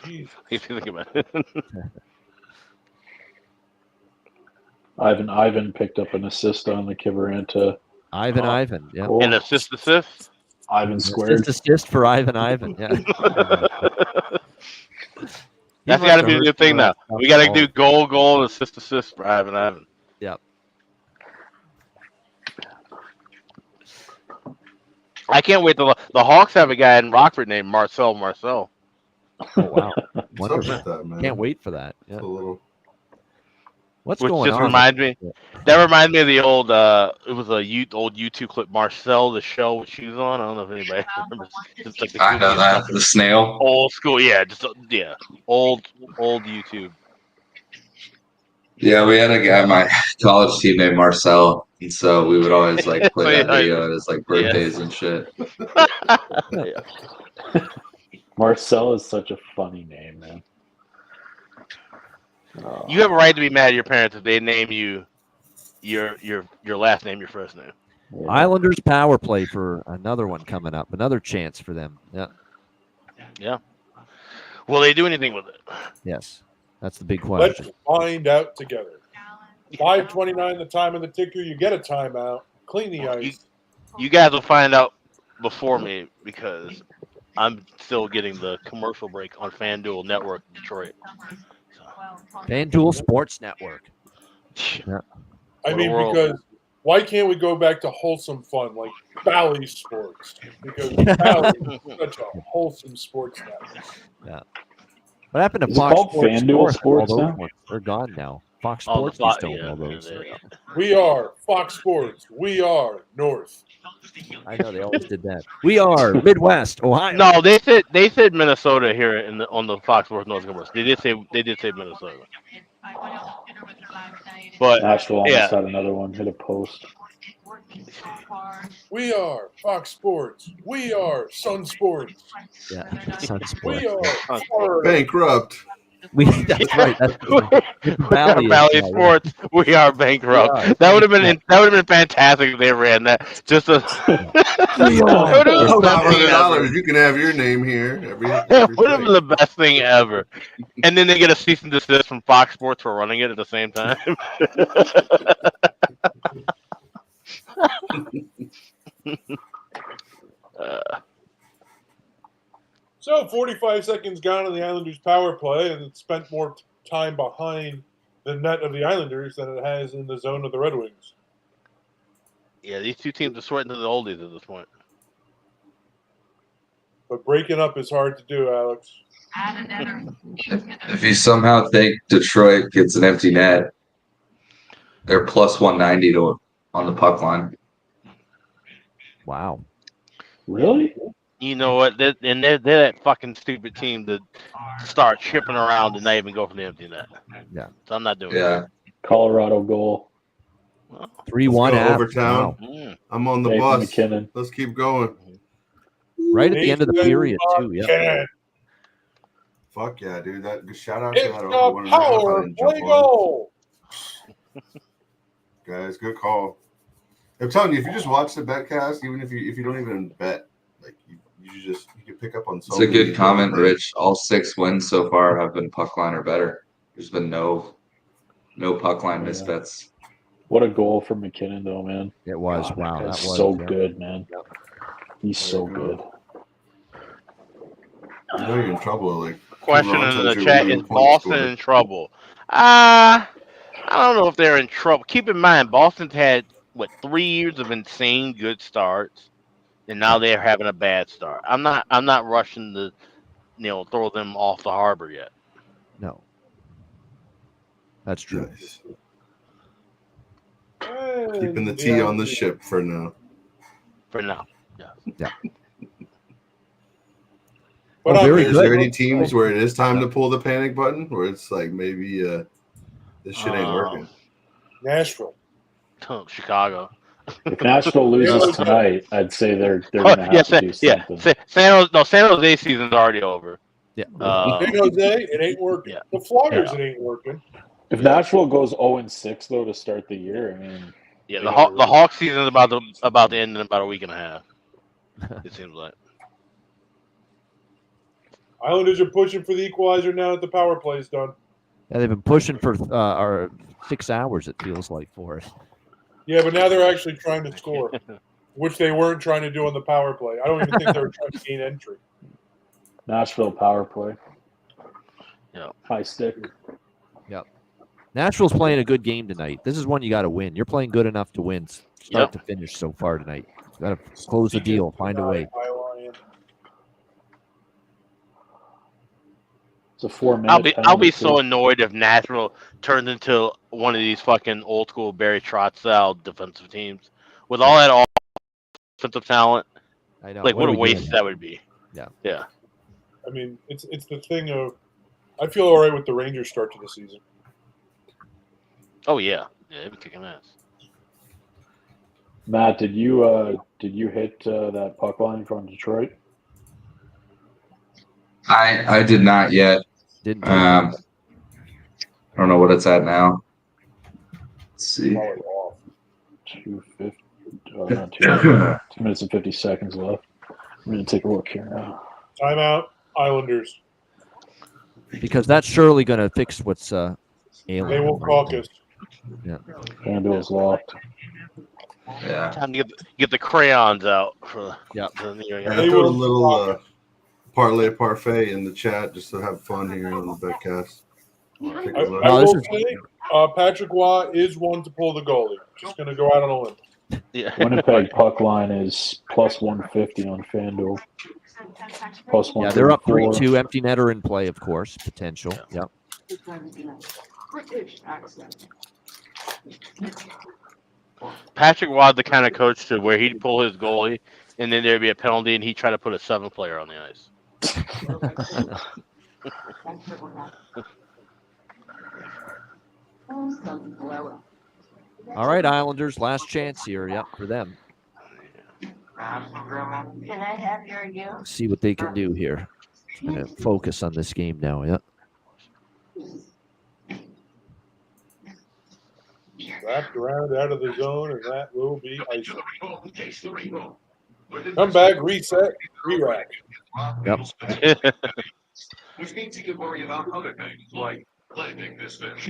If you think about it. Ivan picked up an assist on the Kiviranta. Ivan, yeah. Cool. An assist. Ivan squared. Assist for Ivan, yeah. That's got to be the new thing now. We got to do goal, assist for Ivan. Yep. I can't wait till the Hawks have a guy in Rockford named Marcel. Oh, wow. Wonderful. That, man. Can't wait for that. Yeah. What's Which going just on? reminds me. That reminds me of the old. It was a old YouTube clip. Marcel, the show with shoes on. I don't know if anybody remembers. Just like I know that the snail. Old school, yeah, old YouTube. Yeah, we had a guy on my college team named Marcel, and so we would always like play that video at his like birthdays and shit. Marcel is such a funny name, man. You have a right to be mad at your parents if they name you your last name, your first name. Yeah. Islanders power play for another one coming up. Another chance for them. Yeah. Yeah. Will they do anything with it? Yes. That's the big question. Let's find out together. 5:29 the time of the ticker. You get a timeout. Clean the ice. You guys will find out before me because I'm still getting the commercial break on FanDuel Network Detroit. FanDuel Sports Network. Yeah. I mean, because why can't we go back to wholesome fun like Bally Sports? Because Bally is such a wholesome sports network. Yeah. What happened to Is it Fox called Sports FanDuel North? Sports all those now? ones? They're gone now. Fox Oh, the Sports used to Fox- own all yeah, those. yeah. We are Fox Sports. We are North. I know they always did that. We are Midwest, Ohio. No, they said Minnesota here on the Fox Sports North commercial. They did say Minnesota. But Nashville almost yeah, had another one hit a post. We are Fox Sports. We are Sun Sports. Yeah, Sun Sports. We are yeah. Florida. Bankrupt. That's right. That's Valley Sports. We are bankrupt. We are. That would have been fantastic if they ran that. Just a $500. You can have your name here. Every would have been the best thing ever. And then they get a cease and desist from Fox Sports for running it at the same time. So 45 seconds gone on the Islanders' power play, and it spent more time behind the net of the Islanders than it has in the zone of the Red Wings. Yeah, these two teams are sweating to the oldies at this point. But breaking up is hard to do, Alex. If you somehow think Detroit gets an empty net, they're plus 190 on the puck line. Wow. Really? You know what? They're that fucking stupid team to start tripping around and not even go for the empty net. Yeah. So I'm not doing Yeah. Colorado goal. 3-1 Let's go after. overtime. Wow. I'm on the Nathan bus. McKinnon. Let's keep going. Right at the end of the period, too. Yeah. Yeah. Fuck yeah, dude. That shout out to It's that a over 1.5. I power didn't jump play on. goal. Guys, good call. I'm telling you, if you just watch the Betcast, even if you don't even bet, like you can pick up on so It's a many good comment, things. Rich. All 6 wins so far have been puck line or better. There's been no puck line misbets. What a goal from McKinnon, though, man. It was. God, Wow. that That guy's was so yeah. good, man. He's so good. You know you're in trouble. Like Question Ron in tells the you chat: when is the point Boston scored. in trouble? I don't know if they're in trouble. Keep in mind, Boston's had 3 years of insane good starts, and now they're having a bad start. I'm not rushing to throw them off the harbor yet. No. That's true. Nice. Keeping the tea on the ship for now. For now, Yeah. But Oh, very Is there good. any teams where it is time to pull the panic button, where it's like maybe this shit ain't working? Nashville. Chicago. If Nashville loses tonight, I'd say they're going to have to do something. San Jose season's already over. Yeah. San Jose, it ain't working. Yeah. The Flyers, Yeah. it ain't working. If Nashville goes 0-6 though to start the year, I mean, Yeah, the Hawks season's about to end in about a week and a half. It seems like. Islanders are pushing for the equalizer now that the power play is done. Yeah, they've been pushing for 6 hours, it feels like, for it. Yeah, but now they're actually trying to score, which they weren't trying to do on the power play. I don't even think they were trying to gain entry. Nashville power play. Yeah. High stick. Yep. Nashville's playing a good game tonight. This is one you got to win. You're playing good enough to win start to finish so far tonight. Got to close the deal, find a way. It's a 4-minute. I'll be so annoyed if Nashville turns into one of these fucking old school Barry Trotz style defensive teams with all that offensive talent. I know. Like what a waste that would be. Yeah. Yeah. I mean, it's the thing of I feel all right with the Rangers start to the season. Oh yeah, they've been kicking ass. Matt, did you hit that puck line from Detroit? I did not yet. Didn't. I don't know what it's at now. Let's see. 2:50. Not 2 minutes and 50 seconds left. I'm going to take a look here now. Timeout, Islanders. Because that's surely going to fix what's ailing. They will caucus. Yeah. FanDuel's locked. Yeah. Time to get the crayons out for yeah. I threw a little parlay parfait in the chat just to have fun here on the Betcast. Take a look. I will say, Patrick Waugh is one to pull the goalie. Just going to go out on a limb. Yeah. Winnipeg puck line is plus 150 on FanDuel. Plus 134. Yeah, they're up 3-2. Empty netter in play, of course. Potential. Yeah. Patrick Waugh, the kind of coach to where he'd pull his goalie, and then there'd be a penalty, and he'd try to put a 7th player on the ice. All right, Islanders, last chance here. Yep, for them. Can I have your See what they can do here. Gonna focus on this game now. Yeah. Wrapped around out of the zone, and that will be ice. Come back, reset, re-rack. Yep. Which means you can worry about other things like landing this fish.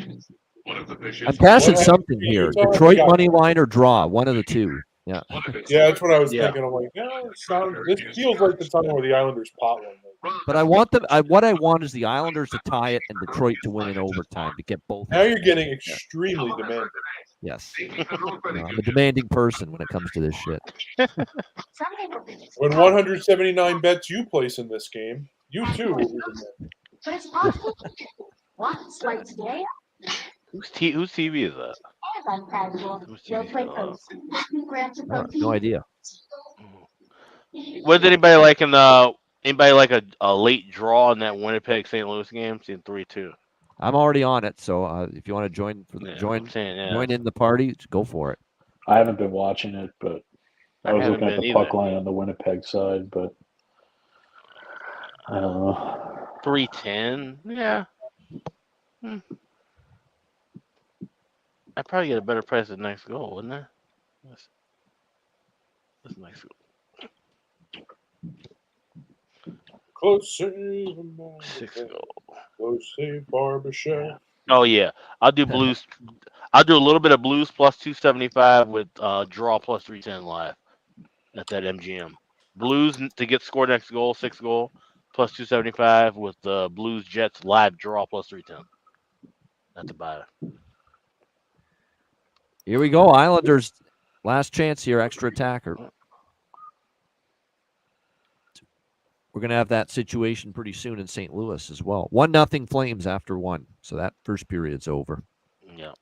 One of the fishes. I'm passing something here. Detroit money line or draw. One of the two. Yeah. Yeah, that's what I was thinking. I'm like, this feels like the time where the Islanders pot one. But I want them. What I want is the Islanders to tie it and Detroit to win in overtime to get both. Now you're getting extremely demanding. Yes. I'm a demanding person when it comes to this shit. When 179 bets you place in this game, you too will be demanding. But it's possible. What's like today? Whose TV is that? No idea. Was anybody like a late draw in that Winnipeg St. Louis game? Seeing 3-2. I'm already on it, so if you want to join join in the party, go for it. I haven't been watching it, but I was looking at the puck line on the Winnipeg side, but I don't know. 3-10, yeah. I'd probably get a better price at next goal, wouldn't I? That's next goal. Close save. 6 goal. Close save, Barbershop. Oh yeah, I'll do Blues. I'll do a little bit of Blues plus 275 with draw plus 310 live at that MGM. Blues to get scored next goal, 6 goal plus 275 with the Blues Jets live draw plus 310. That's a buy. Here we go, Islanders. Last chance here, extra attacker. We're going to have that situation pretty soon in St. Louis as well. 1-0 Flames after 1. So that first period's over. Yeah.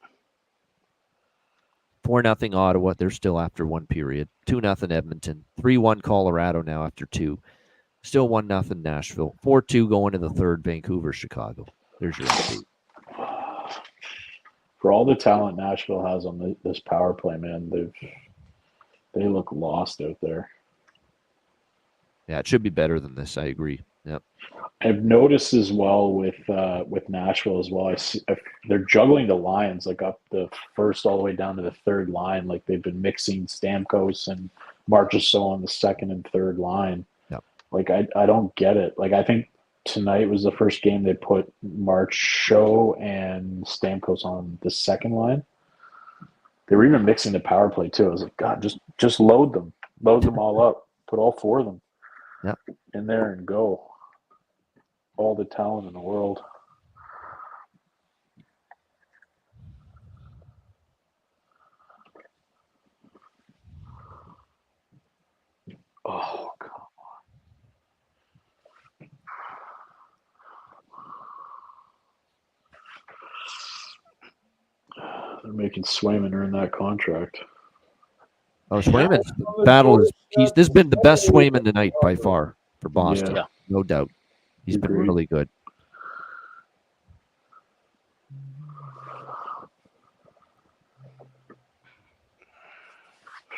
4-0 Ottawa. They're still after 1 period. 2-0 Edmonton. 3-1 Colorado now after 2. Still 1-0 Nashville. 4-2 going to the third, Vancouver, Chicago. There's your update. For all the talent Nashville has on this power play, man, they look lost out there. Yeah, it should be better than this. I agree. Yep. I've noticed as well with Nashville as well. I see they're juggling the lines like up the first all the way down to the third line. Like they've been mixing Stamkos and Marchessault on the second and third line. Yep. Like I don't get it. Like I think tonight was the first game they put Marchessault and Stamkos on the second line. They were even mixing the power play too. I was like, God, just load them all up, put all 4 of them in there and go. All the talent in the world. Oh, come on. They're making Swayman earn that contract. Oh, Swayman's battle is this has been the best Swayman tonight by far for Boston. Yeah. No doubt. He's been really good.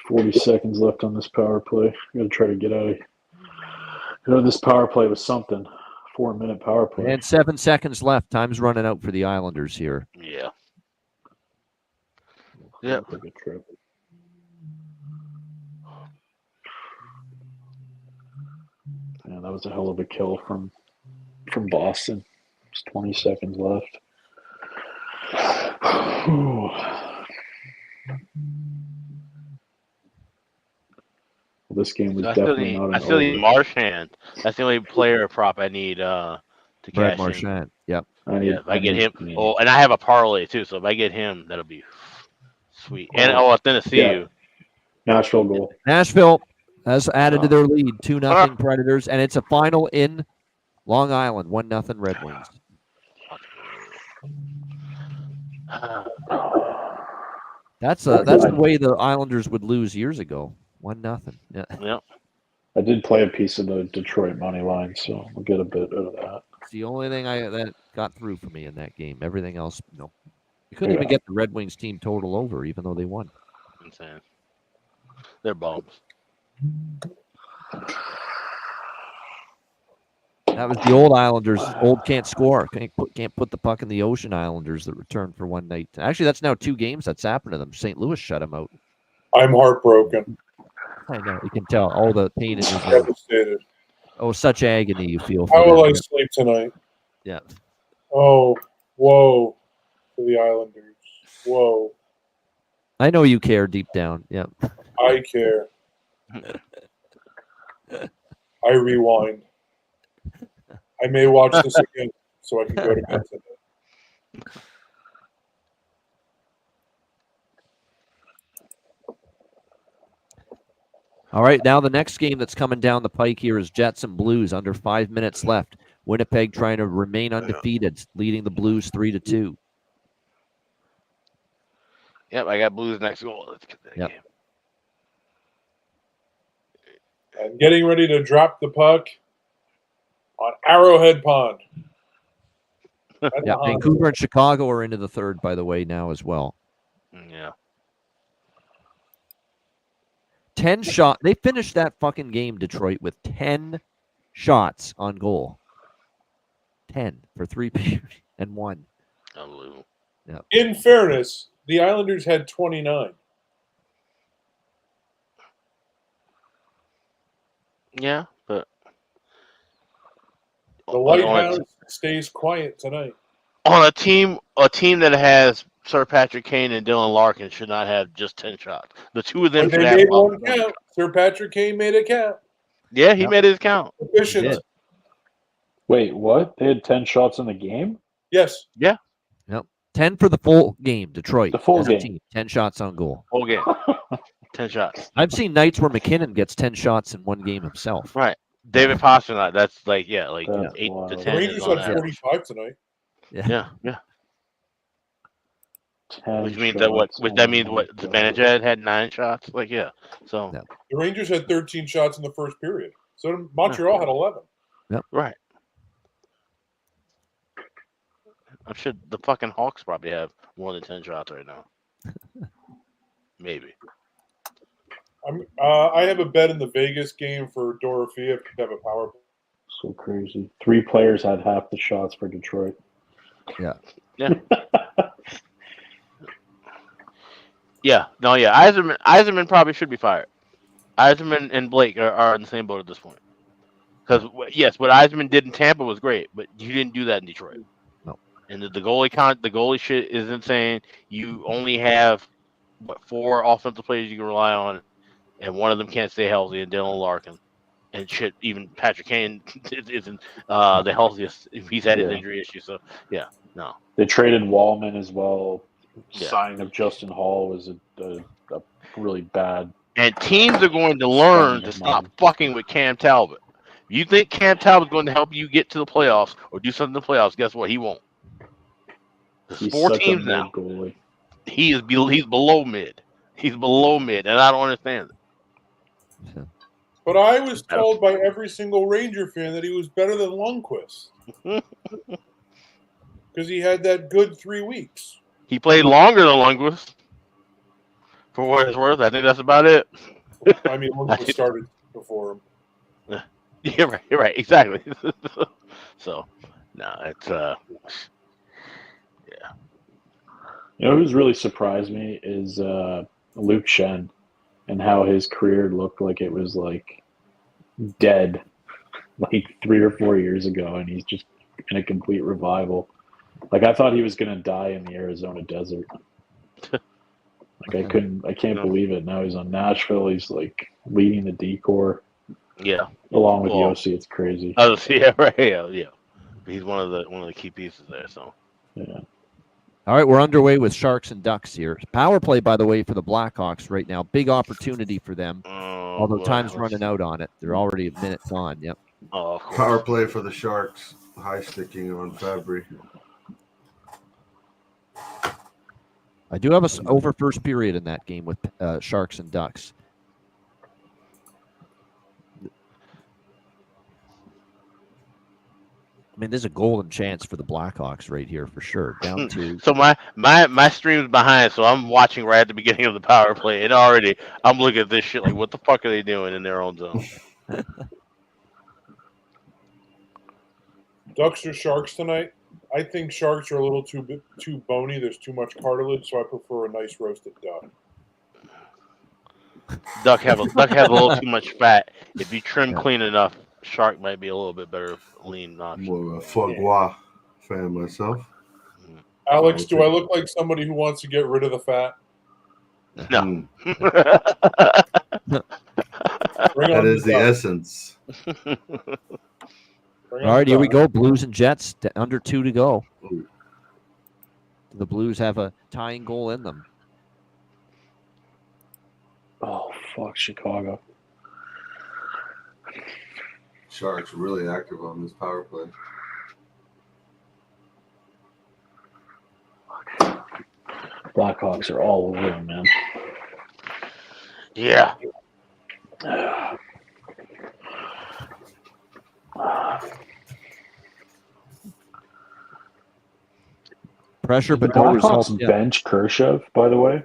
$40 seconds left on this power play. I'm gonna try to get out of this power play with something. 4-minute power play. And 7 seconds left. Time's running out for the Islanders here. Yeah. Yep. Like a trip. Man, that was a hell of a kill from Boston. There's 20 seconds left. This game was I still definitely need, not I an still need over. Marchand. That's the only player prop I need to Brad cash in. Marchand. Yep. Yeah, if I get him. Oh, and I have a parlay too. So if I get him, that'll be sweet. And Tennessee. Yeah. Nashville goal. Nashville has added to their lead, 2-0 Predators, and it's a final in Long Island, 1-0 Red Wings. That's the way the Islanders would lose years ago, 1-0. Yeah. Yep. I did play a piece of the Detroit money line, so I'll get a bit out of that. It's the only thing that got through for me in that game. Everything else, no. You couldn't even get the Red Wings team total over, even though they won. Insane. They're bums. That was the old Islanders. Old can't score. Can't put the puck in the ocean Islanders that returned for one night. Actually, that's now 2 games that's happened to them. St. Louis shut them out. I'm heartbroken. I know. You can tell all the pain in his Devastated. Oh, such agony you feel. How will I sleep tonight? Yeah. Oh, whoa. For the Islanders. Whoa. I know you care deep down. Yeah. I care. I rewind. I may watch this again so I can go to bed tonight. All right, now the next game that's coming down the pike here is Jets and Blues. Under 5 minutes left. Winnipeg trying to remain undefeated, leading the Blues 3-2. Yep, I got Blues next goal. Let's get that game. And getting ready to drop the puck on Arrowhead Pond. Yeah, Vancouver and Chicago are into the third, by the way, now as well. Yeah. 10 shots. They finished that fucking game, Detroit, with 10 shots on goal. 10 for 3 periods and 1. Unbelievable. Yeah. In fairness, the Islanders had 29. Yeah, but The Lighthouse stays quiet tonight. on a team that has Sir Patrick Kane and Dylan Larkin should not have just 10 shots. The two of them But should they have made one count. Sir Patrick Kane made a count. Yeah, he made his count. Efficient. Wait, what? They had 10 shots in the game? Yes. Yeah. Yep. 10 for the full game, Detroit. The full as a game. team. 10 shots on goal. Whole game. 10 shots. I've seen nights where McKinnon gets 10 shots in one game himself. Right. David Pastrnak, that's like, That's 8 to wild. 10. The Rangers is on had that. 45 tonight. Yeah. 10 Which means shots. that means what the manager had 9 shots. Like, yeah. So The Rangers had 13 shots in the first period. So Montreal had 11. right. I'm sure the fucking Hawks probably have more than 10 shots right now. Maybe. I have a bet in the Vegas game for Dorothea to have a power play. So crazy. 3 players had half the shots for Detroit. Yeah. Yeah. Yeah. No, yeah. Yzerman probably should be fired. Yzerman and Blake are in the same boat at this point. Because, yes, what Yzerman did in Tampa was great, but you didn't do that in Detroit. No. And the goalie shit is insane. You only have, 4 offensive players you can rely on, and one of them can't stay healthy, and Dylan Larkin. And shit, even Patrick Kane isn't the healthiest. He's had his injury issue, so, yeah, no. They traded Wallman as well. Yeah. Signing of Justin Hall was a really bad. And teams are going to learn to stop fucking with Cam Talbot. If you think Cam Talbot's going to help you get to the playoffs or do something in the playoffs, guess what? He won't. There's He's 4 such a teams now. mid-goalie. He's below mid. He's below mid, and I don't understand it. But I was told by every single Ranger fan that he was better than Lundqvist. Because he had that good 3 weeks. He played longer than Lundqvist. For what it's worth, I think that's about it. I mean, Lundqvist started before him. Yeah, right, exactly. So, no, it's yeah. You know who's really surprised me is Luke Shen and how his career looked like it was like dead like 3 or 4 years ago, and he's just in a complete revival. Like I thought he was going to die in the Arizona desert. Like I can't believe it. Now he's on Nashville. He's like leading the decor. Yeah. Along with Well, Yossi, it's crazy. Yeah, right. Yeah. He's one of the key pieces there. So. Yeah. All right, we're underway with Sharks and Ducks here. Power play, by the way, for the Blackhawks right now. Big opportunity for them. Although time's running out on it. They're already a minute gone. Yep. Oh, of course. Power play for the Sharks. High sticking on Fabry. I do have a over first period in that game with Sharks and Ducks. I mean, there's a golden chance for the Blackhawks right here for sure. Down to So my stream's behind, so I'm watching right at the beginning of the power play, and already I'm looking at this shit like, what the fuck are they doing in their own zone? Ducks or Sharks tonight? I think Sharks are a little too bony. There's too much cartilage, so I prefer a nice roasted duck. Duck have a little too much fat. If you trim clean enough, Shark might be a little bit better lean option. More of a foie gras fan myself. Alex, do I look like somebody who wants to get rid of the fat? No. That is the essence. all right, here we go. Blues and Jets, under 2 to go. The Blues have a tying goal in them. Oh, fuck, Chicago. Sharks really active on this power play. Blackhawks are all over him, man. Yeah. Pressure, but the no Blackhawks results. bench Kershav, by the way.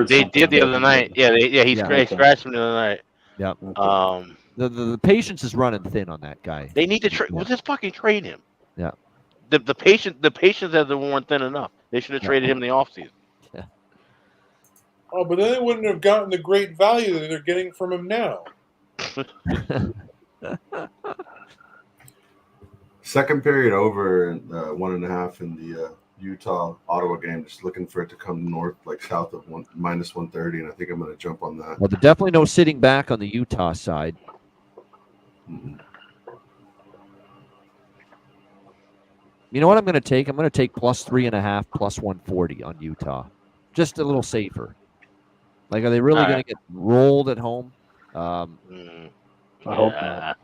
They did the other night. Yeah, he scratched him the other night. Yep. Okay. The patience is running thin on that guy. They need to trade. Well, just fucking trade him. Yeah. The patience hasn't worn thin enough. They should have traded him in the offseason. Yeah. Oh, but then they wouldn't have gotten the great value that they're getting from him now. Second period over and 1.5 in the Utah Ottawa game. Just looking for it to come north, like south of minus 130, and I think I'm going to jump on that. Well, there's definitely no sitting back on the Utah side. Mm-hmm. You know what I'm going to take? I'm going to take plus 3.5, plus 140 on Utah. Just a little safer. Like, are they really going to get rolled at home? I hope not.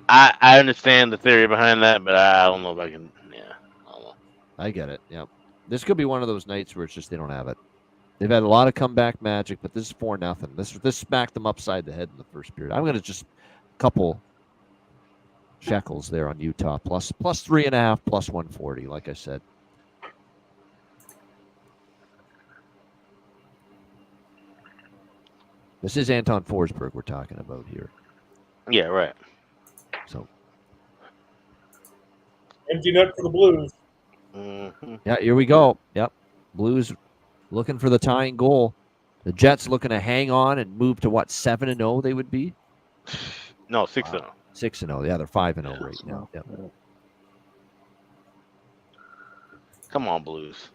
I understand the theory behind that, but I don't know if I can. Yeah, I don't know. I get it. Yep. This could be one of those nights where it's just they don't have it. They've had a lot of comeback magic, but this is 4-0. This smacked them upside the head in the first period. I'm going to just couple shekels there on Utah, plus 3.5, plus 140, like I said. This is Anton Forsberg we're talking about here. Yeah, right. So empty net for the Blues. Mm-hmm. Yeah, here we go. Yep. Blues looking for the tying goal. The Jets looking to hang on and move to what, 7-0 they would be? No, 6-0. 6-0. Yeah, they're 5-0 right now. Yep. Come on, Blues.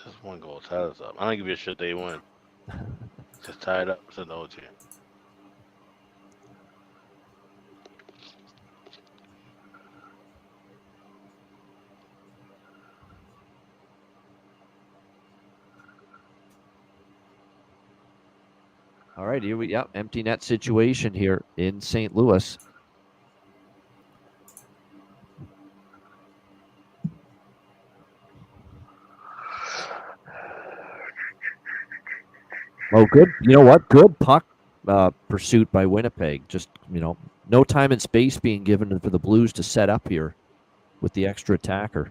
Just one goal. Tie this up. I don't give you a shit they win. Just tie it up. Send the OT. All right, here we empty net situation here in St. Louis. Oh, good. You know what? Good puck pursuit by Winnipeg. Just, no time and space being given for the Blues to set up here with the extra attacker.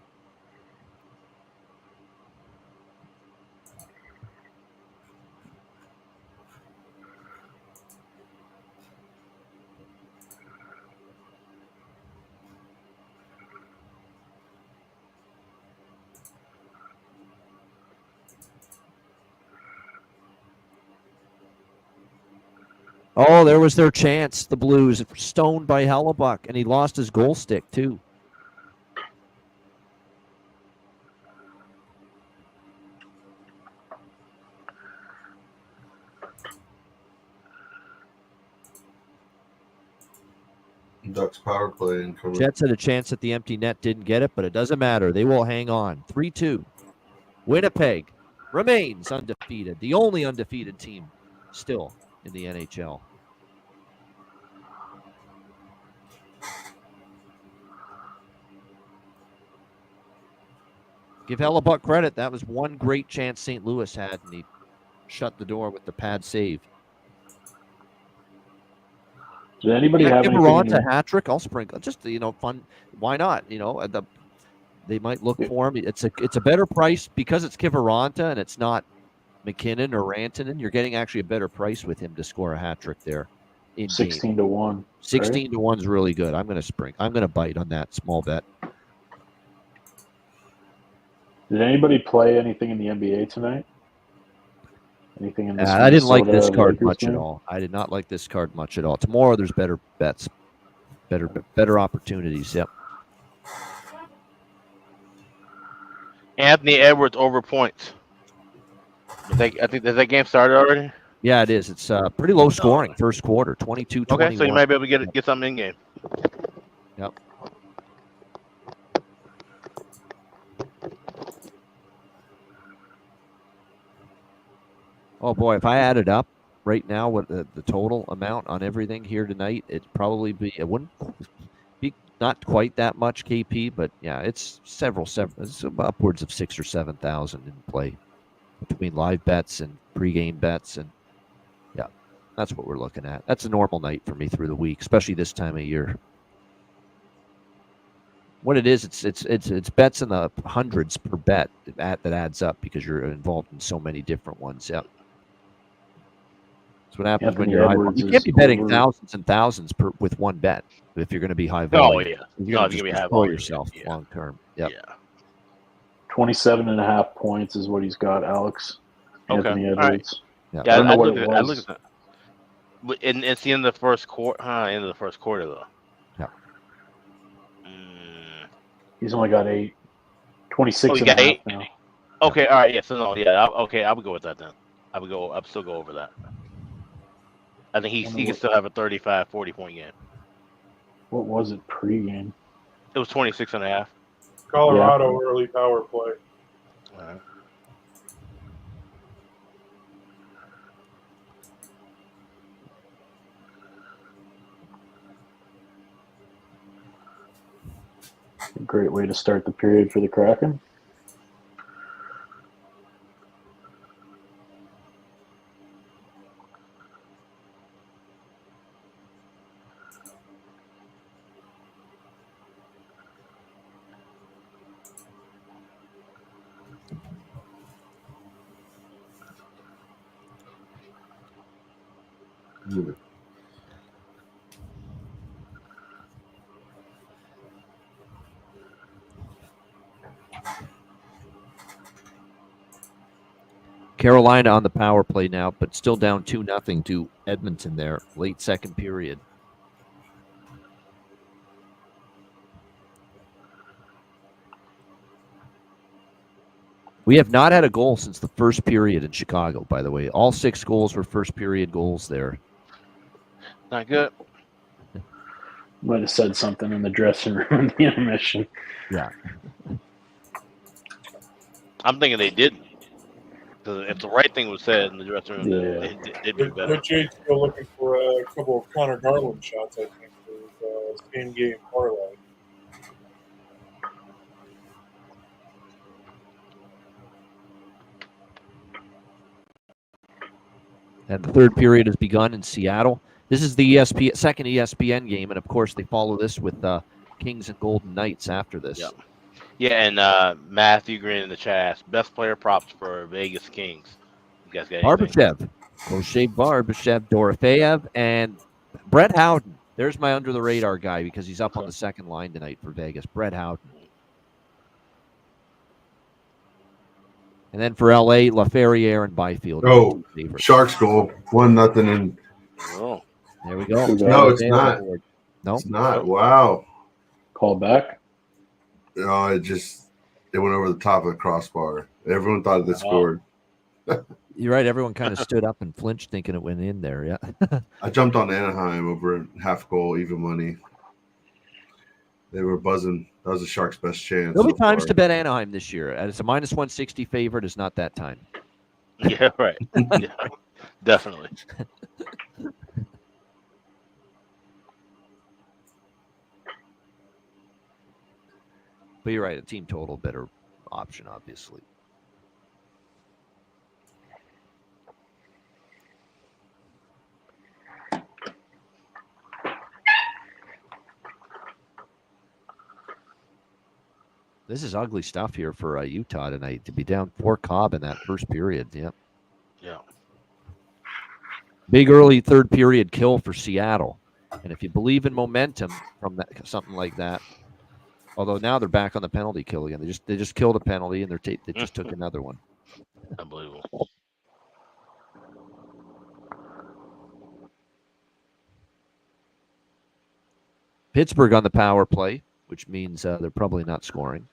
Oh, there was their chance. The Blues stoned by Hellebuck, and he lost his goal stick too. Ducks power play incoming. Jets had a chance at the empty net, didn't get it, but it doesn't matter. They will hang on. 3-2. Winnipeg remains undefeated, the only undefeated team still in the NHL. Give Hellebuck credit. That was one great chance St. Louis had, and he shut the door with the pad save. Did anybody have give anything? Ron hat trick? I'll sprinkle. Just fun. Why not? They might look for him. It's a better price because it's Kiviranta and it's not McKinnon or Rantanen. You're getting actually a better price with him to score a hat trick there. 16-1. 16-1 is really good. I'm gonna bite on that small bet. Did anybody play anything in the NBA tonight? Anything in this? I didn't like this card Lakers much game? at all. I did not like this card much at all. Tomorrow there's better bets, better opportunities. Yep. Anthony Edwards over points. I think has that game started already? Yeah, it is. It's pretty low scoring first quarter, 22-21. Okay, so you might be able to get something in game. Yep. Oh boy, if I added up right now what the total amount on everything here tonight, it wouldn't be not quite that much KP, but yeah, it's several it's upwards of 6,000 or 7,000 in play between live bets and pregame bets, and yeah, that's what we're looking at. That's a normal night for me through the week, especially this time of year. What it is, it's bets in the hundreds per bet that adds up because you're involved in so many different ones. Yep. That's what happens when you're high. You can't be betting thousands and thousands with one bet if you're going to be high volume. Oh yeah, you're going to destroy yourself long term. Yep. Yeah. 27.5 points is what he's got, Alex. Okay. Anthony All right. Edwards. Yeah. Yeah, I don't know I what look it at was. I look at that. And it's the end of the first quarter. End of the first quarter though. Yeah. He's only got 8. 26 Oh, you and a got half 8? now. Okay, all right, yeah, so no, yeah, I would go with that then. I'd still go over that. I think he can still have a 35, 40-point game. What was it pregame? It was 26 and a half. Colorado early power play. All right. A great way to start the period for the Kraken. Carolina on the power play now, but still down 2-0 to Edmonton there, late second period. We have not had a goal since the first period in Chicago, by the way. All 6 goals were first period goals there. Not good. Might have said something in the dressing room in the intermission. Yeah. I'm thinking they didn't. Because if the right thing was said in the dressing room, they'd be better. Jade's still looking for a couple of Connor Garland shots, I think, for same game parlay. And the third period has begun in Seattle. This is the second ESPN game, and of course they follow this with Kings and Golden Knights after this. Yeah. Yeah, and Matthew Green in the chat asked, best player props for Vegas Kings. You guys got anything? Barbashev, O'Shea Barbashev, Dorofeyev, and Brett Howden. There's my under-the-radar guy because he's up on the second line tonight for Vegas. Brett Howden. And then for LA, LaFerriere and Byfield. Oh, Sharks goal. 1-0 in. Oh. There we go. No, it's not. No, it's not. Wow. Call back. No, it went over the top of the crossbar. Everyone thought they scored. You're right. Everyone kind of stood up and flinched thinking it went in there. Yeah. I jumped on Anaheim over half goal, even money. They were buzzing. That was the Sharks' best chance. There'll be so times far. to bet Anaheim this year. And it's a minus 160 favorite. Is not that time. Yeah, right. Yeah, definitely. But you're right. A team total better option, obviously. This is ugly stuff here for Utah tonight to be down 4 Cobb in that first period. Yep. Yeah. Big early third period kill for Seattle. And if you believe in momentum from that, something like that, although now they're back on the penalty kill again. They just killed a penalty and they just took another one. Unbelievable. Pittsburgh on the power play, which means they're probably not scoring.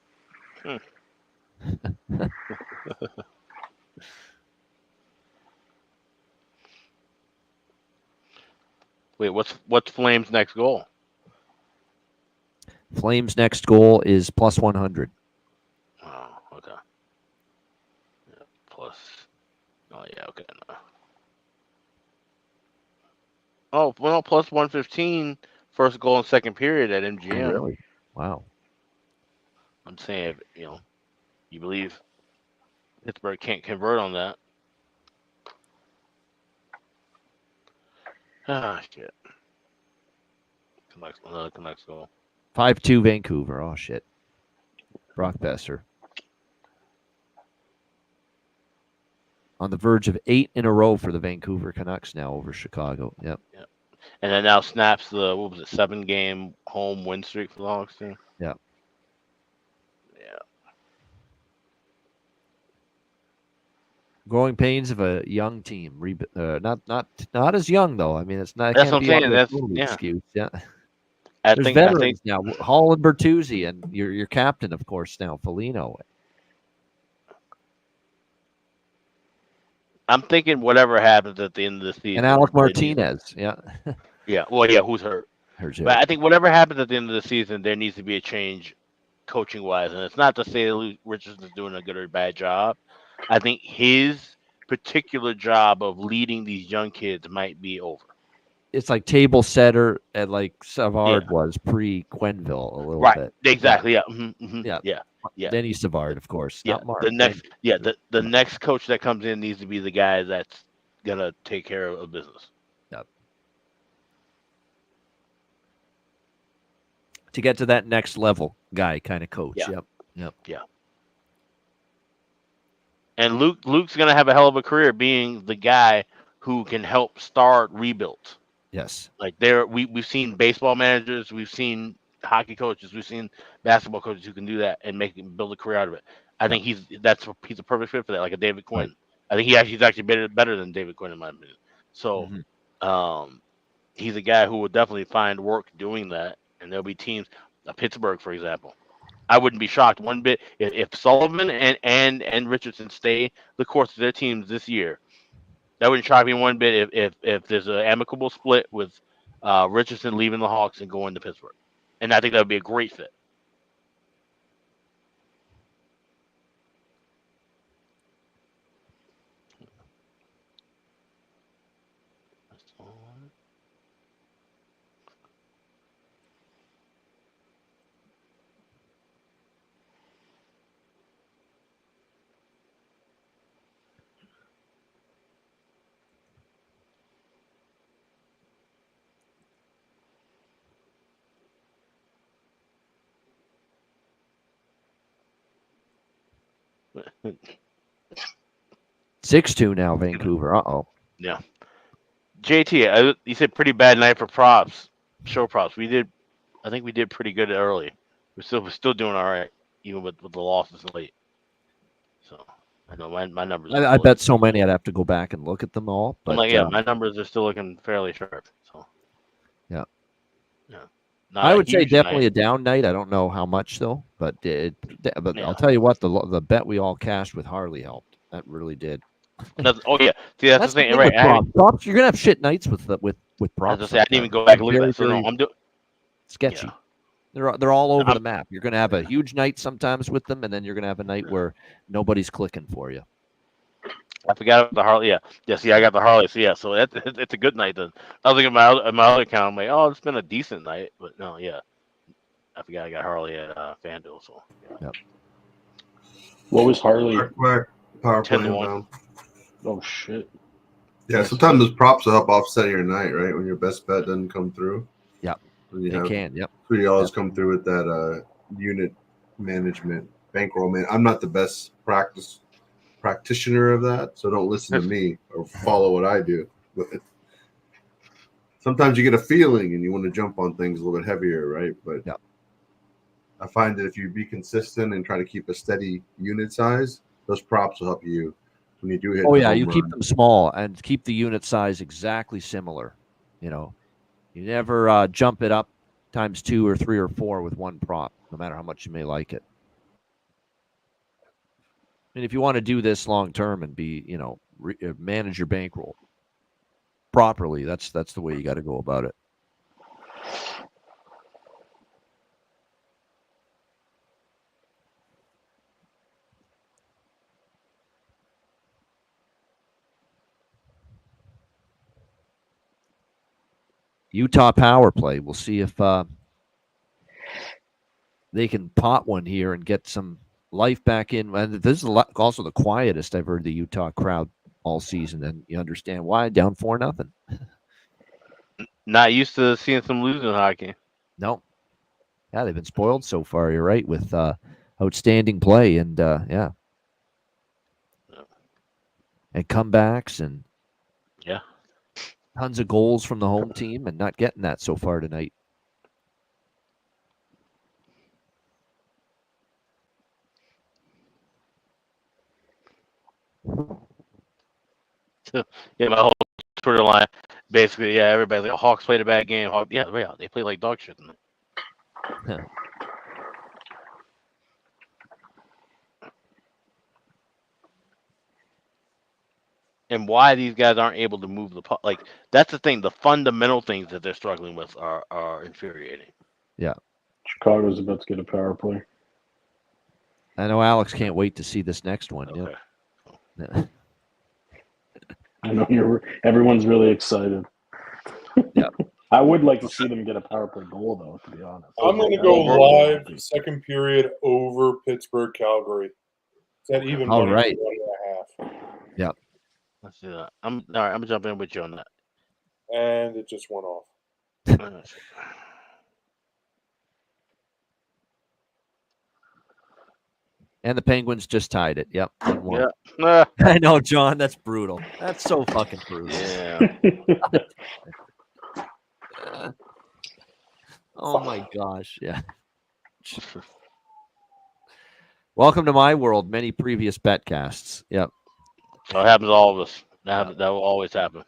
Wait, what's Flames' next goal? Flames' next goal is plus 100. Oh, okay. Yeah, plus. Oh, yeah, okay. No. Oh, well, plus 115 first goal in second period at MGM. Really? Wow. I'm saying, you believe Pittsburgh can't convert on that. Ah, shit. Another Canucks goal. 5-2 Vancouver. Oh, shit. Brock Besser. On the verge of 8 in a row for the Vancouver Canucks now over Chicago. Yep. And then now snaps the 7-game home win streak for the Hawks team. Yeah. Yeah. Growing pains of a young team. Not as young though. I mean, it's not. That's what I'm saying. That's excuse. Yeah. There's veterans now. Hall and Bertuzzi, and your captain, of course, now Foligno. I'm thinking whatever happens at the end of the season. And Alec Martinez. Yeah. Yeah. Well, yeah. Who's hurt? But I think whatever happens at the end of the season, there needs to be a change, coaching wise. And it's not to say that Richardson's doing a good or bad job. I think his particular job of leading these young kids might be over. It's like table setter and like Savard was pre-Quenneville a little bit. Exactly. Yeah. Mm-hmm. Yeah. Then he's Savard, of course. Yeah. Not Mark. The next coach that comes in needs to be the guy that's gonna take care of business. Yep. To get to that next level guy kind of coach. Yeah. Yep. Yeah. And Luke's gonna have a hell of a career being the guy who can help start rebuilds. Yes. Like we've seen baseball managers, we've seen hockey coaches, we've seen basketball coaches who can do that and build a career out of it. I think he's a perfect fit for that, like a David Quinn. Right. I think he's actually better than David Quinn in my opinion. So, he's a guy who will definitely find work doing that, and there'll be teams, Pittsburgh, for example. I wouldn't be shocked one bit if Sullivan and Richardson stay the course of their teams this year. That wouldn't shock me one bit if there's an amicable split with Richardson leaving the Hawks and going to Pittsburgh. And I think that would be a great fit. (6-2) now, Vancouver. Yeah. JT, you said pretty bad night for props, show props. I think we did pretty good early. We're still doing all right, even with the losses late. So I know my numbers. I bet so many I'd have to go back and look at them all. But my numbers are still looking fairly sharp. So yeah. Not I would say definitely night. a down night. I don't know how much though, but I'll tell you what, the bet we all cashed with Harley helped. That really did. Oh yeah, see that's the thing, right? Props. You're gonna have shit nights with props. I didn't even go back and look at that. So no, I'm doing sketchy. They're all over the map. You're going to have a huge night sometimes with them, and then you're going to have a night where nobody's clicking for you. I forgot about the Harley. Yeah, see, I got the Harley. So yeah, so it's a good night then. I was thinking my other account. I'm like, oh, it's been a decent night, but no, yeah, I forgot I got Harley at FanDuel. So yeah. Yep. What was Harley? Power 10 play to 1. inbound. Oh shit. Yeah, sometimes those props will help offset your night, right? When your best bet doesn't come through. Yep. They can. Yep. So you always come through with that unit management, bankroll man. I'm not the best practitioner of that, so don't listen to me or follow what I do. But sometimes you get a feeling and you want to jump on things a little bit heavier, right? But I find that if you be consistent and try to keep a steady unit size, those props will help you when you do hit. Oh yeah, you keep them small and keep the unit size exactly similar. You know, you never jump it up times 2 or 3 or 4 with one prop, no matter how much you may like it. And if you want to do this long term and be, you know, manage your bankroll properly, that's the way you got to go about it. Utah power play. We'll see if they can pot one here and get some life back in. And this is also the quietest I've heard the Utah crowd all season, and you understand why. Down 4-0. Not used to seeing some losing hockey. No. Yeah, they've been spoiled so far. You're right, with outstanding play and and comebacks and tons of goals from the home team, and not getting that so far tonight. Yeah, my whole Twitter line, basically, everybody's like, Hawks played a bad game. They play like dog shit. And why these guys aren't able to move the puck. Like, that's the thing. The fundamental things that they're struggling with are infuriating. Yeah. Chicago's about to get a power play. I know Alex can't wait to see this next one. Okay. Yeah. I know everyone's really excited. Yeah. I would like to see them get a power play goal, though, to be honest. I'm going to go live second period over Pittsburgh, Calgary. Is that even All money right. for 1.5? Yeah. Let's do that. All right. I'm jumping in with you on that. And it just went off. And the Penguins just tied it. Yep. 1-1. Yeah. I know, John. That's brutal. That's so fucking brutal. Yeah. Oh my gosh. Yeah. Welcome to my world. Many previous Betcasts. Yep. So it happens to all of us. That will always happen.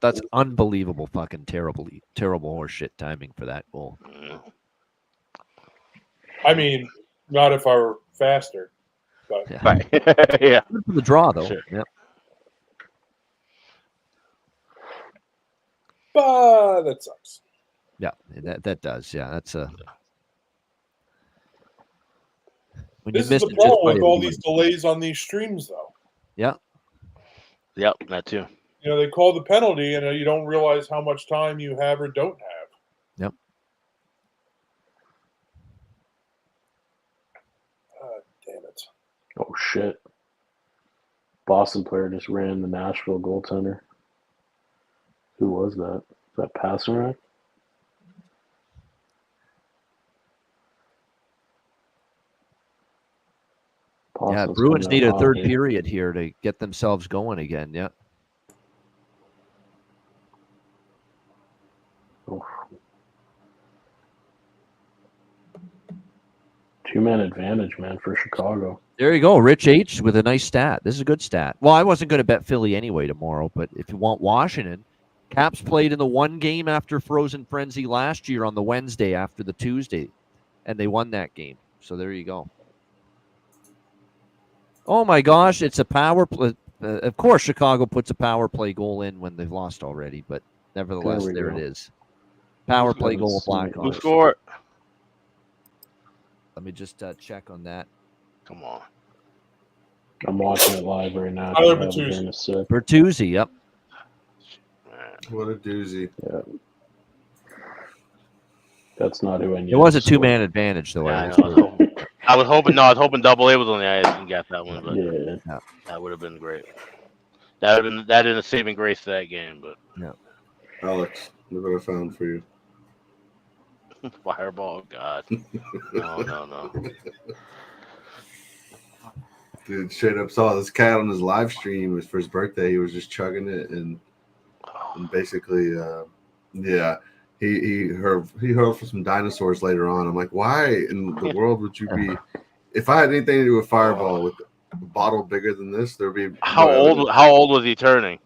That's unbelievable fucking terrible horseshit timing for that goal. I mean, not if I were faster. But Right. Yeah. Good for the draw though. Sure. Yep. But that sucks. Yeah, that does. Yeah, that's a. When This you is miss the it just problem by with a all little. these delays on these streams, though. Yeah. Yep. That too. You know, they call the penalty, and you don't realize how much time you have or don't have. Yep. Damn it. Oh, shit. Boston player just ran the Nashville goaltender. Who was that? Is that Pasternak? Yeah, Bruins need a third period here to get themselves going again. Yeah. Oh. 2-man advantage, man, for Chicago. There you go. Rich H with a nice stat. This is a good stat. Well, I wasn't going to bet Philly anyway tomorrow, but if you want Washington, Caps played in the one game after Frozen Frenzy last year on the Wednesday after the Tuesday, and they won that game. So there you go. Oh my gosh, it's a power play. Of course, Chicago puts a power play goal in when they've lost already, but nevertheless, There we it go. is. Power play goal of Who Who Blackhawks. scored? Let me just check on that. Come on. I'm watching it live right now. Tyler Should have it here in a sec. Bertuzzi, yep. What a doozy. Yeah. That's not who I knew. It was a 2-man advantage, though. Yeah, I was hoping Double A was on the ice and got that one, but Yeah. that would have been great. That would have been a saving grace to that game, but Alex, look what I found for you. Fireball, God. No. Dude, straight up saw this cat on his live stream. It was for his birthday. He was just chugging it and basically, he heard for some dinosaurs later on. I'm like, why in the world would you be? If I had anything to do with Fireball with a bottle bigger than this, there'd be How old was he turning?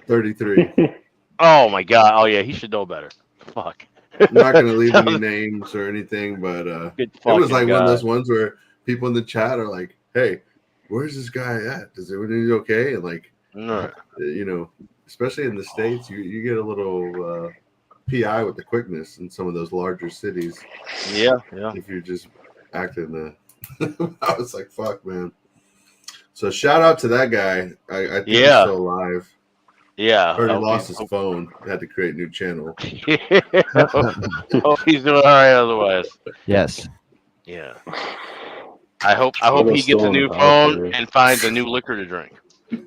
33. Oh my God! Oh yeah, he should know better. Fuck. I'm not gonna leave any names or anything, but it was like one of those ones where people in the chat are like, "Hey, where's this guy at? Is everything okay?" And like, you know, especially in the States, you get a little PI with the quickness in some of those larger cities. Yeah. If you're just acting, I was like, "Fuck, man." So shout out to that guy. I think he's still alive. Yeah. Heard he lost his phone. Had to create a new channel. Hope he's doing all right otherwise. Yes. Yeah. I hope he gets a new phone and finds a new liquor to drink.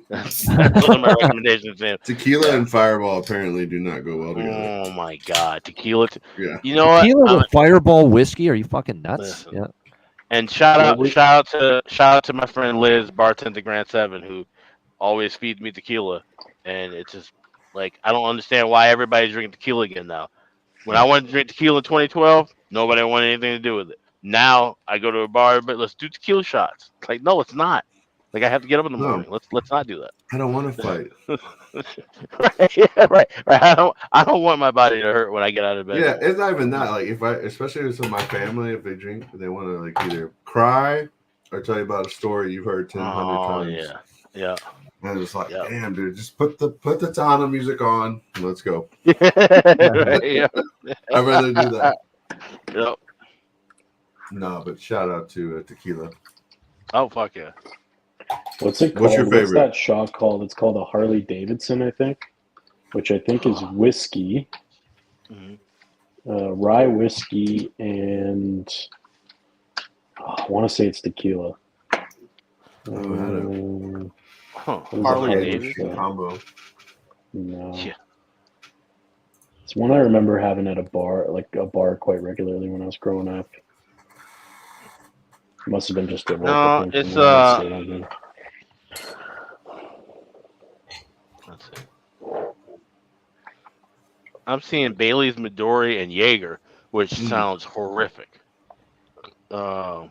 That's one of my recommendations to him. Tequila and Fireball apparently do not go well together. Oh my God, tequila! Yeah. You know what? Tequila with Fireball whiskey? Are you fucking nuts? Listen. Yeah. And shout out to my friend Liz, bartender Grand 7, who always feeds me tequila. And it's just like, I don't understand why everybody's drinking tequila again now. When I wanted to drink tequila in 2012, nobody wanted anything to do with it. Now I go to a bar, but let's do tequila shots. It's like, no, it's not. Like, I have to get up in the morning. Let's not do that. I don't want to fight. right. I don't want my body to hurt when I get out of bed. Yeah, it's not even that. Like, especially with some of my family, if they drink, they want to like either cry or tell you about a story you've heard 100 times. Yeah. And I'm just like, damn, dude, just put the Tana music on and let's go. Right, I'd rather do that. Yep. No, but shout out to Tequila. Oh, fuck yeah. What's it called? What's your favorite? What's that shot called? It's called a Harley Davidson, I think, which I think is whiskey, rye whiskey, and I want to say it's tequila. Harley Davidson combo. No. Yeah. It's one I remember having at a bar quite regularly when I was growing up. Must have been just a local No, thing. it's let's see. I'm seeing Bailey's, Midori, and Jaeger, which sounds horrific. Yeah,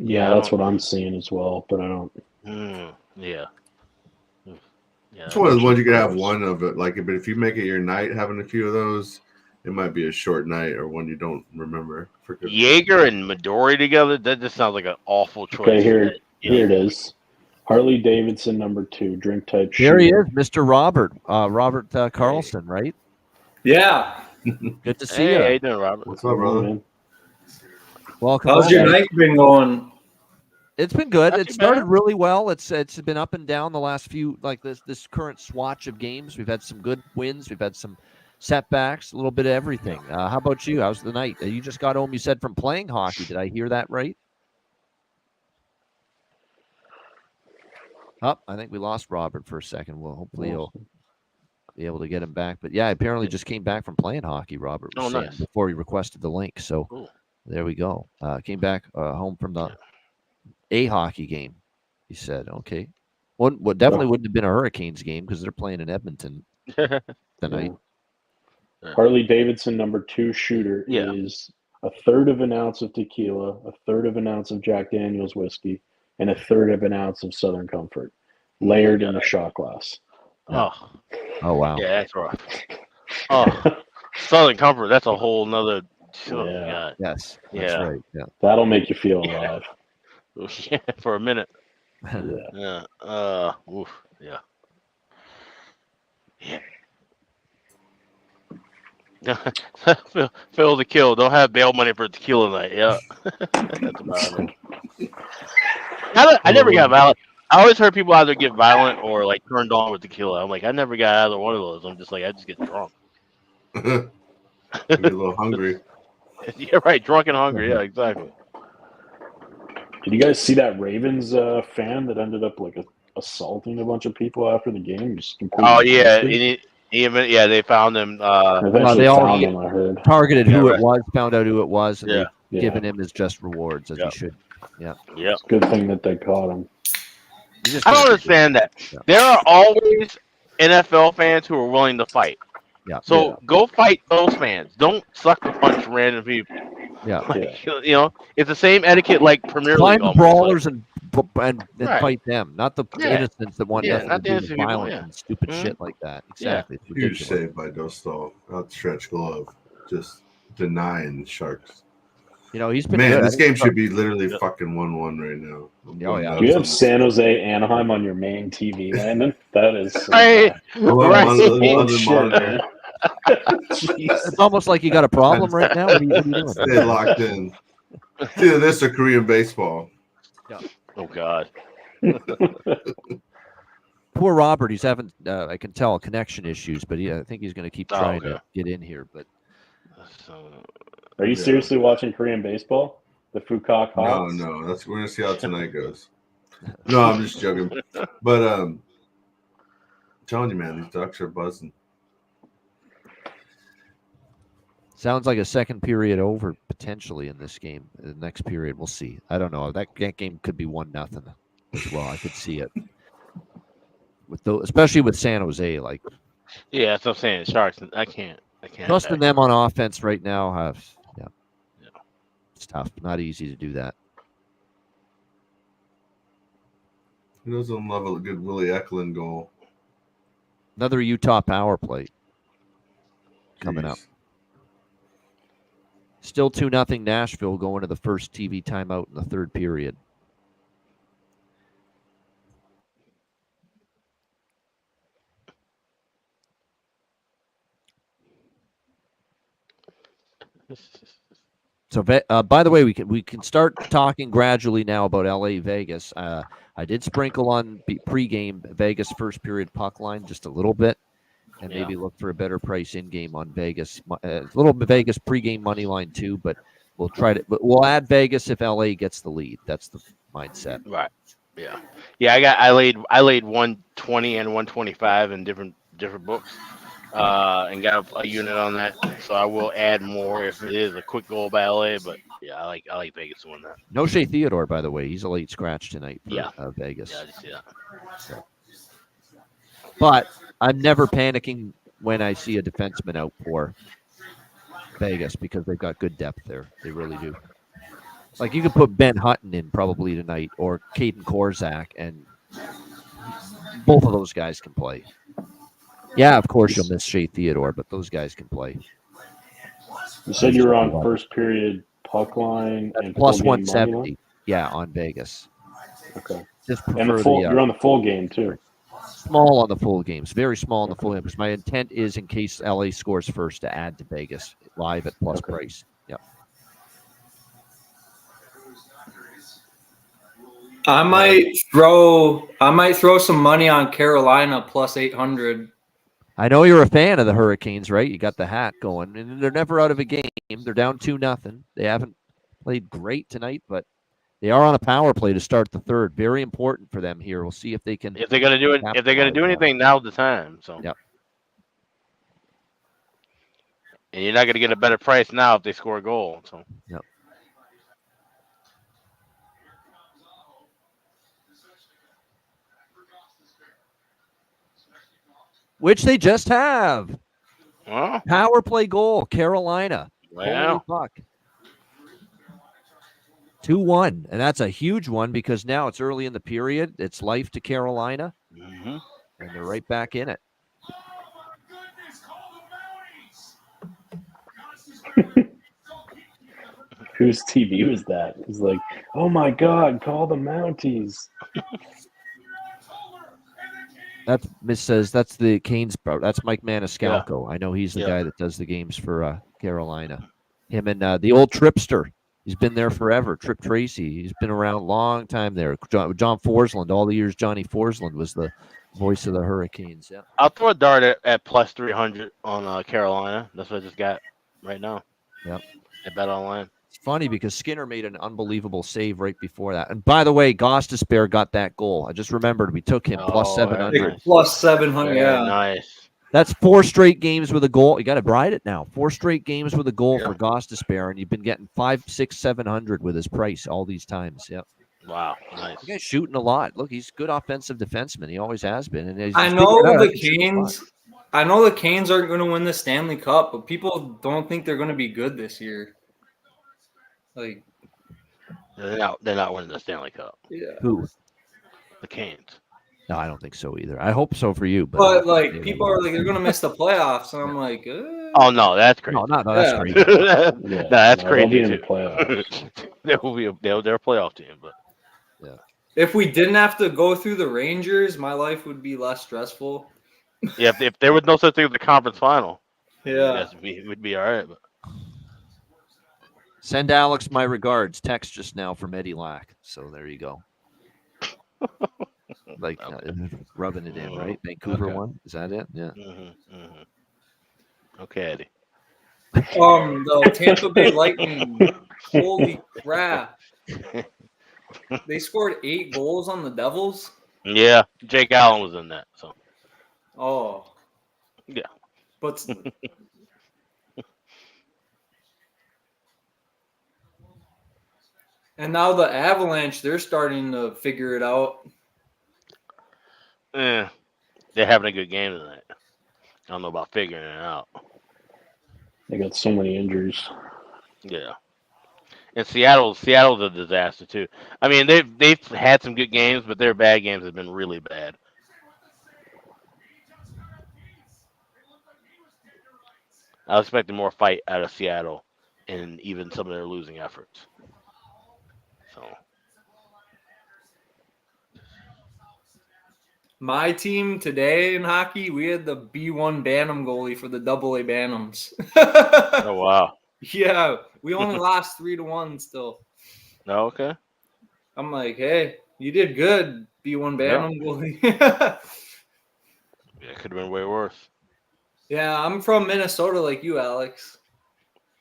that's what I'm seeing as well, but I don't. Yeah. It's one of the ones you could have one of it. Like, but if you make it your night, having a few of those, it might be a short night or one you don't remember. Jaeger and Midori together, that just sounds like an awful choice. Okay, here it is. Harley Davidson #2, drink type. Here he is, Mr. Robert Carlson, right? Yeah. Good to see you. How you doing, Robert? What's up, brother? Welcome. How's your night been going? It's been good. Not It too started bad. really well. It's been up and down the last few, like this current swatch of games. We've had some good wins. We've had some setbacks, a little bit of everything. How about you? How's the night? You just got home, you said, from playing hockey. Did I hear that right? Oh, I think we lost Robert for a second. Well, hopefully he'll be able to get him back. But yeah, apparently just came back from playing hockey, Robert was saying, nice. before he requested the link. So Cool. There we go. Came back home from a hockey game, he said. Okay. Definitely wouldn't have been a Hurricanes game because they're playing in Edmonton tonight. Harley Davidson #2 shooter is 1/3 of an ounce of tequila, 1/3 of an ounce of Jack Daniel's whiskey, and 1/3 of an ounce of Southern Comfort, layered in a shot glass. Oh wow. Yeah, that's rough. Oh, Southern Comfort, that's a whole nother Oh, Yeah. God. Yes, that's Yeah. right. Yeah. That'll make you feel alive. Yeah, for a minute. Yeah. Yeah. Oof. Yeah. Phil the kill. Don't have bail money for tequila night. Yeah. That's about it. I never got violent. I always heard people either get violent or like turned on with tequila. I'm like, I never got either one of those. I'm just like, I just get drunk. You're a little hungry. Yeah, right. Drunk and hungry. Yeah, exactly. Did you guys see that Ravens fan that ended up like assaulting a bunch of people after the game? Just completely Oh yeah, wasted? they found him. Eventually they all found him, I heard. targeted Yeah, who right. it was, found out who it was, and Yeah. they've given him his just rewards as he should. Yeah. Yeah. It's a good thing that they caught him. I don't understand that. Yeah. There are always NFL fans who are willing to fight. Yeah. So go fight those fans. Don't suck the punch random people. Yeah. Like, you know, it's the same etiquette like Premier Find League. the brawlers and Right. fight them, not the innocents that want nothing not to the do with innocent people, violence yeah. and stupid Mhm. shit like that. Exactly. It's Huge ridiculous. save by Dostal. Outstretched glove. Just denying the Sharks. You know, he's been Man, good. this game should be literally fucking 1-1 right now. Yeah. Do you have San Jose Anaheim on your main TV, Landon? That is Right. bullshit, man. It's almost like you got a problem right now. What are you doing? Stay locked in. It's either this or Korean baseball. Yeah. Oh God. Poor Robert. He's having, I can tell, connection issues, but I think he's going to keep trying to get in here. But Are you seriously watching Korean baseball? The Fukok Hawks? No. We're gonna see how tonight goes. No, I'm just joking. But I'm telling you, man, these Ducks are buzzing. sounds like a second period over potentially in this game. The next period, we'll see. I don't know. That game could be 1-0 as well. I could see it. Especially with San Jose, like. Yeah, that's what I'm saying. Sharks. I can't. Trusting them on offense right now, it's tough. Not easy to do that. Who doesn't love a good Willie Eklund goal? Another Utah power play coming up. Still 2-0 Nashville going to the first TV timeout in the third period. So, by the way, we can start talking gradually now about LA Vegas. I did sprinkle on pregame Vegas first period puck line just a little bit, and maybe look for a better price in game on Vegas. A little Vegas pregame money line too, but we'll try to. But we'll add Vegas if LA gets the lead. That's the mindset. Right. Yeah. Yeah. I laid 120 and 125 in different books. And got a unit on that, so I will add more if it is a quick goal by LA. But yeah, I like Vegas to win that. No Shea Theodore, by the way, he's a late scratch tonight for Vegas. Yeah, I just see that. So. But I'm never panicking when I see a defenseman out for Vegas because they've got good depth there. They really do. Like you could put Ben Hutton in probably tonight or Caden Korzak, and both of those guys can play. Yeah, of course you'll miss Shea Theodore, but those guys can play. You said you were on first period puck line and plus full game 170. money line? Yeah, on Vegas. Okay. Just And you're on the full game too. Small on the full games, very small on the full games. My intent is in case LA scores first to add to Vegas live at plus price. Yep. I might throw some money on Carolina plus 800. I know you're a fan of the Hurricanes, right? You got the hat going, and they're never out of a game. They're down 2-0. They haven't played great tonight, but they are on a power play to start the third. Very important for them here. We'll see if they can. If they're gonna do it, if they're gonna do anything, now's the time. So. Yep. And you're not gonna get a better price now if they score a goal. So. Yep. Which they just have. Huh? Power play goal, Carolina. Wow. Holy fuck. 2-1. And that's a huge one because now it's early in the period. It's life to Carolina. Mm-hmm. And they're right back in it. Whose TV was that? It's like, oh my God, call the Mounties. That Miss says that's the Canes bro. That's Mike Maniscalco. I know he's the guy that does the games for Carolina. Him and the old Tripster. He's been there forever. Trip Tracy. He's been around a long time there. John Forsland. All the years Johnny Forsland was the voice of the Hurricanes. Yeah. I'll throw a dart at plus 300 on Carolina. That's what I just got right now. Yep. I bet online. It's funny because Skinner made an unbelievable save right before that. And by the way, Gostisbehere got that goal. I just remembered we took him plus 700. Nice. Plus 700, Very yeah. nice. That's 4 straight games with a goal. You got to ride it now. 4 straight games with a goal for Gostisbehere, and you've been getting 5, 6, 700 with his price all these times. Yep. Wow, nice. The guy's shooting a lot. Look, he's a good offensive defenseman. He always has been. And I know the Canes. I know the Canes aren't going to win the Stanley Cup, but people don't think they're going to be good this year. Like they're not winning the Stanley Cup. Yeah. Who? The Canes. No, I don't think so either. I hope so for you, but like people are like they're going to miss the playoffs, and I'm like, oh no, that's crazy. No, that's crazy. That's crazy. They'll be in the playoffs. They're a playoff team, but yeah. If we didn't have to go through the Rangers, my life would be less stressful. Yeah, if there was no such thing as the conference final, yeah, we'd be all right. But send Alex my regards. Text just now from Eddie Lack. So there you go. Like rubbing it in, right? Vancouver one. Is that it? Yeah. Okay, Eddie. The Tampa Bay Lightning. Holy crap! They scored 8 goals on the Devils. Yeah, Jake Allen was in that. So. Oh. Yeah. But. And now the Avalanche, they're starting to figure it out. They're having a good game tonight. I don't know about figuring it out. They got so many injuries. Yeah. And Seattle's a disaster too. I mean, they've had some good games, but their bad games have been really bad. I was expecting more fight out of Seattle and even some of their losing efforts. So my team today in hockey, we had the B1 Bantam goalie for the AA Bantams. Oh wow. Yeah, we only lost 3-1 still. Oh, okay. I'm like, hey, you did good, B1 Bantam goalie. It could have been way worse. Yeah, I'm from Minnesota like you, Alex.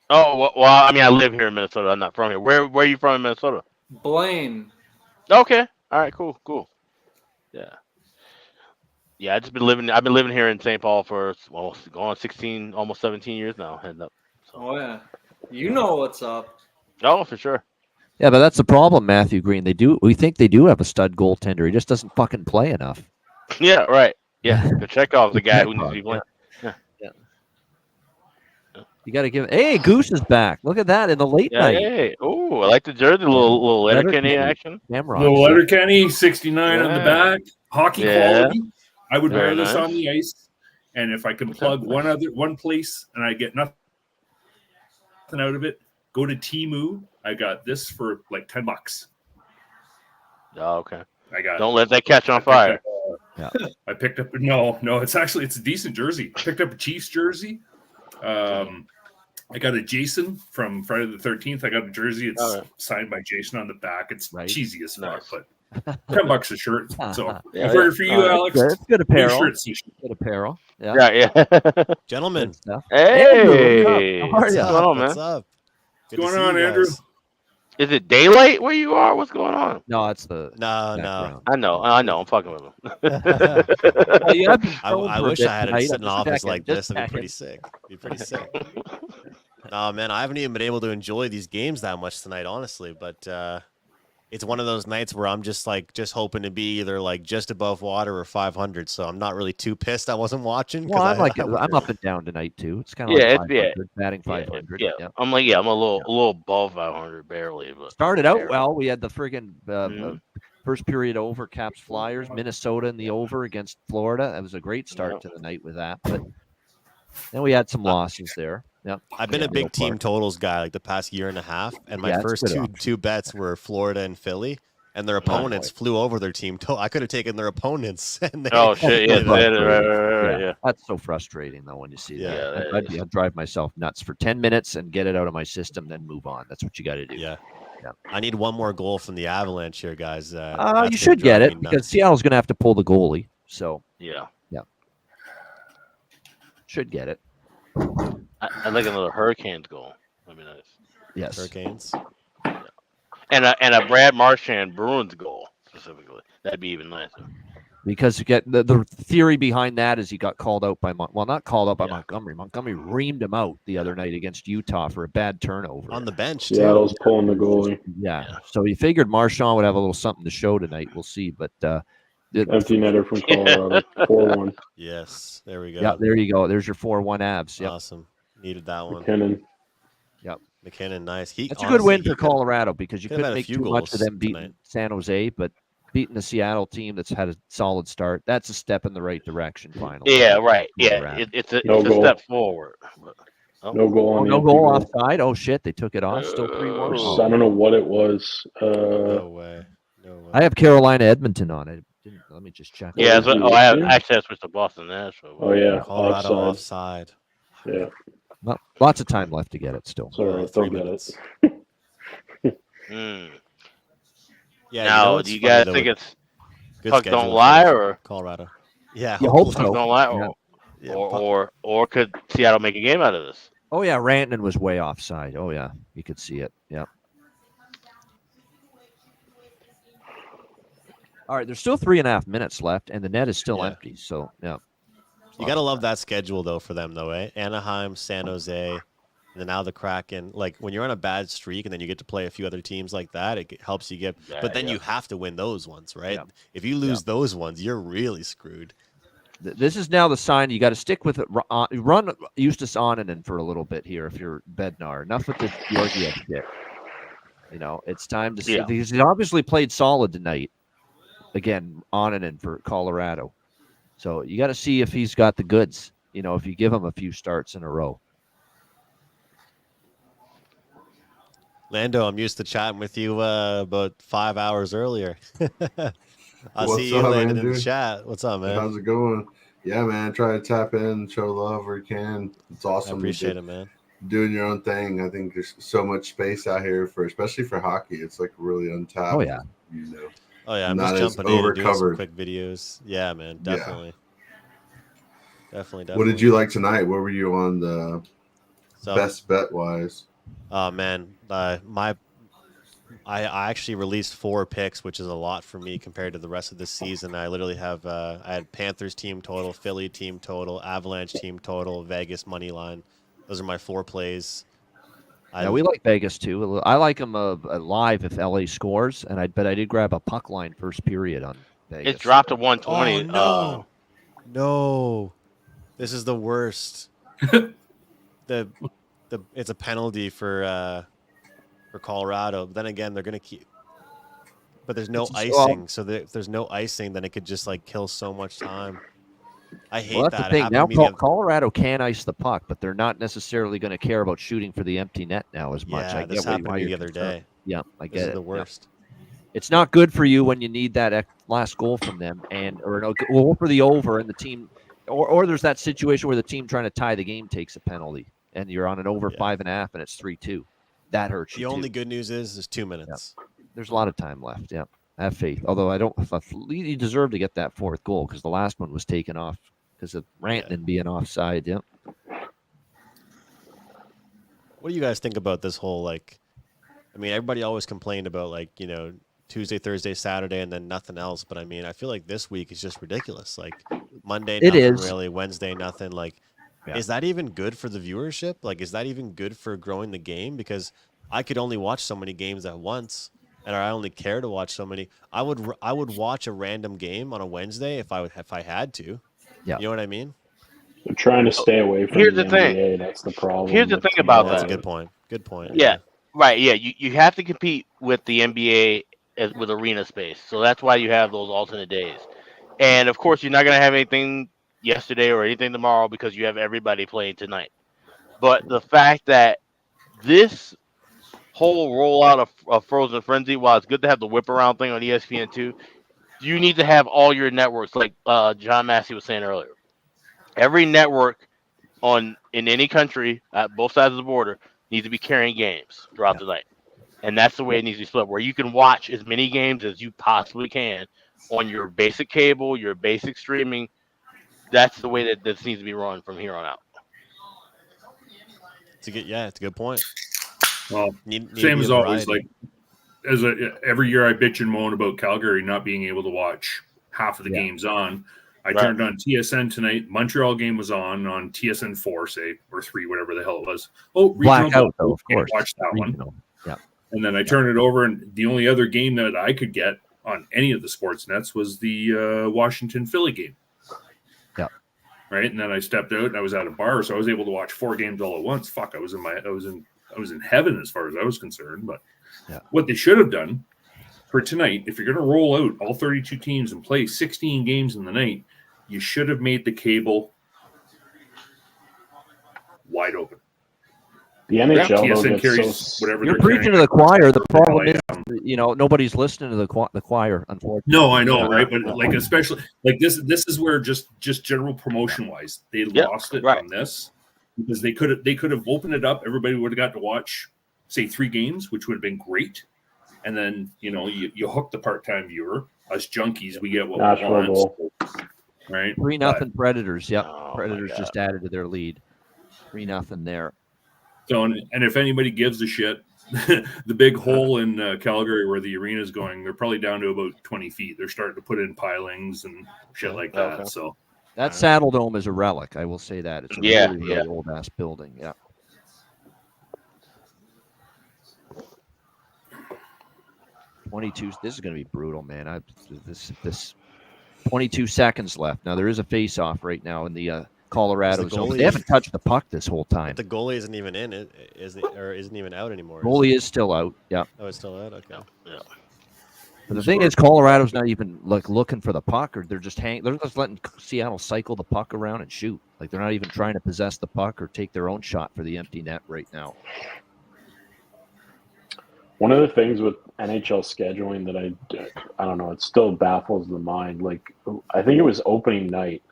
Oh, well, I mean, I live here in Minnesota. I'm not from here. Where are you from in Minnesota? Blaine. Okay. All right, cool. Yeah. Yeah, I've been living here in St. Paul for going 16, almost 17 years now. Heading up. So. Oh yeah. You know what's up. Oh, for sure. Yeah, but that's the problem, Matthew Green. We think they do have a stud goaltender. He just doesn't fucking play enough. Yeah, right. Yeah. Chekhov's the guy who needs to be playing. Yeah. You got to give. Hey, Goose is back. Look at that in the late night. Hey. Oh, I like the jersey. Little Letterkenny action. Little Letterkenny, 69 on the back. Hockey quality. I would wear this on the ice, and if I could plug one place and I get nothing out of it, go to Temu. I got this for like $10. Oh, okay. Don't let that catch on fire. I picked up it's a decent jersey. I picked up a Chiefs jersey. I got a Jason from Friday the 13th. I got a jersey. It's signed by Jason on the back. It's cheesy as fuck, but $10 a shirt. So for you, Alex, it's good apparel. Good apparel. Yeah. Gentlemen. Hey, how are you? What's going on, man? What's up? What's going on, Andrew? Is it daylight where you are? What's going on? No, it's the no. I know. I'm fucking with him. I wish I had sit in an office like this. It'd be pretty sick. No, man, I haven't even been able to enjoy these games that much tonight, honestly. But it's one of those nights where I'm just hoping to be either like just above water or 500. So I'm not really too pissed I wasn't watching. Well, I'm up and down tonight too. It's kind of like 500, batting 500. Yeah. I'm a little above 500 barely. But started out well. We had the friggin' first period over, Caps Flyers, Minnesota in the over against Florida. That was a great start to the night with that. But then we had some losses there. Yep. I've been a big team totals guy like the past year and a half, and my first two bets were Florida and Philly, and their opponents flew over their team total. I could have taken their opponents. And they, yeah. That's so frustrating though when you see that. Yeah, I'd drive myself nuts for 10 minutes and get it out of my system, then move on. That's what you got to do. Yeah. I need one more goal from the Avalanche here, guys. You should get it because Seattle's going to have to pull the goalie. So yeah, should get it. I'd like another Hurricanes goal. That'd be nice. Yes, Hurricanes. Yeah. And a Brad Marchand Bruins goal specifically. That'd be even nicer. Because you get the theory behind that is he got called out by not called out by Montgomery. Montgomery reamed him out the other night against Utah for a bad turnover on the bench. Seattle's pulling the goalie. Yeah. So he figured Marchand would have a little something to show tonight. We'll see, but empty netter from Colorado, 4-1. Yes, there we go. Yeah, there you go. There's your 4-1 Avs. Yep. Awesome. Needed that one. McKinnon. Yep. McKinnon, nice. That's a good win for Colorado because you couldn't make too much of them beating tonight. San Jose, but beating the Seattle team that's had a solid start, that's a step in the right direction finally. Yeah, right. Yeah, it's a step forward. No goal on no goal offside. Oh shit, they took it off. Still 3-1. I don't know what it was. No way. I have Carolina Edmonton on it. Let me just check. Yeah, I switched to Boston Nashville. Oh yeah, Colorado offside. Yeah. Well, lots of time left to get it still. Sorry, 3 minutes. Yeah. Now, do you guys think it's puck don't lie or Colorado? Yeah, you hope so. Puck don't lie, or could Seattle make a game out of this? Oh yeah, Rantanen was way offside. Oh yeah, you could see it. Yeah. All right, there's still 3.5 minutes left, and the net is still empty. So yeah, you gotta love that schedule though for them though, eh? Anaheim, San Jose, and then now the Kraken. Like when you're on a bad streak, and then you get to play a few other teams like that, it helps you get. But then you have to win those ones, right? Yeah. If you lose those ones, you're really screwed. This is now the sign you got to stick with it. Run Eustace Onanen for a little bit here if you're Bednar. Enough with the Georgiev shit. You know, it's time to see. He's obviously played solid tonight. Again, Onanen for Colorado. So you got to see if he's got the goods, you know, if you give him a few starts in a row. Lando, I'm used to chatting with you about 5 hours earlier. I'll see you later in the chat. What's up, man? How's it going? Yeah, man. Try to tap in, show love where you can. It's awesome. I appreciate it, man. Doing your own thing. I think there's so much space out here especially for hockey. It's like really untapped. Oh yeah. You know. Oh yeah, I'm just jumping in and doing some quick videos. Yeah, man, definitely. Yeah. Definitely. What did you like tonight? Where were you on the best bet wise? Oh man, I actually released 4 picks, which is a lot for me compared to the rest of the season. I literally have I had Panthers team total, Philly team total, Avalanche team total, Vegas money line. Those are my 4 plays. Yeah, we like Vegas too. I like them live if LA scores, and I did grab a puck line first period on Vegas. It dropped to 120. Oh, no, this is the worst. It's a penalty for Colorado. But then again, they're gonna keep. But there's no icing, so if there's no icing, then it could just like kill so much time. I hate that's that. The thing. Now Colorado can ice the puck, but they're not necessarily going to care about shooting for the empty net now as much. Yeah, this happened to me the other day. Yeah, I get this it. Is the worst. Yeah. It's not good for you when you need that last goal from them, or for the over and the team, or there's that situation where the team trying to tie the game takes a penalty, and you're on an over 5.5, and it's 3-2. That hurts you. The only good news is there's 2 minutes. Yeah. There's a lot of time left. Yeah, have faith. Although I don't, you deserve to get that 4th goal because the last one was taken off. Because of Rantanen being offside, yeah. What do you guys think about this whole, everybody always complained about, Tuesday, Thursday, Saturday, and then nothing else. But, I feel like this week is just ridiculous. Like, Monday, nothing really. Wednesday, nothing. Is that even good for the viewership? Is that even good for growing the game? Because I could only watch so many games at once, and I only care to watch so many. I would watch a random game on a Wednesday if I had to. Yeah. You know what I mean? They're trying to stay away from the NBA. That's the problem. Here's the thing about that. That's a good point. Good point. Yeah. Right. Yeah. You have to compete with the NBA with arena space. So that's why you have those alternate days. And of course, you're not going to have anything yesterday or anything tomorrow because you have everybody playing tonight. But the fact that this whole rollout of Frozen Frenzy, while it's good to have the whip around thing on ESPN2, you need to have all your networks, like John Massey was saying earlier. Every network in any country at both sides of the border needs to be carrying games throughout the night. And that's the way it needs to be split, where you can watch as many games as you possibly can on your basic cable, your basic streaming. That's the way that this needs to be run from here on out. It's a good point. Well, need same to be as a always. variety. Every year I bitch and moan about Calgary not being able to watch half of the games on. I turned on TSN tonight. Montreal game was on TSN 4, say, or 3, whatever the hell it was. Oh, blackout though, of course. Watch that regional. one. Yeah. And then I turned it over, and the only other game that I could get on any of the sports nets was the Washington Philly game. Yeah. Right, and then I stepped out and I was at a bar, so I was able to watch 4 games all at once. Fuck, I was in heaven as far as I was concerned. But what they should have done for tonight, if you're going to roll out all 32 teams and play 16 games in the night, you should have made the cable wide open. The NHL TSN carries whatever you're they're preaching carrying. to the choir. The problem is, nobody's listening to the choir. Unfortunately, No, I know, right? But like, especially like this is where just general promotion wise, they lost it on this because they could have opened it up. Everybody would have got to watch, say, 3 games, which would have been great. And then you hook the part-time viewer. Us junkies, we get what we want. Right? 3-0 Predators. Yep, Predators just added to their lead. 3-0 there. So, and if anybody gives a shit, the big hole in Calgary where the arena is going, they're probably down to about 20 feet. They're starting to put in pilings and shit like that. Okay. So that Saddle Dome is a relic. I will say that. It's a really old ass building. Yeah. This is going to be brutal, man. This 22 seconds left. Now there is a face-off right now in the Colorado zone. They haven't touched the puck this whole time. The goalie isn't even in it, isn't even out anymore. Goalie is still out. Yeah. Oh, it's still out. Okay. Yeah. But the thing is, Colorado's not even looking for the puck, or they're just letting Seattle cycle the puck around and shoot. Like they're not even trying to possess the puck or take their own shot for the empty net right now. One of the things with NHL scheduling that I don't know, it still baffles the mind. Like, I think it was opening night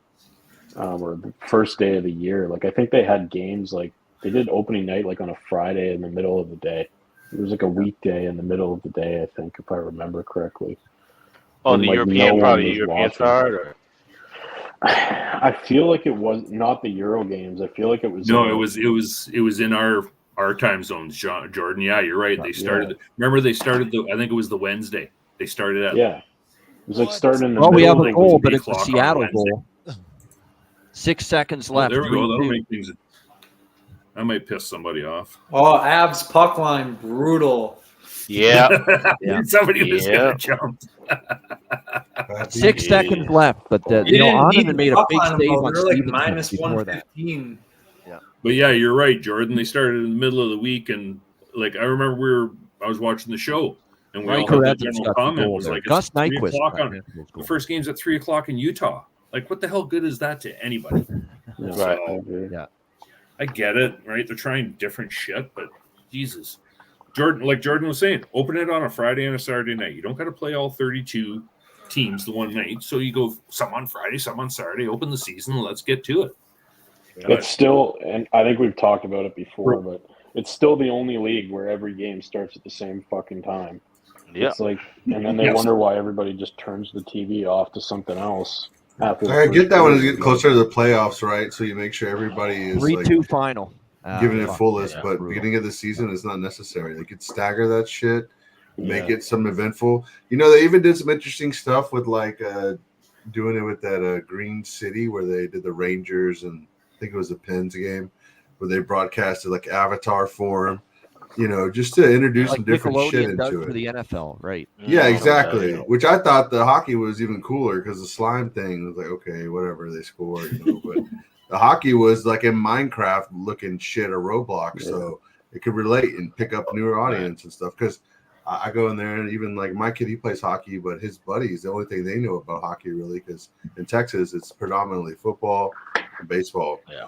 or the first day of the year. Like, I think they had games, like, they did opening night, like, on a Friday in the middle of the day. It was like a weekday in the middle of the day, I think, if I remember correctly. Oh, the European start? Or? I feel like it was not the Euro games. I feel like it was. No, it was in our time zones, Jordan. Yeah, you're right. They started. Remember, they started I think it was the Wednesday. They started at. Yeah, it was like starting in the. Well, we have middle a goal, but it's a Seattle goal. 6 seconds left. There we go. That'll make things. I might piss somebody off. Oh, Avs puck line brutal. Yeah. Somebody was gonna jump. 6 seconds left, but Onanen made a big save on they're like Stevenson minus before that. 115. Yeah. But yeah, you're right, Jordan. They started in the middle of the week, and like I remember I was watching the show, and we all had the general comment was like, Gus it's 3 Nyquist. o'clock on the first game's at 3 o'clock in Utah. Like, what the hell good is that to anybody? Right. Yeah. I get it, right? They're trying different shit, but Jesus. Jordan, like Jordan was saying, open it on a Friday and a Saturday night. You don't got to play all 32 teams the one night. So you go some on Friday, some on Saturday, open the season, let's get to it. It's still, and I think we've talked about it before, but it's still the only league where every game starts at the same fucking time. Yeah. It's like, and then they wonder why everybody just turns the TV off to something else. I get that when it's getting closer to the playoffs, right? So you make sure everybody is 3-2 final. Giving it fullest, but beginning of the season is not necessary. They could stagger that shit, make it some eventful. They even did some interesting stuff with like doing it with that Green City where they did the Rangers and I think it was the Pens game where they broadcasted like Avatar form, just to introduce some different shit into it. For the NFL, right? Yeah, exactly. Which I thought the hockey was even cooler because the slime thing was like, okay, whatever, they scored, but the hockey was like in Minecraft looking shit or Roblox, so it could relate and pick up newer audience and stuff. Because I go in there and even like my kid, he plays hockey, but his buddies, the only thing they know about hockey really, because in Texas it's predominantly football and baseball. Yeah.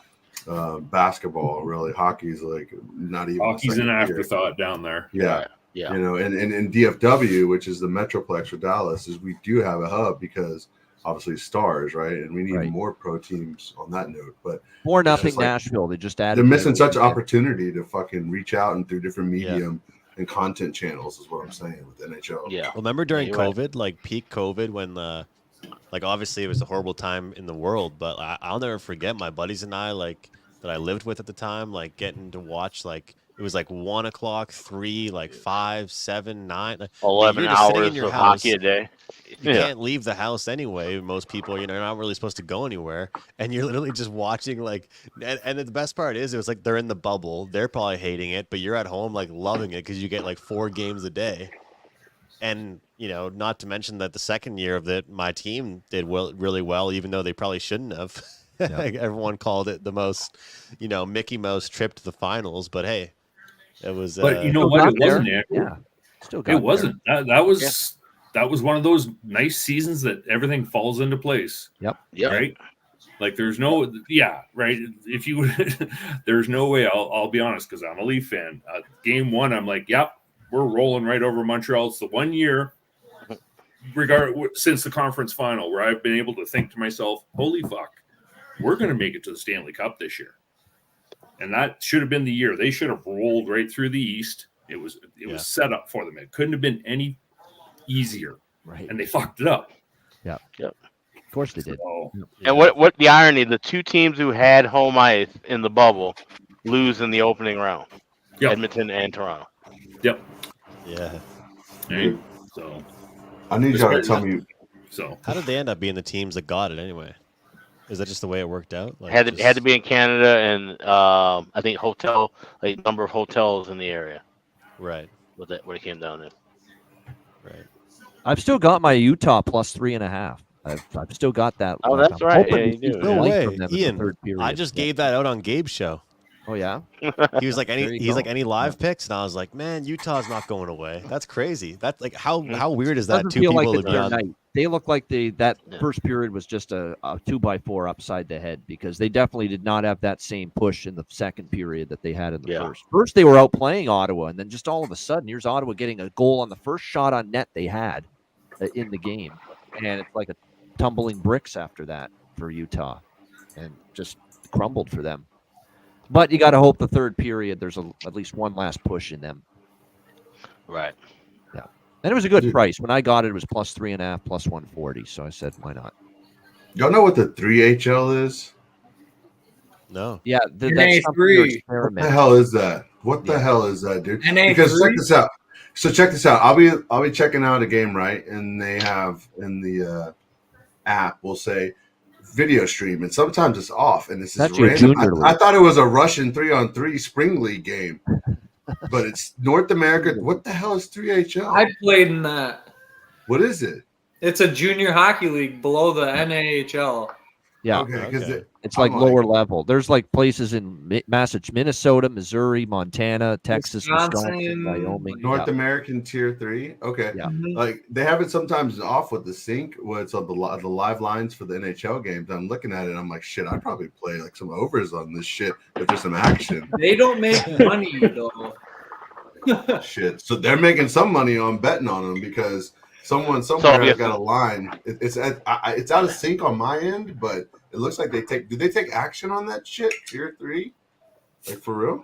basketball. Really, hockey's like not even. Hockey's an afterthought down there. Yeah. Yeah. You know, and in DFW, which is the Metroplex for Dallas, is we do have a hub because obviously stars, right? And we need more pro teams on that note. But 4-0 Nashville. They just added. They're missing such an opportunity to fucking reach out and through different medium and content channels is what I'm saying with NHL. Yeah. Well, remember during COVID, like peak COVID, when like obviously it was a horrible time in the world, but I'll never forget my buddies and I, like that I lived with at the time, like getting to watch, like it was like 1 o'clock, 3, like 5, 7, 9, 11 you're just sitting in hours your of house. hockey a day. You can't leave the house anyway. Most people, you're not really supposed to go anywhere, and you're literally just watching. Like, and the best part is, it was like they're in the bubble. They're probably hating it, but you're at home like loving it because you get like 4 games a day. And not to mention that the second year of it, my team did really well, even though they probably shouldn't have. Like, everyone called it the most, Mickey Mouse trip to the finals. But hey, it was. But you know what? It wasn't. Yeah, still got it wasn't. That was one of those nice seasons that everything falls into place. Yep. Right. Like there's no. Yeah. Right. If you, there's no way. I'll be honest, because I'm a Leaf fan. Game 1, I'm like, yep, we're rolling right over Montreal. It's the one year, since the conference final, where I've been able to think to myself, holy fuck, we're going to make it to the Stanley Cup this year. And that should have been the year. They should have rolled right through the East. It was set up for them. It couldn't have been any easier. Right. And they fucked it up. Yeah. Yep. Of course they did. So, and what the irony, the 2 teams who had home ice in the bubble lose in the opening round. Yep. Edmonton and Toronto. Yep. Yeah. Right. So I need y'all to tell me. So how did they end up being the teams that got it anyway? Is that just the way it worked out? Like had to be in Canada, and I think number of hotels in the area. Right. What it came down to. Right. I've still got my Utah plus 3.5. I've still got that. Oh, that's right. Yeah, you do. No way, Ian. I just gave that out on Gabe's show. Oh yeah. He was like any live picks, and I was like, man, Utah's not going away. That's crazy. That's like how weird is that? Doesn't 2 feel people like to be on. night. They look like that first period was just a 2x4 upside the head, because they definitely did not have that same push in the second period that they had in the first. First, they were outplaying Ottawa, and then just all of a sudden, here's Ottawa getting a goal on the first shot on net they had in the game, and it's like a tumbling bricks after that for Utah, and just crumbled for them. But you got to hope the third period there's at least one last push in them. Right. Yeah. And it was a good price. When I got it, it was plus 3.5, plus 140. So I said, why not? Y'all know what the 3HL is? No. Yeah. NA3. What the hell is that? What the hell is that, dude? NA3? Because check this out. So check this out. I'll be checking out a game, right? And they have in the app, we'll say, video stream, and sometimes it's off, and this is random. I thought it was a Russian 3-on-3 spring league game, but it's North America. What the hell is 3HL? I played in that. What is it? It's a junior hockey league below the NAHL. Yeah, okay. It's like lower level. There's like places in Minnesota, Missouri, Montana, Texas, Wisconsin, Wyoming. North American Tier 3. Okay. Yeah. Like they have it sometimes off with the sync where it's on the live lines for the NHL games. I'm looking at it and I'm like, shit, I'd probably play like some overs on this shit if there's some action. They don't make money though. Shit. So they're making some money on betting on them because someone somewhere has got a line. It's out of sync on my end, but it looks like did they take action on that shit? Tier 3? Like for real?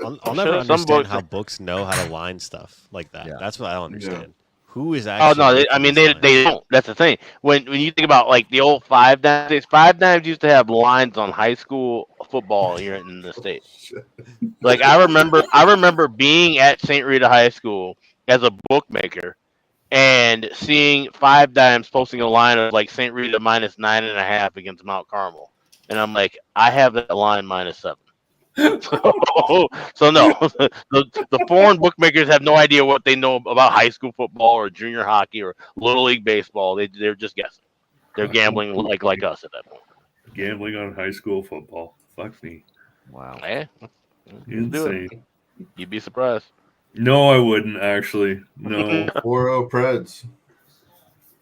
I'll never understand how books know how to line stuff like that. That's what I don't understand. Who is actually? Oh no, they don't. That's the thing. When you think about like the old 5 dimes, 5 dimes used to have lines on high school football here in the States. Like I remember being at St. Rita High School as a bookmaker and seeing 5 dimes posting a line of like St. Rita minus 9.5 against Mount Carmel, and I'm like, I have that line minus 7. So no, the foreign bookmakers have no idea what they know about high school football or junior hockey or little league baseball. They're just guessing. They're gambling like us at that point. Gambling on high school football. Fuck me. Wow. Yeah. Insane. You'd be surprised. No, I wouldn't actually. No. 4-0 Preds.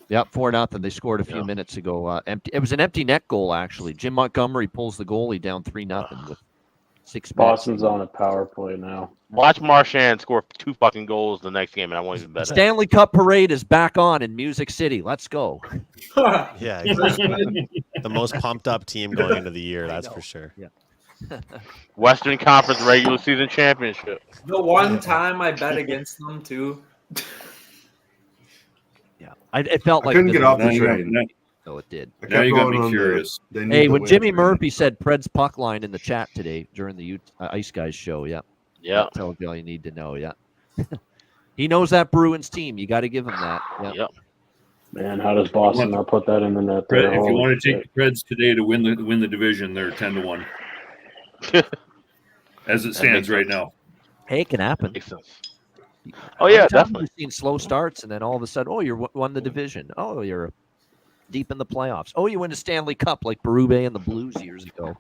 Yep, 4-0. They scored a few minutes ago. Empty. It was an empty net goal, actually. Jim Montgomery pulls the goalie down 3-0 with 6 minutes. Boston's on a power play now. Watch Marchand score 2 fucking goals the next game, and I won't even bet it. Stanley Cup parade is back on in Music City. Let's go. Yeah, exactly. The most pumped up team going into the year, that's for sure. Yeah. Western Conference regular season championship. The one time I bet against them too. Yeah, it felt I like couldn't get off the train. No, it did. I Now kept you gotta going be on curious. the- they need Hey, to when win Jimmy train. Murphy said Pred's puck line in the chat today during the Ice Guys show, yeah. Yeah. That tells you all you need to know, yeah. He knows that Bruins team. You got to give him that. Yeah. Yep. Man, how does Boston not put that in the net? Fred, there? if you Holy want to take shit. the Preds today to win the division, they're 10-1 as it stands right now. Hey, it can happen. Makes sense. Oh yeah, definitely. You've seen slow starts, and then all of a sudden, oh, you won the division. Oh, you're deep in the playoffs. Oh, you win the Stanley Cup like Berube and the Blues years ago.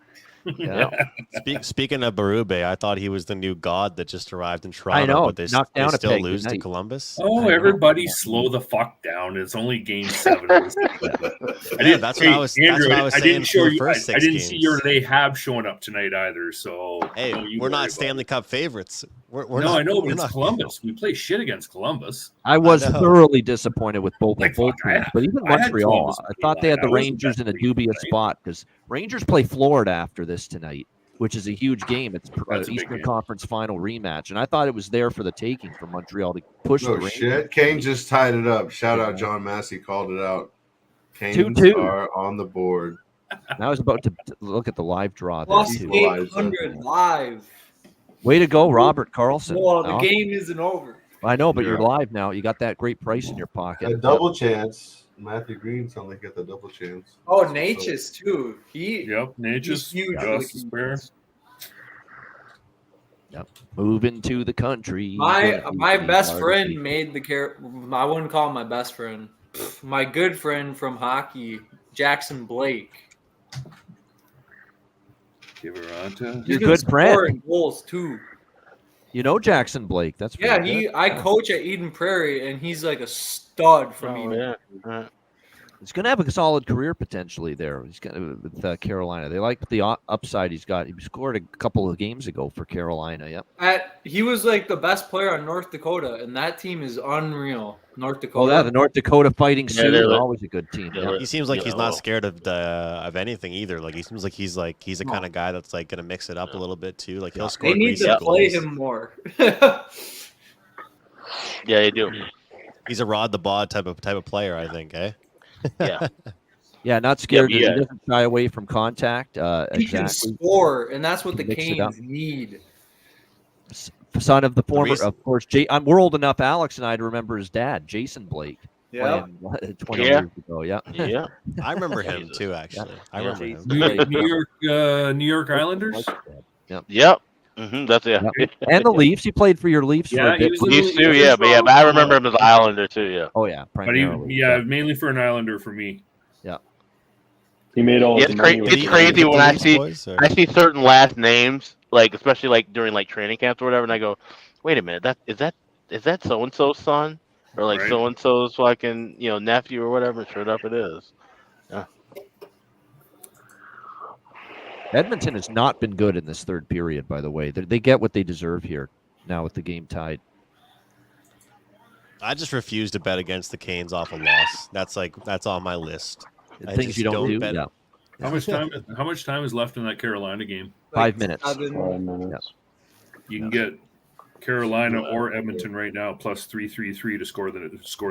Yeah. Speaking of Berube, I thought he was the new god that just arrived in Toronto, I know. but they Knocked down a still peg lose to tonight. Columbus. Oh, everybody slow the fuck down. It's only game 7. I That's what I was saying for the first 6 I didn't games. see your Lahab showing up tonight either. So Hey, we're not Stanley Cup favorites. We're no, not, I know, but we're it's not- Columbus. We play shit against Columbus. I was I know. thoroughly disappointed with both Like, both fuck, teams, but even I had Montreal, Columbus I thought they had the I wasn't Rangers in a that dubious tonight. spot because Rangers play Florida after this tonight, which is a huge game. It's That's a big Eastern game. Conference Final rematch, and I thought it was there for the taking for Montreal to push the No Rangers. shit. Kane just tied it up. Shout out John Massey called it out. Canes 2-2. are on the board. And I was about to look at the live draw there Plus too. 800 live. Way to go, Robert Carlson. Well, the Now- game isn't over. I know, but you're Yeah. live now. You got that great price in your pocket. A double chance. Matthew Green sounded like he got the double chance. Oh, Natchez too. Yep, Natchez, He's huge. Justice looking. Bear. Yep. Moving to the country. My best friend made the I wouldn't call him my best friend. My good friend from hockey, Jackson Blake. Give her on to Your He's good been friend. scoring goals too. You know Jackson Blake. That's Yeah, pretty good. I coach at Eden Prairie, and he's like a stud from Oh, Eden. yeah. He's going to have a solid career potentially there. He's got with Carolina. They like the upside he's got. He scored a couple of games ago for Carolina. Yep. He was like the best player on North Dakota, and that team is unreal. North Dakota. Oh, yeah, the North Dakota Fighting Sioux they're are like- always a good team. Yeah. He seems like he's Yeah. not scared of anything either. Like he seems like he's the kind of guy that's like gonna mix it up a little bit too. Like he'll score They need greasy to play goals. him more. Yeah, they do. He's a Rod the Bod type of player, I think. Eh? Yeah. Yeah, not scared. Yeah, He doesn't shy away from contact. He can Exactly. score, and that's what the Mix it up. Canes need. Son of the former, reason- of course. We're old enough, Alex and I, to remember his dad, Jason Blake. Yeah. Playing 20 Yeah. years ago. Yeah. Yeah. I remember him too. Actually, I Yeah. remember him. New York Islanders. Yep. That's it. Yep. And the Leafs. He played for your Leafs for Yeah, a bit. he was Used to, yeah, but I remember him as an Islander too. Yeah. Oh yeah, But he, primarily. mainly for an Islander for me. He made all Yeah, the it's, money. it's he crazy with when the I Leafs see boys, or- I see certain last names, like especially like during like training camps or whatever, and I go, wait a minute, is that so and so's son or like Right. so and so's fucking nephew or whatever? Sure enough, it is. Yeah. Edmonton has not been good in this third period, by the way. They get what they deserve here now with the game tied. I just refuse to bet against the Canes off a loss. That's on my list. I Things just you don't do. bet. Yeah. How much time is left in that Carolina game? 5 minutes. 5 minutes. You can get Carolina or Edmonton right now plus 333 to score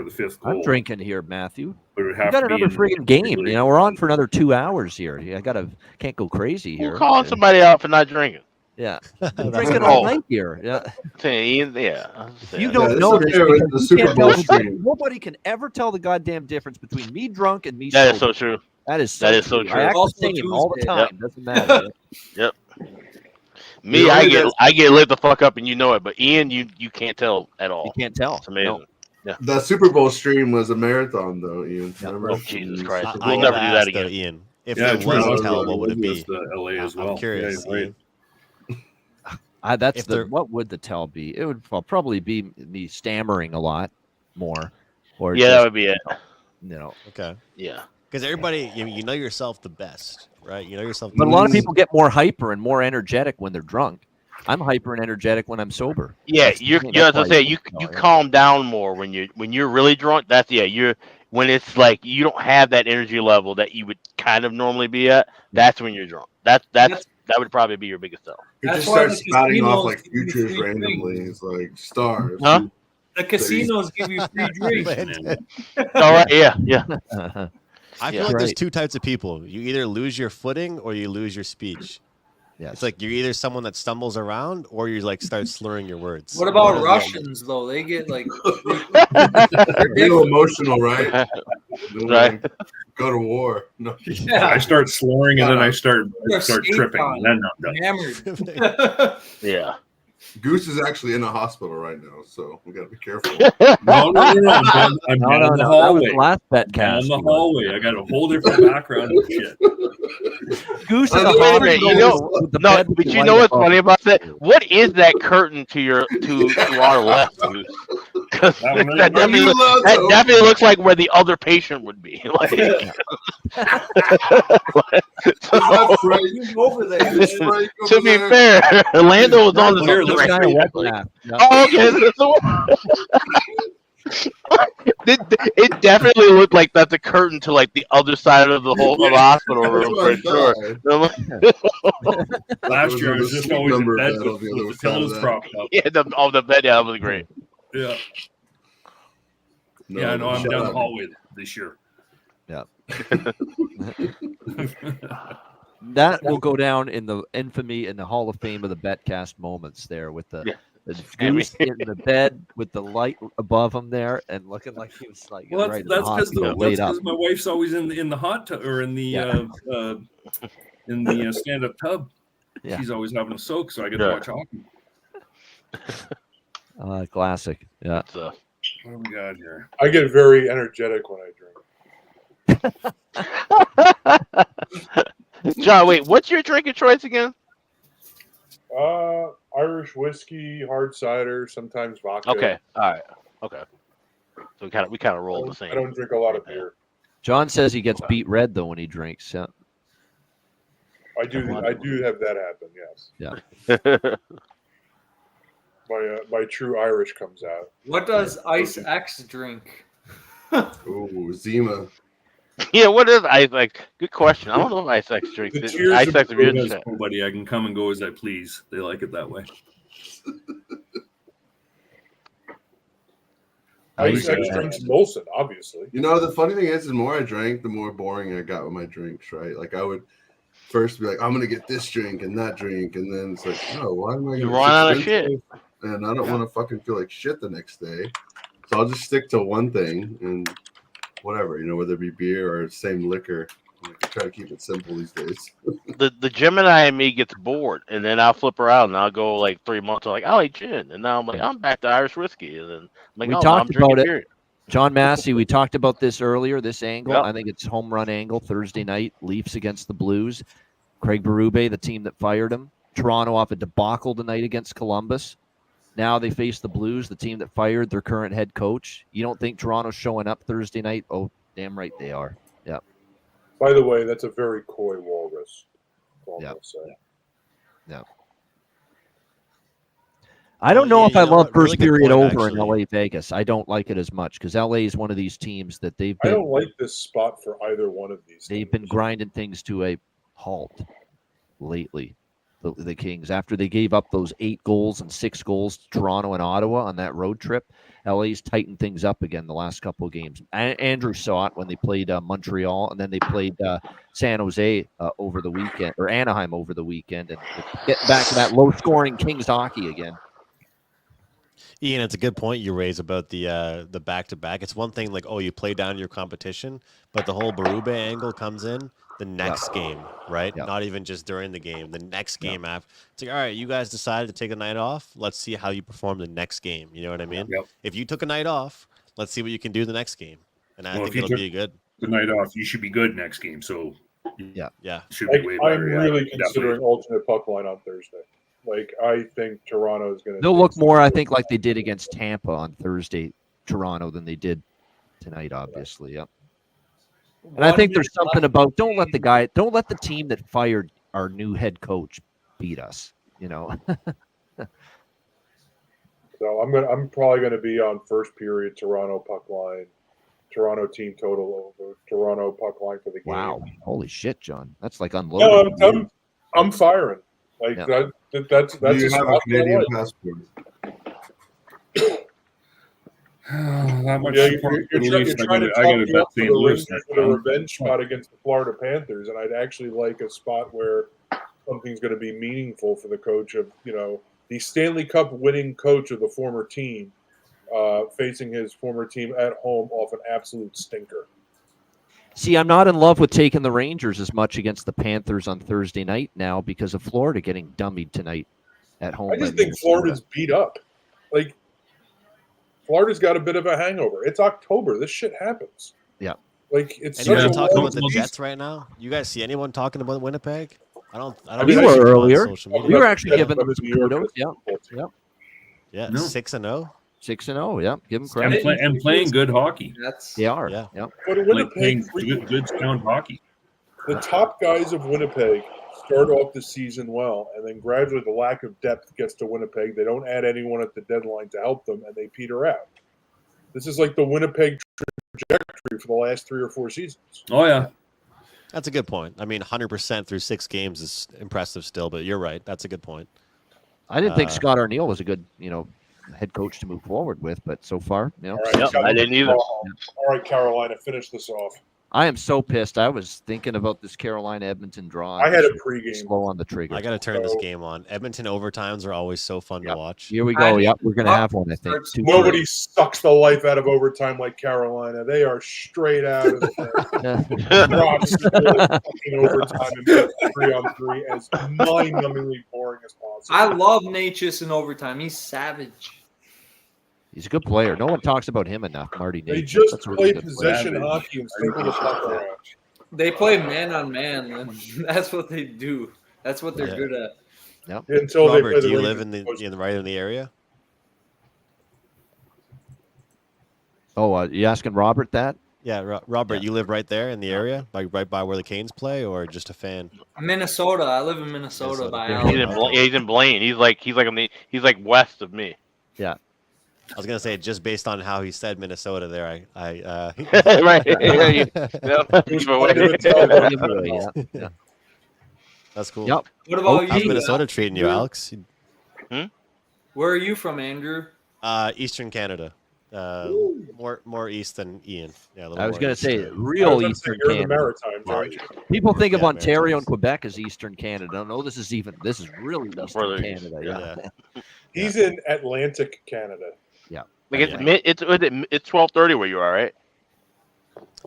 the fifth goal. I'm drinking here, Matthew. But it would We have got to be another in- friggin' game. We're on for another 2 hours here. Can't go crazy Who's here. calling somebody out for not drinking? Yeah, I'm drinking all night here. Yeah. Saying, yeah. You don't it's notice. okay with because the you Super can't Bowl tell stream. Nobody can ever tell the goddamn difference between me drunk and me That is sober. so true. That is That is so true. true. I act the Also same all the Tuesday. time. Doesn't matter. Yep. You Me, know, I get lit the fuck up and you know it, but Ian, you can't tell at all. You can't tell. It's amazing. No. Yeah. That Super Bowl stream was a marathon, though, Ian. Remember? Oh, Jesus Christ. I We'll gotta never do that ask, though, again. Ian. If Yeah, there was Toronto a tell, what would it was be? the LA as well. I'm curious. Yeah, right. Ian. What would the tell be? It would probably be me stammering a lot more, or Yeah, that just would be it. No. Okay. Yeah. Because everybody, you know yourself the best, right? You know yourself. But a lot of people get more hyper and more energetic when they're drunk. I'm hyper and energetic when I'm sober. Yeah, That's the thing. as That's I why say, I you drink, calm down more when you're really drunk. That's you're when it's like you don't have that energy level that you would kind of normally be at. That's when you're drunk. That would probably be your biggest tell. You That's just why start the spouting off casinos like give you futures free randomly. drinks. It's like stars. Huh? The casinos give you free drinks. All right. Yeah. I feel Yeah. like there's Right. two types of people. You either lose your footing or you lose your speech. Yes. It's like you're either someone that stumbles around or you like start slurring your words. What about Russians though? They get like Real emotional, right? Right. Go to war. No. I start slurring and then I start They're tripping. And then I'm done. hammered. Yeah. Goose is actually in a hospital right now, so we got to be careful. No. I'm down No, the that was hallway. the last Down Betcast. the hallway. I got a whole different background and shit. Goose I in know, the Wait a minute, hospital with the no, bed with but the you light know what's above funny it. about that? What is that curtain to our left, Goose? 'Cause that definitely looks like where the other patient would be. Like, Over there. to be fair, Orlando was on the Here, This let's guy right. a wet nap. Yeah. Oh, okay. It definitely looked like that's a curtain to like the other side of the hospital room for sure. Last year I was just always in number bed bed with on the the other side of pillows that. propped up. Yeah, the bed. Yeah, that was great. Yeah. No, Yeah, no, I'm shut down the up. hallway this year. Yeah. That will go down in the infamy in the Hall of Fame of the Betcast moments there with the Goose in the bed with the light above him there and looking like he was like Well, right in that's the hospital, because laid up. my wife's always in the hot tub or in the stand up tub. Yeah. She's always having a soak, so I get to watch hockey. Classic. Yeah. What do we got here? I get very energetic when I drink. John, wait, what's your drink of choice again? Irish whiskey, hard cider, sometimes vodka. Okay, all right, okay. So we kind of roll the same. I don't drink a lot of beer. John says he gets beat red though when he drinks. Yeah. I do have that happen. Yes. Yeah. My true Irish comes out. What does Ice X drink? Ooh, Zima. Yeah, what is Ice X? Good question. I don't know if Ice X drinks. Ice X is Buddy, I can come and go as I please. They like it that way. Ice X drinks Molson, obviously. You know, the funny thing is the more I drank, the more boring I got with my drinks, right? Like I would first be like, I'm gonna get this drink and that drink, and then it's like, no, why am I You gonna run out of shit? And I don't want to fucking feel like shit the next day. So I'll just stick to one thing and whatever, whether it be beer or same liquor. I try to keep it simple these days. The Gemini in me gets bored, and then I'll flip her out, and I'll go like 3 months. I'm like, I like gin, and now I'm like, I'm back to Irish whiskey, and then I'm like, We oh, talked I'm about it. period. John Massey, we talked about this earlier, this angle. Yep. I think it's home run angle Thursday night, Leafs against the Blues. Craig Berube, the team that fired him. Toronto off a debacle tonight against Columbus. Now they face the Blues, the team that fired their current head coach. You don't think Toronto's showing up Thursday night? Oh, damn right they are. Yeah. By the way, that's a very coy walrus. Yeah. Say. Yeah. I don't know if I love first period over in LA Vegas. I don't like it as much because LA is one of these teams that they've been. I don't like this spot for either one of these. They've been grinding things to a halt lately. The Kings, after they gave up those 8 goals and 6 goals to Toronto and Ottawa on that road trip, LA's tightened things up again the last couple of games. Andrew saw it when they played Montreal, and then they played San Jose over the weekend, or Anaheim over the weekend, and getting back to that low-scoring Kings hockey again. Ian, it's a good point you raise about the back-to-back. It's one thing like, oh, you play down your competition, but the whole Berube angle comes in the next game, right? Not even just during the game. The next game after. It's like, all right, you guys decided to take a night off. Let's see how you perform the next game. You know what I mean? Yep. If you took a night off, let's see what you can do the next game. And I think it'll be good. The night off, you should be good next game. So yeah, should be way I'm better. really considering alternate puck line on Thursday. Like I think Toronto is going to. They'll look more, I think, like they did against Tampa on Thursday, Toronto, than they did tonight. Obviously, yep. And I think there's something about don't let the team that fired our new head coach beat us. You know. So I'm probably gonna be on first period Toronto puck line, Toronto team total over, Toronto puck line for the game. Wow, holy shit, John, that's like unloading. No, I'm firing. Like Yeah. That's Do you a have a spot Canadian I like. passport? Not much Yeah, support for you're the Leafs. trying to I talk got to me bet up for St. the Louis Rangers next with a time. revenge spot against the Florida Panthers, and I'd actually like a spot where something's going to be meaningful for the coach of, the Stanley Cup winning coach of the former team, facing his former team at home off an absolute stinker. See, I'm not in love with taking the Rangers as much against the Panthers on Thursday night now because of Florida getting dummied tonight at home. I just think Florida's beat up. Like, Florida's got a bit of a hangover. It's October. This shit happens. Yeah. Like, it's Anyone such a talking long about the season. Jets right now? You guys see anyone talking about Winnipeg? I don't We see were anyone on earlier. social media. We were actually Jets giving them of some New York kudos. as Yeah. Yeah, No. 6-0. 6-0. Yeah. Give them credit. And playing good hockey. They are. Yeah. Yeah. But Like Winnipeg, playing good sound hockey. the top guys of Winnipeg start off the season well, and then gradually the lack of depth gets to Winnipeg. They don't add anyone at the deadline to help them, and they peter out. This is like the Winnipeg trajectory for the last 3 or 4 seasons. Oh yeah, That's a good point. I mean, 100% through 6 games is impressive still, but you're right. That's a good point. I didn't think Scott Arniel was a good, head coach to move forward with, but so far, All right, I didn't either. All right, Carolina, finish this off. I am so pissed. I was thinking about this Carolina Edmonton draw. I had a pregame. Slow on the trigger. I got to turn this game on. Edmonton overtimes are always so fun to watch. Here we go. Yep, we're going to have one, I think. Nobody sucks the life out of overtime like Carolina. They are straight out of the fucking overtime and 3-on-3 as mind-numbingly boring as possible. I love Natchez in overtime. He's savage. He's a good player. No one talks about him enough, Marty. They Natchez. just That's a play good possession player. hockey and circle the puck around. They play man on man, and that's what they do. That's what they're good at. Yep. Until Robert, they play do the you Rangers. live right in the area? Oh, you asking Robert that? Yeah, Robert, you live right there in the area, like right by where the Canes play, or just a fan? Minnesota. I live in Minnesota by He's in Blaine. He's like west of me. Yeah. I was gonna say just based on how he said Minnesota there, I Right. Yeah. That's cool. Yep. What about How's you? Minnesota treating you, Alex? Where are you from, Andrew? Eastern Canada. More east than Ian. Yeah, a little I was more going to east. say real Eastern You're in the Canada. Maritimes, right? People think of Yeah, Ontario Maritimes. and Quebec as Eastern Canada. No, this is really Eastern Further east, Canada. Yeah. He's in Atlantic Canada. Yeah. Like it's 12:30 where you are, right?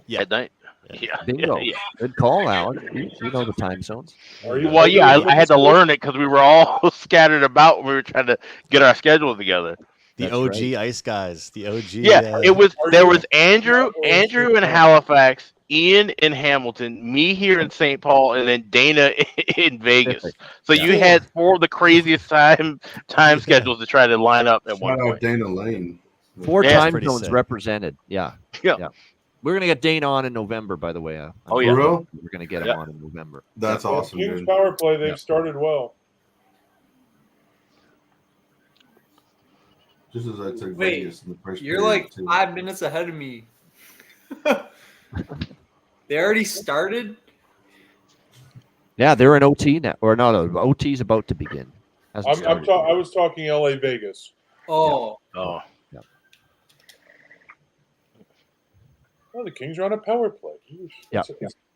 Yeah. At night. Yeah. Bingo. Yeah. Good call, Alex. You know the time zones. Well, yeah, I had to learn it because we were all scattered about when we were trying to get our schedule together. The That's OG right. Ice Guys. The OG. Yeah, there was Andrew in Halifax, Ian in Hamilton, me here in St. Paul, and then Dana in Vegas. So you had 4 of the craziest time schedules to try to line up at one Shout out point. Dana Lane. 4 Yeah, time pretty zones sick. represented. Yeah. Yeah. We're going to get Dana on in November, by the way. Oh, yeah. For real? We're going to get him on in November. That's awesome, Kings dude. power play, they've started well. Just as I took Wait, Vegas in the first you're period, like too. 5 minutes ahead of me. They already started? Yeah, they're in OT now. Or no, OT's about to begin. I was talking LA Vegas. Oh. Oh. Oh, the Kings are on a power play. Yeah.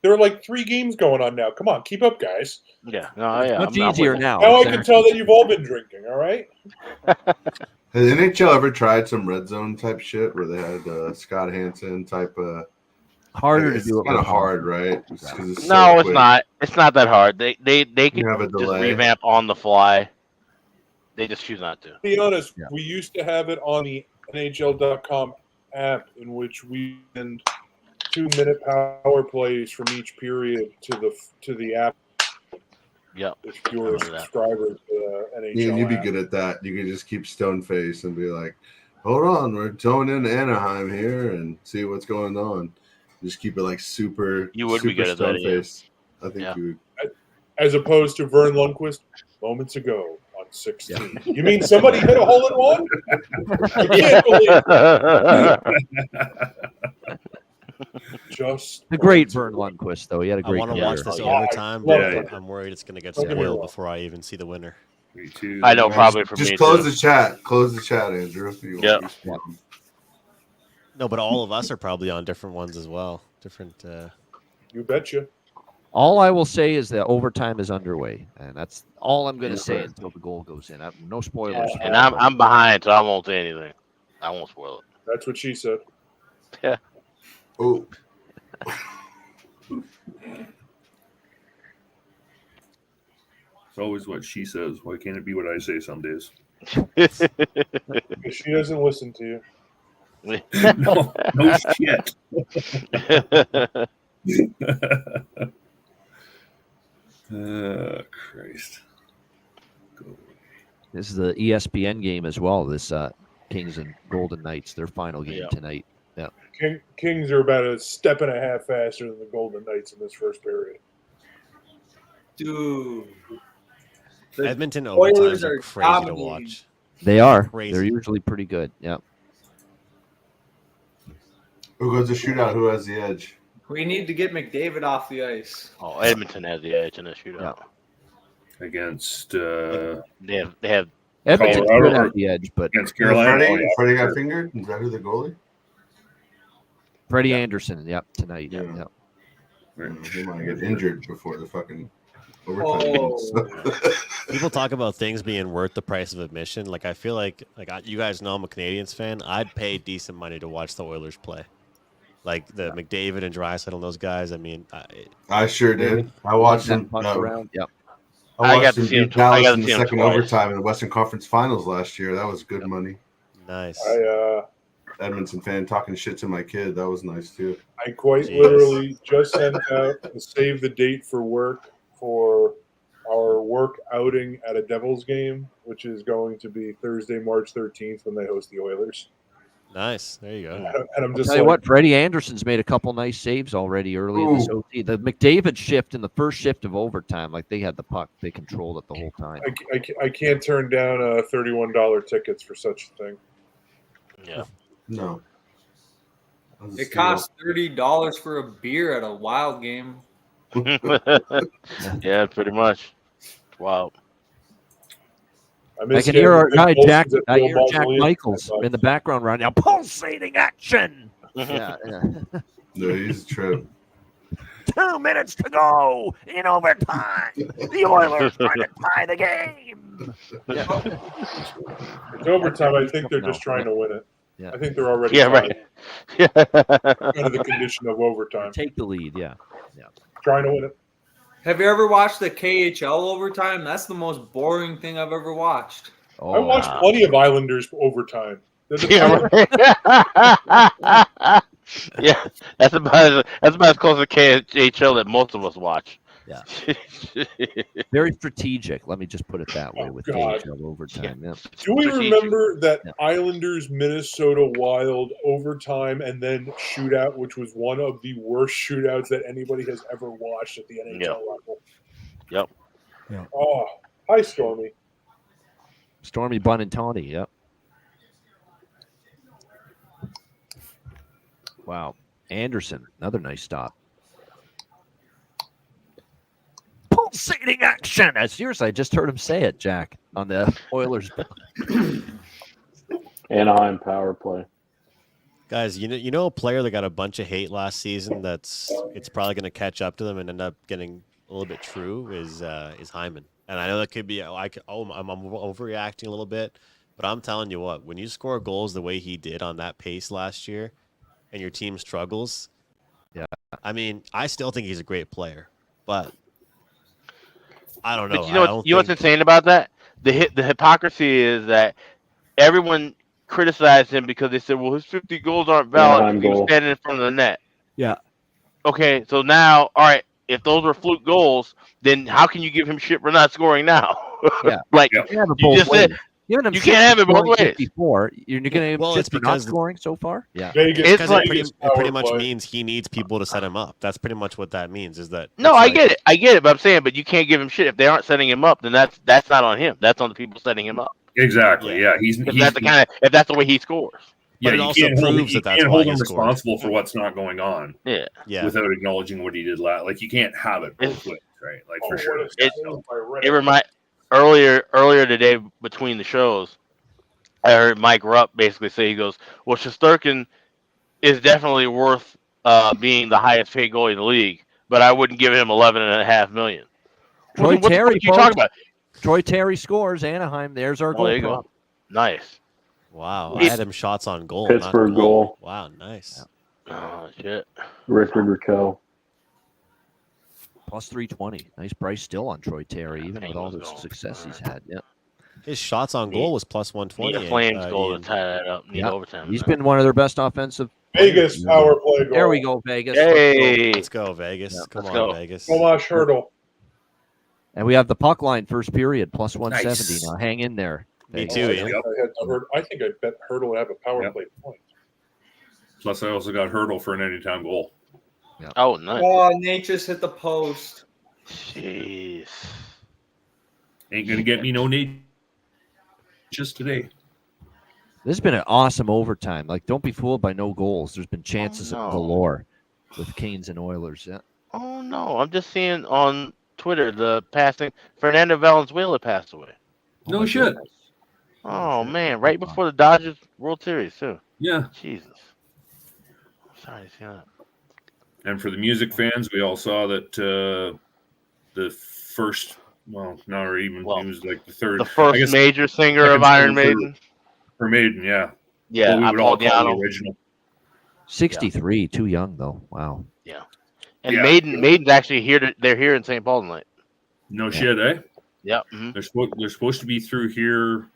There are like 3 games going on now. Come on, keep up, guys. Yeah. No, yeah. Much easier now. Now I can tell that you've all been drinking, all right? Has NHL ever tried some red zone type shit where they had Scott Hansen type of harder to it's do it kind of with hard, right? Just 'cause it's No, so it's quick. not. It's not that hard. They can have a just delay. revamp on the fly. They just choose not to. To be honest, we used to have it on the NHL.com app in which we send 2-minute power plays from each period to the app. Yep. If you're a subscriber to the NHL Yeah, you'd be app. good at that. You could just keep stone face and be like, "Hold on, we're towing in Anaheim here and see what's going on." Just keep it like super. You would be super good at that, stone yeah. face. I think you would. As opposed to Vern Lundquist moments ago on 16. You mean somebody hit a hole in one? I can't believe it. Just the great Vern Lundquist, though. He had a I great want to career. watch this overtime, but I'm worried it's going to get spoiled before I even see the winner. Me too. I know, probably for just me close too. the chat. Close the chat, Andrew. If you Yeah. want. No, but all of us are probably on different ones as well. Different. You betcha. All I will say is that overtime is underway, and that's all I'm going to say until the goal goes in. No spoilers. And I'm behind, so I won't say anything. I won't spoil it. That's what she said. Yeah. Oh. It's always what she says. Why can't it be what I say some days? She doesn't listen to you. No shit. Christ. This is the ESPN game as well. This Kings and Golden Knights, their final game tonight. Yeah. Kings are about a step and a half faster than the Golden Knights in this first period. Dude. Edmonton Oilers overtimes are are crazy to dominating. watch. They are. Crazy. They're usually pretty good. Yeah. Who goes to shootout? Who has the edge? We need to get McDavid off the ice. Oh, Edmonton has the edge in the shootout. Against They have Edmonton Colorado could have the edge, but against Carolina. Freddie got fingered. Is that who the goalie? Freddie Anderson. Yep, tonight. Yep. He might get injured before the fucking overtime. People talk about things being worth the price of admission. Like I feel like you guys know I'm a Canadians fan. I'd pay decent money to watch the Oilers play. Like the McDavid and Draisaitl and those guys. I mean, I sure did. I watched them. Around. Yep. I got watched to them see him beat Dallas in the twice. second overtime in the Western Conference Finals last year. That was good money. Nice. Edmonton fan talking shit to my kid. That was nice too. I quite literally just sent out a save the date for work for our work outing at a Devils game, which is going to be Thursday, March 13th when they host the Oilers. Nice. There you go. And I'm just Tell you what, Freddie Anderson's made a couple nice saves already early in this OT. The McDavid shift in the first shift of overtime, like they had the puck, they controlled it the whole time. I can't turn down $31 tickets for such a thing. Yeah. No. It costs $30 for a beer at a Wild game. Yeah, pretty much. Wow. I can hear our guy Jack. I hear Jack Michaels in the background right now. Pulsating action. Yeah. No, he's true. 2 minutes to go in overtime. The Oilers trying to tie the game. It's overtime. I think they're just trying to win it. Yeah. I think they're already right. kind of the condition of overtime. Take the lead, yeah. Trying to win it. Have you ever watched the KHL overtime? That's the most boring thing I've ever watched. I watched plenty of Islanders overtime. Yeah, yeah, that's about as close to KHL that most of us watch. Yeah. Very strategic. Let me just put it that way with KHL overtime. Yeah. Do we remember that Islanders Minnesota Wild overtime and then shootout, which was one of the worst shootouts that anybody has ever watched at the NHL level? Yep. Yeah. Oh, hi, Stormy. Stormy Buonantony, yep. Wow. Anderson, another nice stop. Pulsating action. Seriously, I just heard him say it, Jack, on the Oilers. Anaheim power play. Guys, you know a player that got a bunch of hate last season it's probably going to catch up to them and end up getting a little bit true is Hyman. And I know that could be I'm overreacting a little bit, but I'm telling you what, when you score goals the way he did on that pace last year and your team struggles, I mean, I still think he's a great player, but I don't know. But you know what's insane about that? The hypocrisy is that everyone criticized him because they said, well, his 50 goals aren't valid because he was standing in front of the net. Yeah. Okay, so now, all right, if those were fluke goals, then how can you give him shit for not scoring now? Yeah. Like Yeah, you just said, Giving him You can't have it both ways. 54. You're going to give him Well, shit it's for not because scoring so far? Yeah. Vegas, It's Because like- it pretty much means he needs people to set him up. That's pretty much what that means. Is that No, it's I like- get it. I get it. But I'm saying, but you can't give him shit if they aren't setting him up. Then that's not on him. That's on the people setting him up. Exactly. Yeah. If that's the way he scores. Yeah, But it you also can't hold, proves you that that's can't why hold he him scored. responsible for what's not going on. Yeah. Yeah. Without acknowledging what he did last. Like you can't have it both ways, right? Like for sure. It remind earlier today between the shows, I heard Mike Rupp basically say, he goes, "Well, Shesterkin is definitely worth being the highest paid goalie in the league, but I wouldn't give him $11.5 million." Troy What the Terry, fuck are you talking about? Troy Terry scores. Anaheim. There's our goal There you prop. go. Nice. Wow, I had him shots on goal. Pittsburgh not goal. Wow, nice. Oh shit. Rickard Raquel. Plus 320. Nice price still on Troy Terry, even with all the success he's had. Yeah. His shots on goal was plus 120. Need a Flames goal to tie that up. Need Yeah. overtime. He's been one of their best offensive. Vegas players. power play goal. There we go, Vegas. Hey. Let's go, Vegas. Yeah, Come let's on, go. Vegas. Tomas Hertl. And we have the puck line first period, plus 170. Nice. Now hang in there. Me Vegas. too, I Ian. think I bet Hertl would have a power play point. Plus, I also got Hurdle for an anytime goal. Oh, nice. Oh, Nate just hit the post. Jeez. Ain't gonna get me no need just today. This has been an awesome overtime. Like, don't be fooled by no goals. There's been chances no. galore with Canes and Oilers. Yeah. Oh no, I'm just seeing on Twitter the passing. Fernando Valenzuela passed away. No shit. Oh man, right before the Dodgers World Series too. Yeah. Jesus. Sorry to see that. And for the music fans, we all saw that the first, well, not even, it was like the third. The first major singer of Iron Maiden. For Maiden, yeah. Yeah, What we would Paul all call Diano. the original. 63, too young though. Wow. Yeah. And Yeah. Maiden's actually here. They're here in St. Paul tonight. No shit, eh? Yeah. They're supposed to be through here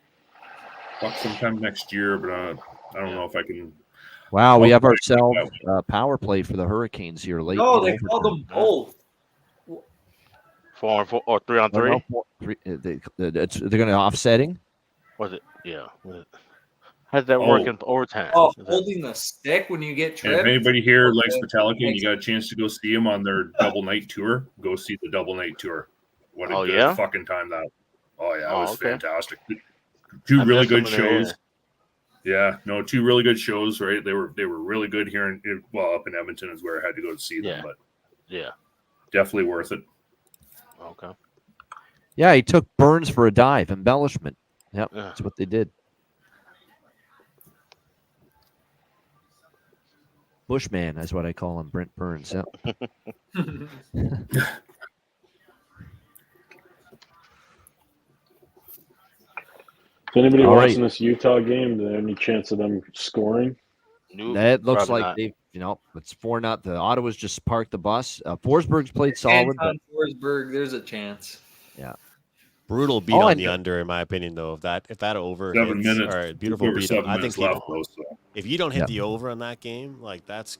sometime next year, but I don't know if I can. Wow, we have I'll- ourselves power play for the Hurricanes here late. No, in they overtime. called them both. 4-on-4 or 3-on-3. Oh, no, they're going to offsetting. Was it? Yeah. How does that work in overtime? Oh, holding the stick when you get And tripped. if anybody here likes Metallica and you got a chance to go see them on their double night tour, go see the double night tour. What a good yeah? fucking time that. Oh yeah, it was okay. fantastic. Two I really missed good them in there, shows. Yeah, no, two really good shows. Right, they were really good here up in Edmonton is where I had to go to see them, but Yeah. definitely worth it. Okay. Yeah, he took Burns for a dive embellishment. Yep, that's what they did. Bushman, that's what I call him, Brent Burns. Yep. Is anybody All watching right. this Utah game? Is there any chance of them scoring? That looks probably like not. they've, it's 4-0. The Ottawa's just parked the bus. Forsberg's played solid. But, Anton Forsberg, there's a chance. yeah. Brutal beat on the under, in my opinion, though. If that over 7 hits, minutes. all right, beautiful Over beat. 7 I think minutes left, though, so. if you don't hit Yep. the over on that game, like that's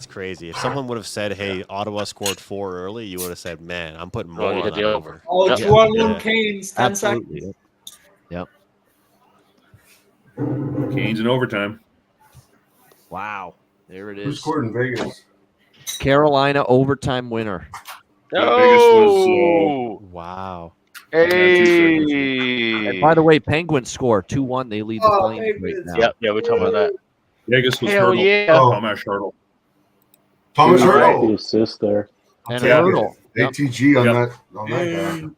crazy. If someone would have said, "Hey, Ottawa scored 4 early," you would have said, "Man, I'm putting more you on hit that the over." over. Oh, Yeah. 2-on-1 Yeah. Canes, 10 Absolutely. seconds. Yep. Canes in overtime. Wow. There it Who is. scored in Vegas? Carolina overtime winner. Oh, Wow. hey. And by the way, Penguins score 2-1. They lead the Oh, Flames right Penguins. now. Yep. Yeah, we're talking about that. Vegas was Hell Hurdle. yeah. Thomas Hurdle. Thomas The Hurdle. assist there. And Yeah. Hurdle. Yep. ATG on Yep. that. On that guy.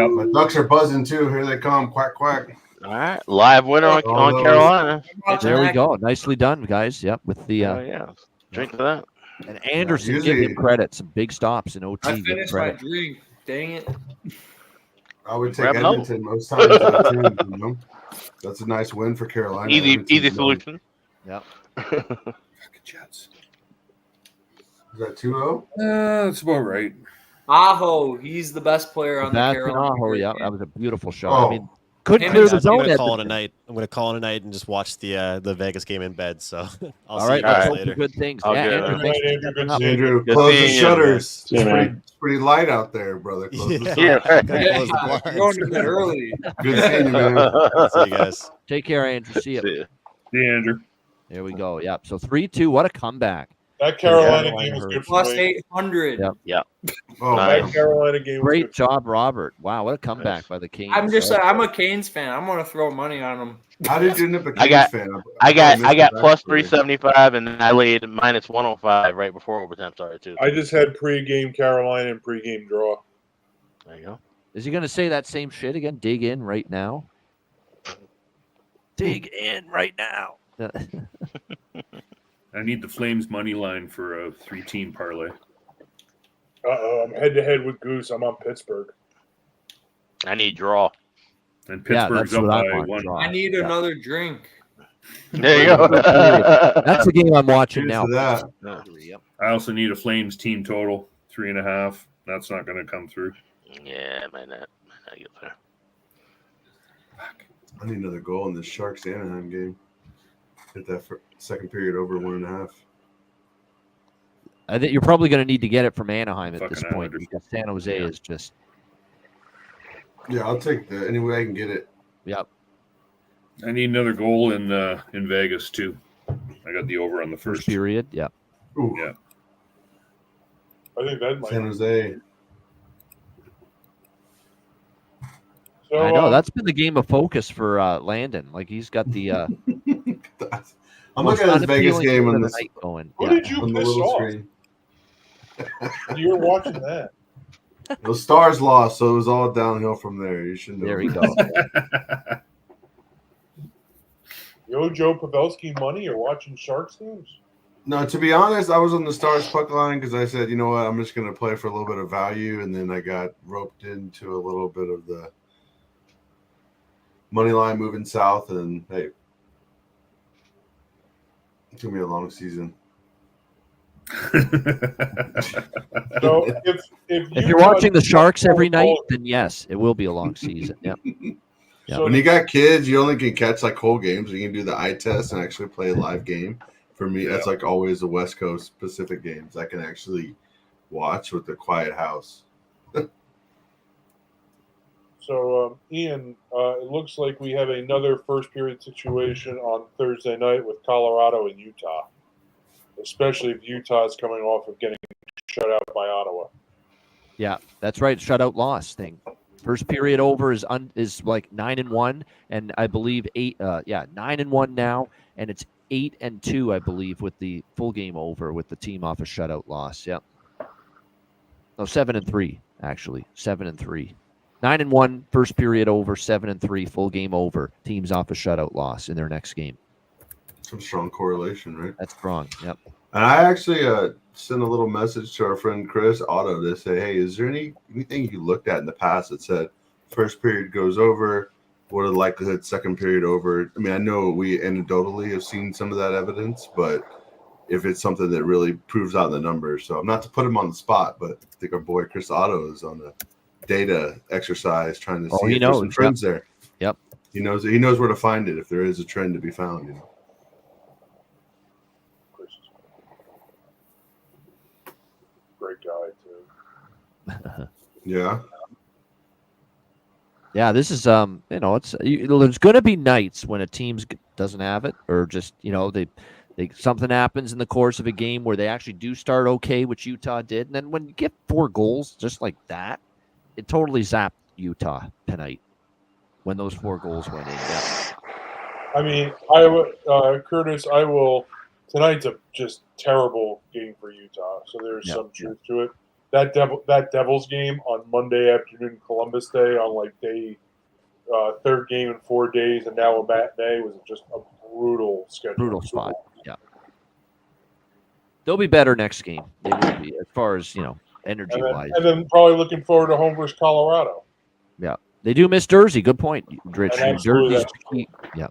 Yep. My Ducks are buzzing too. Here they come. Quack quack. All right. Live winner on Oh, Carolina. There we go. Nicely done, guys. Yep. With the Oh, yeah. Drink to that. and Anderson, usually- give him credit. Some big stops in OT. I Give him finished my credit. drink. Dang it. I would take Grab another. Edmonton most times. Too, you know? That's a nice win for Carolina. Easy Edmonton's solution. Yep. Jets. Is that 2-0? That's about right. Aho, he's the best player on the That's an Carolina. Aho. Yeah, Hurricanes. that was a beautiful shot. I Oh. mean, Couldn't clear the zone. I'm gonna call it a night. I'm gonna call it a night and just watch the Vegas game in bed. So I'll see you guys later. Good things. I'll Yeah, get Andrew, it. thanks for stepping up. Andrew, Good close the seeing you, shutters. man. It's pretty light out there, brother. Close the shutters. You're going to bed early. Good seeing you, man. See you guys. Take care, Andrew. See you. See you, Andrew. There we go. Yep. So 3-2. What a comeback. That Carolina game was good for Plus me. 800. Yep. Yeah. Oh, That man. Carolina game was Great good. job, Robert. Wow, what a comeback by the Canes. I'm a Canes fan. I'm gonna throw money on them. How did you end up a I Kings got- fan? I got plus three. 375, and then I laid minus 105 right before overtime started too. I just had pregame Carolina and pregame draw. There you go. Is he going to say that same shit again? Dig in right now. Dig in right now. I need the Flames money line for a 3-team parlay. I'm head-to-head with Goose. I'm on Pittsburgh. I need draw. And Yeah, Pittsburgh's that's up what by I'm on, one. draw. I need another drink. There you go. That's the game I'm watching Cheers now. to that. I also need a Flames team total 3.5. That's not going to come through. Yeah, might not get there. I need another goal in this Sharks Anaheim game. Hit that second period over 1.5. I think you're probably going to need to get it from Anaheim at this Fucking point Islanders. because San Jose is just. Yeah, I'll take that. Any way I can get it. Yep. I need another goal in Vegas too. I got the over on the First first. period. Yeah. Ooh, Yeah. I think that might. San Jose. So, I know that's been the game of focus for Landon. Like he's got the. I'm looking at this Vegas game on the this night going. Who Yeah. did you on the piss little off? screen. You were watching that. The Stars lost, so it was all downhill from there. You should know. There we go. Yo, Joe Pavelski money or watching Sharks games? No, to be honest, I was on the Stars puck line because I said, you know what, I'm just going to play for a little bit of value, and then I got roped into a little bit of the money line moving south, and hey, it's going to be a long season. So If you're watching the Sharks every night, then yes, it will be a long season. Yep. Yeah. So When you got kids, you only can catch like whole games. You can do the eye test and actually play a live game. For me, that's like always the West Coast Pacific games I can actually watch with the quiet house. So, Ian, it looks like we have another first period situation on Thursday night with Colorado and Utah, especially if Utah's coming off of getting shut out by Ottawa. Yeah, that's right. Shutout loss thing. First period over is like 9-1, and I believe 9-1 now, and it's 8-2, I believe, with the full game over with the team off a shutout loss. Yep. No, 7-3 actually. 7-3. 9-1 first period over. 7-3 full game over. Teams off a shutout loss in their next game. Some strong correlation, right? That's strong. Yep. And I actually sent a little message to our friend Chris Otto to say, hey, is there anything you looked at in the past that said first period goes over? What are the likelihood second period over? I mean, I know we anecdotally have seen some of that evidence, but if it's something that really proves out in the numbers. So I'm not to put him on the spot, but I think our boy Chris Otto is on a data exercise trying to see if there's some trends there. Yep. He knows where to find it if there is a trend to be found, you know. Great guy, too. Yeah. Yeah, this is it's there's going to be nights when a team doesn't have it, or just they something happens in the course of a game where they actually do start okay, which Utah did, and then when you get 4 goals just like that, it totally zapped Utah tonight when those 4 goals went in. Yeah. I mean, Curtis, tonight's a just terrible game for Utah, so there's some truth to it. That Devils game on Monday afternoon, Columbus Day, on like day 3rd game in 4 days, and now a matinee, was just a brutal schedule. Brutal spot. Yeah. They'll be better next game. They will be, as far as energy wise. And then probably looking forward to home versus Colorado. Yeah, they do miss Dursey. Good point, Rich. Absolutely, Dursey's the key. Yeah,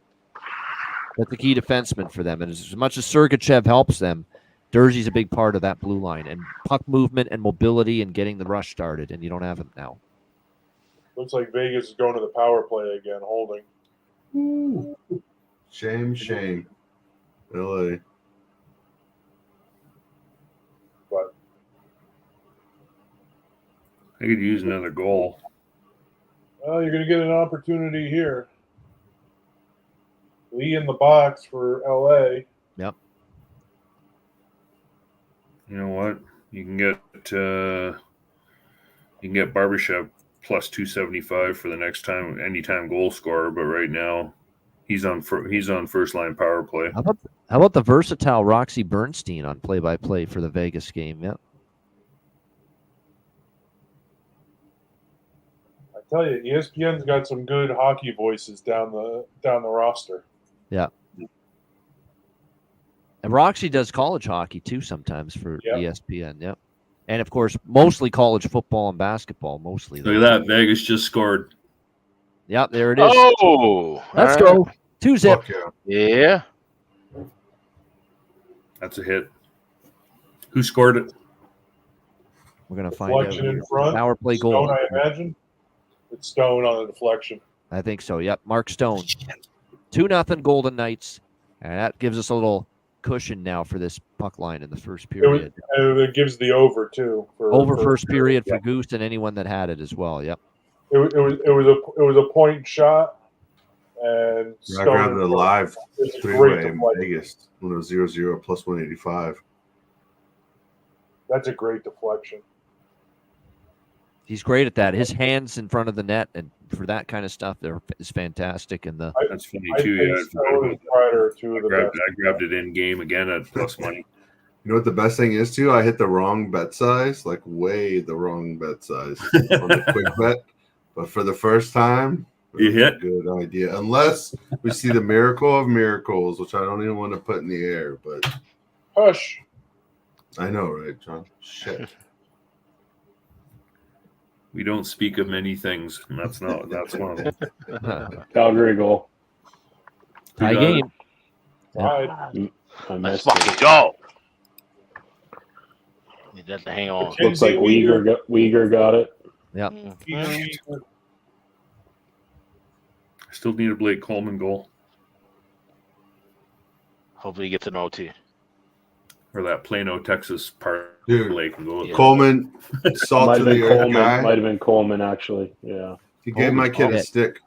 that's the key defenseman for them. And as much as Sergachev helps them, Dursey's a big part of that blue line and puck movement and mobility and getting the rush started. And you don't have him now. Looks like Vegas is going to the power play again, holding. Ooh. Shame. LA. But I could use another goal. well, you're going to get an opportunity here. Lee in the box for LA. Yep. You know what? You can get Barbashev plus 275 for the next time anytime goal scorer, but right now he's on first line power play. How about the versatile Roxy Bernstein on play-by-play for the Vegas game? Yep. I tell you, ESPN's got some good hockey voices down the roster. Yeah. And Roxy does college hockey too sometimes for ESPN. Yep. And of course, mostly college football and basketball. Mostly. Look at that! Vegas just scored. Yep, there it is. Oh, let's go. 2-0. Yeah. That's a hit. Who scored it? We're gonna find out. Deflection in front. Power play Stone, goal. I imagine. It's Stone on the deflection. I think so. Yep, Mark Stone. 2-0 Golden Knights, and that gives us a little cushion now for this puck line in the first period. It gives the over too. For first period for Goose and anyone that had it as well. Yep. It was a point shot, and I grabbed it live it's a three-way great in deflection. Vegas when it was 0-0 plus 185. That's a great deflection. He's great at that. His hands in front of the net and for that kind of stuff is fantastic. And that's funny too. Yeah, I grabbed it in game again at plus money. You know what the best thing is too? I hit the wrong bet size, like way the wrong bet size on the quick bet. But for the first time, you hit. Good idea. Unless we see the miracle of miracles, which I don't even want to put in the air. But hush. I know, right, John? Shit. We don't speak of many things, and that's one of them. Calgary goal. Tie game. Let's fucking go. You have to hang on. Looks like Uyghur got it. Yep. I still need a Blake Coleman goal. Hopefully he gets an OT. Or that Plano, Texas parlay can go. Coleman, salt to the earth guy. Might have been Coleman, actually. Yeah. He gave my kid a stick.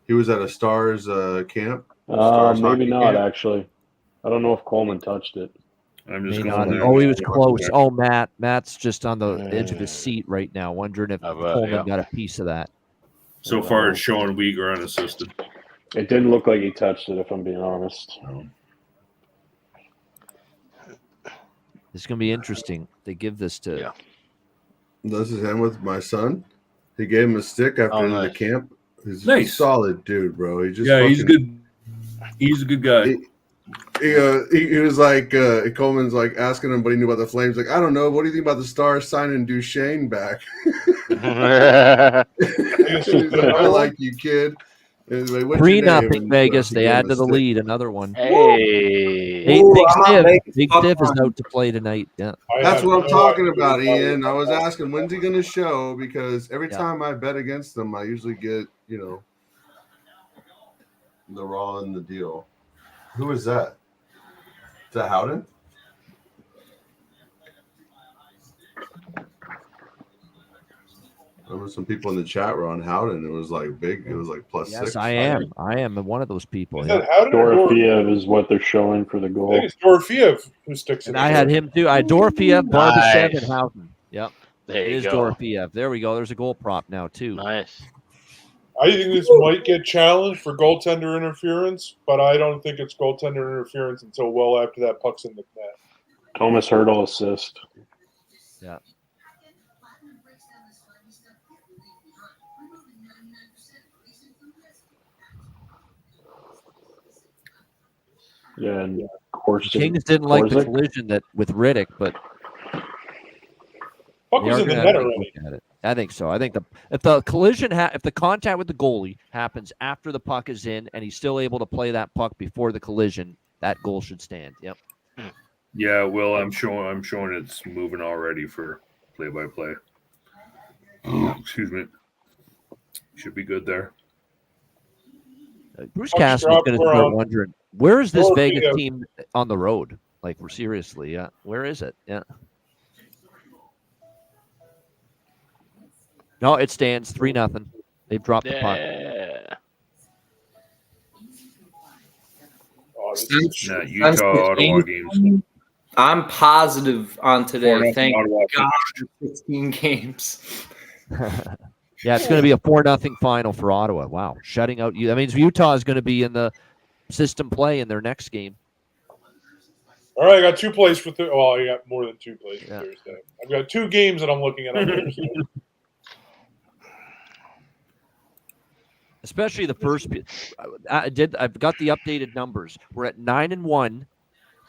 He was at a Stars camp. Stars maybe not, camp. actually. I don't know if Coleman touched it. I'm just going there. Oh, he was close. Oh, Matt's just on the edge of his seat right now, wondering if Coleman got a piece of that. So far, it's showing Uyghur unassisted. It didn't look like he touched it, if I'm being honest. No. It's going to be interesting. They give this to. Yeah. This is him with my son. He gave him a stick after the camp. He's a solid dude, bro. He just he's good. He's a good guy. He was like Coleman's like asking him what he knew about the Flames. Like, I don't know. What do you think about the Stars signing Duchesne back? I like you, kid. Anyway, 3-0 Vegas. They add to the lead. Another one. Hey, Big Stiff is out to play tonight. Yeah, that's what I'm talking about, Ian. I was asking when's he going to show because every time I bet against them, I usually get the raw in the deal. Who is that? Is that Howden? There were some people in the chat were on Howden. It was like big. It was like plus 6. Yes, I am one of those people. Is that Howden or Dorofiev is what they're showing for the goal. I think it's Dorofiev who sticks it. And I had him too. I had Dorofiev, Barbashev, and Howden. Yep. There you go. Dorofiev. There we go. There's a goal prop now too. Nice. I think this might get challenged for goaltender interference, but I don't think it's goaltender interference until well after that puck's in the net. Thomas Hertl assist. Yeah. Yeah, and Kings didn't like the collision with Riddick, but puck was in the net already. I think so. I think if the collision if the contact with the goalie happens after the puck is in and he's still able to play that puck before the collision, that goal should stand. Yep. Yeah, Will, I'm showing it's moving already for play-by-play. Excuse me. Should be good there. Bruce Puck Castle's drop, going to we're start on. wondering, where is this North Vegas Vegas. team on the road? Like, we're seriously, yeah. Where is it? Yeah. No, it stands 3-0. They've dropped the puck. Yeah. Oh, this Since- is Nah, since Utah, the Ottawa games- games. I'm positive on 4-0 today. Thank Ottawa God finished. 16 games. Yeah, it's going to be a 4-0 final for Ottawa. Wow. Shutting out you. That means Utah is going to be in the system play in their next game. all right. I got 2 plays for well, I got more than 2 plays for Yeah. Thursday. I've got 2 games that I'm looking at on Thursday. Especially the first. I've got the updated numbers. We're at 9-1.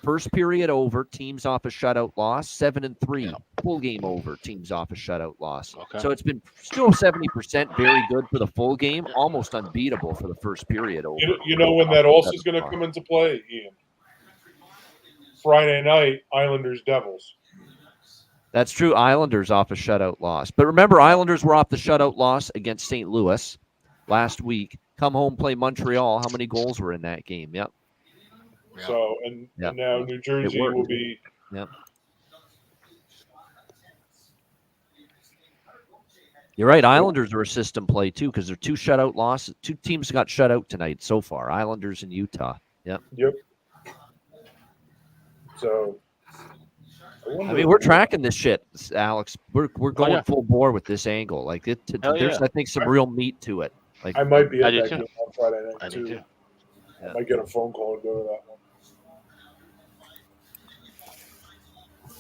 First period over. Teams off a shutout loss. 7-3. Full game over. Teams off a shutout loss. Okay. So it's been still 70% very good for the full game. Almost unbeatable for the first period over. You know when that also is going to come into play, Ian? Friday night, Islanders Devils. That's true. Islanders off a shutout loss. But remember, Islanders were off the shutout loss against St. Louis last week. Come home, play Montreal. How many goals were in that game? Yep. So and now New Jersey worked. will be. Yep. You're right. Islanders are a system play too because they're 2 shutout losses. 2 teams got shut out tonight so far. Islanders and Utah. Yep. Yep. So. I mean, we're tracking this shit, Alex. We're going yeah. full bore with this angle. Like Hell there's, yeah. I think, some real meat to it. Like I might be I at do that too. game on Friday night I do too. I might get a phone call and go to that one.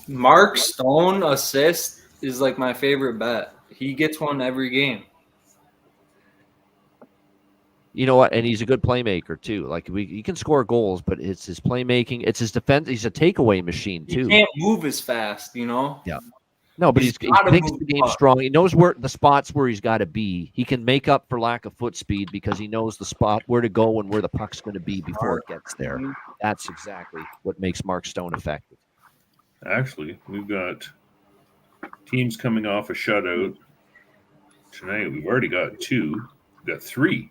Mark Stone assist is like my favorite bet. He gets one every game. You know what? And he's a good playmaker too. Like he can score goals, but it's his playmaking. It's his defense. He's a takeaway machine too. He can't move as fast, you know? Yeah. No, but he gotta thinks move the the game's puck. strong. He knows where the spots where he's got to be. He can make up for lack of foot speed because he knows the spot where to go and where the puck's going to be before it gets there. That's exactly what makes Mark Stone effective. Actually, we've got teams coming off a shutout tonight. We've already got 2. We've got 3.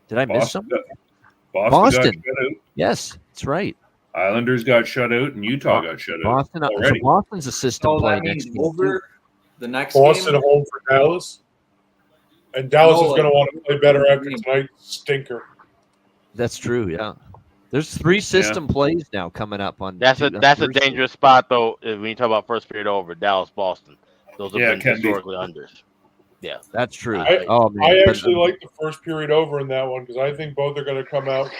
Did I miss some? Boston got shut out. Yes, that's right. Islanders got shut out, and Utah got shut out. Boston. already. So Boston's a system So play that next means game. over the next Boston game. home for Dallas. And Dallas No, is going to like- want to play better after tonight's stinker. That's true. Yeah. There's 3 system plays now coming up on. That's a Thursday. dangerous spot though. When you talk about first period over, Dallas, Boston, those have Yeah, been it can be. historically unders. Yeah, That's true. I man. actually like the first period over in that one because I think both are going to come out.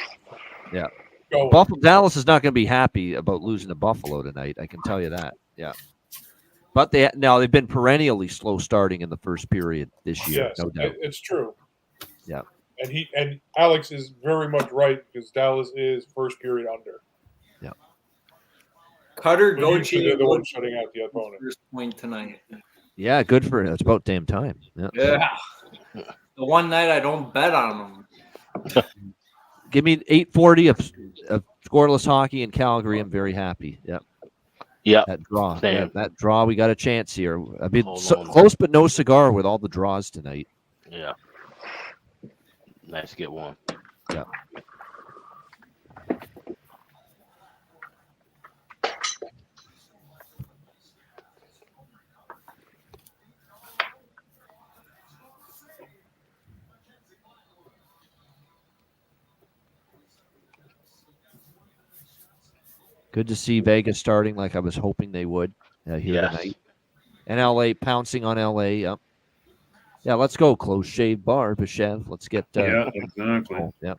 Yeah. Going. Dallas is not going to be happy about losing to Buffalo tonight. I can tell you that. Yeah. But they've been perennially slow starting in the first period this year. Yes, No doubt. it's true. Yeah. And Alex is very much right because Dallas is first period under. Yeah. Cutter But usually Goalie they're the one shutting out the opponent. first point tonight. Yeah, good for him. It's about damn time. Yeah. Yeah. The one night I don't bet on them. Give me 840 of scoreless hockey in Calgary. I'm very happy. Yeah. Yeah. That draw. Same. Yeah, that draw. We got a chance here. I mean, Hold so on. close but no cigar with all the draws tonight. Yeah. Nice to get one. Yeah. Good to see Vegas starting like I was hoping they would here tonight. And LA pouncing on LA. Yep. Yeah, let's go. Close shave bar, Bishev. Let's get. Yeah, exactly. Yep.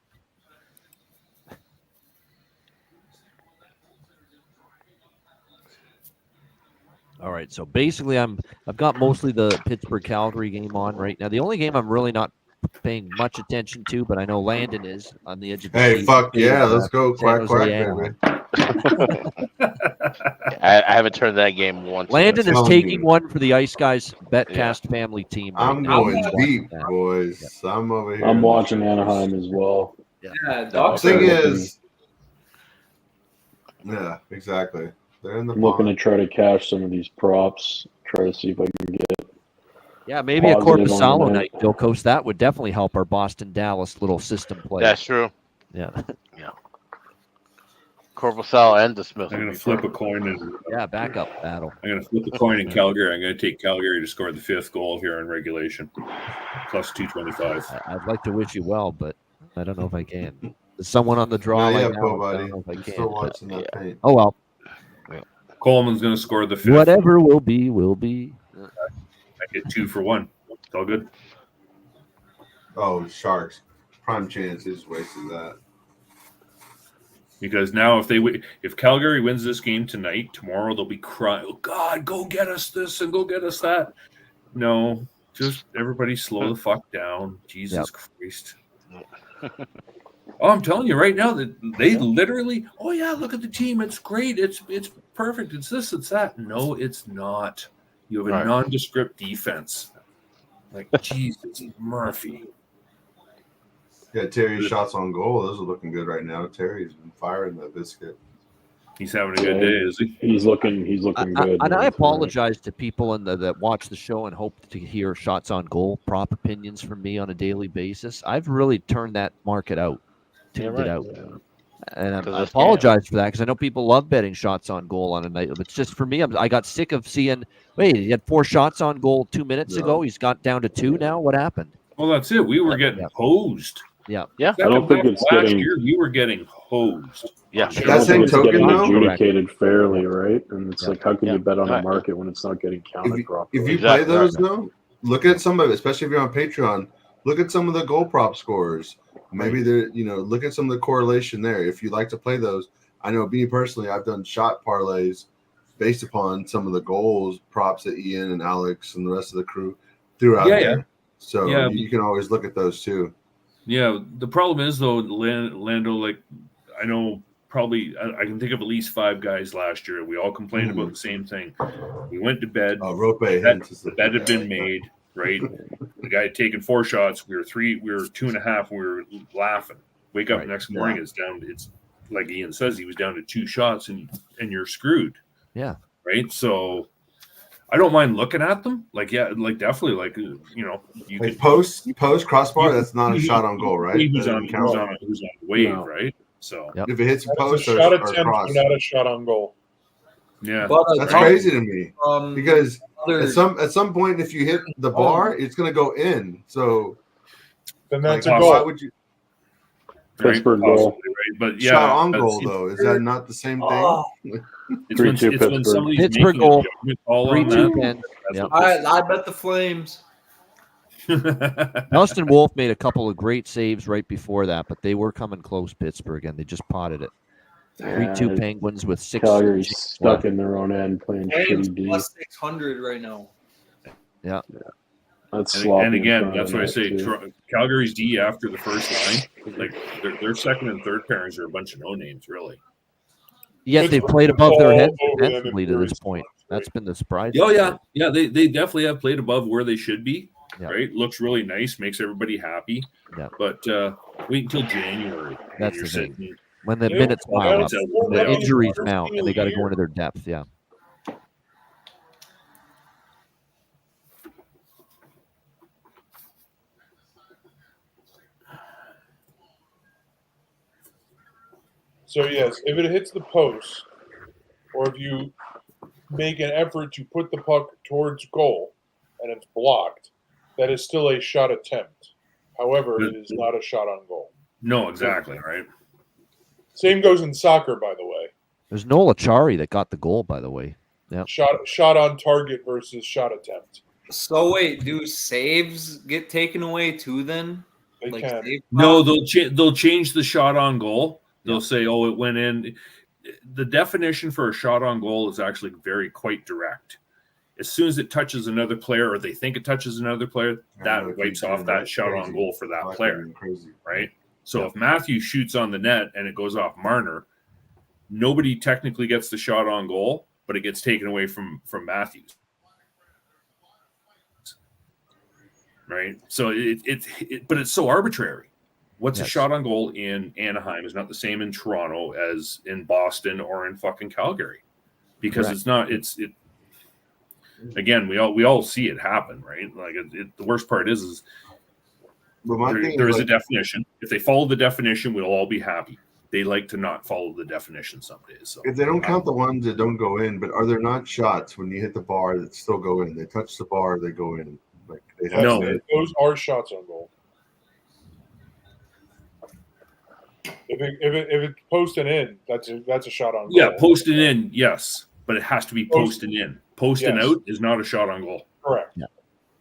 All right. So basically, I've got mostly the Pittsburgh Calgary game on right now. The only game I'm really not paying much attention to, but I know Landon is on the edge of the Hey, seat. fuck yeah, let's go. San Quack, quack, Jose baby. I haven't turned that game once. Landon is telling taking you. one for the Ice Guys Betcast family team. Right I'm now. going He's deep, watching that. boys. I'm over here. I'm watching Anaheim as well. Yeah, The Ducks thing are is, yeah, exactly. They're in the I'm looking pond. to try to cash some of these props. Try to see if I can get Yeah, maybe a positive on the Corpusalo night. night, Bill Coast. That would definitely help our Boston-Dallas little system play. That's true. Yeah. Yeah. Corpusalo and DeSmith. I'm going to flip a coin and backup battle. I'm going to flip a coin in Calgary. I'm going to take Calgary to score the 5th goal here in regulation, plus 225. I'd like to wish you well, but I don't know if I can. There's someone on the draw Not right yet, now. Bo, I buddy. don't know if I You're can. still watching that paint. Oh well. Coleman's going to score the 5th. Whatever will be, will be. I get 2 for 1. It's all good. Oh, Sharks. Prime chance. They just wasted that. Because now if Calgary wins this game tonight, tomorrow they'll be crying, "Oh God, go get us this and go get us that." No, just everybody slow the fuck down. Jesus Christ. Oh, I'm telling you right now that they literally, oh yeah, look at the team. It's great. It's perfect. It's this, it's that. No, it's not. You have a nondescript defense. Like Jesus Murphy. Yeah, Terry's shots on goal. Those are looking good right now. Terry's been firing that biscuit. He's having a good day, is he? He's looking good. And I apologize to people that watch the show and hope to hear shots on goal prop opinions from me on a daily basis. I've really turned that market out, tuned it out. And I apologize for that because I know people love betting shots on goal on a night. It's just for me, I got sick of seeing, wait, he had 4 shots on goal 2 minutes ago. He's got down to 2 now. What happened? Well, that's it. We were getting hosed. Yeah. I don't think it's last getting. year, we were getting hosed. Yeah. That same token, though, adjudicated fairly, right? And it's like, how can you bet on a market when it's not getting counted properly? If you play those, though, look at some of it, especially if you're on Patreon. Look at some of the goal prop scores. Maybe they're, look at some of the correlation there. If you like to play those, I know me personally, I've done shot parlays based upon some of the goals props that Ian and Alex and the rest of the crew threw out there. So you can always look at those too. Yeah, the problem is though, Lando. Like, I know probably I can think of at least 5 guys last year. We all complained about the same thing. We went to bed. The bet had been made. Right, the guy had taken 4 shots. We were 2.5. We were laughing. Wake up next morning, it's down. It's like Ian says, he was down to 2 shots, and you're screwed. Yeah. Right. So I don't mind looking at them. Like, definitely. Like, you could post crossbar. That's not a shot on goal, right? Who's on the wave, right? So if it hits a post, a shot attempt, not a shot on goal. Yeah, that's crazy to me because at some point, if you hit the bar, it's going to go in. So then that's a goal. Why would you? Pittsburgh goal, right? But shot on goal though, is that not the same thing? It's when somebody's Pittsburgh goal, 3-2. All right, I bet the Flames. Dustin Wolf made a couple of great saves right before that, but they were coming close, Pittsburgh, and they just potted it. 3-2 Penguins with 6. Calgary's stuck in their own end playing shitty D. Plus 600 right now. Yeah. That's and again, that's why I say Calgary's D after the first line, like their second and third pairings are a bunch of no names, really. Yet they played above their heads defensively to this point. That's been the surprise. Oh yeah, they definitely have played above where they should be. Yeah. Right, looks really nice, makes everybody happy. Yeah. But wait until January. That's the thing. When the minutes pile up, the injuries mount, and they got to go into their depth. Yeah. So yes, if it hits the post, or if you make an effort to put the puck towards goal and it's blocked, that is still a shot attempt. However, it is not a shot on goal. No, exactly, right? Same goes in soccer, by the way. There's Noel Achari that got the goal, by the way. Yeah. Shot on target versus shot attempt. So wait, do saves get taken away too then? They can. No, they'll change the shot on goal. They'll say, "Oh, it went in." The definition for a shot on goal is actually quite direct. As soon as it touches another player, or they think it touches another player, that wipes off that shot on goal for that player. Right? So if Matthew shoots on the net and it goes off Marner, nobody technically gets the shot on goal, but it gets taken away from Matthews. Right? So but it's so arbitrary. What's a shot on goal in Anaheim is not the same in Toronto as in Boston or in fucking Calgary, because it's not. again, we all see it happen, right? Like the worst part is there is a definition. If they follow the definition, we'll all be happy. They like to not follow the definition some days. So if they don't count the ones that don't go in, but are there not shots when you hit the bar that still go in? They touch the bar, they go in. Like they have those are shots on goal. If it's posted in, that's a shot on goal. Yeah, posted in, yes, but it has to be posted in. Posting out is not a shot on goal. Correct. Yeah.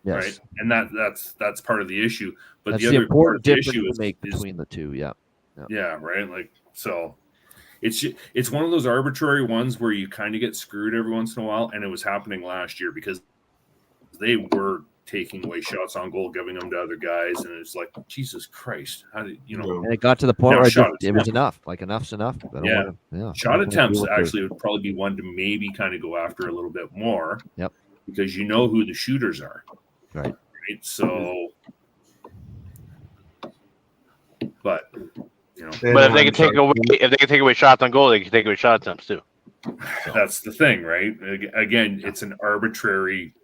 Yes. Right, and that's part of the issue. But that's the the other part of the difference issue to make between the two. Yeah. Yeah, right. Like so, it's one of those arbitrary ones where you kind of get screwed every once in a while, and it was happening last year because they were taking away shots on goal, giving them to other guys, and it's like Jesus Christ, how did you know? And it got to the point where it was enough. Like enough's enough. Shot attempts actually would probably be one to maybe kind of go after a little bit more. Yep. Because you know who the shooters are. Right. So, but you know, but if they can take away shots on goal, they can take away shot attempts too. That's the thing, right? Again, it's an arbitrary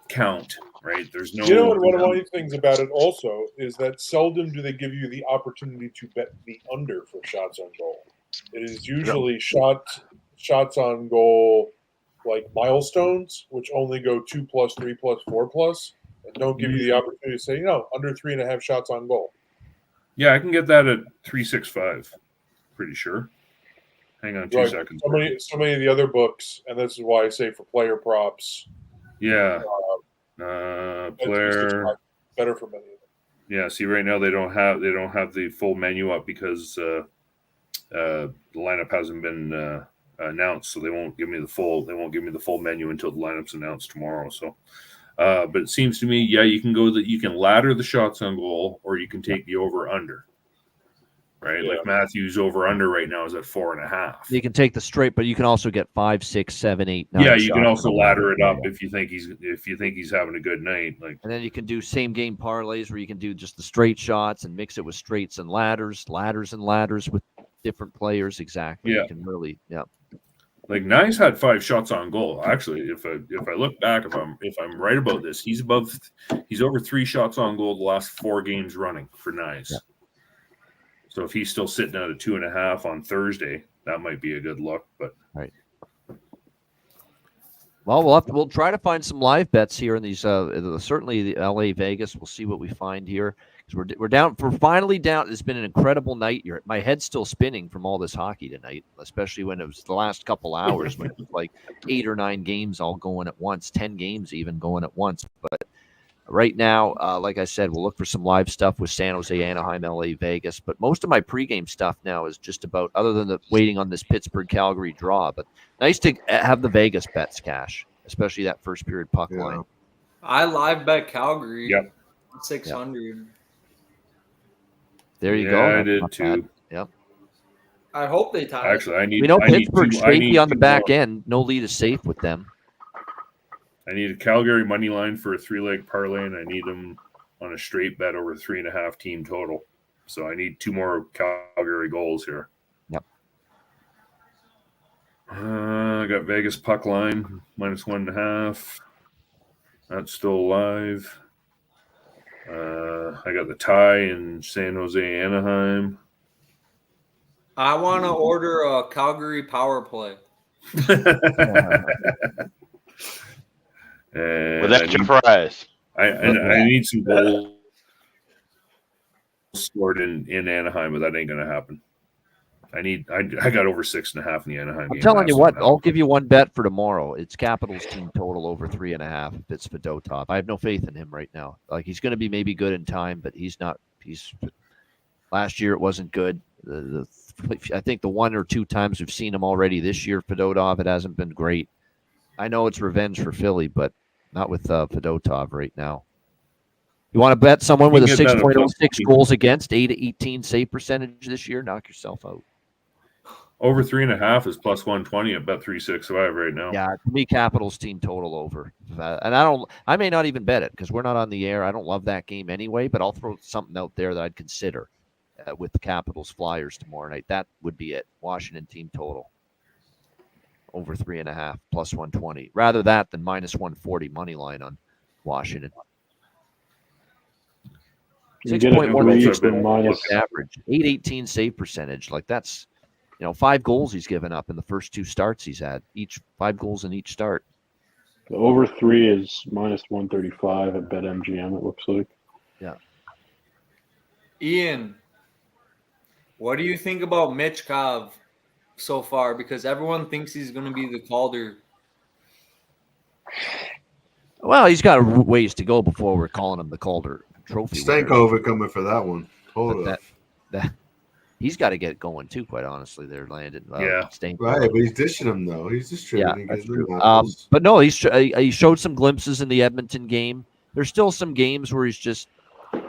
count, right? There's no. You know what? One of my things about it also is that seldom do they give you the opportunity to bet the under for shots on goal. It is usually shots on goal like milestones, which only go 2+, 3+, 4+, and don't give you the opportunity to say, under 3.5 shots on goal. Yeah, I can get that at 3.65. Pretty sure. Hang on 2 seconds. So many of the other books, and this is why I say for player props. Yeah. Player better for many of them. Yeah. See, right now they don't have the full menu up because the lineup hasn't been announced, so they won't give me the full menu until the lineup's announced tomorrow. So, but it seems to me, you can you can ladder the shots on goal, or you can take the over under. Right, like Matthews over under right now is at 4.5. You can take the straight, but you can also get 5, 6, 7, 8, 9. Yeah, you can also ladder it up if you think he's having a good night. Like, and then you can do same game parlays where you can do just the straight shots and mix it with straights and ladders with different players. Exactly. Yeah, you can really Like Nyes had 5 shots on goal. Actually, if I look back, if I'm right about this, he's over 3 shots on goal the last 4 games running for Nyes. Yeah. So if he's still sitting at a 2.5 on Thursday, that might be a good look. But right. Well, we'll try to find some live bets here in these. Certainly the LA Vegas. We'll see what we find here because we're down. We're finally down. It's been an incredible night. My head's still spinning from all this hockey tonight, especially when it was the last couple hours when it was like 8 or 9 games all going at once, 10 games even going at once. But right now, like I said, we'll look for some live stuff with San Jose, Anaheim, LA, Vegas. But most of my pregame stuff now is just about, other than waiting on this Pittsburgh-Calgary draw. But nice to have the Vegas bets cash, especially that first period puck line. I live bet Calgary. Yep. 600. Yep. There you go. I did too. Yep. I hope they tie. Actually, I need. We know I Pittsburgh's need shaky on the back more. end. No lead is safe with them. I need a Calgary money line for a 3-leg parlay, and I need them on a straight bet over 3.5 team total. So I need 2 more Calgary goals here. Yep. I got Vegas puck line -1.5. That's still alive. I got the tie in San Jose, Anaheim. I want to order a Calgary power play. With extra fries. I need some goals scored in Anaheim, but that ain't gonna happen. I got over 6.5 in the Anaheim game. I'm telling you what, I'll give you one bet for tomorrow. It's Capitals team total over 3.5. If it's Fedotov, I have no faith in him right now. Like he's going to be maybe good in time, but he's not. Last year it wasn't good. I think the 1 or 2 times we've seen him already this year, Fedotov, it hasn't been great. I know it's revenge for Philly, but not with Fedotov right now. You want to bet someone with a 6.06 goals against, 8-18 save percentage this year? Knock yourself out. Over 3.5 is +120 at Bet365 right now. Yeah, to me, Capitals team total over. And I may not even bet it because we're not on the air. I don't love that game anyway, but I'll throw something out there that I'd consider with the Capitals Flyers tomorrow night. That would be it. Washington team total. over 3.5 plus 120. Rather that than minus 140 money line on Washington. You get a 6.1 minus average, 818 save percentage. Like that's, 5 goals he's given up in the first 2 starts he's had. Each 5 goals in each start. The over 3 is minus 135 at BetMGM. It looks like. Yeah. Ian, what do you think about Mitch Kov so far? Because everyone thinks he's going to be the Calder. Well, he's got ways to go before we're calling him the Calder Trophy winner. Stankovic coming for that one. Hold up. That he's got to get going too. Quite honestly, there, Landon. Stankovic. Right, but he's dishing him though. He's distributing. Yeah, that's true. But no, he showed some glimpses in the Edmonton game. There's still some games where he's just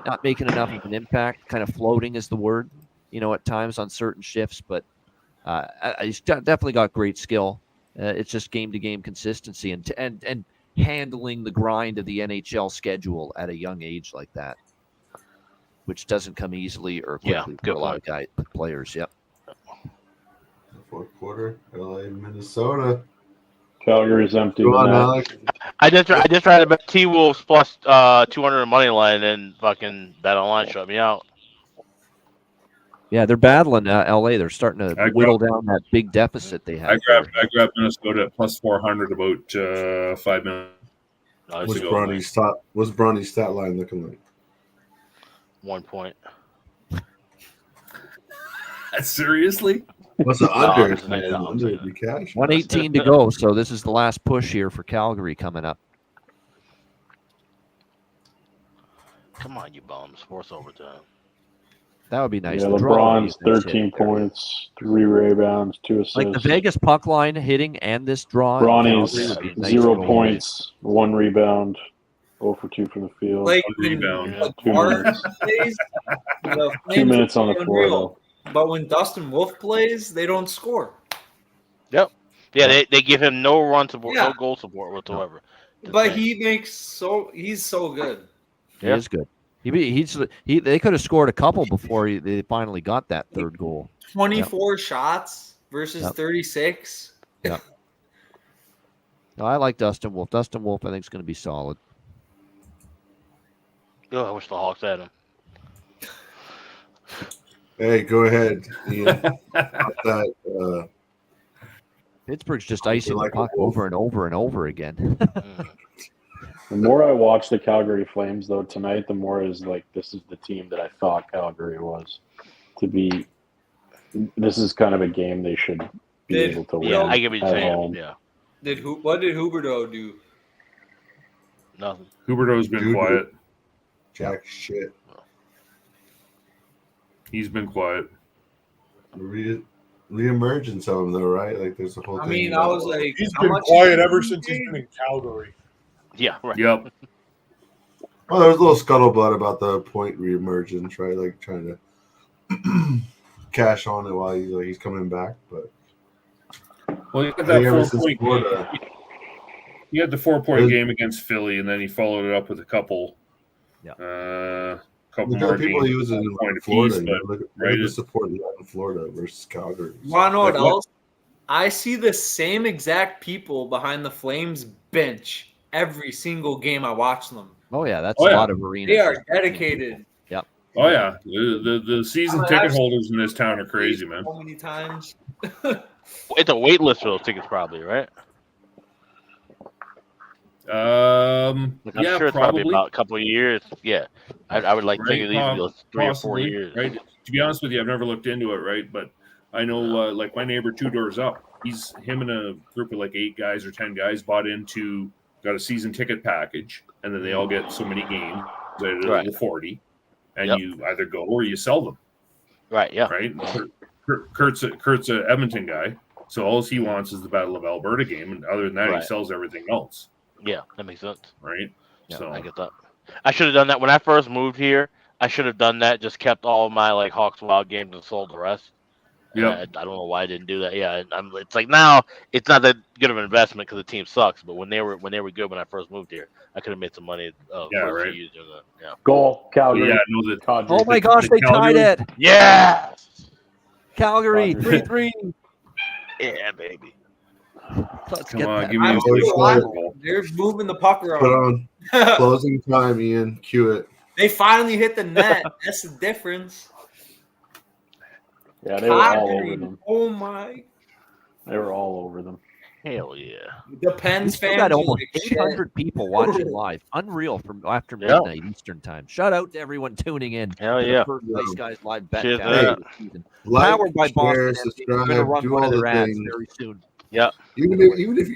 not making enough of an impact. Kind of floating is the word, at times on certain shifts. But he's definitely got great skill. It's just game to game consistency and handling the grind of the NHL schedule at a young age like that, which doesn't come easily or quickly for a lot of players. Yep. Fourth quarter, LA, Minnesota. Calgary's empty. I just tried to bet T-Wolves plus 200 money line and fucking Bet Online shut me out. Yeah, they're battling LA. They're starting to whittle down that big deficit they had. I grabbed Minnesota at plus 400 about 5 minutes. What's Bronny's stat line looking like? 1 point. Seriously? What's the under? Under would be cash. 118 to go. So this is the last push here for Calgary coming up. Come on, you bums. Force overtime. That would be nice. Yeah, LeBron's 13 points, 3 rebounds, 2 assists. Like the Vegas puck line hitting and this draw. Bronny's 0 points, 1 rebound, 0 for 2 from the field. Like rebound. 2 minutes. Plays, 2 minutes on the floor, though. But when Dustin Wolf plays, they don't score. Yep. Yeah, they give him no run support, no goal support whatsoever. But he's so good. He is good. They could have scored a couple before they finally got that third goal. 24 shots versus 36. Yeah. No, I like Dustin Wolf. Dustin Wolf, I think, is going to be solid. Oh, I wish the Hawks had him. Hey, go ahead, Ian. That, Pittsburgh's just icing the puck over and over and over again. The more I watch the Calgary Flames, though, tonight, the more is like this is the team that I thought Calgary was to be. This is kind of a game they should be able to win. Yeah, I give you at saying. home. Yeah. What did Huberdeau do? Nothing. Huberdeau's been quiet. Jack shit. He's been quiet. Reemergence of him, though, right? Like there's a whole. I mean, I was like, he's been quiet ever since he's been in Calgary. Yeah, right. Yep. Well, there was a little scuttlebutt about the point reemergence, right? Like trying to cash on it while he's coming back. But well, he had that 4-point. He had the 4-point game against Philly, and then he followed it up with a couple. Yeah. Couple more people using in Florida. Look at the support he had in Florida versus Calgary. Want to know what else? I see the same exact people behind the Flames bench every single game I watch them. Oh yeah, that's a lot of arenas. They are dedicated. Yep. Oh yeah, the season ticket holders in this town are crazy, man. So many times. It's a wait list for those tickets, probably, right? I'm sure it's probably about a couple of years. Yeah, I would like to think at least 3 or 4 years. Right. To be honest with you, I've never looked into it, right? But I know, like my neighbor 2 doors up, him and a group of like 8 guys or 10 guys got a season ticket package, and then they all get so many games at a 40, and you either go or you sell them. Right. Yeah. Right. Kurt's a Edmonton guy, so all he wants is the Battle of Alberta game, and other than that, he sells everything else. Yeah, that makes sense. Right. Yeah, so I get that. I should have done that when I first moved here. I should have done that. Just kept all of my like Hawks Wild games and sold the rest. Yeah. I don't know why I didn't do that. Yeah, it's like now it's not that good of an investment because the team sucks. But when they were good when I first moved here, I could have made some money. Right. Yeah. Goal, Calgary. Yeah, no, oh my gosh, they tied it. Yeah. Calgary 3-3. Yeah, baby. Let's Come get on, that. give me a Always play. fun. They're moving the puck Put around. on closing time, Ian. Cue it. They finally hit the net. That's the difference. Yeah, they were all over Kadri, them. oh my. They were all over them. Hell yeah. The We Pens still fans got are almost like, shit. 800 people watching live. Unreal from after midnight Eastern time. Shout out to everyone tuning in. Hell to yeah. the First Ice Guys live Cheers Betcast to that. of the season. Like, Powered by share, Boston Energy. We're going to subscribe, run do one all of their the ads things. very soon. Yep. Even if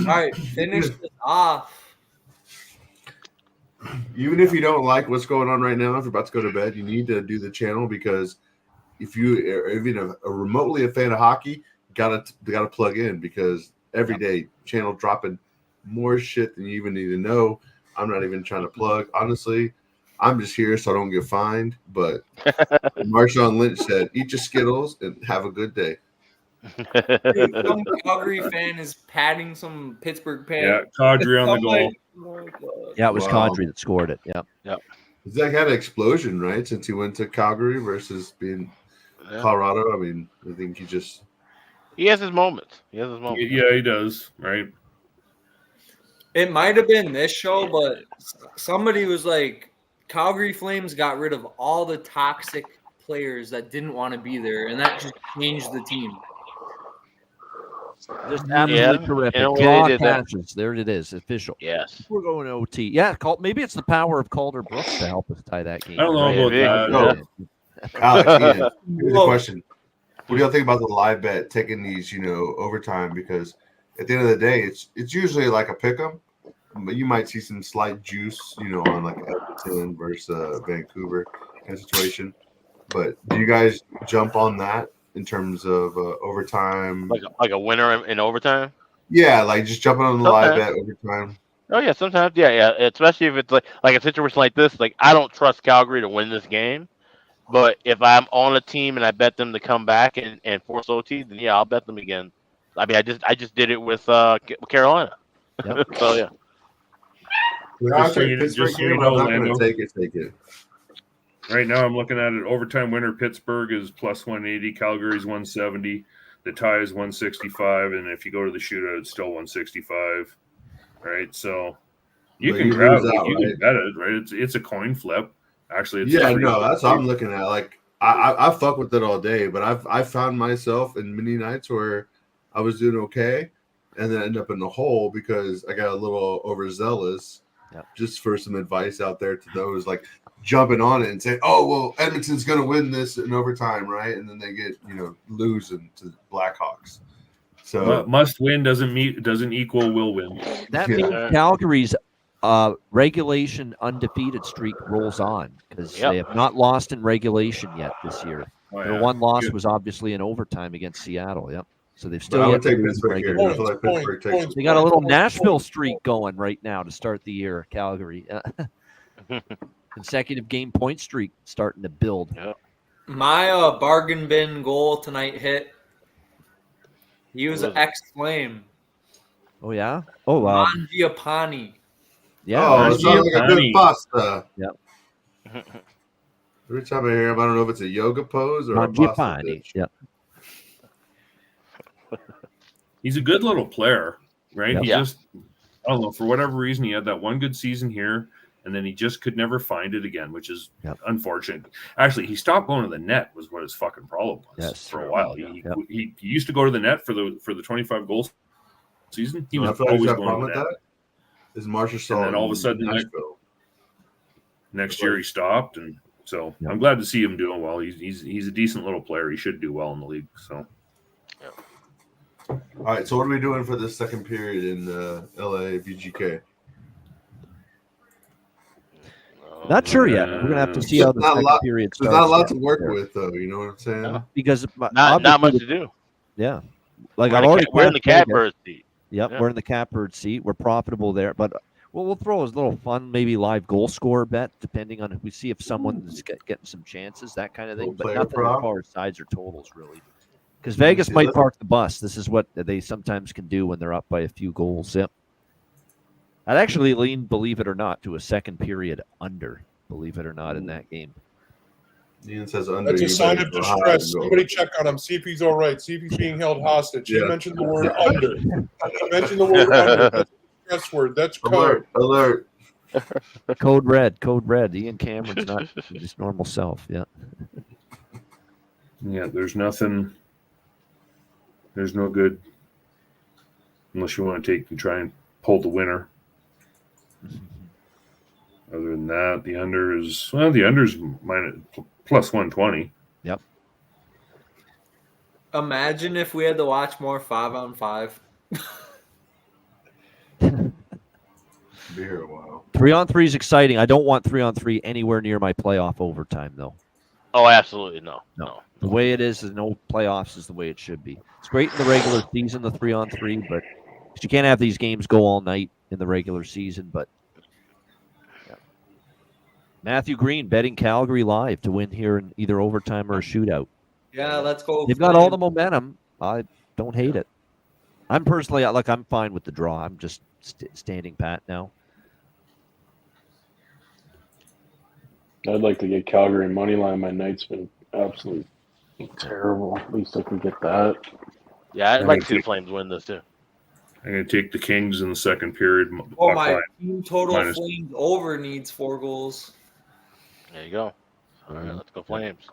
All right, finish this off. even if you don't like what's going on right now, if you're about to go to bed, you need to do the channel, because if you are even a remotely a fan of hockey, gotta plug in, because every day channel dropping more shit than you even need to know. I'm not even trying to plug. Honestly, I'm just here so I don't get fined. But Marshawn Lynch said, "Eat your Skittles and have a good day." Dude, some Calgary fan is patting some Pittsburgh fan. Yeah, Kadri on the I'm goal. like, oh my God. Yeah, it was Wow. Kadri that scored it. Yeah. Yep. Zach had an explosion, right? Since he went to Calgary versus being Colorado. I mean, I think he has his moments. He does, right? It might have been this show, but somebody was like, Calgary Flames got rid of all the toxic players that didn't want to be there, and that just changed the team. Just absolutely terrific. In a way Draw they did that. catches. There it is. Official. Yes. We're going to OT. Yeah, maybe it's the power of Calder Brooks to help us tie that game. I don't know about that. Alex, Ian, here's a question. What do y'all think about the live bet taking these, overtime? Because at the end of the day, it's usually like a pick 'em, but you might see some slight juice, on like Edmonton versus Vancouver kind of situation. But do you guys jump on that in terms of overtime? Like a winner in overtime? Yeah, like just jumping on the live bet overtime. Oh yeah, sometimes yeah. Especially if it's like a situation like this. Like, I don't trust Calgary to win this game, but if I'm on a team and I bet them to come back and force OT, then yeah, I'll bet them again. I mean, I just did it with Carolina. Yep. So yeah. Just so you know, Lando. Take it. Right now, I'm looking at it. Overtime winner Pittsburgh is plus 180. Calgary's 170. The tie is 165, and if you go to the shootout, it's still 165. Right, so you can grab it. You can bet it. Right, it's a coin flip. Actually, it's that's what I'm looking at. Like I fuck with it all day, but I've found myself in many nights where I was doing okay, and then end up in the hole because I got a little overzealous. Just for some advice out there to those like jumping on it and saying, "Oh well, Edmonton's going to win this in overtime, right?" And then they get losing to the Blackhawks. So must win doesn't equal will win. That means Calgary's regulation undefeated streak rolls on because they have not lost in regulation yet this year. Their one loss was obviously in overtime against Seattle. Yep. So they've still yet to lose regulation. They got a little Nashville streak going right now to start the year. Calgary, consecutive game point streak starting to build. My bargain bin goal tonight hit. He was an ex-Flame. Oh yeah. Oh Giappani. Yeah. Oh, it sounds like a good pasta. Yep. Every time I hear him, I don't know if it's a yoga pose or a pasta dish. Yep. He's a good little player, right? Yep. He just, I don't know, for whatever reason, he had that one good season here, and then he just could never find it again, which is unfortunate. Actually, he stopped going to the net was what his fucking problem was for a while. He used to go to the net for the 25 goals season. He was always going to the net. Is Marshall and then all of a sudden next year he stopped, and so I'm glad to see him doing well. He's a decent little player. He should do well in the league. So. All right, so what are we doing for this second period in LA VGK? Not sure yet. We're gonna have to see how the second period starts. There's not a lot to work with, though. You know what I'm saying? No. Because not much to do. Yeah, like we're in the catbird seat. Yep, we're in the catbird seat. We're profitable there, but we'll throw a little fun, maybe live goal scorer bet, depending on if we see if someone's getting some chances, that kind of thing. But nothing as far as sides or totals, really. Because Vegas might park the bus. This is what they sometimes can do when they're up by a few goals. Yep. I'd actually lean, believe it or not, to a second period under, believe it or not, in that game. Ian says under. That's a you sign better of go high distress. and go. Somebody check on him. See if he's all right. See if he's being held hostage. He Yeah. mentioned the word under. He mentioned the word under. That's a distress word. That's code. Alert. Code red. Code red. Ian Cameron's not his normal self. Yeah. Yeah, there's nothing. There's no good unless you want to take and try and pull the winner. Other than that, the under is minus plus 120. Yep. Imagine if we had to watch more 5-on-5. Be here a while. 3-on-3 is exciting. I don't want 3-on-3 anywhere near my playoff overtime, though. Oh, absolutely no. The way it is no playoffs is the way it should be. It's great in the regular season, the 3-on-3, but you can't have these games go all night in the regular season. But yeah. Matthew Green betting Calgary live to win here in either overtime or a shootout. Yeah, let's go. They've got all the momentum. I don't hate it. I'm personally I'm fine with the draw. I'm just standing pat now. I'd like to get Calgary money line. My night's been absolutely terrible. At least I can get that. Yeah, I'd like to see the Flames win this too. I'm going to take the Kings in the second period. Oh, my team total minus. Flames over needs 4 goals. There you go. All right, let's go Flames.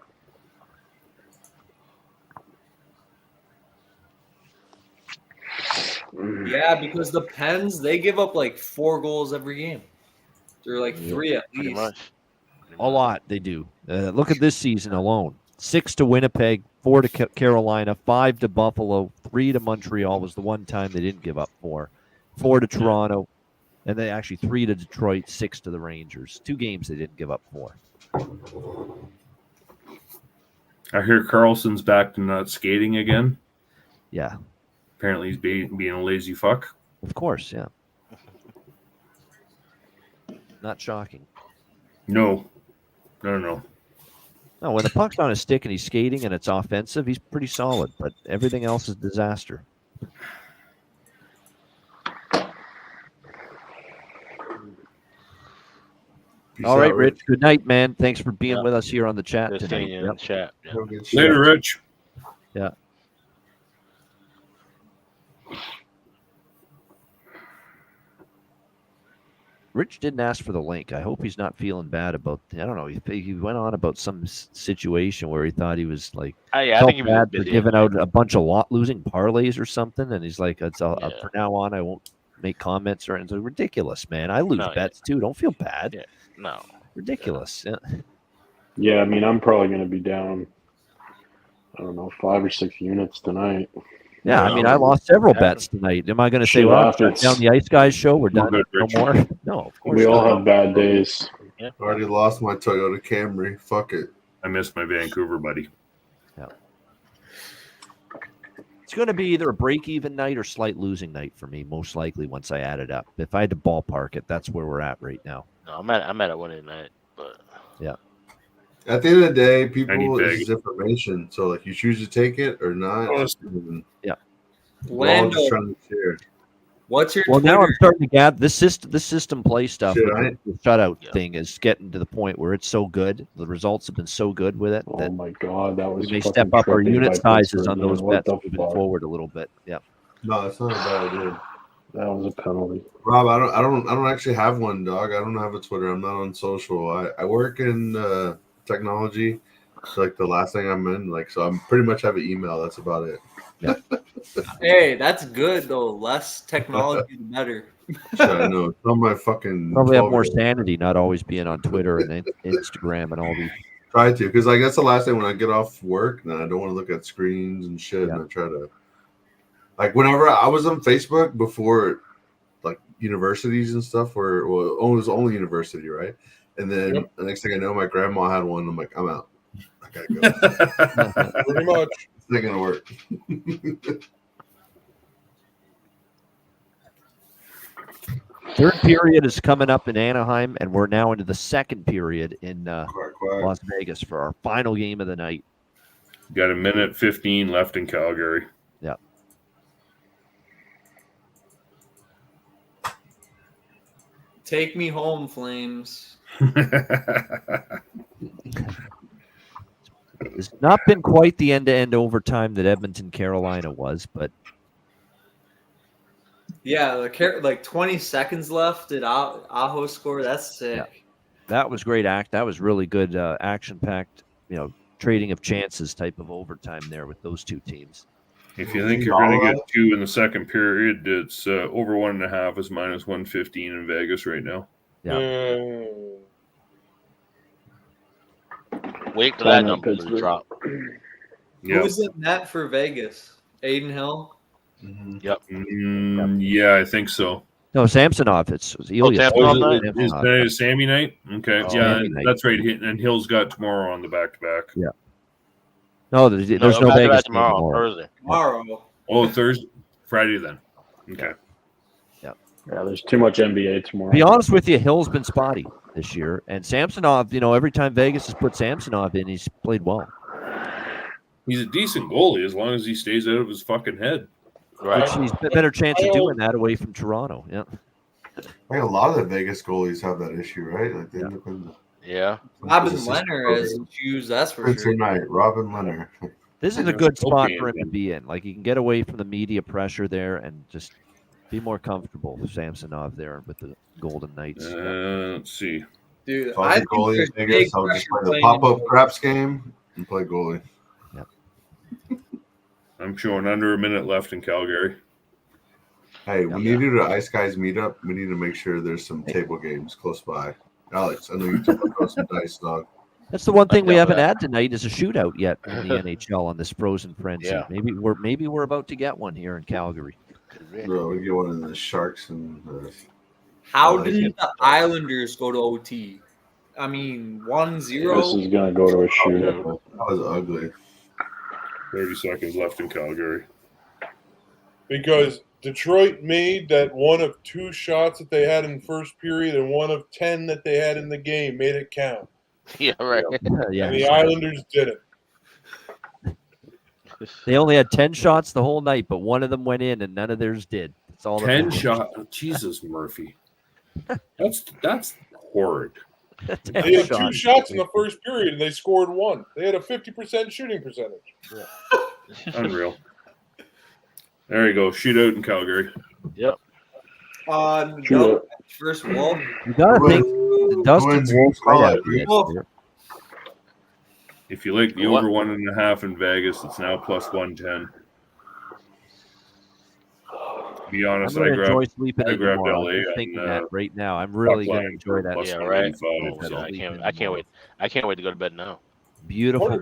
Yeah, because the Pens, they give up like 4 goals every game. They're like 3 at least. A lot they do. Look at this season alone. 6 to Winnipeg, 4 to Carolina, 5 to Buffalo, 3 to Montreal was the one time they didn't give up 4. 4 to Toronto, and they actually 3 to Detroit, 6 to the Rangers. 2 games they didn't give up 4. I hear Carlson's back to not skating again. Yeah. Apparently he's being a lazy fuck. Of course, yeah. Not shocking. No. No, when the puck's on his stick and he's skating and it's offensive, he's pretty solid, but everything else is disaster. All right, Rich. Good night, man. Thanks for being with us here on the chat Good tonight. seeing you in the chat. Yeah. Later, Rich. Yeah. Rich didn't ask for the link. I hope he's not feeling bad about. I don't know. He went on about some situation where he thought he was like I felt think he was bad for busy. giving out a bunch of losing parlays or something, and he's like, from now on, I won't make comments or anything. It's ridiculous, man. I lose bets too. Don't feel bad. Yeah. No. Ridiculous. Yeah. Yeah, I mean, I'm probably going to be down, I don't know, 5 or 6 units tonight. Yeah, I mean, I lost several bets tonight. Am I going to say, well, shut down the Ice Guys show? We're done. No more. No, of course We all not. have bad days. Yeah. Already lost my Toyota Camry. Fuck it. I miss my Vancouver buddy. Yeah. It's going to be either a break-even night or slight losing night for me, most likely once I add it up. If I had to ballpark it, that's where we're at right now. No, I'm at a winning night, but yeah. At the end of the day, people, big. this is information. So, like, you choose to take it or not. Yeah. We're all just trying to share. What's your Well, now Twitter? I'm starting to gather this system play stuff. Should with I? The shutout thing is getting to the point where it's so good. The results have been so good with it that Oh my God, that was we may fucking step up our trippy unit by sizes Pittsburgh, on those man. What bets the moving fuck? forward a little bit. Yeah. No, it's not a bad idea. That was a penalty. Rob, I don't actually have one, dog. I don't have a Twitter. I'm not on social. I work in technology. It's like the last thing I'm in. Like, so I'm pretty much have an email. That's about it. Yeah. Hey, that's good though. Less technology, the better. Yeah, I know. It's on my fucking. Probably have 12 more year old. sanity, not always being on Twitter and Instagram and all these. Try to, because like that's the last thing when I get off work. Then I don't want to look at screens and shit. And I try to, like, whenever I was on Facebook before, like universities and stuff, where it was only university, right? And then the next thing I know, my grandma had one. I'm like, I'm out. I gotta go. Pretty much. It's not gonna work. Third period is coming up in Anaheim, and we're now into the second period in Las Vegas for our final game of the night. Got a minute 15 left in Calgary. Yeah. Take me home, Flames. It's not been quite the end-to-end overtime that Edmonton, Carolina was, but Yeah, like 20 seconds left. Did Aho score? That's sick. Yeah. That was great That was really good action-packed, trading of chances type of overtime there with those two teams. If you think you're going to get 2 in the second period, it's over 1.5 is minus 115 in Vegas right now. Yeah. Wait till that number to drop. Who was in net for Vegas? Aiden Hill? Yep. Yeah, I think so. No, Samsonov. It's Ilya. Is Sammy night? Okay. It's Yeah, Sammy night. that's right. And Hill's got tomorrow on the back-to-back. Yeah. No, there's no Vegas tomorrow. Thursday. Tomorrow. Oh, Thursday, Friday then. Okay. Yeah. Yeah, there's too much NBA tomorrow. To be honest with you, Hill's been spotty this year, and Samsonov. Every time Vegas has put Samsonov in, he's played well. He's a decent goalie as long as he stays out of his fucking head. Right. Which he's a better chance of doing that away from Toronto. Yeah. I think a lot of the Vegas goalies have that issue, right? Like they end up in Robin Leonard has issues, that's for sure. Night, Robin Leonard. This is a good spot for him to be in. Like, he can get away from the media pressure there and just be more comfortable with Samsonov there with the Golden Knights. Let's see. Dude, if I was a goalie in Vegas, I would just play the pop-up craps game and play goalie. Yeah. I'm showing under a minute left in Calgary. Hey, when you do the Ice Guys meetup, we need to make sure there's some table games close by. Alex, I know you took some dice, dog. That's the one thing we haven't had tonight is a shootout yet in the NHL on this Frozen Frenzy. Yeah. Maybe we're about to get one here in Calgary. Bro, we get one of the Sharks and. How did the Islanders go to OT? I mean, 1-0. This is gonna go to a shootout. That was ugly. 30 seconds left in Calgary. Because Detroit made that one of 2 shots that they had in the first period and one of 10 that they had in the game made it count. Yeah, right. Yeah. And the Islanders didn't. They only had 10 shots the whole night, but one of them went in and none of theirs did. That's all. 10 shots. Jesus, Murphy. That's horrid. They had 2 shots in the first period and they scored 1. They had a 50% shooting percentage. Unreal. There you go. Shootout in Calgary. Yep. No, first wall. You gotta think Dustin's right out here. If you like the over 1.5 in Vegas, it's now plus 110. To be honest, I grabbed LA. I'm thinking that right now. I'm really going to enjoy that. Yeah, right. I can't wait. I can't wait to go to bed now. Beautiful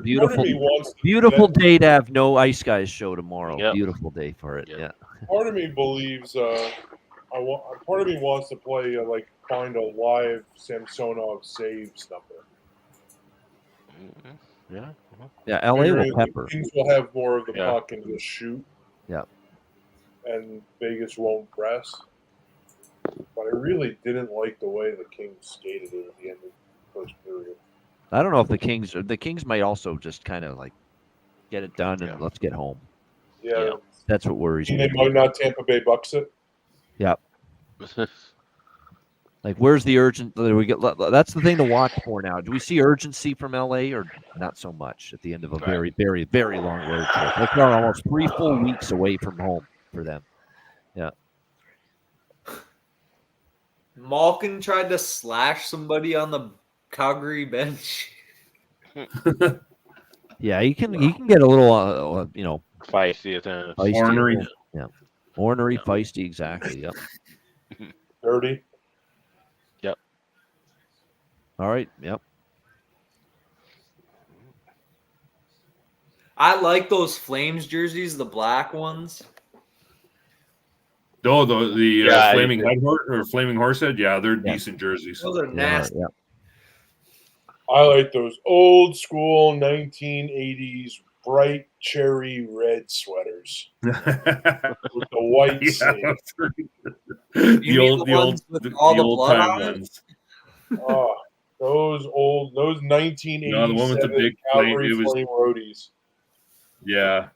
day to have no Ice Guys show tomorrow. Yep. Beautiful day for it. Yeah. Part of me believes, part of me wants to play, find a live Samsonov saves number. Yeah. Yeah, LA will pepper. Kings will have more of the puck and just shoot. Yeah. And Vegas won't press. But I really didn't like the way the Kings skated it at the end of the first period. I don't know if the Kings might also just kind of get it done and let's get home. Yeah. That's what worries me. They might not Tampa Bay Bucks it. Yeah. Where's the urgent? That's the thing to watch for now. Do we see urgency from LA or not so much at the end of a very, very, very long road trip? They're almost 3 full weeks away from home for them. Yeah. Malkin tried to slash somebody on the Calgary bench. Yeah, he can get a little feisty at times. Ornery. Yeah. Ornery, feisty, exactly. Yep. Dirty. Yep. All right. Yep. I like those Flames jerseys, the black ones. No, the Flaming Headhorse or Flaming Horsehead, they're decent jerseys. Those are nasty. Yeah. I like those old school 1980s bright cherry red sweaters with the white sleeve. The old time ones. Oh, those 1980s the one with the big Calgary Flame roadies. Yeah.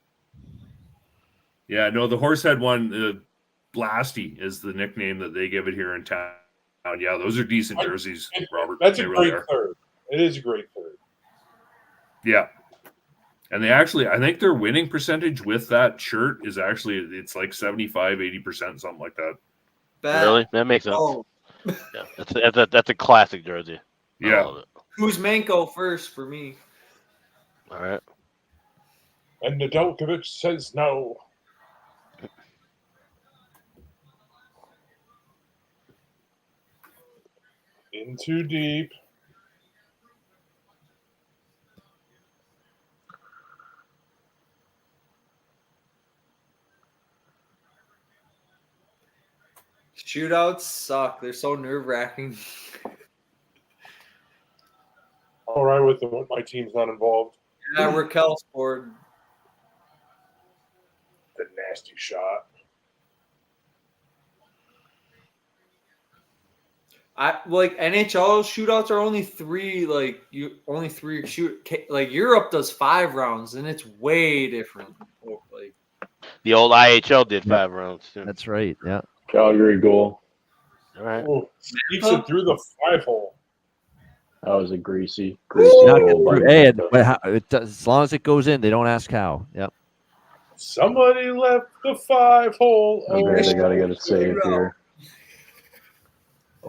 Yeah, no, the Horsehead one, Blasty is the nickname that they give it here in town. Yeah, those are decent jerseys, Robert. That's a great third. It is a great third. Yeah. And they actually, I think their winning percentage with that shirt is actually, it's like 75, 80%, something like that. Really? That makes sense. Oh. Yeah, that's a classic jersey. I Yeah. love it. Kuzmenko first for me. All right. And Nedeljkovic says no. In too deep. Shootouts suck. They're so nerve-wracking. All right with them. My team's not involved. Yeah, Raquel scored. The nasty shot. NHL shootouts are only three. Only three shoot. Like Europe does 5 rounds, and it's way different. Like the old IHL did 5 rounds too. That's right. Yeah. Calgary goal. All right. Ooh, sneaks it through the 5-hole. That was a greasy Not goal. through. Hey, as long as it goes in, they don't ask how. Yep. Somebody left the 5-hole. Okay, they got to get it saved here.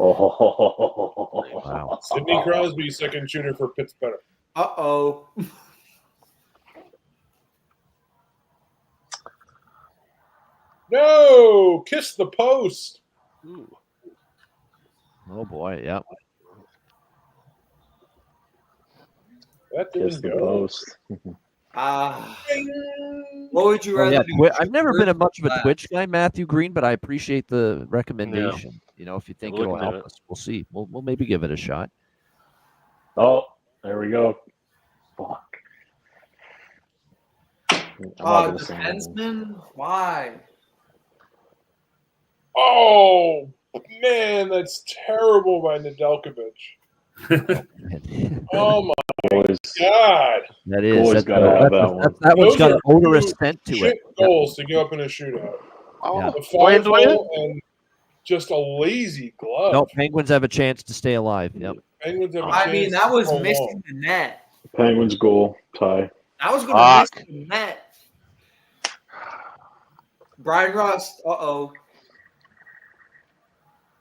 Oh, wow. Sidney Crosby, second shooter for Pittsburgh. Uh-oh. No! Kiss the post. Ooh. Oh, boy. Yep. That Kiss didn't the go. post. What would you rather do? I've never been much of a Twitch guy, Matthew Green, but I appreciate the recommendation. Yeah. You know, if you think We're it'll looking at help it. us, we'll see. We'll maybe give it a shot. Oh, there we go. Fuck. Defenseman? Why? Oh, man, that's terrible by Nedeljkovic. Oh, my God. That is. Goalie's gotta have that one. That one's Those got are an odorous two scent to shit it. goals to give up in a shootout. Yeah. The 5-hole and just a lazy glove. No, Penguins have a chance to stay alive. Yep. Penguins have a I mean, chance that to was go missing long. the net. Penguins goal tie. That was going to miss the net. Brian Ross, uh-oh.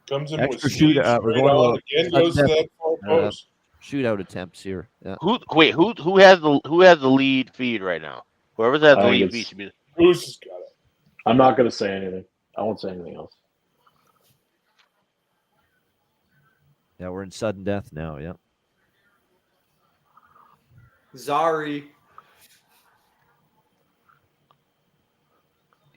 Comes in Extra with shoot. speed We're straight going on. to Again goes to that far post. shootout attempts here. Yeah. Who has the lead feed right now? Whoever's has the I lead think feed it's- should be. Goose has got it. I'm not going to say anything. I won't say anything else. Yeah, we're in sudden death now. Yeah. Zari.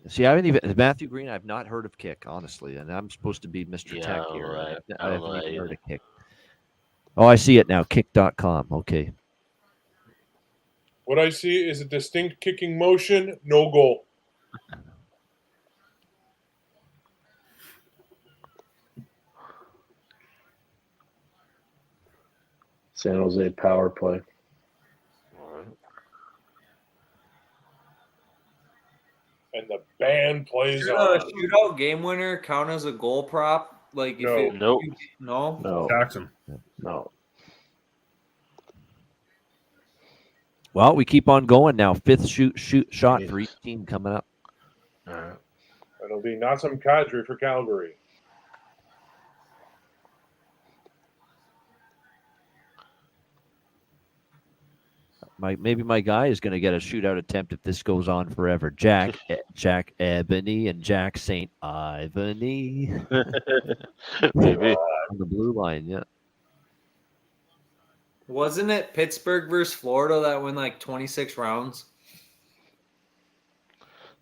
See, I haven't even Matthew Green. I've not heard of Kick, honestly, and I'm supposed to be Mr. Yeah, Tech here. right. I I haven't don't know even heard either. of Kick. Oh, I see it now. Kick.com. Okay. What I see is a distinct kicking motion, no goal. San Jose power play. And the band plays Should a on. shootout game winner count as a goal prop? Like if No. it, Nope. No. No. Jackson. No. Well, we keep on going now. Fifth shot for each team coming up. All right. It'll be Nazem Kadri for Calgary. Maybe my guy is going to get a shootout attempt if this goes on forever. Jack Ebony and Jack St. Ivany Maybe. on the blue line. Yeah. Wasn't it Pittsburgh versus Florida that went like 26 rounds?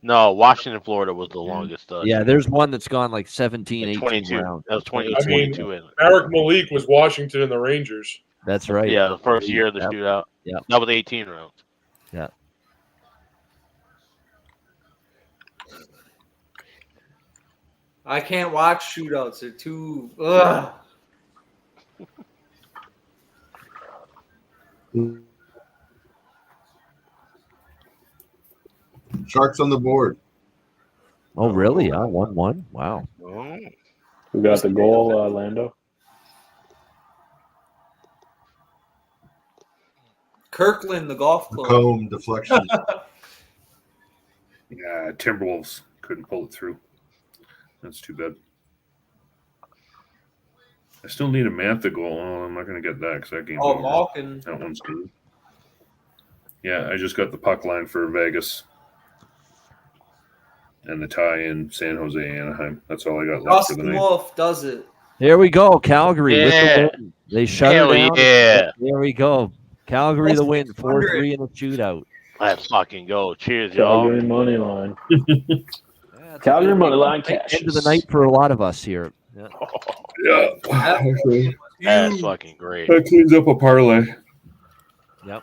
No, Washington, Florida was the longest. Yeah, there's one that's gone like 17, 18 22. rounds. That was 20, I mean, 22 in it. Eric Malik was Washington and the Rangers. That's right. Yeah, the first year of the Yep. shootout. Yep. That was 18 rounds. Yeah. I can't watch shootouts. They're too. Ugh. Sharks on the board. Oh, really? 1-1. Wow. Who got the goal, Lando? Kirkland, the golf The club. comb deflection. Yeah, Timberwolves couldn't pull it through. That's too bad. I still need a Mantha goal. Oh, I'm not going to get that because that game's over. Malkin. That one's good. Yeah, I just got the puck line for Vegas and the tie in San Jose, Anaheim. That's all I got left for the Dustin night. Wolf does it. Here we go, Calgary with Yeah. the win. They shut Hell her down. yeah. There we go. Calgary the win, 600. 4-3 in a shootout. Let's fucking go. Cheers, y'all. Calgary money line. Yeah, it's a Calgary good money line end cash. of the night for a lot of us here. Yeah. Yeah. That's fucking great. That cleans up a parlay. Yep.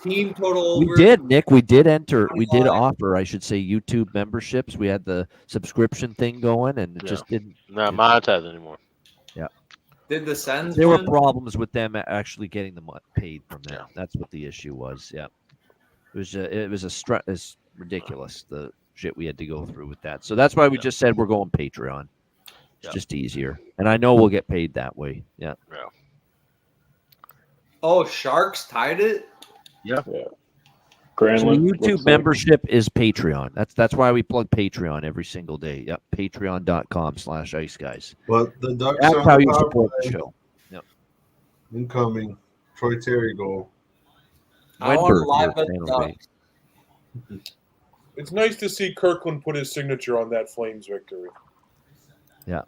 Team total We over. did, Nick. We did offer, I should say, YouTube memberships. We had the subscription thing going, and it just didn't. Not monetized anymore. Yeah. Did the Sens There were win? problems with them actually getting the paid from that. That's what the issue was. Yeah. It's ridiculous, the shit we had to go through with that. So that's why we just said we're going Patreon. It's just easier. And I know we'll get paid that way. Yeah. Oh, Sharks tied it? Yeah. So the Granlund YouTube looks membership is Patreon. That's why we plug Patreon every single day. Yep. Patreon.com/Ice Guys. But the Ducks That's are how on you the power support the play. show. Yep. Incoming. Troy Terry goal. I want to Wenberg live here, bet San the Jose. Ducks. It's nice to see Kirkland put his signature on that Flames victory. Yeah.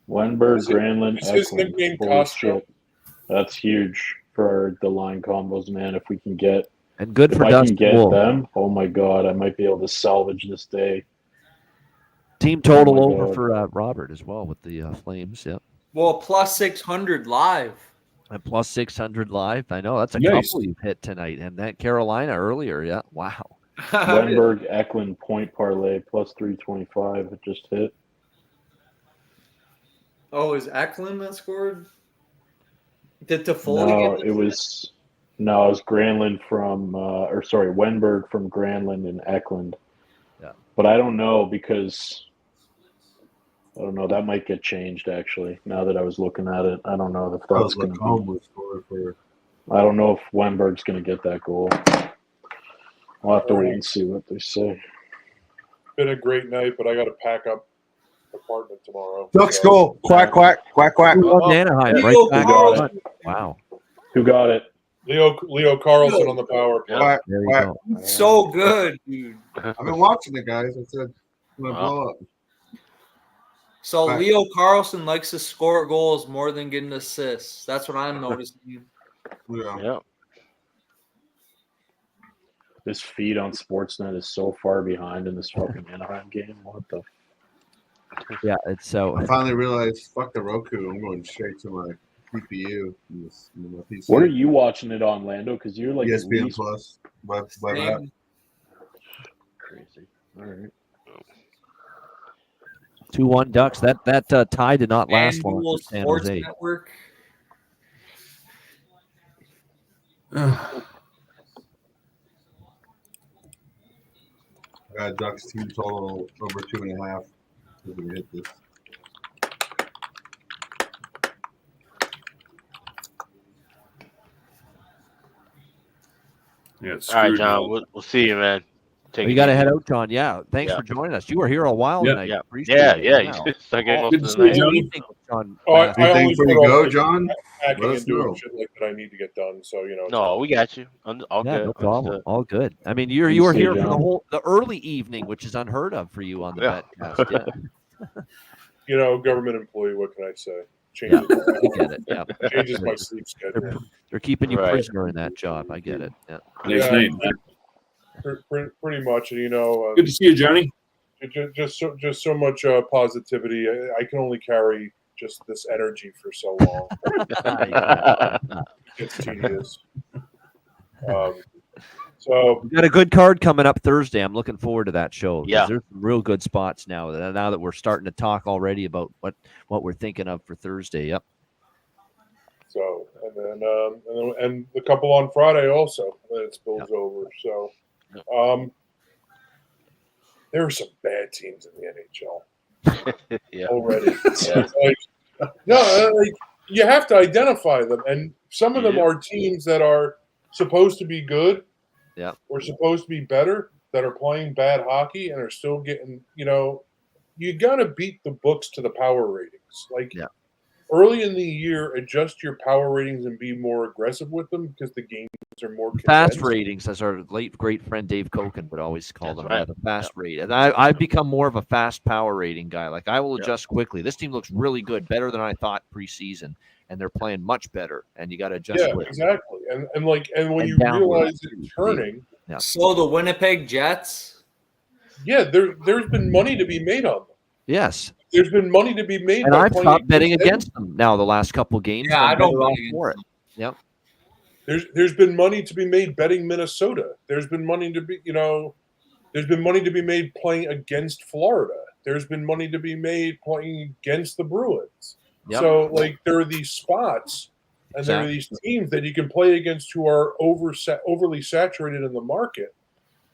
Wenberg, Is it- Granlund, is his Eklund. nickname Holy Costco? shit. That's huge for the line combos, man. If we can get And good if for I Dustin can get Wolf. them, oh my god, I might be able to salvage this day. Team total Oh my over God. for Robert as well with the Flames. Yep. Well, plus 600 live. And plus 600 live. I know that's a Nice. couple you've hit tonight. And that Carolina earlier. Yeah. Wow. Wenberg, Eklund, point parlay plus 325. It just hit. Oh, is Eklund that scored? Did Toffoli No, get it was Granlund from Wenberg from Granlund and Eklund. Yeah. But I don't know because I don't know, that might get changed actually. Now that I was looking at it, I don't know if that's going to be. I don't know if Wenberg's going to get that goal. I'll have to wait and see what they say. Been a great night, but I got to pack up apartment tomorrow. Ducks goal. Quack, quack, quack, quack. Oh, Anaheim, right Leo back. Carlson. Wow. Who got it? Leo Carlson on the power play. Quack, There you quack. go. So good, dude. I've been watching it, guys. I said, I'm going to blow up. So Right. Leo Carlson likes to score goals more than getting assists. That's what I'm noticing. Yeah. This feed on Sportsnet is so far behind in this fucking Anaheim game. What the? Yeah, it's so. I finally realized, fuck the Roku. I'm going straight to my CPU. In my PC. What are you watching it on, Lando? Because you're like ESPN least- Plus. Web app. Crazy. All right. 2-1 Ducks. That tie did not last long FanDuel for San Sports Jose. Network. I got Ducks team total over 2.5. We're going to hit this. Yeah, it's All right, screwed John. now. We'll see you, man. Take You it got to easy. head out, John. Yeah. Thanks Yeah. for joining us. You were here a while Yeah. tonight. Yeah. Appreciate Yeah, it. yeah. Wow. You start getting Good close to to see the you, night. John. Anything with John Oh, I last only Anything before you put go, off John? packing Let and us doing know. shit like that I need to get done. So No, we got you. All Yeah, good. no problem. Understood. All good. I mean, you You were see, here for John. the early evening, which is unheard of for you on the Yeah. Betcast. Yeah. Government employee. What can I say? Yeah, Changes, I get it. Yeah. changes my sleep schedule. They're keeping you Right. prisoner in that job. I get it. Yeah. Nice Yeah. night. Pretty much, and Good to see you, Johnny. just so much positivity. I can only carry just this energy for so long. It's tedious. So We got a good card coming up Thursday. I'm looking forward to that show. 'Cause Yeah. There's some real good spots now. Now that we're starting to talk already about what we're thinking of for Thursday. Yep. So and the couple on Friday also. And then it spills over. So there are some bad teams in the NHL Yeah. already. Yeah. you have to identify them, and some of them are teams that are supposed to be good, or supposed to be better, that are playing bad hockey and are still getting. You got to beat the books to the power ratings. Like early in the year, adjust your power ratings and be more aggressive with them because the games are more Fast condensed. ratings, as our late great friend Dave Koken would always call them. Yeah, the fast rate. And I've become more of a fast power rating guy. Like I will adjust quickly. This team looks really good, better than I thought preseason, and they're playing much better. And you got to adjust. Yeah, quickly. exactly. And when you realize it's turning. Yeah. So the Winnipeg Jets. Yeah, there's been money to be made on them. Yes. There's been money to be made. And by I've playing stopped betting against them now the last couple games. Yeah, I don't bet for it. Yep. There's been money to be made betting Minnesota. There's been money to be there's been money to be made playing against Florida. There's been money to be made playing against the Bruins. Yep. So there are these spots and there are these teams that you can play against who are overly saturated in the market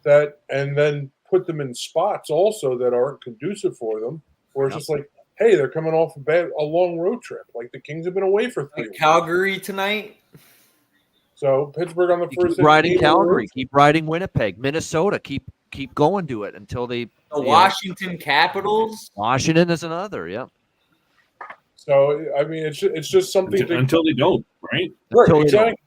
and then put them in spots also that aren't conducive for them, where it's just like, hey, they're coming off a long road trip. Like the Kings have been away for 3 weeks. Calgary tonight. So Pittsburgh on the first. Keep riding Calgary. Keep riding Winnipeg. Minnesota. Keep going to it until they. The Washington Capitals. Washington is another. Yeah. So I mean, it's just something until they don't, right? Right. Exactly.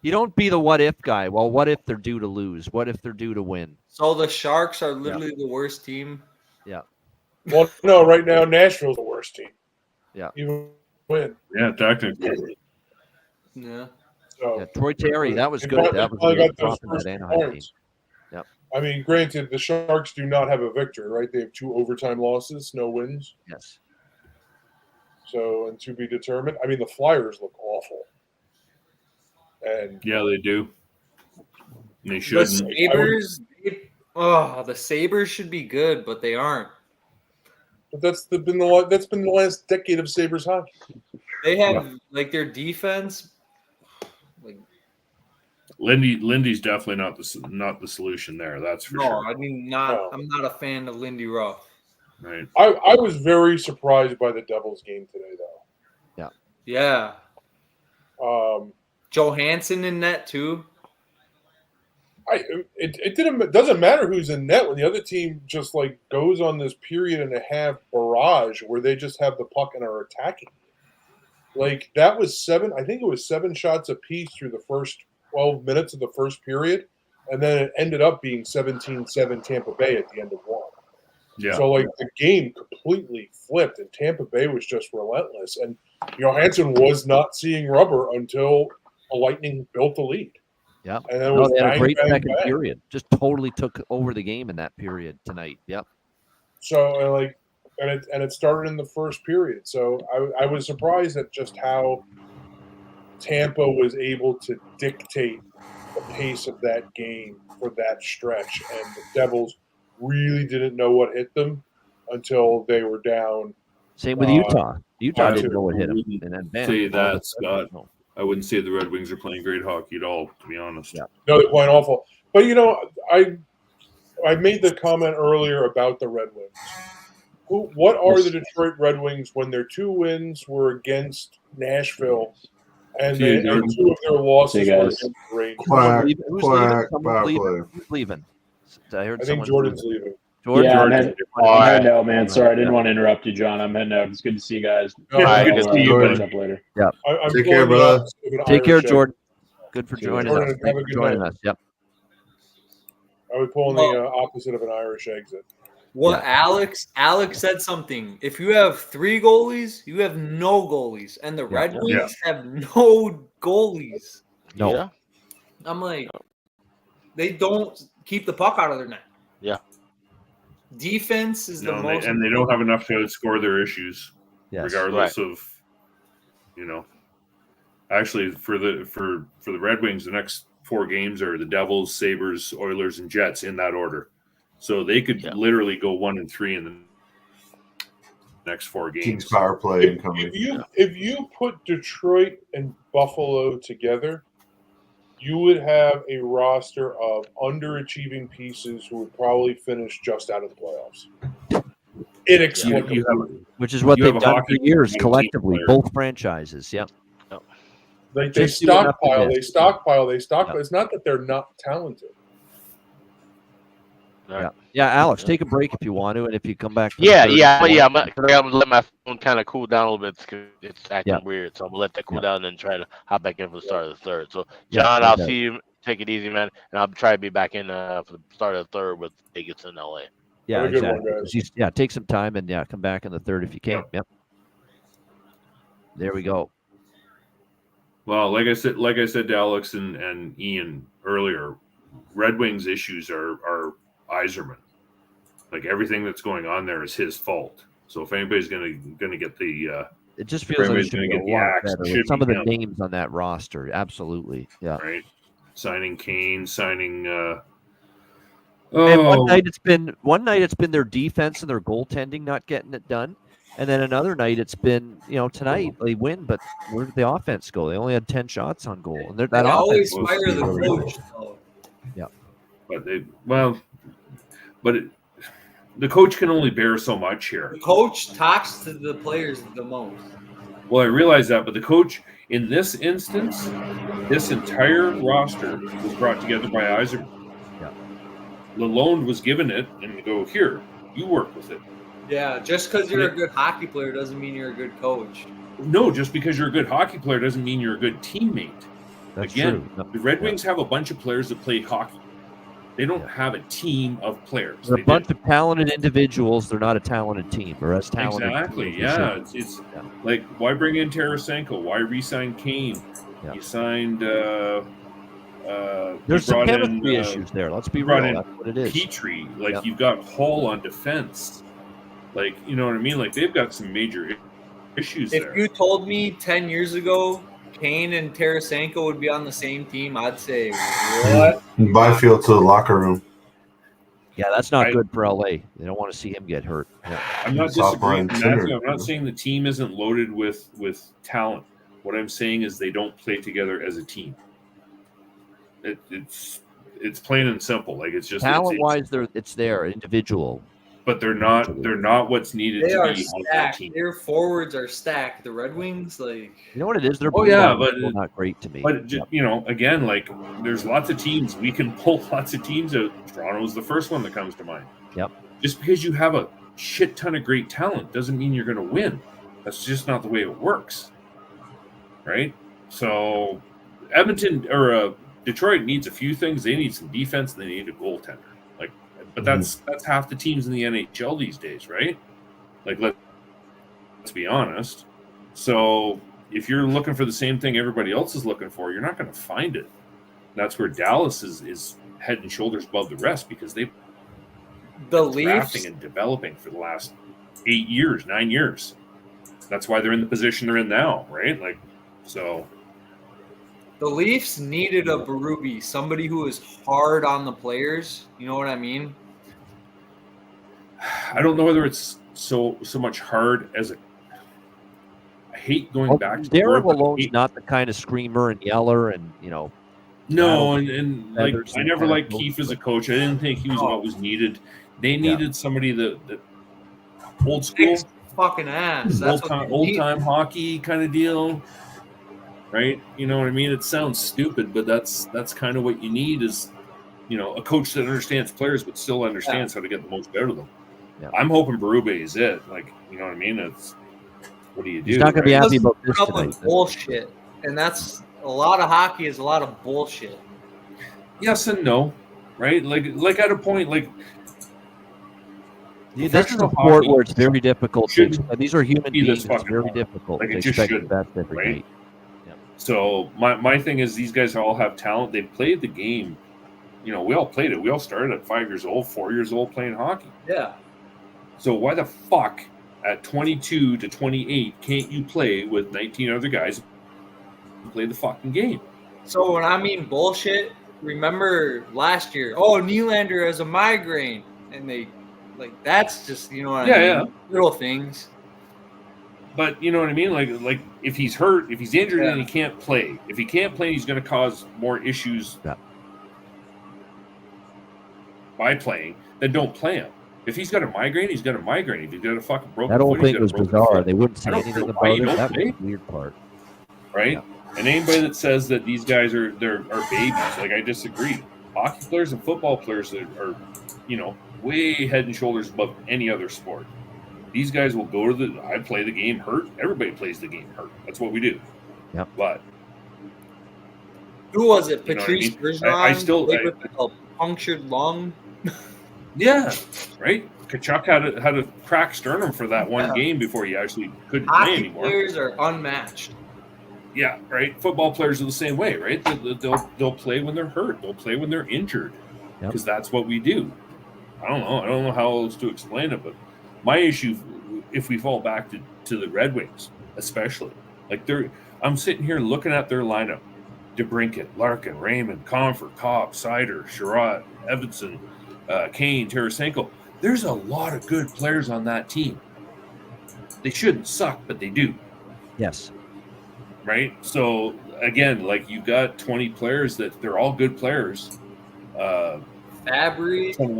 You don't be the what if guy. Well, what if they're due to lose? What if they're due to win? So the Sharks are literally the worst team. Yeah. Well, no, right now Nashville's the worst team. Yeah. Even win. Yeah, technically. Yeah. So Troy Terry, that was good. That was a drop in that Anaheim game. Yep. I mean, granted, the Sharks do not have a victory, right? They have 2 overtime losses, no wins. Yes. So, and to be determined. I mean, the Flyers look awful. And yeah, they do. They shouldn't. The Sabres should be good, but they aren't. But that's been the last decade of Sabres hockey. They have their defense. Lindy's definitely not the solution there. That's for sure. No, I mean I'm not a fan of Lindy Ruff. Right. I was very surprised by the Devils game today, though. Yeah. Yeah. Johansson in net too. It doesn't matter who's in net when the other team just goes on this period and a half barrage where they just have the puck and are attacking. That was 7. I think it was 7 shots apiece through the first 12 minutes of the first period, and then it ended up being 17-7 Tampa Bay at the end of 1. Yeah. So the game completely flipped, and Tampa Bay was just relentless. And Johansson was not seeing rubber until a Lightning built the lead. Yeah. And then they had a great second period. Just totally took over the game in that period tonight. Yep. So and it started in the first period. So I was surprised at just how Tampa was able to dictate the pace of that game for that stretch, and the Devils really didn't know what hit them until they were down. Same with Utah. Utah didn't know what hit them. And then say that, Scott. I wouldn't say the Red Wings are playing great hockey at all, to be honest. Yeah. No, they're playing awful. But I made the comment earlier about the Red Wings. What are the Detroit Red Wings when their 2 wins were against Nashville and 2 of their losses were against the Rangers? Who's leaving? I think Jordan's leaving. Jordan. I know, man. Sorry, I didn't want to interrupt you, John. I'm heading out. It's good to see you guys. Good to see you, buddy. Up later. Yeah. Take care, brother. Take care, Jordan. Good for joining us. Thanks for joining us. Yep. I was pulling the opposite of an Irish exit. What Alex said something. If you have 3 goalies, you have no goalies, and the Red Wings have no goalies. No. Yeah. I'm like, they don't keep the puck out of their net. Yeah. Defense is the most, and they don't have enough to outscore their issues, regardless of, Actually, for the Red Wings, the next 4 games are the Devils, Sabres, Oilers, and Jets in that order. So they could literally go 1-3 in the next 4 games. Kings power play incoming. If you put Detroit and Buffalo together, you would have a roster of underachieving pieces who would probably finish just out of the playoffs. inexplicably. Which is what you they've have a done for hockey years team collectively, player. both franchises. Yep. Like they Just doing nothing stockpile. else. It's not that they're not talented. Yeah, Alex, take a break if you want to, and if you come back. For Yeah. the I'm gonna let my phone kind of cool down a little bit. It's acting weird, so I'm gonna let that cool down and then try to hop back in for the start of the third. So, John, I'll see you. Take it easy, man, and I'll try to be back in for the start of the third with Vegas in LA. Yeah, Have a good exactly. one, guys. Take some time and come back in the third if you can. Yep. There we go. Well, like I said to Alex and Ian earlier, Red Wings issues are Yzerman. Like everything that's going on there is his fault. So if anybody's gonna get the it just feels like it should be a lot better with some of the names on that roster. Absolutely, yeah. Right, signing Kane, signing. And one night it's been their defense and their goaltending not getting it done, and then another night it's been tonight they win, but where did the offense go? They only had 10 shots on goal, and that They always offense fire the really coach. good. Though. Yeah, The coach can only bear so much here. The coach talks to the players the most. Well, I realize that, but the coach in this instance, this entire roster was brought together by Yzerman. Yeah. Lalonde was given it and go, here, you work with it. Yeah, just because you're a good hockey player doesn't mean you're a good coach. No, just because you're a good hockey player doesn't mean you're a good teammate. That's Again, true. the Red Wings have a bunch of players that play hockey. They don't have a team of players. They're a bunch of talented individuals. They're not a talented team, or as talented. Exactly. Yeah. It's like, why bring in Tarasenko? Why re-sign Kane? Yeah. You signed. There's some chemistry issues there. Let's be real. That's what it is. Petrie. Like you've got Hull on defense. Like, you know what I mean? Like they've got some major issues there. If you told me 10 years ago Kane and Tarasenko would be on the same team, I'd say, what? Byfield to the locker room. Yeah, that's not good for LA. They don't want to see him get hurt. Yeah. I'm not disagreeing, Matthew. I'm not saying the team isn't loaded with talent. What I'm saying is they don't play together as a team. It's plain and simple. Like it's just talent-wise, it's there, individual. But they're not what's needed They to are be on that stacked. team. Their forwards are stacked. The Red Wings, like you know what it is? They're but not great to me. But again, like there's lots of teams we can pull lots of teams out. Toronto's the first one that comes to mind. Yep. Just because you have a shit ton of great talent doesn't mean you're going to win. That's just not the way it works, right? So, Detroit needs a few things. They need some defense. And they need a goaltender. But that's half the teams in the NHL these days, right? Like let's be honest. So if you're looking for the same thing everybody else is looking for, you're not going to find it. That's where Dallas is head and shoulders above the rest because they've been drafting and developing for the last 9 years. That's why they're in the position they're in now, right? Like so. The Leafs needed a Berube, somebody who is hard on the players. You know what I mean? I don't know whether it's so much hard as I hate going back to Darren Malone's not the kind of screamer and yeller and No, and like I never liked Keefe as a coach. I didn't think he was what was needed. They needed somebody that old school fucking ass. That's old time hockey kind of deal. Right? You know what I mean? It sounds stupid, but that's kind of what you need is, a coach that understands players but still understands how to get the most out of them. Yeah. I'm hoping Berube is it. Like, you know what I mean? It's what do you do? He's not going to be happy about this tonight. Bullshit, and that's a lot of hockey is a lot of bullshit. Yes and no, right? Like at a point, like this is a sport where it's very difficult. These are human beings. It's very difficult to expect the best every night. So my thing is these guys all have talent. They've played the game. We all played it. We all started at 5 years old, 4 years old playing hockey. Yeah. So why the fuck at 22 to 28 can't you play with 19 other guys and play the fucking game? So when I mean bullshit, remember last year, Nylander has a migraine. And they, that's just, I mean? Little things. But you know what I mean? Like if he's hurt, if he's injured and he can't play. If he can't play, he's going to cause more issues by playing. Then don't play him. If he's got a migraine, he's got a migraine. If he's got a fucking broken That whole foot, he's thing got a was broken bizarre. foot. They wouldn't I say don't anything know why about you it. don't That was play. the weird part. Right? Yeah. And anybody that says that these guys are babies, like, I disagree. Hockey players and football players are way head and shoulders above any other sport. These guys will go to I play the game hurt. Everybody plays the game hurt. That's what we do. Yep. But who was it? You know what I Patrice mean? Bergeron I still- played with a punctured lung. yeah, right. Kachuk had a cracked sternum for that one game before he actually couldn't play Hockey anymore. players are unmatched. Yeah, right. Football players are the same way, right? They'll play when they're hurt. They'll play when they're injured, because that's what we do. I don't know how else to explain it, but my issue, if we fall back to the Red Wings, especially, like I'm sitting here looking at their lineup: DeBrincat, Larkin, Raymond, Comfort, Cobb, Sider, Sherrod, Evanson, Kane, Tarasenko. There's a lot of good players on that team. They shouldn't suck, but they do. Yes. Right? So, again, like, you got 20 players that they're all good players. Fabry. Some of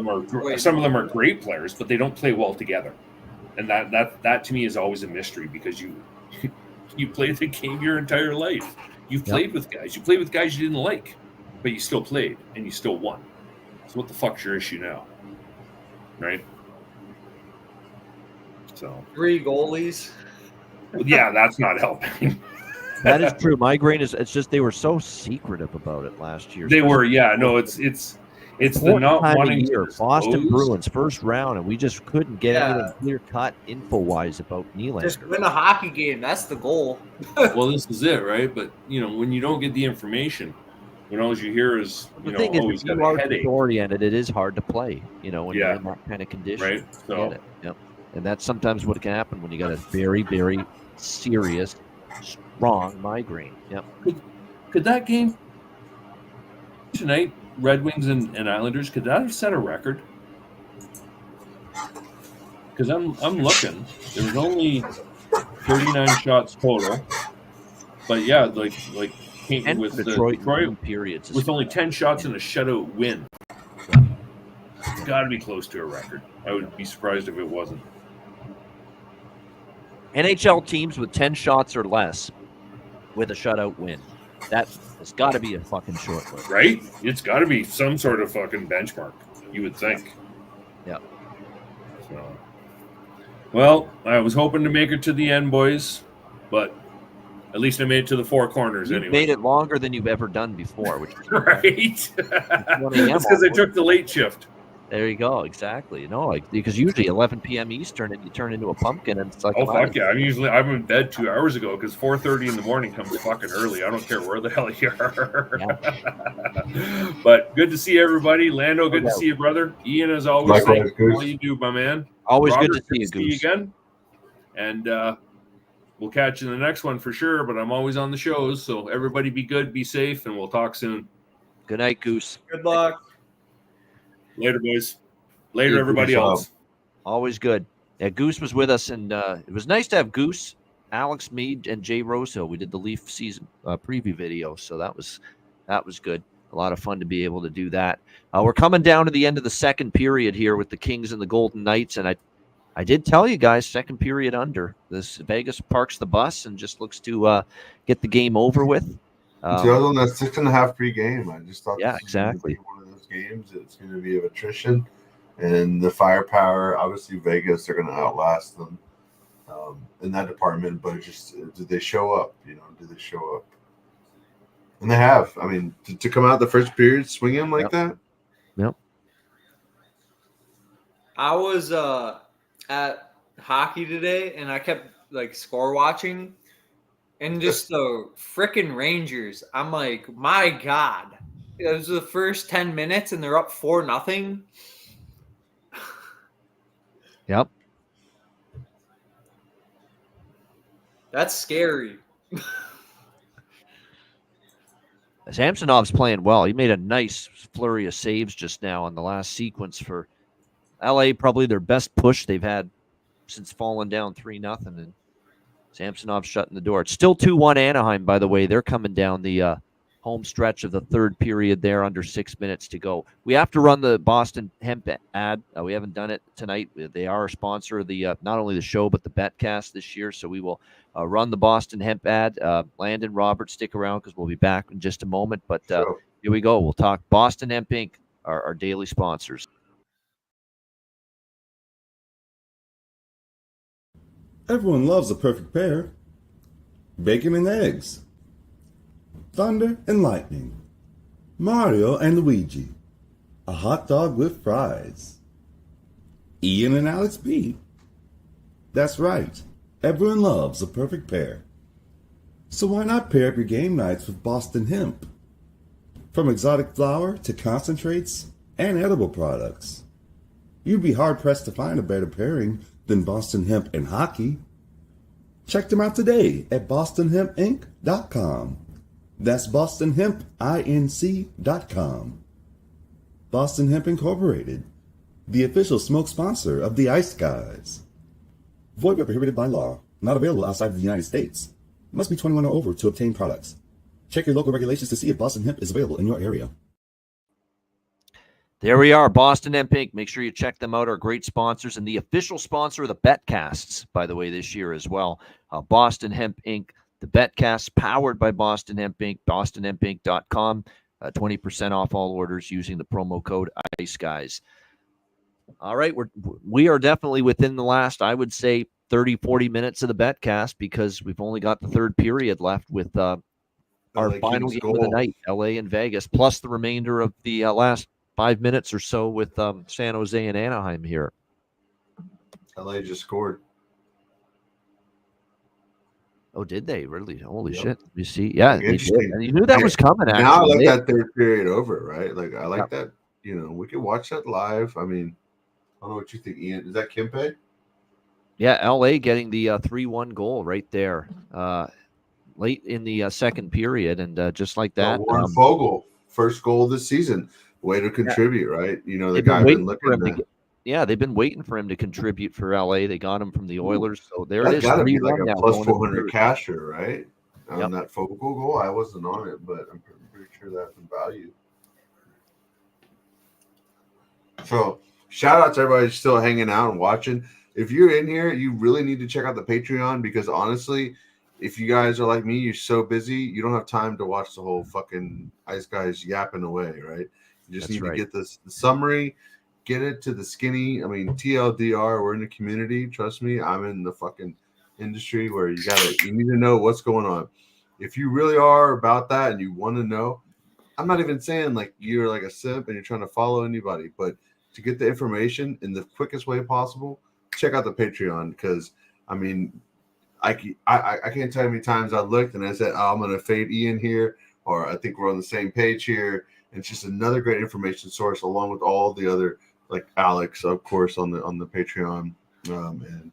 them are great players, but they don't play well together. And that to me is always a mystery, because you play the game your entire life. You've played with guys. You played with guys you didn't like, but you still played and you still won. So what the fuck's your issue now? Right? So 3 goalies. Yeah, that's not helping. That is true. Migraine it's just they were so secretive about it last year. They were, yeah. No, it's the not wanting to disclose. Boston Bruins first round, and we just couldn't get Yeah. anything clear cut info wise about Nylander. Just win a hockey game. That's the goal. Well, this is it, right? But when you don't get the information, when all you hear is The thing is, he's if got you a are headache. disoriented, it is hard to play. When you're Yeah. in that kind of condition. Right. So Get it. Yep. And that's sometimes what can happen when you got a very, very serious, strong migraine. Yep. Could that game tonight, Red Wings and Islanders, could that have set a record? Because I'm looking. There was only 39 shots total, but yeah, like And with Detroit Detroit periods with only 10 shots and a shutout win. It's got to be close to a record. I would be surprised if it wasn't. NHL teams with 10 shots or less with a shutout win. That has got to be a fucking short list. Right? It's got to be some sort of fucking benchmark, you would think. Yeah. So, well, I was hoping to make it to the end, boys, but at least I made it to the 4 corners You anyway. made it longer than you've ever done before, which is Right. It's because I took the late shift. There you go. Exactly. Because usually 11 p.m. Eastern, and you turn into a pumpkin, and it's like, Oh fuck yeah! I'm in bed 2 hours ago, because 4:30 in the morning comes fucking early. I don't care where the hell you are. But good to see everybody. Lando, good to see you, brother. Ian, as always, Likewise, thank you for all Goose. you do, my man. Always Robert, good to see you, Goose. again. And we'll catch you in the next one for sure. But I'm always on the shows, so everybody be good, be safe, and we'll talk soon. Good night, Goose. Good luck. Later, boys. Later, Hey, everybody Goose. else. Always good. Yeah, Goose was with us, and it was nice to have Goose, Alex Mead, and Jay Rosehill. We did the Leaf season preview video, so that was good. A lot of fun to be able to do that. We're coming down to the end of the second period here with the Kings and the Golden Knights, and I did tell you guys, second period under. This Vegas parks the bus and just looks to get the game over with. So I was on that 6.5 pregame. I just thought, Yeah, this was gonna exactly. be one of those games. It's going to be of attrition, and the firepower. Obviously, Vegas are going to outlast them in that department. But just do they show up? Do they show up? And they have. I mean, to come out the first period swinging like that. Yep. I was at hockey today, and I kept score watching, and just the frickin' Rangers. I'm like, my God, it was the first 10 minutes, and they're up 4-0. Yep. That's scary. Samsonov's playing well. He made a nice flurry of saves just now on the last sequence for LA, probably their best push they've had since falling down 3-0. And Samsonov's shutting the door. It's still 2-1 Anaheim, by the way. They're coming down the home stretch of the third period there, under 6 minutes to go. We have to run the Boston Hemp ad. We haven't done it tonight. They are a sponsor of the not only the show but the Betcast this year, so we will run the Boston Hemp ad. Landon, Robert, stick around because we'll be back in just a moment. But here we go. We'll talk Boston Hemp Inc., our daily sponsors. Everyone loves a perfect pair. Bacon and eggs. Thunder and lightning. Mario and Luigi. A hot dog with fries. Ian and Alex B. That's right. Everyone loves a perfect pair. So why not pair up your game nights with Boston Hemp? From exotic flower to concentrates and edible products. You'd be hard-pressed to find a better pairing than Boston Hemp and hockey. Check them out today at bostonhempinc.com. That's bostonhempinc.com. Boston Hemp Incorporated, the official smoke sponsor of the Ice Guys. Void where prohibited by law. Not available outside of the United States. Must be 21 or over to obtain products. Check your local regulations to see if Boston Hemp is available in your area. There we are, Boston Hemp Inc. Make sure you check them out, our great sponsors, and the official sponsor of the Betcasts, by the way, this year as well. Boston Hemp Inc., the Betcast, powered by Boston Hemp Inc., bostonhempinc.com. 20% off all orders using the promo code ICEGUYS. All right, we are definitely within the last, I would say, 30, 40 minutes of the Betcast because we've only got the third period left with our final game of the night, LA and Vegas, plus the remainder of the last 5 minutes or so with San Jose and Anaheim here. LA just scored. Oh, did they really? Holy shit! You see, yeah, they did. Interesting. And you knew that was coming. Actually, now I like that third period over, right? Like I like that. We could watch that live. I mean, I don't know what you think, Ian. Is that Kempe? Yeah, LA getting the 3-1 goal right there, late in the second period, and just like that, Warren Fogle, first goal of the season. Way to contribute, right? The guy been looking at. Yeah, they've been waiting for him to contribute for LA. They got him from the Oilers, so there it is. Got to be like a plus 400 casher, right? On that Fogle goal, I wasn't on it, but I'm pretty sure that's in value. So, shout out to everybody still hanging out and watching. If you're in here, you really need to check out the Patreon because honestly, if you guys are like me, you're so busy, you don't have time to watch the whole fucking Ice Guys yapping away, right? You just need to get the summary, get it to the skinny. I mean, TLDR, we're in the community. Trust me, I'm in the fucking industry where you need to know what's going on. If you really are about that and you want to know, I'm not even saying like you're like a simp and you're trying to follow anybody, but to get the information in the quickest way possible, check out the Patreon because, I mean, I can't tell you how many times I looked and I said, oh, I'm going to fade Ian here, or I think we're on the same page here. And it's just another great information source along with all the other, like Alex, of course, on the Patreon, and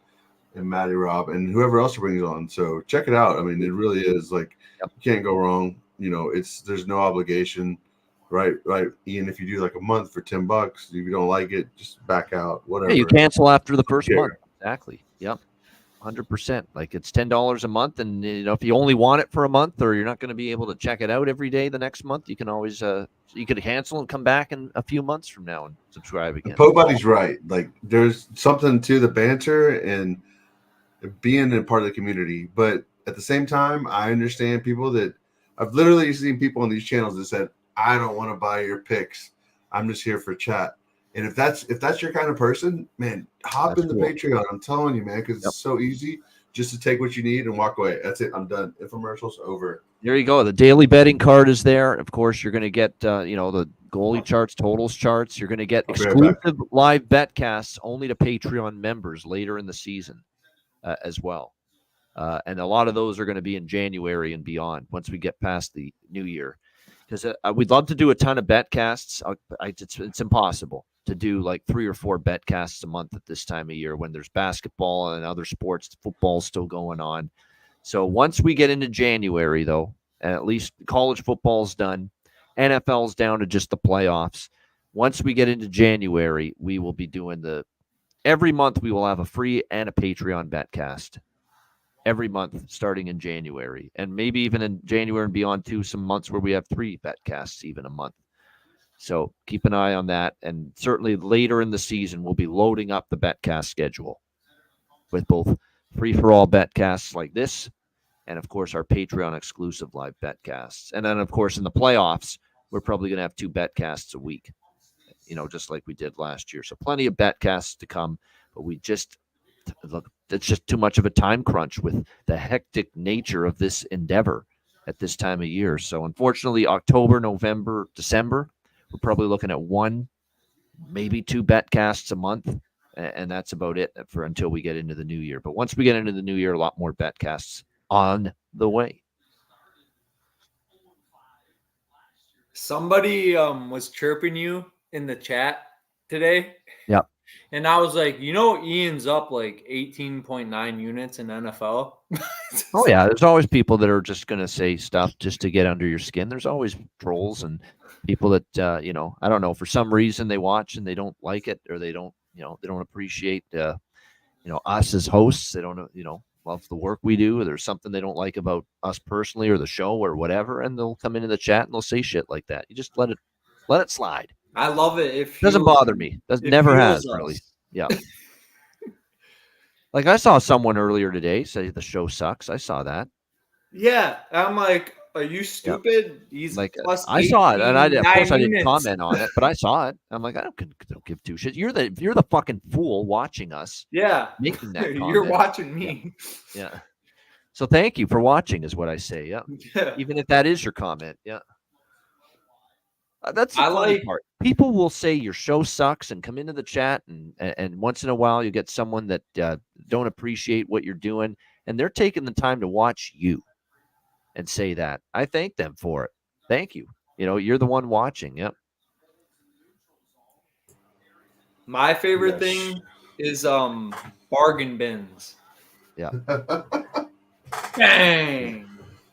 Matty Rob and whoever else he brings on. So check it out. I mean, it really is like you can't go wrong. There's no obligation, right? Ian, if you do like a month for $10, if you don't like it, just back out. Whatever. Yeah, you cancel after the first month. Exactly. Yep. 100%. Like it's $10 a month, and if you only want it for a month, or you're not going to be able to check it out every day the next month, you can always you could cancel and come back in a few months from now and subscribe again. Poe Buddy's right. Like there's something to the banter and being a part of the community, but at the same time, I understand people that I've literally seen people on these channels that said, "I don't want to buy your picks. I'm just here for chat." And if that's your kind of person, man, hop in the Patreon. I'm telling you, man, because it's so easy just to take what you need and walk away. That's it. I'm done. Infomercials over. There you go. The daily betting card is there. Of course, you're going to get the goalie charts, totals charts. You're going to get exclusive live betcasts only to Patreon members later in the season as well. And a lot of those are going to be in January and beyond once we get past the new year. Because we'd love to do a ton of betcasts. It's impossible to do like 3 or 4 betcasts a month at this time of year when there's basketball and other sports. Football's still going on. So once we get into January, though, and at least college football's done, NFL's down to just the playoffs. Once we get into January, we will be doing every month we will have a free and a Patreon betcast. every month starting in January, and maybe even in January and beyond too, some months where we have 3 Betcasts even a month. So keep an eye on that. And certainly later in the season, we'll be loading up the Betcast schedule with both free-for-all Betcasts like this and, of course, our Patreon exclusive live Betcasts. And then, of course, in the playoffs, we're probably going to have 2 Betcasts a week, just like we did last year. So plenty of Betcasts to come, but look, it's just too much of a time crunch with the hectic nature of this endeavor at this time of year. So unfortunately, October, November, December, we're probably looking at 1, maybe 2 Betcasts a month, and that's about it for until we get into the new year. But once we get into the new year, a lot more Betcasts on the way. Somebody was chirping you in the chat today. Yep. And I was like, Ian's up like 18.9 units in NFL. Oh, yeah. There's always people that are just going to say stuff just to get under your skin. There's always trolls and people that, I don't know, for some reason they watch and they don't like it, or they don't appreciate, us as hosts. They don't, love the work we do, or there's something they don't like about us personally or the show or whatever. And they'll come into the chat and they'll say shit like that. You just let it slide. I love it. It doesn't bother me. Never has really. Yeah. Like I saw someone earlier today say the show sucks. I saw that. Yeah, I'm like, are you stupid? Yep. He's like plus I saw it, and of course I didn't units. comment on it, but I saw it. I'm like, I don't give 2 shits. You're the fucking fool watching us. Yeah, making that comment. You're watching me. Yeah. So thank you for watching, is what I say. Yeah. Even if that is your comment. Yeah. That's the funny part. People will say your show sucks and come into the chat, and once in a while you get someone that don't appreciate what you're doing, and they're taking the time to watch you and say that. I thank them for it. Thank you. You're the one watching. Yep. My favorite thing is bargain bins. Yeah. Dang.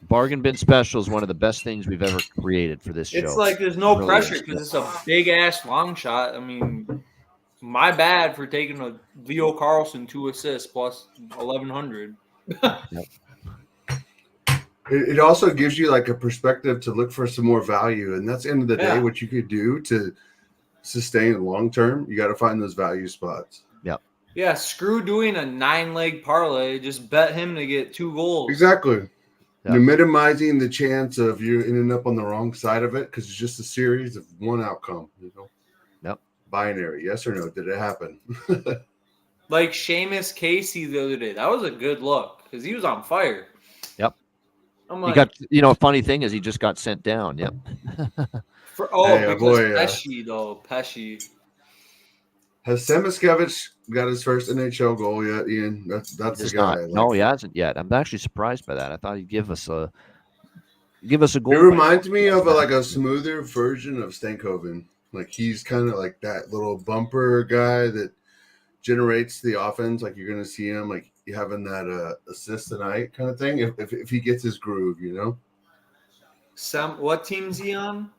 Bargain bin special is one of the best things we've ever created for this show. It's like there's no really pressure is. because it's a big ass long shot. I mean, my bad for taking a Leo Carlson 2 assists plus 1,100. It also gives you like a perspective to look for some more value, and that's the end of the day what you could do to sustain long term. You got to find those value spots. Yep. Yeah, screw doing a 9-leg parlay. Just bet him to get 2 goals. Exactly. Yep. You're minimizing the chance of you ending up on the wrong side of it because it's just a series of one outcome. Yep. Binary, yes or no? Did it happen? Like Seamus Casey the other day. That was a good look because he was on fire. Yep. I'm He like, got, funny thing is he just got sent down. Yep. Pesci though. Pesci. Has Semiskevich got his first NHL goal yet, Ian? That's the guy. No, he hasn't yet. I'm actually surprised by that. I thought he'd give us a goal. It reminds me of a smoother version of Stankoven. Like he's kind of like that little bumper guy that generates the offense. Like you're going to see him like having that assist tonight kind of thing. If he gets his groove, What team's he on?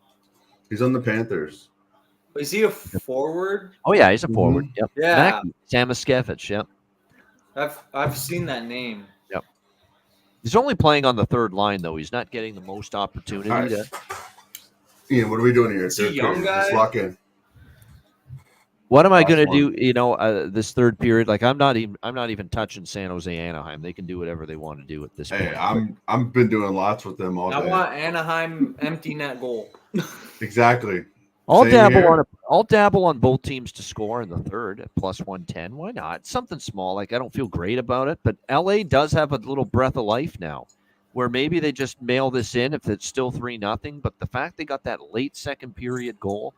He's on the Panthers. Is he a forward? Oh yeah, he's a forward. Yep. Yeah. Samiskevich. Yep. I've seen that name. Yep. He's only playing on the third line though. He's not getting the most opportunity. Right. Ian, what are we doing here? Is he a young guy? Let's lock in. What am I going to do? This third period, like I'm not even touching San Jose, Anaheim. They can do whatever they want to do at this point. I've been doing lots with them all day. I want Anaheim empty net goal. Exactly. I'll dabble on both teams to score in the third at plus 110. Why not? Something small. Like I don't feel great about it, but LA does have a little breath of life now, where maybe they just mail this in if it's still 3-0. But the fact they got that late second period goal,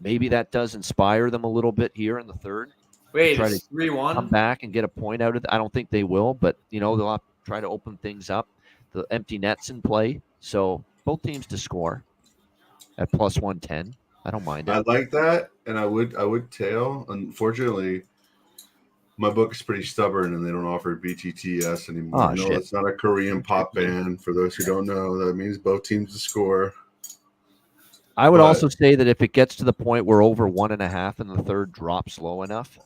maybe that does inspire them a little bit here in the third. Wait, try it's to 3-1. come back and get a point out of it. I don't think they will, but they'll have to try to open things up. The empty nets in play, so both teams to score at plus 110. I don't mind it. I like that, and I would tail. Unfortunately, my book is pretty stubborn, and they don't offer BTTS anymore. No, it's not a Korean pop band. For those who don't know, that means both teams to score. I would also say that if it gets to the point where over 1.5 in the third drops low enough,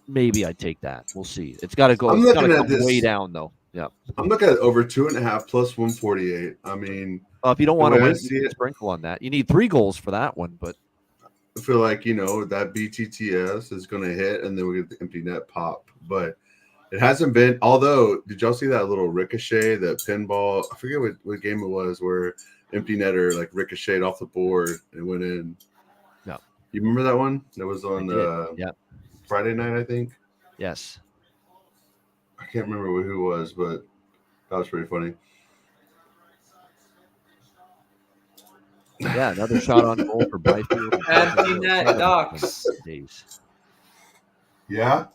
maybe I'd take that. We'll see. It's got to go. I'm It's got to looking come at this way down though. Yeah. I'm looking at over 2.5 plus 148. I mean, If you don't the want to way I win, see you can it, sprinkle on that. You need 3 goals for that one, but I feel like, that BTTS is going to hit and then we get the empty net pop. But it hasn't been, although, did y'all see that little ricochet, that pinball? I forget what game it was where empty netter like ricocheted off the board and went in. No. You remember that one? That was on yeah. Friday night, I think. Yes. I can't remember who it was, but that was pretty funny. Yeah, another shot on goal for Byfield. Empty net Ducks. Yeah.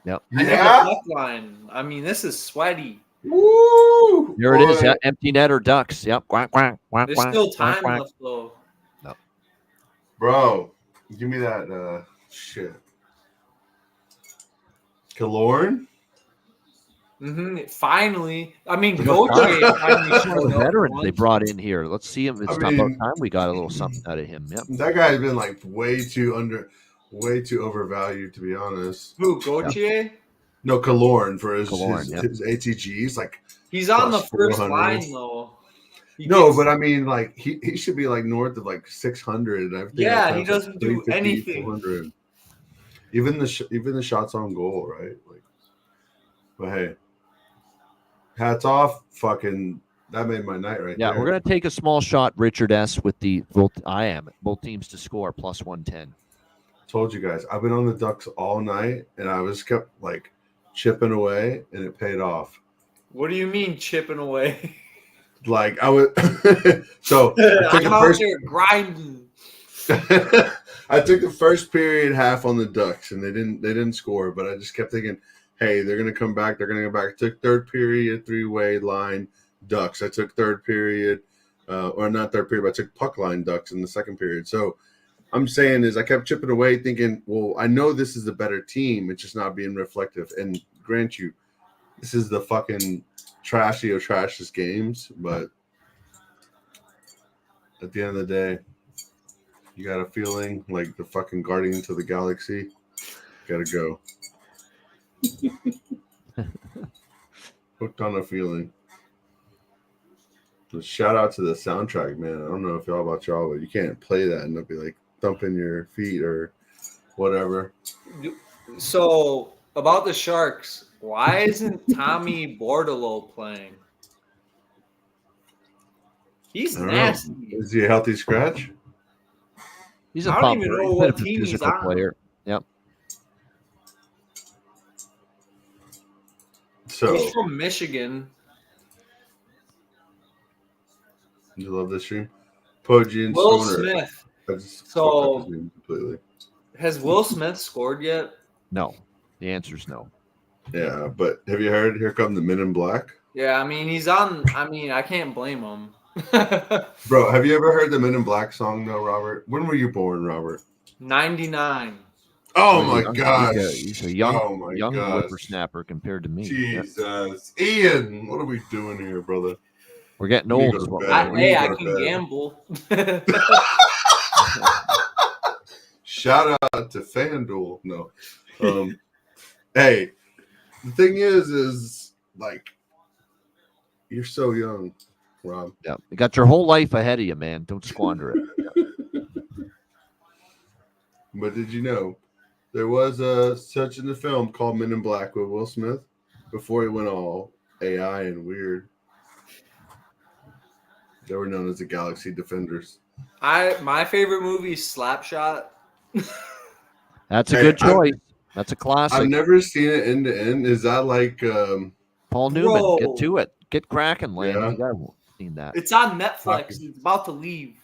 Yep. I need the puck line. I mean, this is sweaty. Woo! Here it is. Yeah, empty net or Ducks. Yep. Quack, quack, quack, There's quack, still quack, time quack. left, though. No. Bro, give me that shit. Killorn? Finally. I mean, Look, Gauthier finally one of showed the up. veterans they brought in here. Let's see him. It's I about mean- time we got a little something out of him. Yep. That guy's been like way too overvalued, to be honest. Who, Gauthier? No, Killorn for his ATGs. Like He's on the plus first 400. line, though. But I mean, like he should be like north of like 600. And everything. Yeah, he doesn't do 350, anything. 400. Even the shots on goal, right? Like, but hey, hats off. Fucking that made my night right Yeah, there. we're gonna take a small shot, Richard S. with the both teams to score plus 110. Told you guys, I've been on the Ducks all night, and I was kept like chipping away, and it paid off. What do you mean chipping away? Like I was, so I took I'm the out first. there grinding. I took the first period half on the Ducks, and they didn't score, but I just kept thinking, hey, they're gonna come back. They're gonna go back. I took third period 3-way line Ducks. I took third period, or not third period, but I took puck line Ducks in the second period. So I'm saying is I kept chipping away, thinking, well, I know this is the better team. It's just not being reflective. And grant you, this is the fucking trashy of trashiest games, but at the end of the day, you got a feeling like the fucking Guardians of the Galaxy. Gotta go. Hooked on a feeling. So shout out to the soundtrack, man. I don't know if y'all about y'all, but you can't play that and they'll be like thumping your feet or whatever. So about the Sharks, why isn't Tommy Bordelot playing? He's I don't know. nasty. Is he a healthy scratch? He's a I don't even thumper. know He's a what bit of a team he's physical on. player. Yep. So He's from Michigan. you love this stream? Poggi and Will Stoner. Smith. I just So- fucked up his name completely. Has Will Smith scored yet? No. The answer is no. Yeah, but have you heard Here Come the Men in Black? Yeah, I mean he's on. I mean I can't blame him. Bro, have you ever heard the Men in Black song though, Robert? When were you born, Robert? 99. Oh my Young- gosh. He's a young, Oh my young gosh. whippersnapper compared to me. Yep. Jesus. Ian, what are we doing here, brother? We're getting We need old. to is go what to we're bed. doing. We need Hey, to I go to can bed. gamble. Shout out to FanDuel. No. Hey, the thing is like you're so young, Rob. Yeah, you got your whole life ahead of you, man. Don't squander it. But did you know there was such in the film called Men in Black with Will Smith before he went all AI and weird? They were known as the Galaxy Defenders. My favorite movie is Slapshot. That's a Hey, good choice. That's a classic. I've never seen it end to end. Is that like Paul Newman, Bro. get to it. Get cracking, Landon. Yeah. You gotta seen that. It's on Netflix. It's about to leave.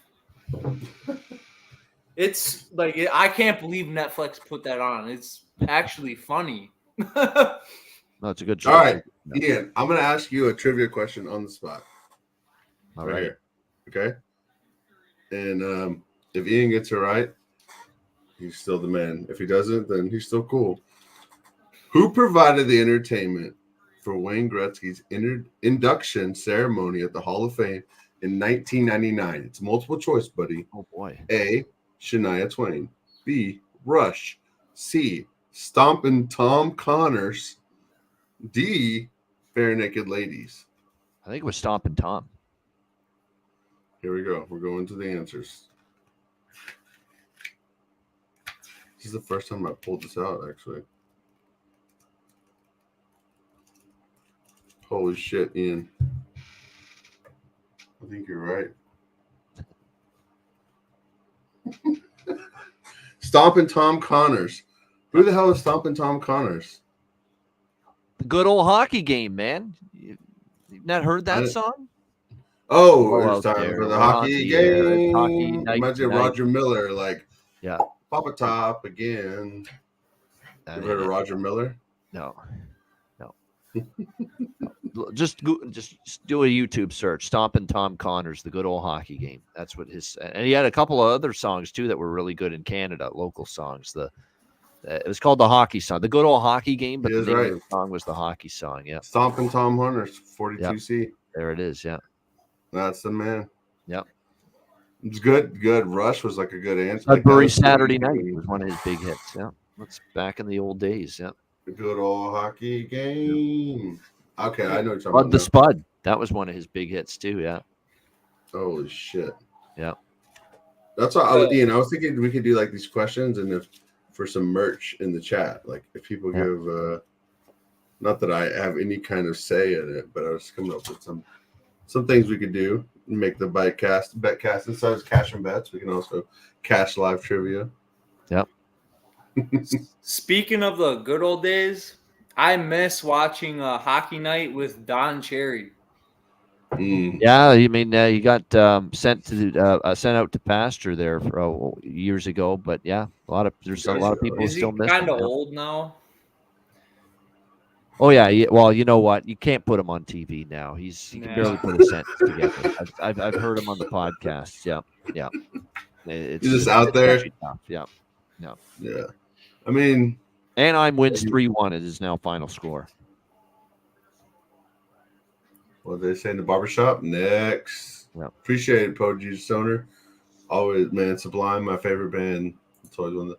It's like I can't believe Netflix put that on. It's actually funny. No, it's a good choice. all right, No. Ian? I'm gonna ask you a trivia question on the spot. All right right. here. Okay. And if Ian gets it right, he's still the man. If he doesn't, then he's still cool. Who provided the entertainment for Wayne Gretzky's induction ceremony at the Hall of Fame in 1999? It's multiple choice, buddy. Oh boy. A. Shania Twain. B. Rush. C. Stompin' Tom Connors. D. Bare Naked Ladies. I think it was Stompin' Tom. Here we go. We're going to the answers. This is the first time I pulled this out, actually. Holy shit, Ian. I think you're right. Stompin' Tom Connors. Who the hell is Stompin' Tom Connors? The good old hockey game, man. You've not heard that song? Oh, it's time for the We're hockey on the game. air. It's hockey night Reminds me of tonight. Roger Miller, like, Yeah. Papa Top again. You ever heard of Roger Miller? No. Just do a YouTube search. Stompin' Tom Connors, the good old hockey game. That's what his, and he had a couple of other songs too that were really good in Canada, local songs. It was called the hockey song, the good old hockey game, but the name of the song was the hockey song. Yeah, Stompin' Tom Connors, 42C. Yep. There it is. Yeah, that's the man. Yep. It's good. Good. Rush was like a good answer. Sudbury Saturday Night was one of his big hits. Yeah, that's back in the old days. Yeah, the good old hockey game. Yep. Okay, I know what you're talking about. The Spud. That was one of his big hits too. Yeah. Holy shit. Yeah. That's what I was thinking we could do like these questions and if for some merch in the chat, like if people give not that I have any kind of say in it, but I was coming up with some things we could do. Make the Betcast instead of cash and bets. We can also cash live trivia. Yep. Speaking of the good old days, I miss watching a hockey night with Don Cherry. Yeah, I mean, you got sent out to pasture there for years ago, but yeah, there's a lot of people who still miss him. Kind of old now. Oh yeah, well, you know what? You can't put him on TV now. He can barely put a sentence together. I've heard him on the podcast. Yeah. He's just out there. Yeah. I mean, Anaheim wins 3-1. It is now final score. What did they say in the barbershop? Next. Yeah. Appreciate it, Poggi Stoner. Always, man, Sublime, my favorite band. It's always one of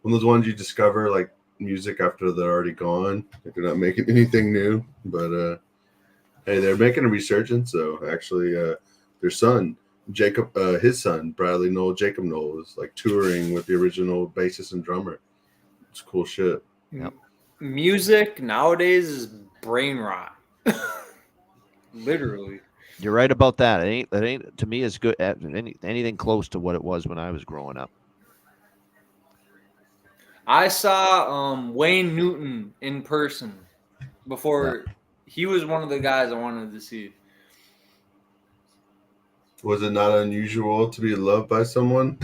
those ones you discover, like, music after they're already gone. Like, they're not making anything new. But, hey, they're making a resurgence, so actually their son, Jacob, his son, Bradley Noel, Jacob Noel, is, like, touring with the original bassist and drummer. It's cool shit. Yep. Music nowadays is brain rot. Literally. You're right about that. It ain't to me as good at anything close to what it was when I was growing up. I saw Wayne Newton in person before. Yeah. He was one of the guys I wanted to see. Was it not unusual to be loved by someone?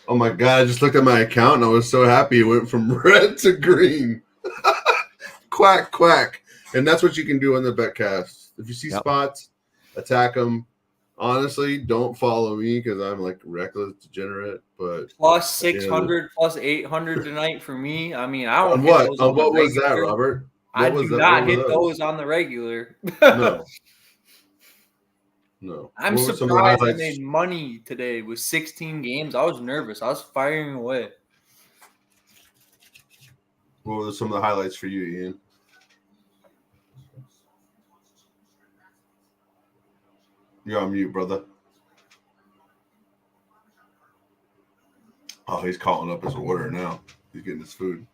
Oh my God, I just looked at my account and I was so happy. It went from red to green. Quack, quack. And that's what you can do on the Betcast. If you see spots, attack them. Honestly, don't follow me because I'm like reckless, degenerate. But plus 600, plus 800 tonight for me. I mean, I don't. On what? On what was that, Robert? I do not hit those on the regular. No. I'm surprised I made money today with 16 games. I was nervous. I was firing away. What were some of the highlights for you, Ian? You're on mute, brother. Oh, he's calling up his order now. He's getting his food.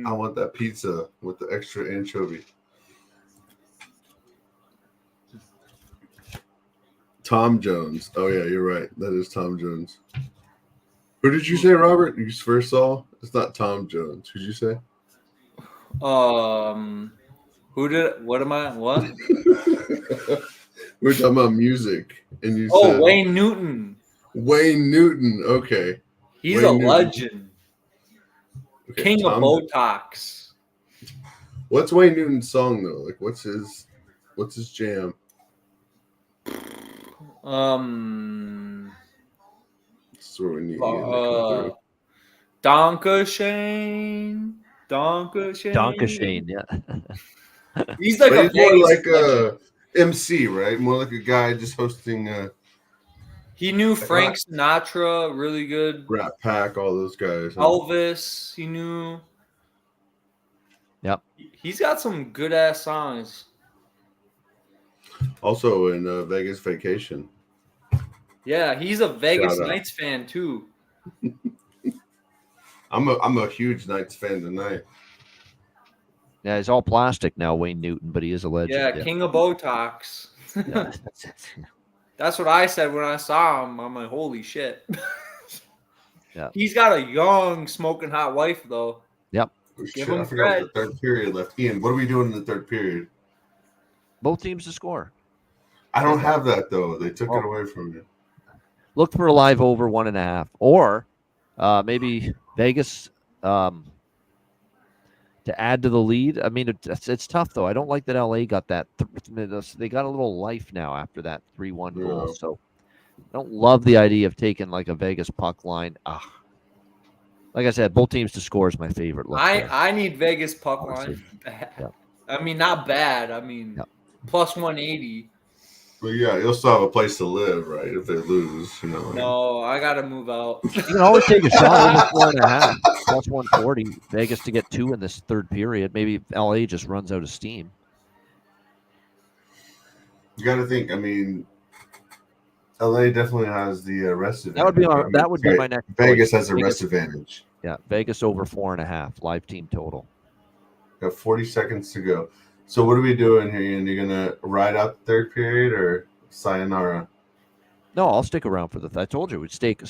I want that pizza with the extra anchovy. Tom Jones. Oh, yeah, you're right. That is Tom Jones. Who did you say, Robert? You first saw? It's not Tom Jones. Who did you say? Who did? What am I? What? We're talking about music, and you said Wayne Newton. Wayne Newton. Okay. He's a legend. Okay, King of Botox. What's Wayne Newton's song though? Like, what's his jam? This is where we need Donka Shane. Yeah. He's like more like a MC, right? More like a guy just hosting. He knew Frank Sinatra really good. Rat Pack, all those guys. Elvis, he knew. Yep. He's got some good ass songs. Also in Vegas Vacation. Yeah, he's a Vegas Knights fan too. I'm a huge Knights fan tonight. Yeah, he's all plastic now, Wayne Newton, but he is a legend. Yeah, King of Botox. Yeah. That's what I said when I saw him. I'm like, holy shit. Yeah. He's got a young, smoking hot wife, though. Yep. Give him I forgot what the third period left. Ian, what are we doing in the third period? Both teams to score. I don't have that, though. They took it away from me. Look for a live over 1.5. Or maybe Vegas to add to the lead. I mean, it's tough, though. I don't like that LA got that. They got a little life now after that 3-1 goal. So I don't love the idea of taking like a Vegas puck line. Like I said, both teams to score is my favorite. I need Vegas puck line. Yeah. I mean, not bad. I mean, plus 180. Well, yeah, you'll still have a place to live, right? If they lose, you know. No, I gotta move out. You can always take a shot over 4.5, plus 140. Vegas to get 2 in this third period. Maybe LA just runs out of steam. You got to think. I mean, LA definitely has the rest advantage. That would be my next. Vegas has a rest advantage. Yeah, Vegas over 4.5 live team total. Got 40 seconds to go. So what are we doing here, Ian? You gonna ride out the third period or sayonara? No, I'll stick around for I told you we'd stick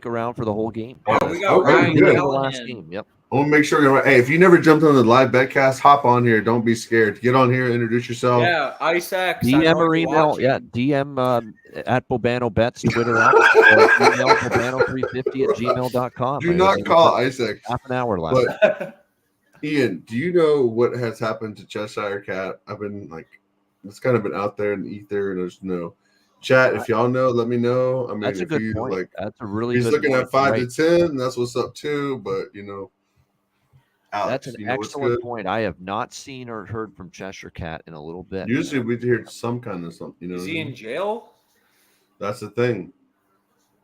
around for the whole game. We got Ryan good. The last game. Yep. I want to make sure you're. Hey, if you never jumped on the live Betcast, hop on here. Don't be scared. Get on here, introduce yourself. Yeah, Isaac. DM or email. Yeah, DM at Bobano Bets Twitter app. Email Bobano350@gmail.com. Do not call Isaac. Half an hour left. But, Ian, do you know what has happened to Cheshire Cat? I've been it's kind of been out there in the ether, and there's no chat. If y'all know, let me know. I mean, that's a good point. That's a really he's good looking point. at 5 to 10. That's what's up too. But Alex, that's an excellent point. I have not seen or heard from Cheshire Cat in a little bit. Usually we'd hear some kind of something. Is he in jail? That's the thing.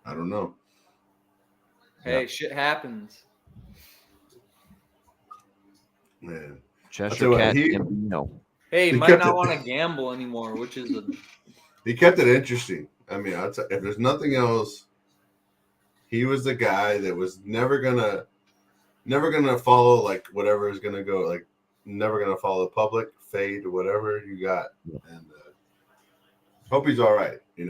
I don't know. Hey, shit happens. Man, Cheshire Cat. No. Hey, he might not want to gamble anymore, which is he kept it interesting. I mean, if there's nothing else, he was the guy that was never gonna follow whatever is gonna go, never gonna follow the public, fade or whatever you got. And hope he's all right. As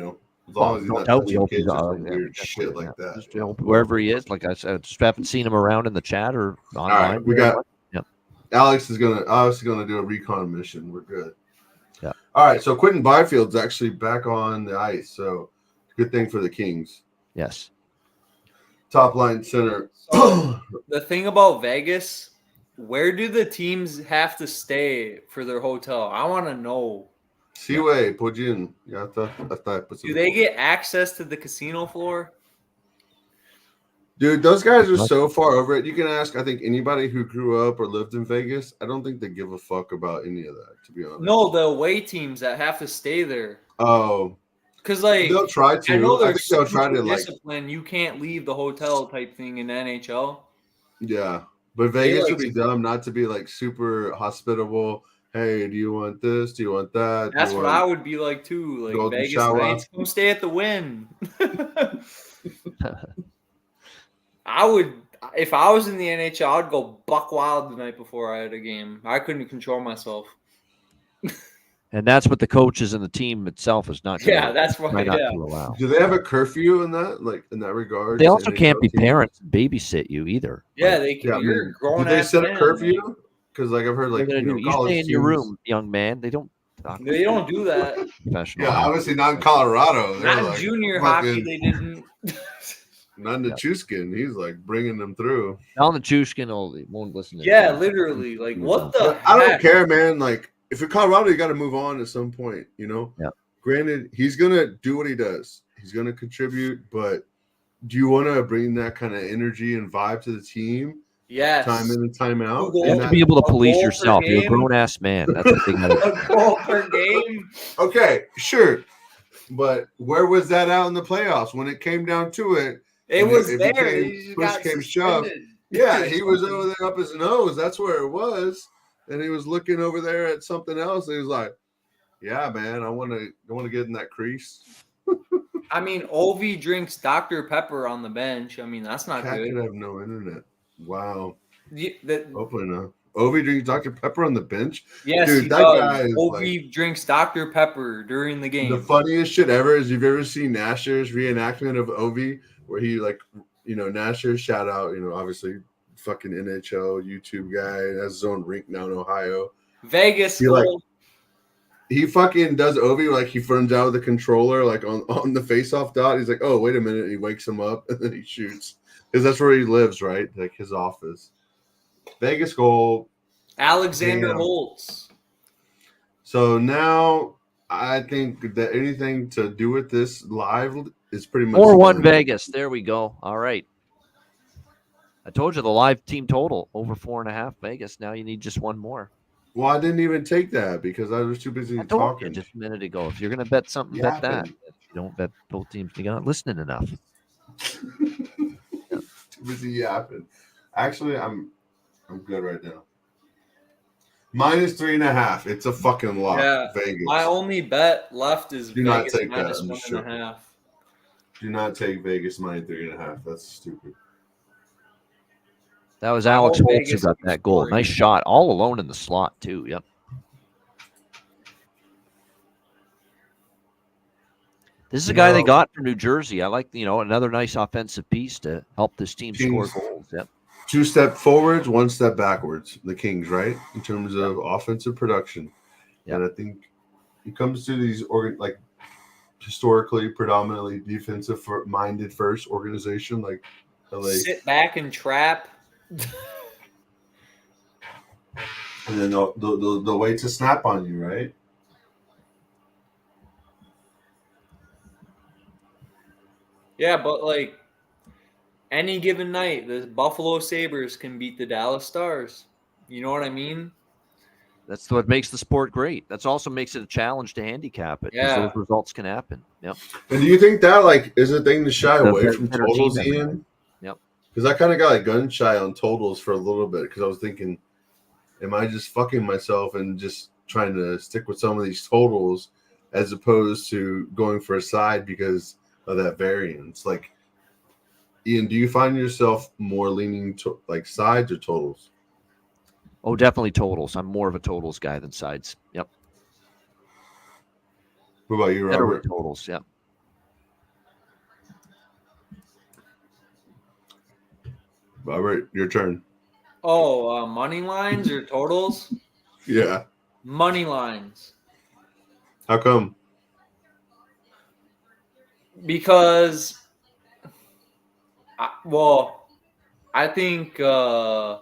long as he's not touching kids or weird shit like that. Just, wherever he is, like I said, just haven't seen him around in the chat or online. All right, we got. Alex is gonna do a recon mission. We're good. Yeah. All right. So Quentin Byfield's actually back on the ice. So good thing for the Kings. Yes. Top line center. So, the thing about Vegas, where do the teams have to stay for their hotel? I want to know. Seaway, Pojin. Do they get access to the casino floor? Dude, those guys are so far over it. You can ask, I think, anybody who grew up or lived in Vegas. I don't think they give a fuck about any of that, to be honest. No, the away teams that have to stay there. Oh. Because, they'll try to. I know think they'll try to, discipline. You can't leave the hotel type thing in NHL. Yeah. But Vegas would be dumb not to be, super hospitable. Hey, do you want this? Do you want that? That's what I would be like, too. Like, Vegas Knights, come stay at the Wynn. I would, if I was in the NHL, I'd go buck wild the night before I had a game. I couldn't control myself. And that's what the coaches and the team itself is not. That's what. Not to allow. Do they have a curfew in that, in that regard? They also can't be parents and babysit you either. Yeah, they can. You're growing. Do they set a curfew? Because I've heard you stay in your room, young man. They don't. They don't do that. Professional. Yeah, obviously not in Colorado. Not in junior hockey. They didn't. Not Nichushkin. He's bringing them through. Now Nichushkin won't listen to him. Literally. What the heck? I don't care, man. If you're Colorado, you got to move on at some point, Yeah. Granted, he's going to do what he does. He's going to contribute, but do you want to bring that kind of energy and vibe to the team? Yes. Time in and time out. You have to be able to police yourself. You're a grown-ass man. That's the thing. A goal per game? Okay, sure. But where was that out in the playoffs when it came down to it? It was it there. became, He just push got came shove. suspended. Yeah, he was over there up his nose. That's where it was, and he was looking over there at something else. He was like, "Yeah, man, I want to get in that crease." I mean, Ovi drinks Dr. Pepper on the bench. I mean, that's not Cat good. could have no internet. Wow. That, Hopefully not. Ovi drinks Dr. Pepper on the bench. yes, Dude, he that does. guy is Ovi drinks Dr. Pepper during the game. the funniest shit ever is you've ever seen Nasher's reenactment of Ovi where he Nasher, shout out, obviously fucking NHL YouTube guy, has his own rink now in Ohio. Vegas. He fucking does Ovi like he runs out of the controller like on the face-off dot. He's like, oh, wait a minute. And he wakes him up and then he shoots. Because that's where he lives, right? Like his office. Vegas goal. Alexander Holtz. So now I think that anything to do with this live is pretty much 4-1 Vegas. There we go. All right. I told you the live team total over 4.5 Vegas. Now you need just one more. Well, I didn't even take that because I was too busy talking. Just a minute ago. If you're going to bet something, bet that. If you don't bet both teams, you're not listening enough. Too busy yapping. Actually, I'm good right now. -3.5. It's a fucking lock. Yeah, Vegas. my only bet left is Do Vegas not take that. minus I'm 1.5. Do not take Vegas -3.5. That's stupid. That was Alex Holtz who got that goal. Nice shot. All alone in the slot, too. Yep. This is a guy they got from New Jersey. I like, another nice offensive piece to help this team score goals. Yep. 2 step forwards, 1 step backwards. The Kings, right? In terms of offensive production. Yep. And I think it comes to these historically predominantly defensive minded first organization like LA. Sit back and trap. And then the wait to snap on you, right? Yeah, but like any given night, the Buffalo Sabres can beat the Dallas Stars. You know what I mean? That's what makes the sport great. That's also makes it a challenge to handicap it because those results can happen. Yep. And do you think that is a thing to shy away from totals, Ian? Yep. Because I kind of got gun shy on totals for a little bit because I was thinking, am I just fucking myself and just trying to stick with some of these totals as opposed to going for a side because of that variance? Like, Ian, do you find yourself more leaning to sides or totals? Oh, definitely totals. I'm more of a totals guy than sides. Yep. What about you, Better Robert? with totals, yep. Robert, your turn. Oh, money lines or totals? Yeah. Money lines. How come? Because, I think I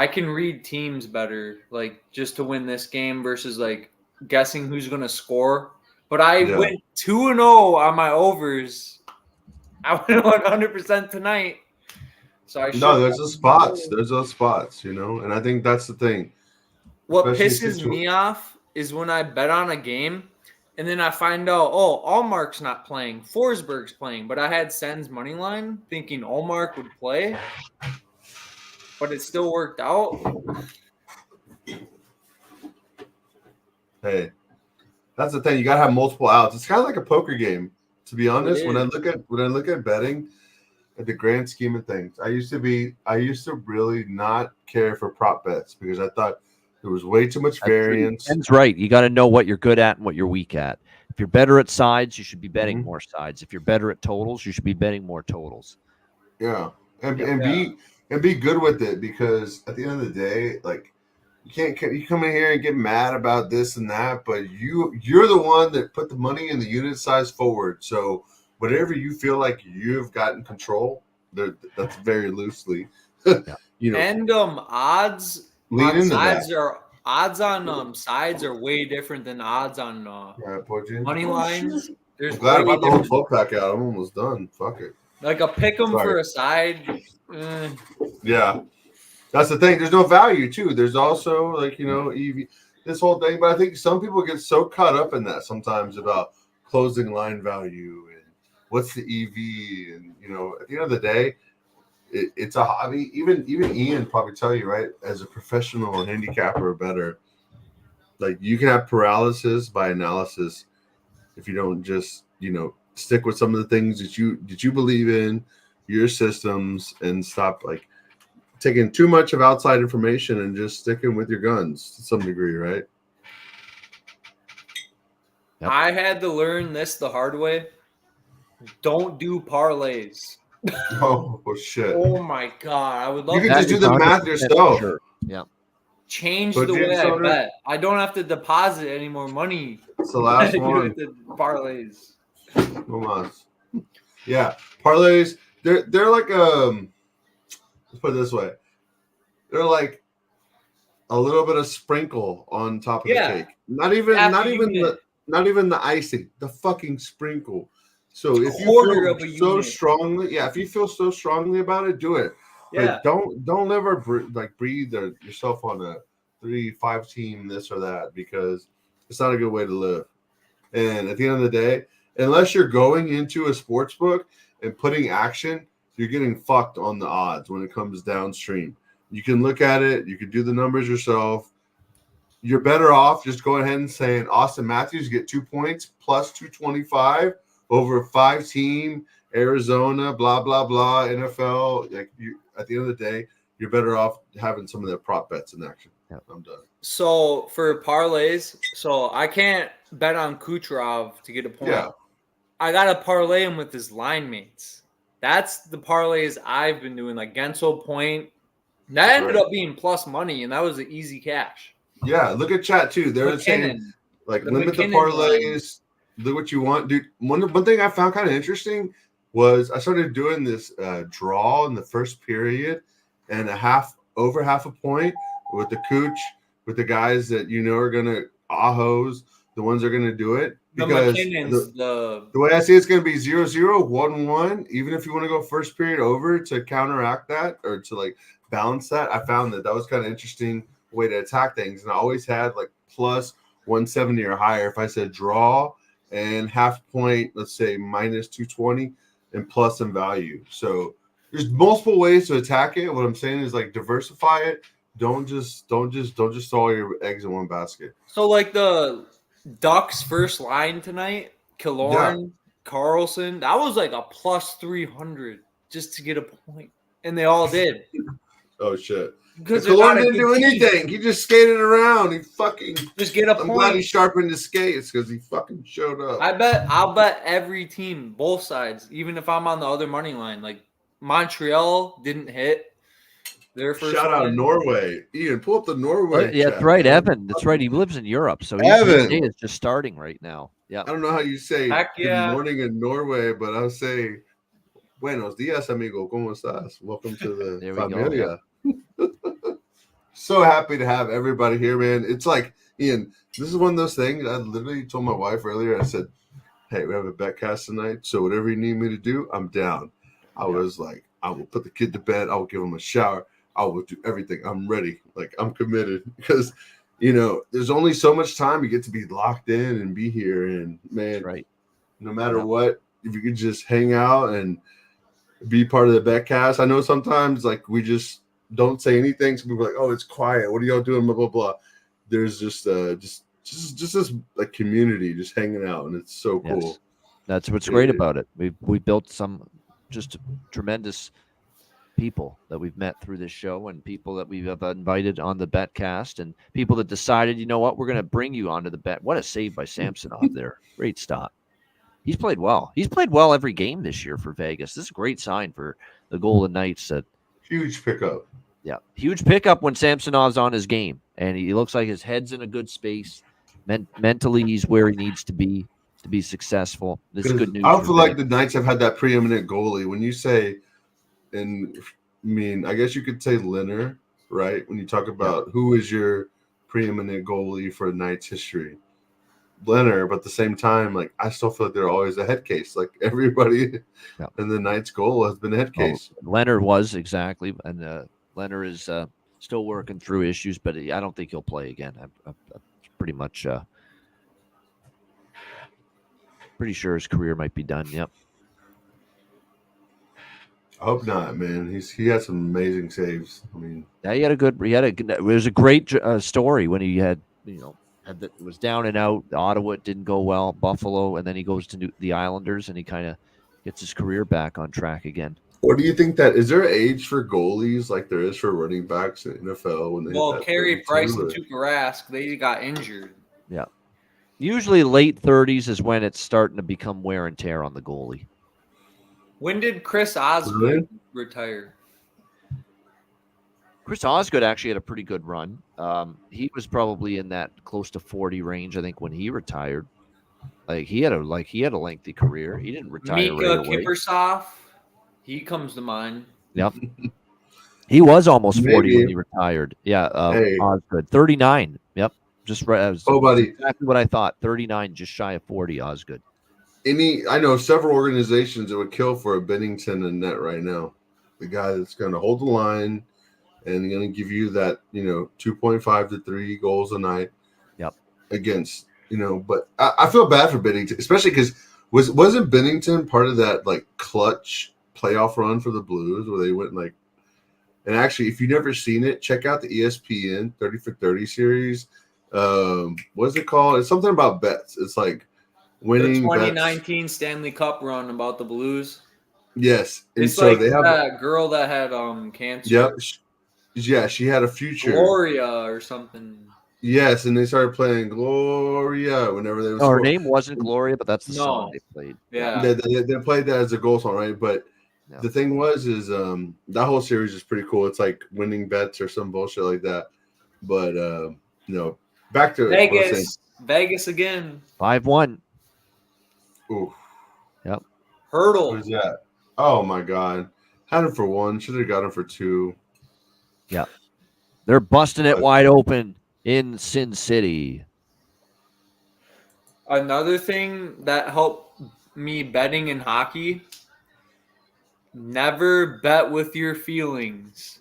can read teams better, just to win this game versus guessing who's going to score. But I went 2-0 on my overs. I went 100% tonight. So there's those spots. There's those spots, and I think that's the thing. What pisses me off is when I bet on a game and then I find out, Allmark's not playing, Forsberg's playing, but I had Sen's money line thinking Allmark would play, but it still worked out. Hey, that's the thing. You gotta have multiple outs. It's kind of like a poker game, to be honest. When I look at betting, at the grand scheme of things, I used to really not care for prop bets because I thought there was way too much variance. That's right. You got to know what you're good at and what you're weak at. If you're better at sides, you should be betting more sides. If you're better at totals, you should be betting more totals. Yeah, and be good with it because at the end of the day, you come in here and get mad about this and that, but you're the one that put the money in the unit size forward. So whatever you feel like you've gotten control, that's very loosely, And odds lean on into sides that. Odds on sides are way different than odds on money lines. There's I'm glad way about the whole different. 12-pack out. I'm almost done. Fuck it. Like a pick 'em for a side. Yeah, that's the thing. There's no value too. There's also EV, this whole thing. But I think some people get so caught up in that sometimes about closing line value and what's the EV, and at the end of the day, it's a hobby. Even Ian probably tell you, right, as a professional handicapper or better, like you can have paralysis by analysis if you don't just stick with some of the things that you believe in, your systems, and stop like taking too much of outside information and just sticking with your guns to some degree, right? Yep. I had to learn this the hard way. Don't do parlays. Oh shit! Oh my god! I would love. You can just do the math yourself. Sure. Yeah. Change But the way I James, bet. I don't have to deposit any more money. It's the last one. With the parlays. Almost. Yeah, parlays. They're like let's put it this way. They're like a little bit of sprinkle on top of the cake. Not even the icing. The fucking sprinkle. So if you feel so strongly, if you feel so strongly about it, do it. Yeah. But don't ever breathe yourself on a 3-5 team this or that, because it's not a good way to live. And at the end of the day, unless you're going into a sports book and putting action, you're getting fucked on the odds when it comes downstream. You can look at it. You can do the numbers yourself. You're better off just going ahead and saying Austin Matthews get 2 points plus 225 over a 5-team Arizona, blah, blah, blah, NFL. At the end of the day, you're better off having some of their prop bets in action. Yeah. I'm done. So for parlays, I can't bet on Kucherov to get a point. Yeah. I got to parlay him with his line mates. That's the parlays I've been doing, like Gensel point. That ended up being plus money, and that was an easy cash. Yeah, look at chat too. They're saying limit the parlays. Do what you want, dude. One thing I found kind of interesting was I started doing this draw in the first period and over half a point with the cooch, with the guys that are gonna ahos, the ones that are gonna do it. Because the way I see it's gonna be 0-0, 1-1. Even if you want to go first period over to counteract that or to like balance that, I found that was kind of interesting way to attack things. And I always had like plus 170 or higher if I said draw and half point, let's say minus 220 and plus some value. So there's multiple ways to attack it. What I'm saying is like diversify it. Don't just throw all your eggs in one basket. So like the Ducks first line tonight, Killorn, Carlson, that was like a plus 300 just to get a point. And they all did. Oh shit. Because Killorn didn't do anything. He just skated around. He fucking just get a point. I'm glad he sharpened his skates because he fucking showed up. I'll bet every team, both sides, even if I'm on the other money line. Like Montreal didn't hit their first. Shout out Norway. Ian, pull up the Norway. Yeah, that's right, Evan. That's right. He lives in Europe, so Evan is just starting right now. Yeah. I don't know how you say good morning in Norway, but I'll say buenos dias, amigo. ¿Cómo estás? Welcome to the familia. So happy to have everybody here, man. It's like, Ian, this is one of those things. I literally told my wife earlier, I said, hey, we have a Betcast tonight, so whatever you need me to do, I'm down. I was like, I will put the kid to bed. I will give him a shower. I will do everything. I'm ready. Like, I'm committed because, there's only so much time you get to be locked in and be here. And, man, no matter what, if you could just hang out and be part of the Betcast. I know sometimes, like, we just don't say anything. So people are like, oh, it's quiet. What are y'all doing? Blah, blah, blah. There's just this like community just hanging out, and it's so cool. Yes. That's what's great about it. We built some just tremendous people that we've met through this show, and people that we've invited on the Betcast, and people that decided, you know what, we're going to bring you onto the bet. What a save by Samsonov there. Great stop. He's played well. He's played well every game this year for Vegas. This is a great sign for the Golden Knights. Huge pickup. Yeah, huge pickup when Samsonov's on his game, and he looks like his head's in a good space. Mentally, he's where he needs to be successful. This is good news. I feel like the Knights have had that preeminent goalie. When you say, I guess you could say Leonard, right? When you talk about who is your preeminent goalie for Knights history, Leonard. But at the same time, like, I still feel like they're always a head case. Like, everybody in the Knights goal has been a head case. Leonard was exactly, and Leonard is still working through issues, but I don't think he'll play again. I pretty much Pretty sure his career might be done. Yep. I hope not, man. He had some amazing saves. I mean, yeah, it was a great story when he had it was down and out. Ottawa didn't go well, Buffalo, and then he goes to the Islanders and he kind of gets his career back on track again. what do you think that is there an age for goalies like there is for running backs in the NFL when they Well, Carey Price and Tuukka Rask, they got injured. Yeah. Usually late 30s is when it's starting to become wear and tear on the goalie. When did Chris Osgood retire? Chris Osgood actually had a pretty good run. He was probably in that close to 40 range, I think, when he retired. He had a lengthy career. He didn't retire right away. Kiprusoff, he comes to mind. Yep. He was almost 40 when he retired. Yeah, Osgood, 39. Yep. Just right. Buddy. Exactly what I thought. 39, just shy of 40, Osgood. I know several organizations that would kill for a Bennington in net right now. The guy that's going to hold the line and going to give you that, 2.5 to 3 goals a night. Yep. Against, but I feel bad for Bennington, especially because wasn't Bennington part of that like clutch playoff run for the Blues where they went like, and actually, if you've never seen it, check out the ESPN 30 for 30 series. What's it called? It's something about bets. It's like winning the 2019 bets. Stanley Cup run about the Blues. Yes, and it's so like they have that girl that had cancer. Yep. Yeah, she had a future. Gloria or something. Yes, and they started playing Gloria whenever they. Her name wasn't Gloria, but that's the song they played. Yeah, they played that as a goal song, right? But the thing is that whole series is pretty cool. It's like winning bets or some bullshit like that. But back to Vegas. Vegas again. 5-1. Ooh. Yep. Hurdle. Who's that? Oh my God. Had him for 1. Should have got him for 2. Yeah. They're busting it wide open in Sin City. Another thing that helped me betting in hockey, never bet with your feelings.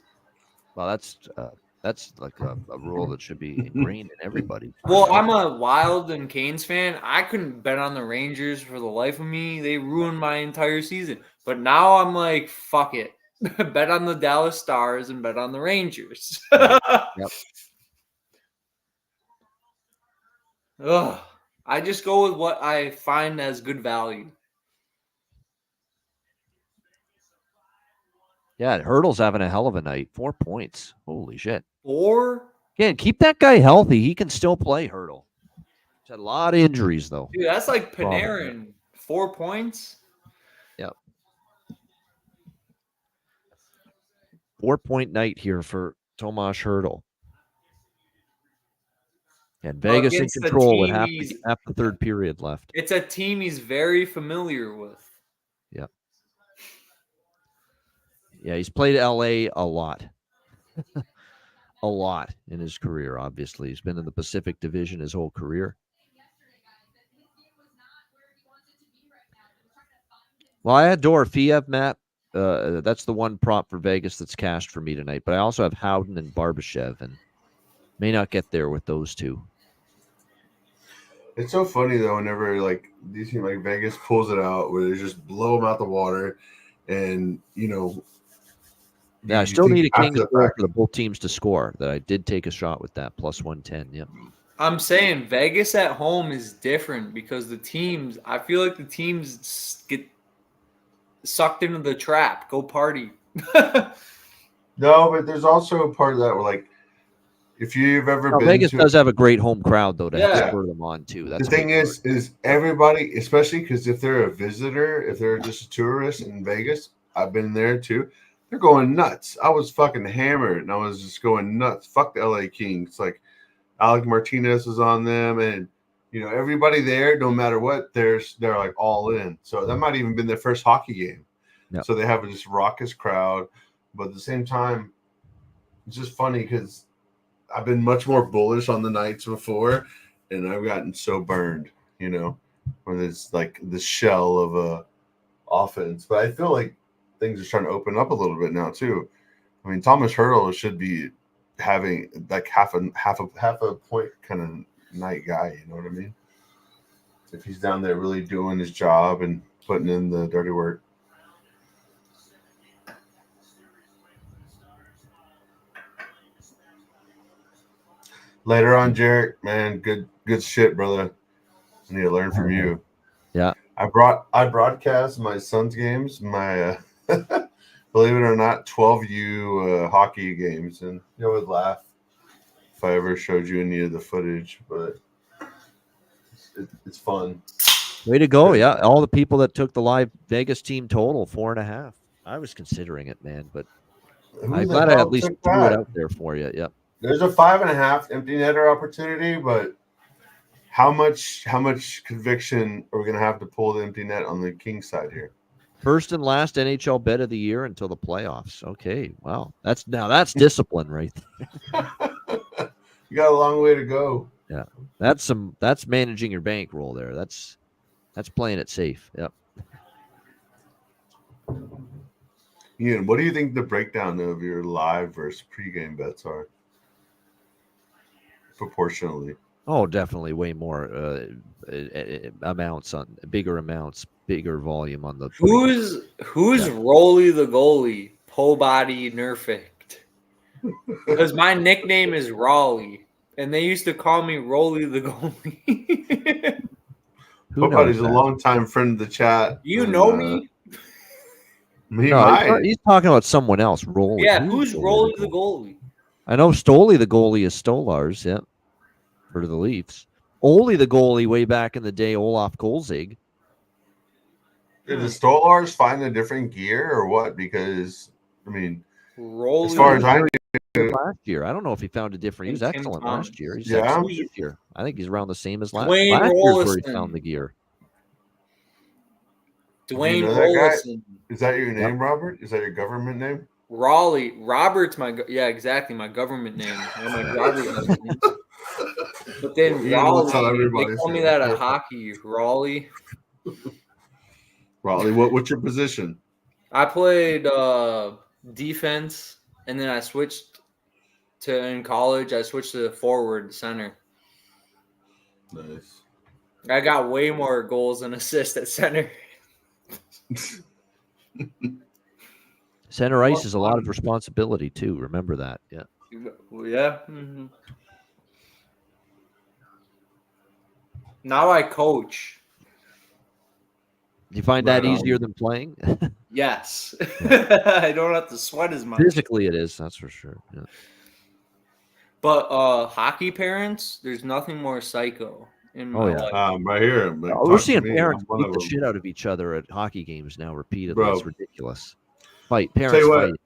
Well, that's like a rule that should be ingrained in everybody. Well, I'm a Wild and Canes fan. I couldn't bet on the Rangers for the life of me. They ruined my entire season. But now I'm like, fuck it. Bet on the Dallas Stars and bet on the Rangers. Yep. Ugh. I just go with what I find as good value. Yeah, Hurdle's having a hell of a night. 4 points. Holy shit. 4? Again, keep that guy healthy. He can still play, Hurdle. He's had a lot of injuries, though. Dude, that's like Panarin. 4 points? Yep. 4-point night here for Tomas Hurdle. And Vegas in control with half the third period left. It's a team he's very familiar with. Yeah. Yeah, he's played LA a lot. A lot in his career, obviously. He's been in the Pacific Division his whole career. Well, I had Dorofeev, Matt. That's the one prop for Vegas that's cashed for me tonight. But I also have Howden and Barbashev, and may not get there with those two. It's so funny though whenever like these teams like Vegas pulls it out where they just blow them out the water, and Yeah, I still need a Kings goal for both teams to score. That I did take a shot with that plus 110. Yep. I'm saying Vegas at home is different because the teams. I feel like the teams get sucked into the trap. Go party. No, but there's also a part of that where like. If you've ever been Vegas does have a great home crowd, though, to spur them on, too. That's the thing is everybody, especially because if they're a visitor, if they're just a tourist in Vegas, I've been there, too, they're going nuts. I was fucking hammered, and I was just going nuts. Fuck the LA Kings. Like, Alec Martinez was on them, and, everybody there, no matter what, they're like, all in. So that might even been their first hockey game. Yep. So they have this raucous crowd. But at the same time, it's just funny because I've been much more bullish on the Knights before, and I've gotten so burned, when there's like the shell of a offense. But I feel like things are starting to open up a little bit now too. I mean, Thomas Hurdle should be having like half a point kind of night guy. You know what I mean? if he's down there really doing his job and putting in the dirty work. Later on, Jarek, man, good shit, brother. I need to learn from you. Yeah. I broadcast my son's games, my believe it or not, 12U hockey games, and you would laugh if I ever showed you any of the footage, but it's fun. Way to go. Yeah. All the people that took the live Vegas team total 4.5. I was considering it, man, but I'm glad I at least threw it out there for you. Yep. There's a 5.5 empty netter opportunity, but how much conviction are we going to have to pull the empty net on the King side here? First and last NHL bet of the year until the playoffs. Okay. Wow. That's discipline right there. You got a long way to go. Yeah. That's managing your bankroll there. That's playing it safe. Yep. Ian, what do you think the breakdown of your live versus pregame bets are? Proportionally. Oh, definitely way more amounts on bigger volume on the. Who's Rolly the goalie? Pull body nerfect. Because my nickname is Raleigh, and they used to call me Rolly the goalie. Nobody's a longtime friend of the chat. You know me? He's talking about someone else. Rolly. Yeah, who's Rolly the goalie? I know Stoley the goalie is Stolars. Yeah. For the Leafs. Ole the goalie way back in the day, Olaf Kolzig. Did the Stolars find a different gear or what? Because, I mean, as far as I knew, last year, I don't know if he found a different. He was excellent last year. He's Yeah. excellent this year. I think he's around the same as last Dwayne year where he Rollison. found the gear. Dwayne You know that guy? Rollison. Is that your name, Robert? Is that your government name? Raleigh. Robert's exactly, my government name. My driver's license. But then Yeah, that's how Raleigh, they everybody's call me name. that at hockey. Raleigh. Raleigh, what's your position? I played defense, and then I switched in college. I switched to forward center. Nice. I got way more goals and assists at center. Center ice is a lot of responsibility too. Remember that. Yeah. Yeah. Mm-hmm. Now I coach. You find that easier than playing? Yes. I don't have to sweat as much. Physically, it is. That's for sure. Yeah. But hockey parents, there's nothing more psycho in my life. Right here. We're seeing parents beat the shit out of each other at hockey games now repeatedly. Bro. It's ridiculous. Parents Tell you what, fight.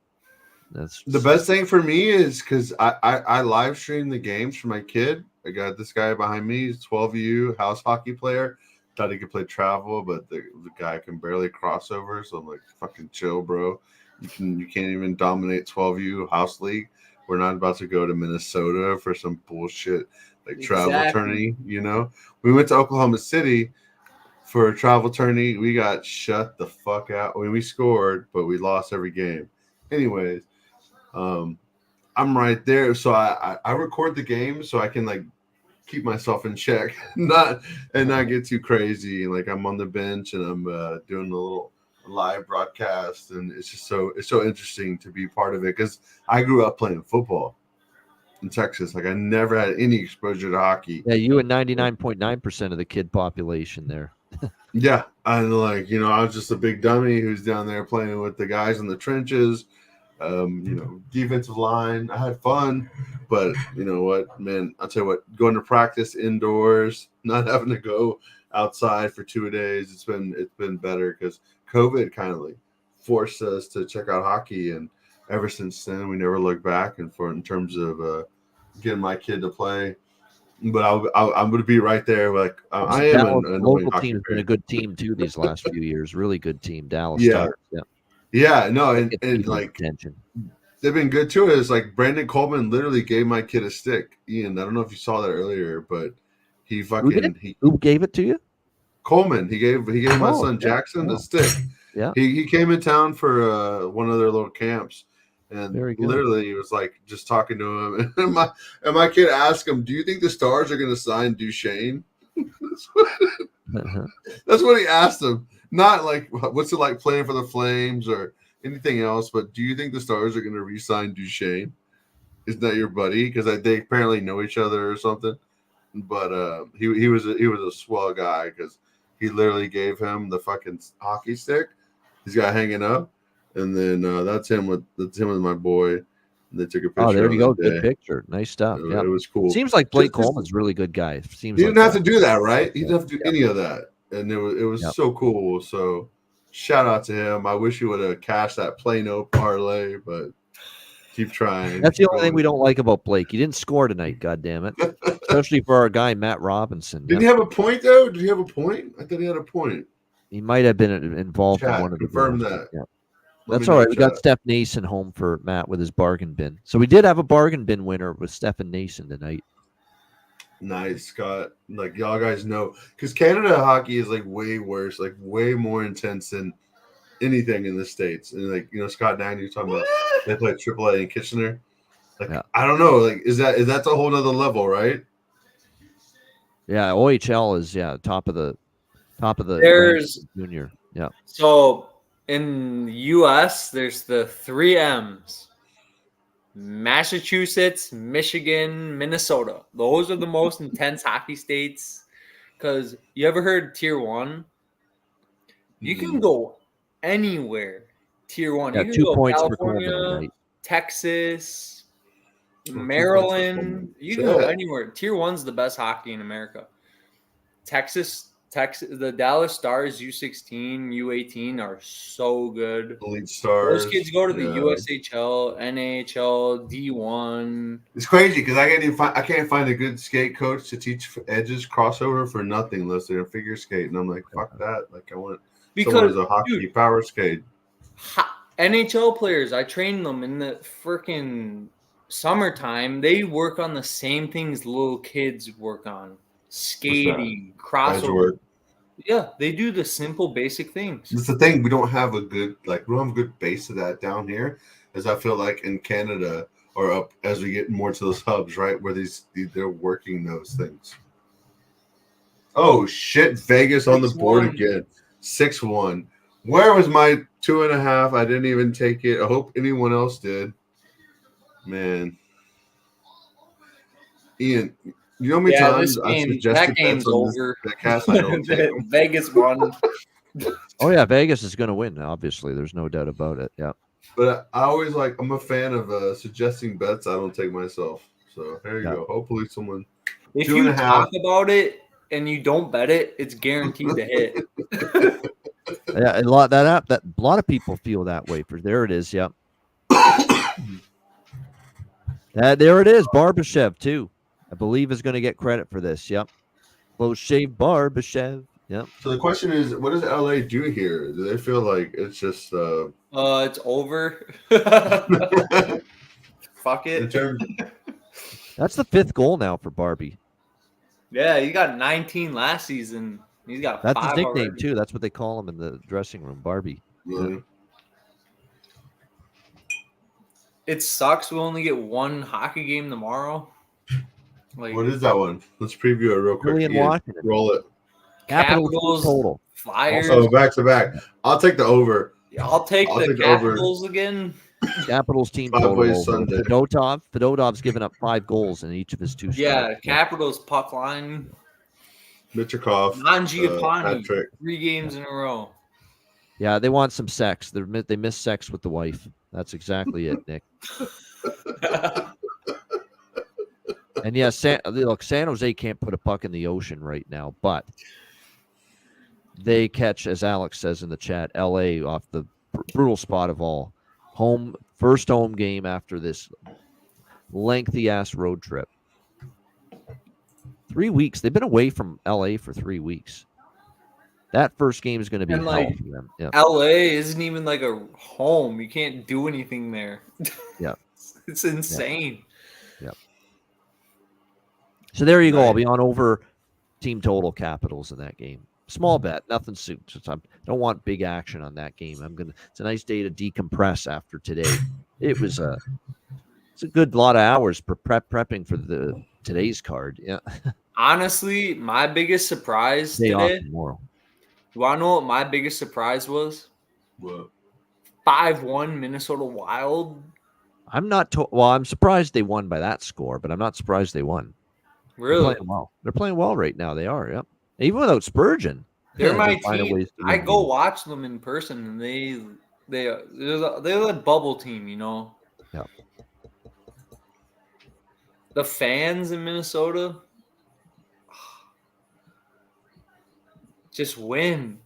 That's the best thing for me is because I live stream the games for my kid. I got this guy behind me. He's 12U house hockey player. Thought he could play travel, but the guy can barely cross over. So I'm like, fucking chill, bro. You can't even dominate 12U house league. We're not about to go to Minnesota for some bullshit like travel tourney. You know, we went to Oklahoma City for a travel tourney. We got shut the fuck out. I mean, we scored, but we lost every game. Anyways, I'm right there, so I record the game so I can like keep myself in check, not get too crazy. Like I'm on the bench and I'm doing a little live broadcast, and it's so interesting to be part of it because I grew up playing football in Texas. Like I never had any exposure to hockey. Yeah, you and 99.9% of the kid population there. Yeah, and like I was just a big dummy who's down there playing with the guys in the trenches. Defensive line. I had fun, but you know what, man? I'll tell you what. Going to practice indoors, not having to go outside for 2 days. It's been better because COVID kind of like forced us to check out hockey, and ever since then we never looked back. And in terms of getting my kid to play, but I'm going to be right there. Like I am. The local team has been a good team too these last few years. Really good team, Dallas. Yeah. Stars. Yeah. Yeah, no, and like attention. They've been good too. It's like Brandon Coleman literally gave my kid a stick. Ian, I don't know if you saw that earlier, but he who gave it to you? Coleman. He gave my son Jackson the stick. Yeah, he came in town for one of their little camps, and literally he was like just talking to him, and my kid asked him, "Do you think the Stars are going to sign Duchesne?" That's what he asked him. Not like, what's it like playing for the Flames or anything else, but do you think the Stars are going to re-sign Duchesne? Isn't that your buddy? Because they apparently know each other or something. But he was a swell guy because he literally gave him the fucking hockey stick. He's got hanging up, and then that's him with my boy. And they took a picture. Oh, there you go. Good Picture. Nice stuff. It Yeah, it was cool. Seems like Blake Coleman's a really good guy. Seems he like didn't have that. to do that, right? He didn't have to do any of that, and it was so cool. So shout out to him. I wish he would have cashed that Plano parlay, but keep trying. That's the only thing we don't like about Blake. He didn't score tonight. God damn it! Especially for our guy Matt Robinson. Did he have a point though? Did he have a point? I thought he had a point. He might have been involved in one of the confirm goals. that. Yeah. Let That's me all know, right. We got chat. Steph Nason home for Matt with his bargain bin. So we did have a bargain bin winner with Stephen Nason tonight. Nice, Scott. Like y'all guys know, because Canada hockey is like way worse, like way more intense than anything in the States. And like Scott Nagin, you're talking about they play AAA in Kitchener. Like I don't know, like is that a whole nother level, right? Yeah, OHL is top of the There's junior. Yeah. So in the US, there's the 3 M's. Massachusetts, Michigan, Minnesota. Those are the most intense hockey states. Because you ever heard Tier 1? You can go anywhere. Tier 1. Yeah, You can 2 go points for Coleman California, tonight. Texas, 2 points for Maryland. Coleman. You can go Shit. anywhere. Tier 1's the best hockey in America. Texas, the Dallas Stars U16, U18 are so good. Elite Stars. Those kids go to the yeah. USHL, NHL, D1. It's crazy because I can't find a good skate coach to teach edges crossover for nothing unless they're in figure skate, and I'm like, fuck that. Like I want someone who's a hockey power skate. NHL players, I train them in the freaking summertime. They work on the same things little kids work on: skating, Edge crossover. work. Yeah, they do the simple, basic things. It's the thing, we don't have a good base of that down here, as I feel like in Canada or up as we get more to those hubs, right, where they're working those things. Oh shit! Vegas on the board again, 6-1. Where was my 2.5? I didn't even take it. I hope anyone else did. Man, Ian. You know how many times I suggested that game's over. Betcast, I don't take them. Vegas won. Oh yeah, Vegas is going to win. Obviously, there's no doubt about it. Yeah. But I always I'm a fan of suggesting bets I don't take myself. So there you go. Hopefully someone. If you talk about it and you don't bet it, it's guaranteed to hit. Yeah, a lot of people feel that way. There it is. Yep. There it is. Barbashev too. I believe is going to get credit for this. Yep. Close shave Barbashev. Yep. So the question is, what does LA do here? Do they feel like it's just it's over? Fuck it. That's the 5th goal now for Barbie. Yeah, he got 19 last season. He's got That's 5 his nickname already. too. That's what they call him in the dressing room, Barbie. Really? It sucks. We only get one hockey game tomorrow. Like, what is that one? Let's preview it real quick. Philly and Ian. Washington. Roll it. Capitals total. Flyers. Also back to back. I'll take the over. Yeah, I'll take the Capitals again. Capitals team Five total. ways Over. Sunday. Fedottov's given up 5 goals in each of his 2 starts. Yeah, Capitals puck line. Michikov. Non-Giappani. Patrick. 3 games in a row. Yeah, they want some sex. They miss sex with the wife. That's exactly it, Nick. And yeah, San Jose can't put a puck in the ocean right now, but they catch, as Alex says in the chat, LA off the brutal spot of all. First home game after this lengthy ass road trip. 3 weeks. They've been away from LA for 3 weeks. That first game is going to be hell for them. Yeah. LA isn't even like a home. You can't do anything there. Yeah. It's insane. Yeah. So there you go. I'll be on over team total Capitals in that game. Small bet, nothing suits. I don't want big action on that game. It's a nice day to decompress after today. It's a good lot of hours for prepping for today's card. Yeah. Honestly, my biggest surprise Day off today. tomorrow. You want to know what my biggest surprise was? What? 5-1 Minnesota Wild. I'm not. Well, I'm surprised they won by that score, but I'm not surprised they won. Really? They're playing well. They're playing well right now. They are. Yep. Even without Spurgeon, They're my finding team. ways to I win go games. watch them in person, and they're the bubble team, you know. Yeah. The fans in Minnesota just win.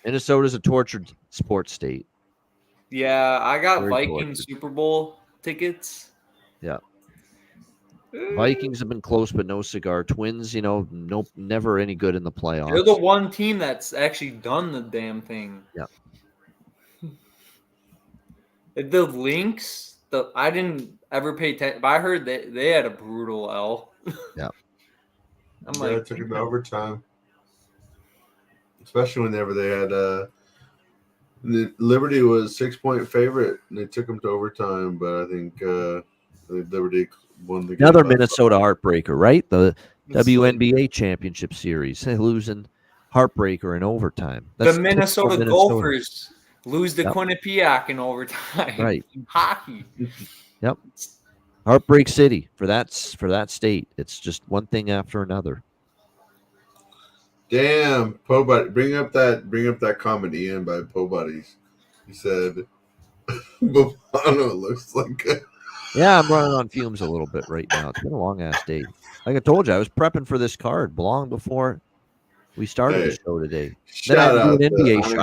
Minnesota's a tortured sports state. Yeah, I got Very Viking tortured. Super Bowl tickets. Yeah. Vikings have been close, but no cigar. Twins, never any good in the playoffs. They're the one team that's actually done the damn thing. Yeah. The Lynx, I didn't ever pay attention, but I heard they had a brutal L. Yeah. I'm Yeah, like, it took it to overtime. Especially whenever they had the Liberty was 6-point favorite, and they took them to overtime. But I think Liberty won the game. Another Minnesota heartbreaker, right? The WNBA championship series, losing heartbreaker in overtime. That's the Minnesota typical Gophers lose to Yep. Quinnipiac in overtime. Right. In hockey. Yep. Heartbreak City for that state. It's just one thing after another. Damn, Po Buddy, bring up that comment, Ian, by Po Buddies. He said, "Bovano looks like." Yeah, I'm running on fumes a little bit right now. It's been a long ass day. Like I told you, I was prepping for this card long before we started the show today. Then I Shout had to do out an to NBA show.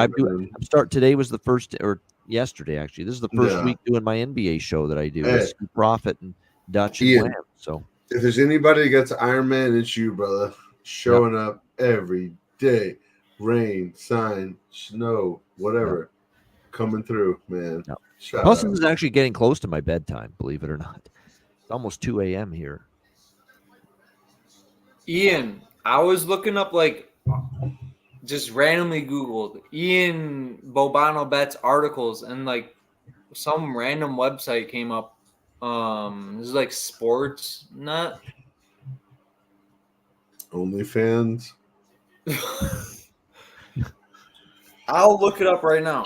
Iron Today was the first, or yesterday actually. This is the first Yeah. week doing my NBA show that I do. Hey. With Profit and Dutch and Ian. Wham. So If there's anybody that gets Iron Man, it's you, brother. Showing up every day, rain, sign, snow, whatever, coming through, man. Shout plus, out. this is actually getting close to my bedtime. Believe it or not, it's almost 2 a.m. here. Ian, I was looking up just randomly Googled Ian Bobano bets articles, and some random website came up. This is sports nut. OnlyFans. I'll look it up right now.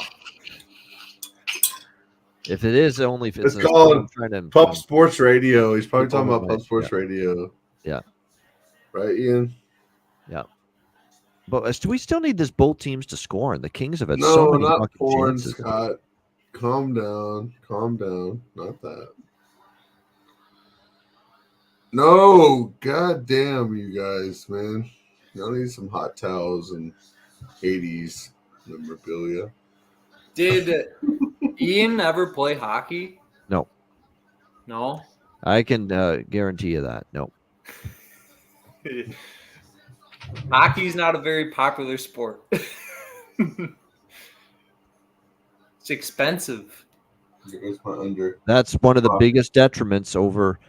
If it is only, if It's a- called I'm trying to Pub Sports Radio. He's probably talking about Right, Pub Sports yeah. Radio. Yeah. Right, Ian? Yeah. But we still need this both teams to score, and the Kings have had No, so many not fucking porn, chances. Scott. Calm down. Calm down. Not that. No, goddamn, you guys, man. Y'all need some hot towels and 80s memorabilia. Did Ian ever play hockey? No, No. I can guarantee you that. No. Hockey's not a very popular sport. It's expensive. Here's my under. That's one of the biggest detriments over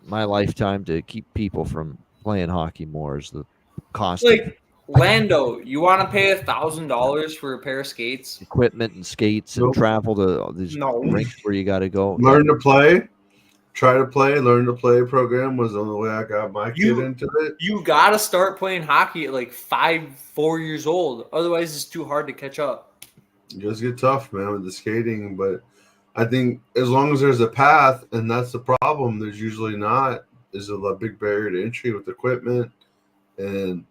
my lifetime to keep people from playing hockey more is the cost of Lando, you want to pay $1,000 for a pair of skates? equipment and skates and Nope. travel to these rinks where you got to go. Learn to play. Try to play. Learn to play program was the only way I got my kid into it. You got to start playing hockey at 4 years old. Otherwise, it's too hard to catch up. It does get tough, man, with the skating. But I think as long as there's a path, and that's the problem, there's usually not. There's a big barrier to entry with equipment and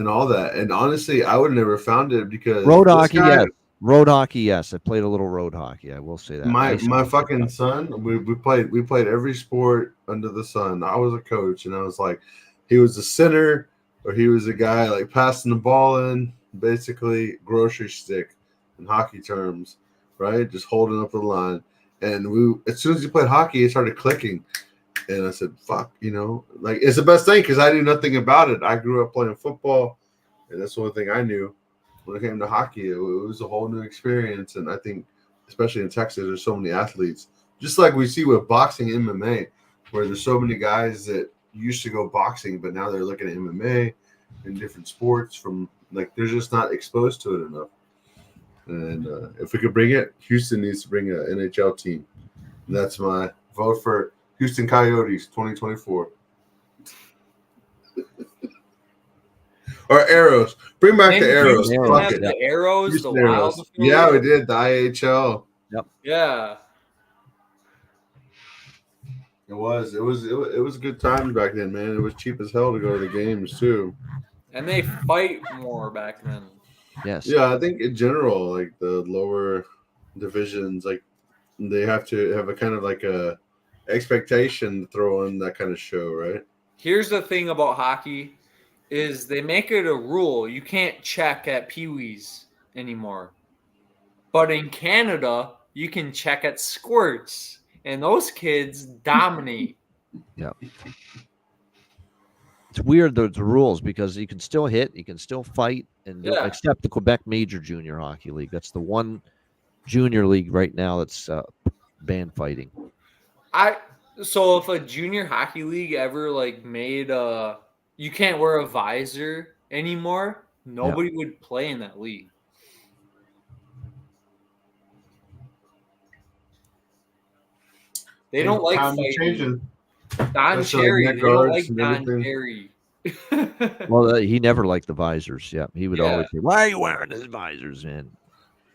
all that. And honestly, I would have never found it because Road this hockey, guy- yes. Road hockey, yes. I played a little road hockey. I will say that. My Ice hockey. fucking son, we played every sport under the sun. I was a coach, and I was like, he was a center, or he was a guy passing the ball in, basically grocery stick in hockey terms, right? Just holding up the line. And as soon as he played hockey, it started clicking. And I said, fuck, it's the best thing because I knew nothing about it. I grew up playing football, and that's the only thing I knew. When it came to hockey, it was a whole new experience. And I think, especially in Texas, there's so many athletes, just like we see with boxing and MMA, where there's so many guys that used to go boxing, but now they're looking at MMA and different sports they're just not exposed to it enough. And if we could bring it, Houston needs to bring an NHL team. And that's my vote for Houston Coyotes 2024. Or arrows. Bring back the arrows. Houston Fuck have it. the arrows, the Houston wild arrows. affiliate. Yeah, we did. The IHL. Yep. Yeah. It was a good time back then, man. It was cheap as hell to go to the games too. And they fight more back then. Yes. Yeah, I think in general, like the lower divisions, like they have to have a kind of like a expectation to throw in that kind of show, right? Here's the thing about hockey is they make it a rule. You can't check at Pee-wees anymore. But in Canada, you can check at squirts. And those kids dominate. Yeah. It's weird, the rules, because you can still hit, you can still fight, and except the Quebec Major Junior Hockey League. That's the one junior league right now that's banned fighting. So if a junior hockey league ever like made you can't wear a visor anymore, nobody would play in that league. They don't like fighting. Don Cherry, they don't like Don Cherry. Well, he never liked the visors. Yeah, he would always say, "Why are you wearing these visors, man?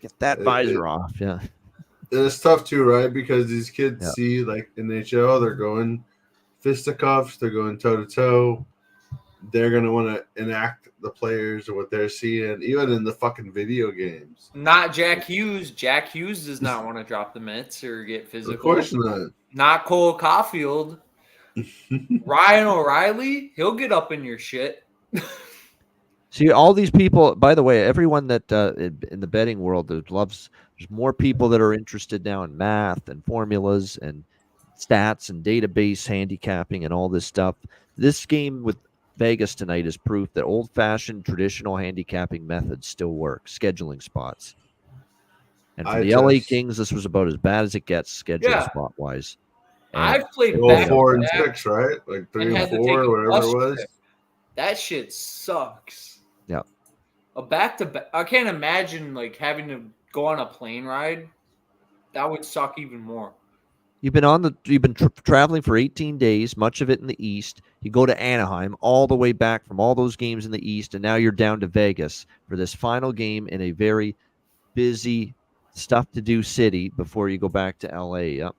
Get that visor off." Yeah, and it's tough too, right? Because these kids see like in NHL, they're going fisticuffs, they're going toe to toe. They're gonna want to enact the players or what they're seeing, even in the fucking video games. Not Jack Hughes. Jack Hughes does not want to drop the mitts or get physical. Of course not. Not Cole Caulfield. Ryan O'Reilly, he'll get up in your shit. See, all these people, by the way, everyone that in the betting world that loves, there's more people that are interested now in math and formulas and stats and database handicapping and all this stuff. This game with Vegas tonight is proof that old-fashioned traditional handicapping methods still work, scheduling spots. And for the LA Kings, this was about as bad as it gets, schedule spot-wise. I've played 4 and 6, right? Like 3 and 4, whatever it was. That shit sucks. Yeah. A back-to-back. I can't imagine like having to go on a plane ride. That would suck even more. You've been traveling for 18 days, much of it in the East. You go to Anaheim, all the way back from all those games in the East, and now you're down to Vegas for this final game in a very busy, stuff-to-do city before you go back to LA. Yep.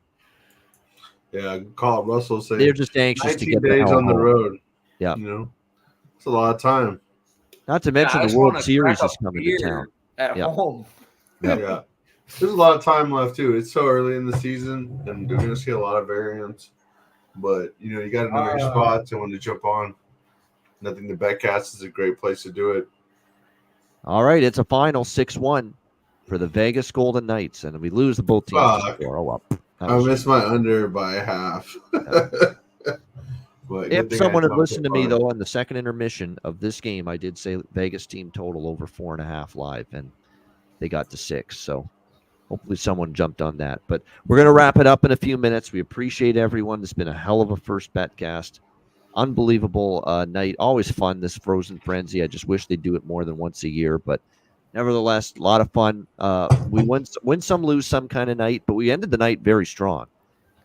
Yeah, Carl Russell saying they're just anxious to get 19 days on the home. road. Yeah, you know, it's a lot of time. Not to mention the World Series is coming to town. At home. Yeah. There's a lot of time left too. It's so early in the season, and you're going to see a lot of variance. But you know, you got to know your spots and when to jump on. And I think the Betcast is a great place to do it. All right, it's a final 6-1 for the Vegas Golden Knights, and we lose the both teams. I missed my under by half. But if someone had listened to me though on the second intermission of this game, I did say Vegas team total over 4.5 live, and they got to 6. So hopefully someone jumped on that. But we're going to wrap it up in a few minutes. We appreciate everyone. It's been a hell of a first Betcast. Unbelievable night. Always fun, this Frozen Frenzy. I just wish they'd do it more than once a year. But nevertheless, a lot of fun. We win some, lose some kind of night. But we ended the night very strong.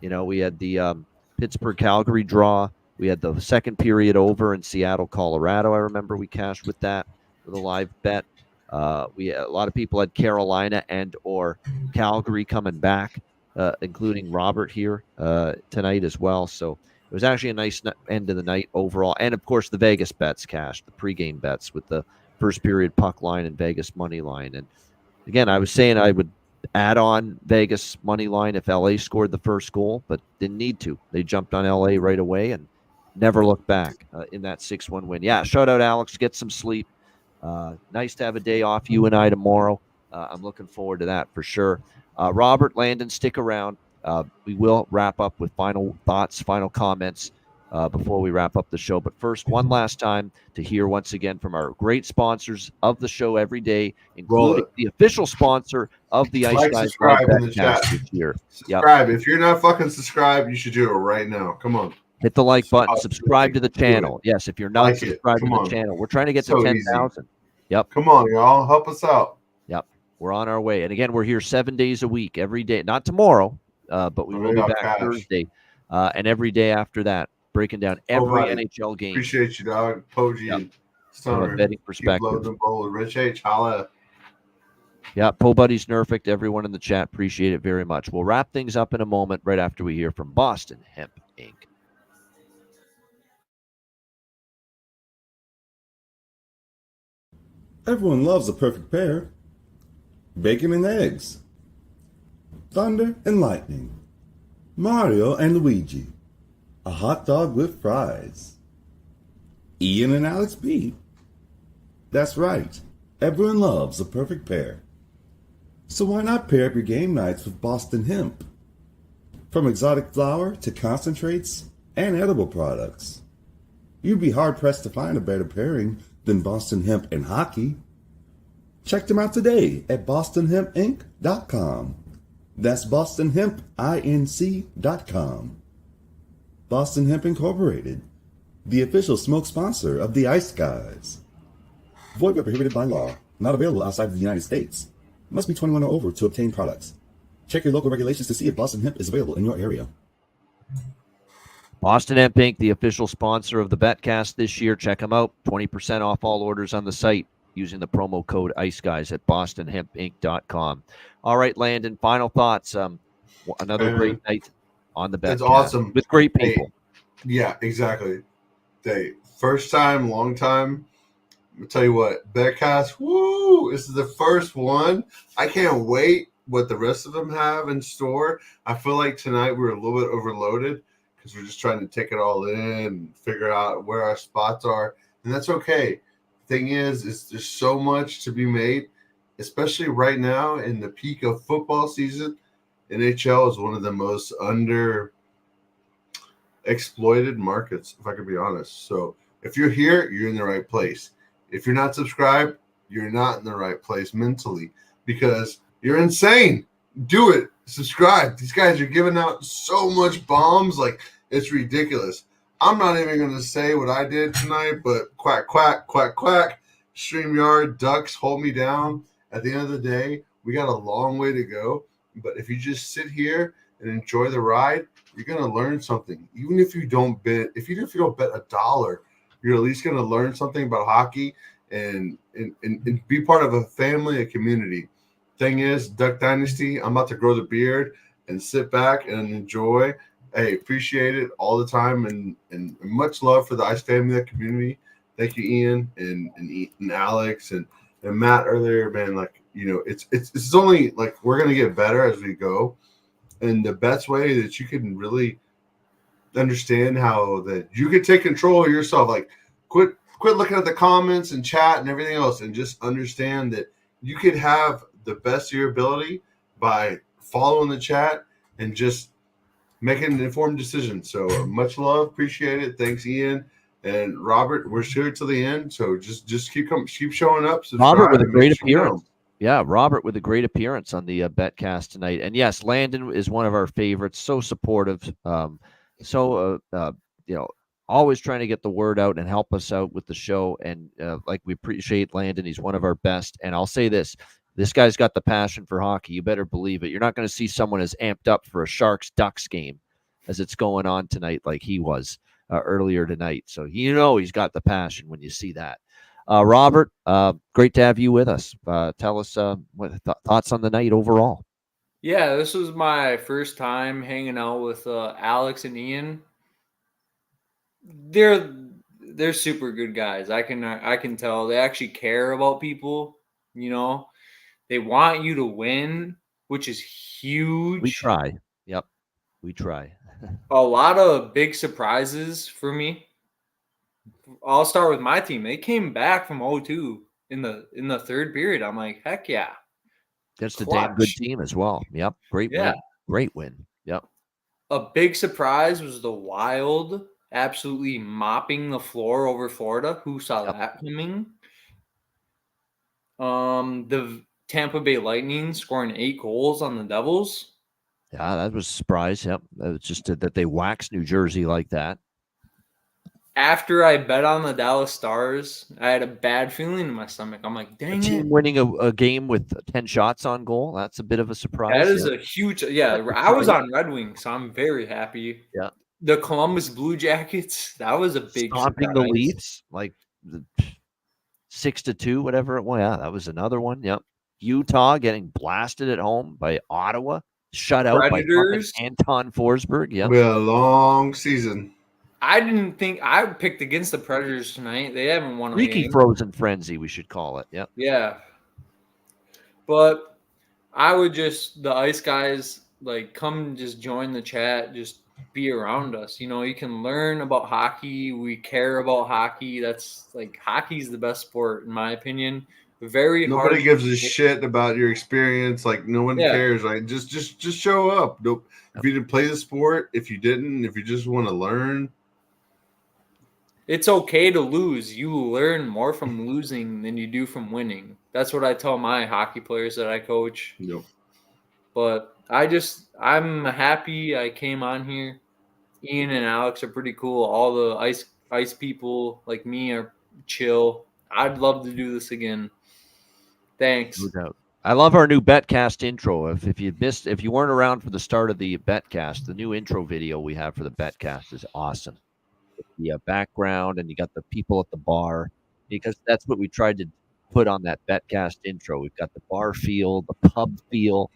You know, we had the Pittsburgh-Calgary draw. We had the second period over in Seattle, Colorado. I remember we cashed with that with a live bet. A lot of people had Carolina and or Calgary coming back, including Robert here tonight as well. So it was actually a nice end of the night overall. And, of course, the Vegas bets cashed, the pregame bets with the first period puck line and Vegas money line. And, again, I was saying I would add on Vegas money line if LA scored the first goal, but didn't need to. They jumped on LA right away and never looked back in that 6-1 win. Yeah, shout out, Alex. Get some sleep. Nice to have a day off, you and I, tomorrow. I'm looking forward to that for sure. Robert, Landon, stick around. We will wrap up with final thoughts, final comments before we wrap up the show. But first, one last time to hear once again from our great sponsors of the show every day, including the official sponsor of the Ice Guys subscribe in the chat this year. Subscribe. If you're not fucking subscribed, you should do it right now. Come on. Hit the like button. Subscribe to the channel. Yes, if you're not subscribed to the channel, we're trying to get to 10,000. Yep. Come on, y'all. Help us out. Yep. We're on our way. And again, we're here 7 days a week, every day. Not tomorrow, but we will be back Thursday and every day after that, breaking down every NHL game. Appreciate you, dog. Poggi, from a betting Keep perspective. loading the bowl with Rich H. Holla. Yeah, Po Buddy's Nerfect. Everyone in the chat, appreciate it very much. We'll wrap things up in a moment right after we hear from Boston Hemp Inc. Everyone loves a perfect pair. Bacon and eggs. Thunder and lightning. Mario and Luigi. A hot dog with fries. Ian and Alex B. That's right. Everyone loves a perfect pair. So why not pair up your game nights with Boston Hemp? From exotic flower to concentrates and edible products. You'd be hard-pressed to find a better pairing than Boston Hemp and hockey. Check them out today at bostonhempinc.com. That's bostonhempinc.com. Boston Hemp Incorporated, the official smoke sponsor of the Ice Guys. Void where prohibited by law. Not available outside of the United States. Must be 21 or over to obtain products. Check your local regulations to see if Boston Hemp is available in your area. Boston Hemp Inc., the official sponsor of the Betcast this year. Check them out. 20% off all orders on the site using the promo code IceGuys at bostonhempinc.com. All right, Landon, final thoughts. Another great night on the Betcast. It's awesome. With great people. Hey, yeah, exactly. First time, long time. I'll tell you what, Betcast, woo! This is the first one. I can't wait what the rest of them have in store. I feel like tonight we're a little bit overloaded because we're just trying to take it all in and figure out where our spots are, and that's okay. Thing is there's so much to be made, especially right now in the peak of football season. NHL is one of the most under-exploited markets, if I could be honest. So if you're here, you're in the right place. If you're not subscribed, you're not in the right place mentally because you're insane. Do it. Subscribe. These guys are giving out so much bombs. Like, it's ridiculous. I'm not even going to say what I did tonight, but quack, quack, quack, quack. StreamYard, Ducks, hold me down. At the end of the day, we got a long way to go. But if you just sit here and enjoy the ride, you're going to learn something. Even if you don't bet, if you don't bet $1, you're at least going to learn something about hockey and be part of a family, a community. Thing is, Duck Dynasty, I'm about to grow the beard and sit back and enjoy. Hey, appreciate it all the time and much love for the Ice family, that community. Thank you, Ian and Alex and Matt earlier, man. Like, you know, it's only like we're gonna get better as we go. And the best way that you can really understand how that you can take control of yourself, like quit looking at the comments and chat and everything else, and just understand that you could have the best of your ability by following the chat and just making an informed decision. So much love, appreciate it. Thanks, Ian and Robert. We're here till the end, so just keep showing up. Robert with a great appearance. Yeah, Robert with a great appearance on the Betcast tonight. And yes, Landon is one of our favorites. So supportive. Always trying to get the word out and help us out with the show. And like, we appreciate Landon. He's one of our best. And I'll say this guy's got the passion for hockey. You better believe it. You're not going to see someone as amped up for a Sharks-Ducks game as it's going on tonight like he was earlier tonight. So he's got the passion when you see that. Robert, great to have you with us. Tell us what thoughts on the night overall. Yeah, this was my first time hanging out with Alex and Ian. They're super good guys. I can tell they actually care about people. You know, they want you to win, which is huge. We try. Yep, we try. A lot of big surprises for me. I'll start with my team. They came back from 0-2 in the third period. I'm like, heck yeah. That's a damn good team as well. Yep. Great win. Great win. Yep. A big surprise was the Wild absolutely mopping the floor over Florida. Who saw that coming? The Tampa Bay Lightning scoring 8 goals on the Devils. Yeah, that was a surprise. Yep. That was just that they waxed New Jersey like that. After I bet on the Dallas Stars, I had a bad feeling in my stomach. I'm like, dang it. Team winning a game with 10 shots on goal. That's a bit of a surprise. That is a huge, I was on Red Wings, so I'm very happy. Yeah. The Columbus Blue Jackets, that was a big stomping surprise. The Leafs, like 6-2, whatever it was. Yeah, that was another one. Yep. Utah getting blasted at home by Ottawa. Shut out by Predators. Anton Forsberg. Yep. We had a long season. I didn't think I picked against the Predators tonight. They haven't won a Freaky game. frozen frenzy, we should call it. Yep. Yeah. But I would just, the Ice Guys, like, come just join the chat, just be around us. You know, you can learn about hockey. We care about hockey. That's like, hockey's the best sport, in my opinion. Very hard. Nobody gives a shit about your experience. Like, no one Yeah. cares. Like, just show up. Nope. If you didn't play the sport, if you didn't, if you just want to learn, It's okay to lose. You learn more from losing than you do from winning. That's what I tell my hockey players that I coach. Yep. But I'm happy I came on here. Ian and Alex are pretty cool. All the ice people like me are chill. I'd love to do this again. Thanks. No doubt. I love our new Betcast intro. If you weren't around for the start of the Betcast, the new intro video we have for the Betcast is awesome. The background, and you got the people at the bar, because that's what we tried to put on that Betcast intro. We've got the bar feel, the pub feel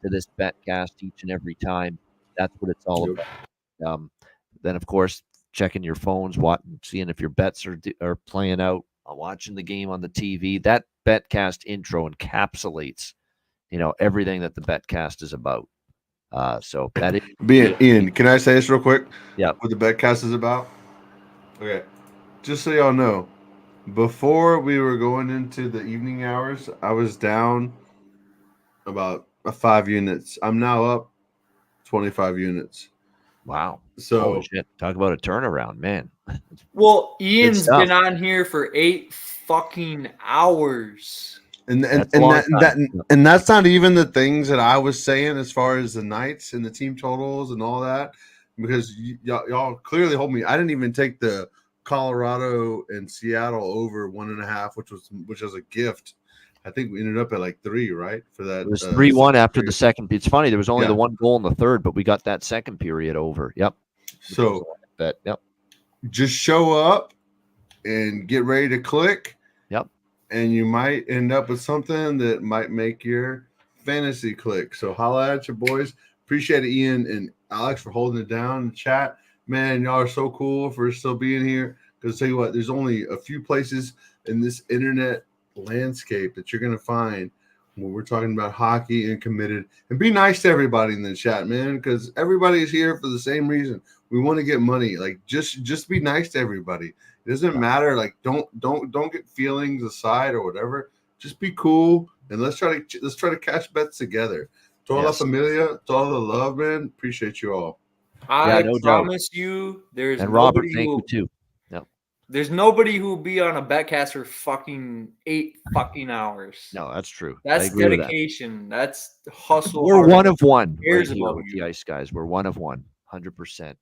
to this Betcast each and every time. That's what it's all about. Then, of course, checking your phones, seeing if your bets are playing out, watching the game on the TV. That Betcast intro encapsulates, everything that the Betcast is about. So that is Ian, can I say this real quick? Yeah. What the Betcast is about? Okay. Just so y'all know, before we were going into the evening hours, I was down about 5 units. I'm now up 25 units. Wow. So holy shit. Talk about a turnaround, man. Well, Ian's been on here for 8 fucking hours. And that's not even the things that I was saying as far as the nights and the team totals and all that, because y'all clearly hold me. I didn't even take the Colorado and Seattle over 1.5, which was a gift. I think we ended up at like 3, right? For that, it was 3-1 after the second. It's funny, there was only the one goal in the third, but we got that second period over. Yep. So yep. Just show up and get ready to click. Yep. And you might end up with something that might make your fantasy click. So holla at your boys. Appreciate it, Ian and Alex, for holding it down in the chat. Man, y'all are so cool for still being here. Because tell you what, there's only a few places in this internet landscape that you're going to find when we're talking about hockey and committed. And be nice to everybody in the chat, man, because everybody is here for the same reason. We want to get money. Like, just be nice to everybody. It doesn't matter. Like, don't get feelings aside or whatever. Just be cool, and let's try to cash bets together. To all la familia, to all the love, man. Appreciate you all. I promise you, there's and Robert, nobody thank you too. Yep. There's nobody who will be on a Betcast for fucking 8 fucking hours. No, that's true. That's dedication. That's hustle. We're one of one. Here's Right here with the Ice Guys. We're one of one, 100%.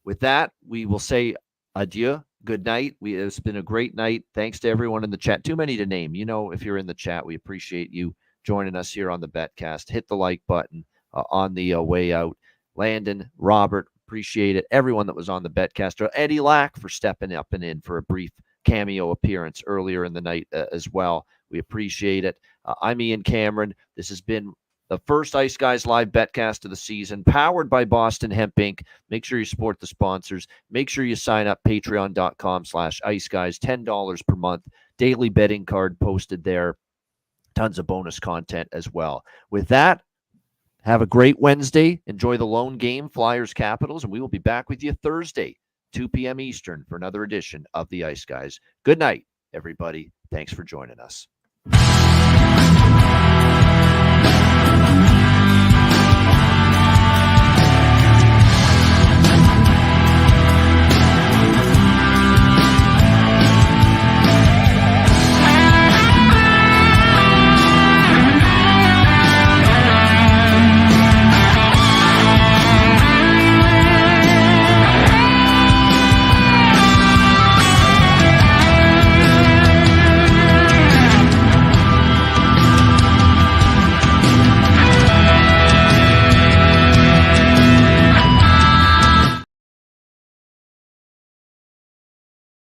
With that, we will say adieu. Good night. It's been a great night. Thanks to everyone in the chat. Too many to name. If you're in the chat, we appreciate you joining us here on the Betcast. Hit the like button on the way out. Landon, Robert, appreciate it. Everyone that was on the Betcast. Eddie Lack for stepping up and in for a brief cameo appearance earlier in the night as well. We appreciate it. I'm Ian Cameron. This has been the first Ice Guys Live Betcast of the season, powered by Boston Hemp Inc. Make sure you support the sponsors. Make sure you sign up, patreon.com/Ice Guys, $10 per month. Daily betting card posted there. Tons of bonus content as well. With that, have a great Wednesday. Enjoy the lone game, Flyers Capitals, and we will be back with you Thursday, 2 p.m. Eastern, for another edition of the Ice Guys. Good night, everybody. Thanks for joining us.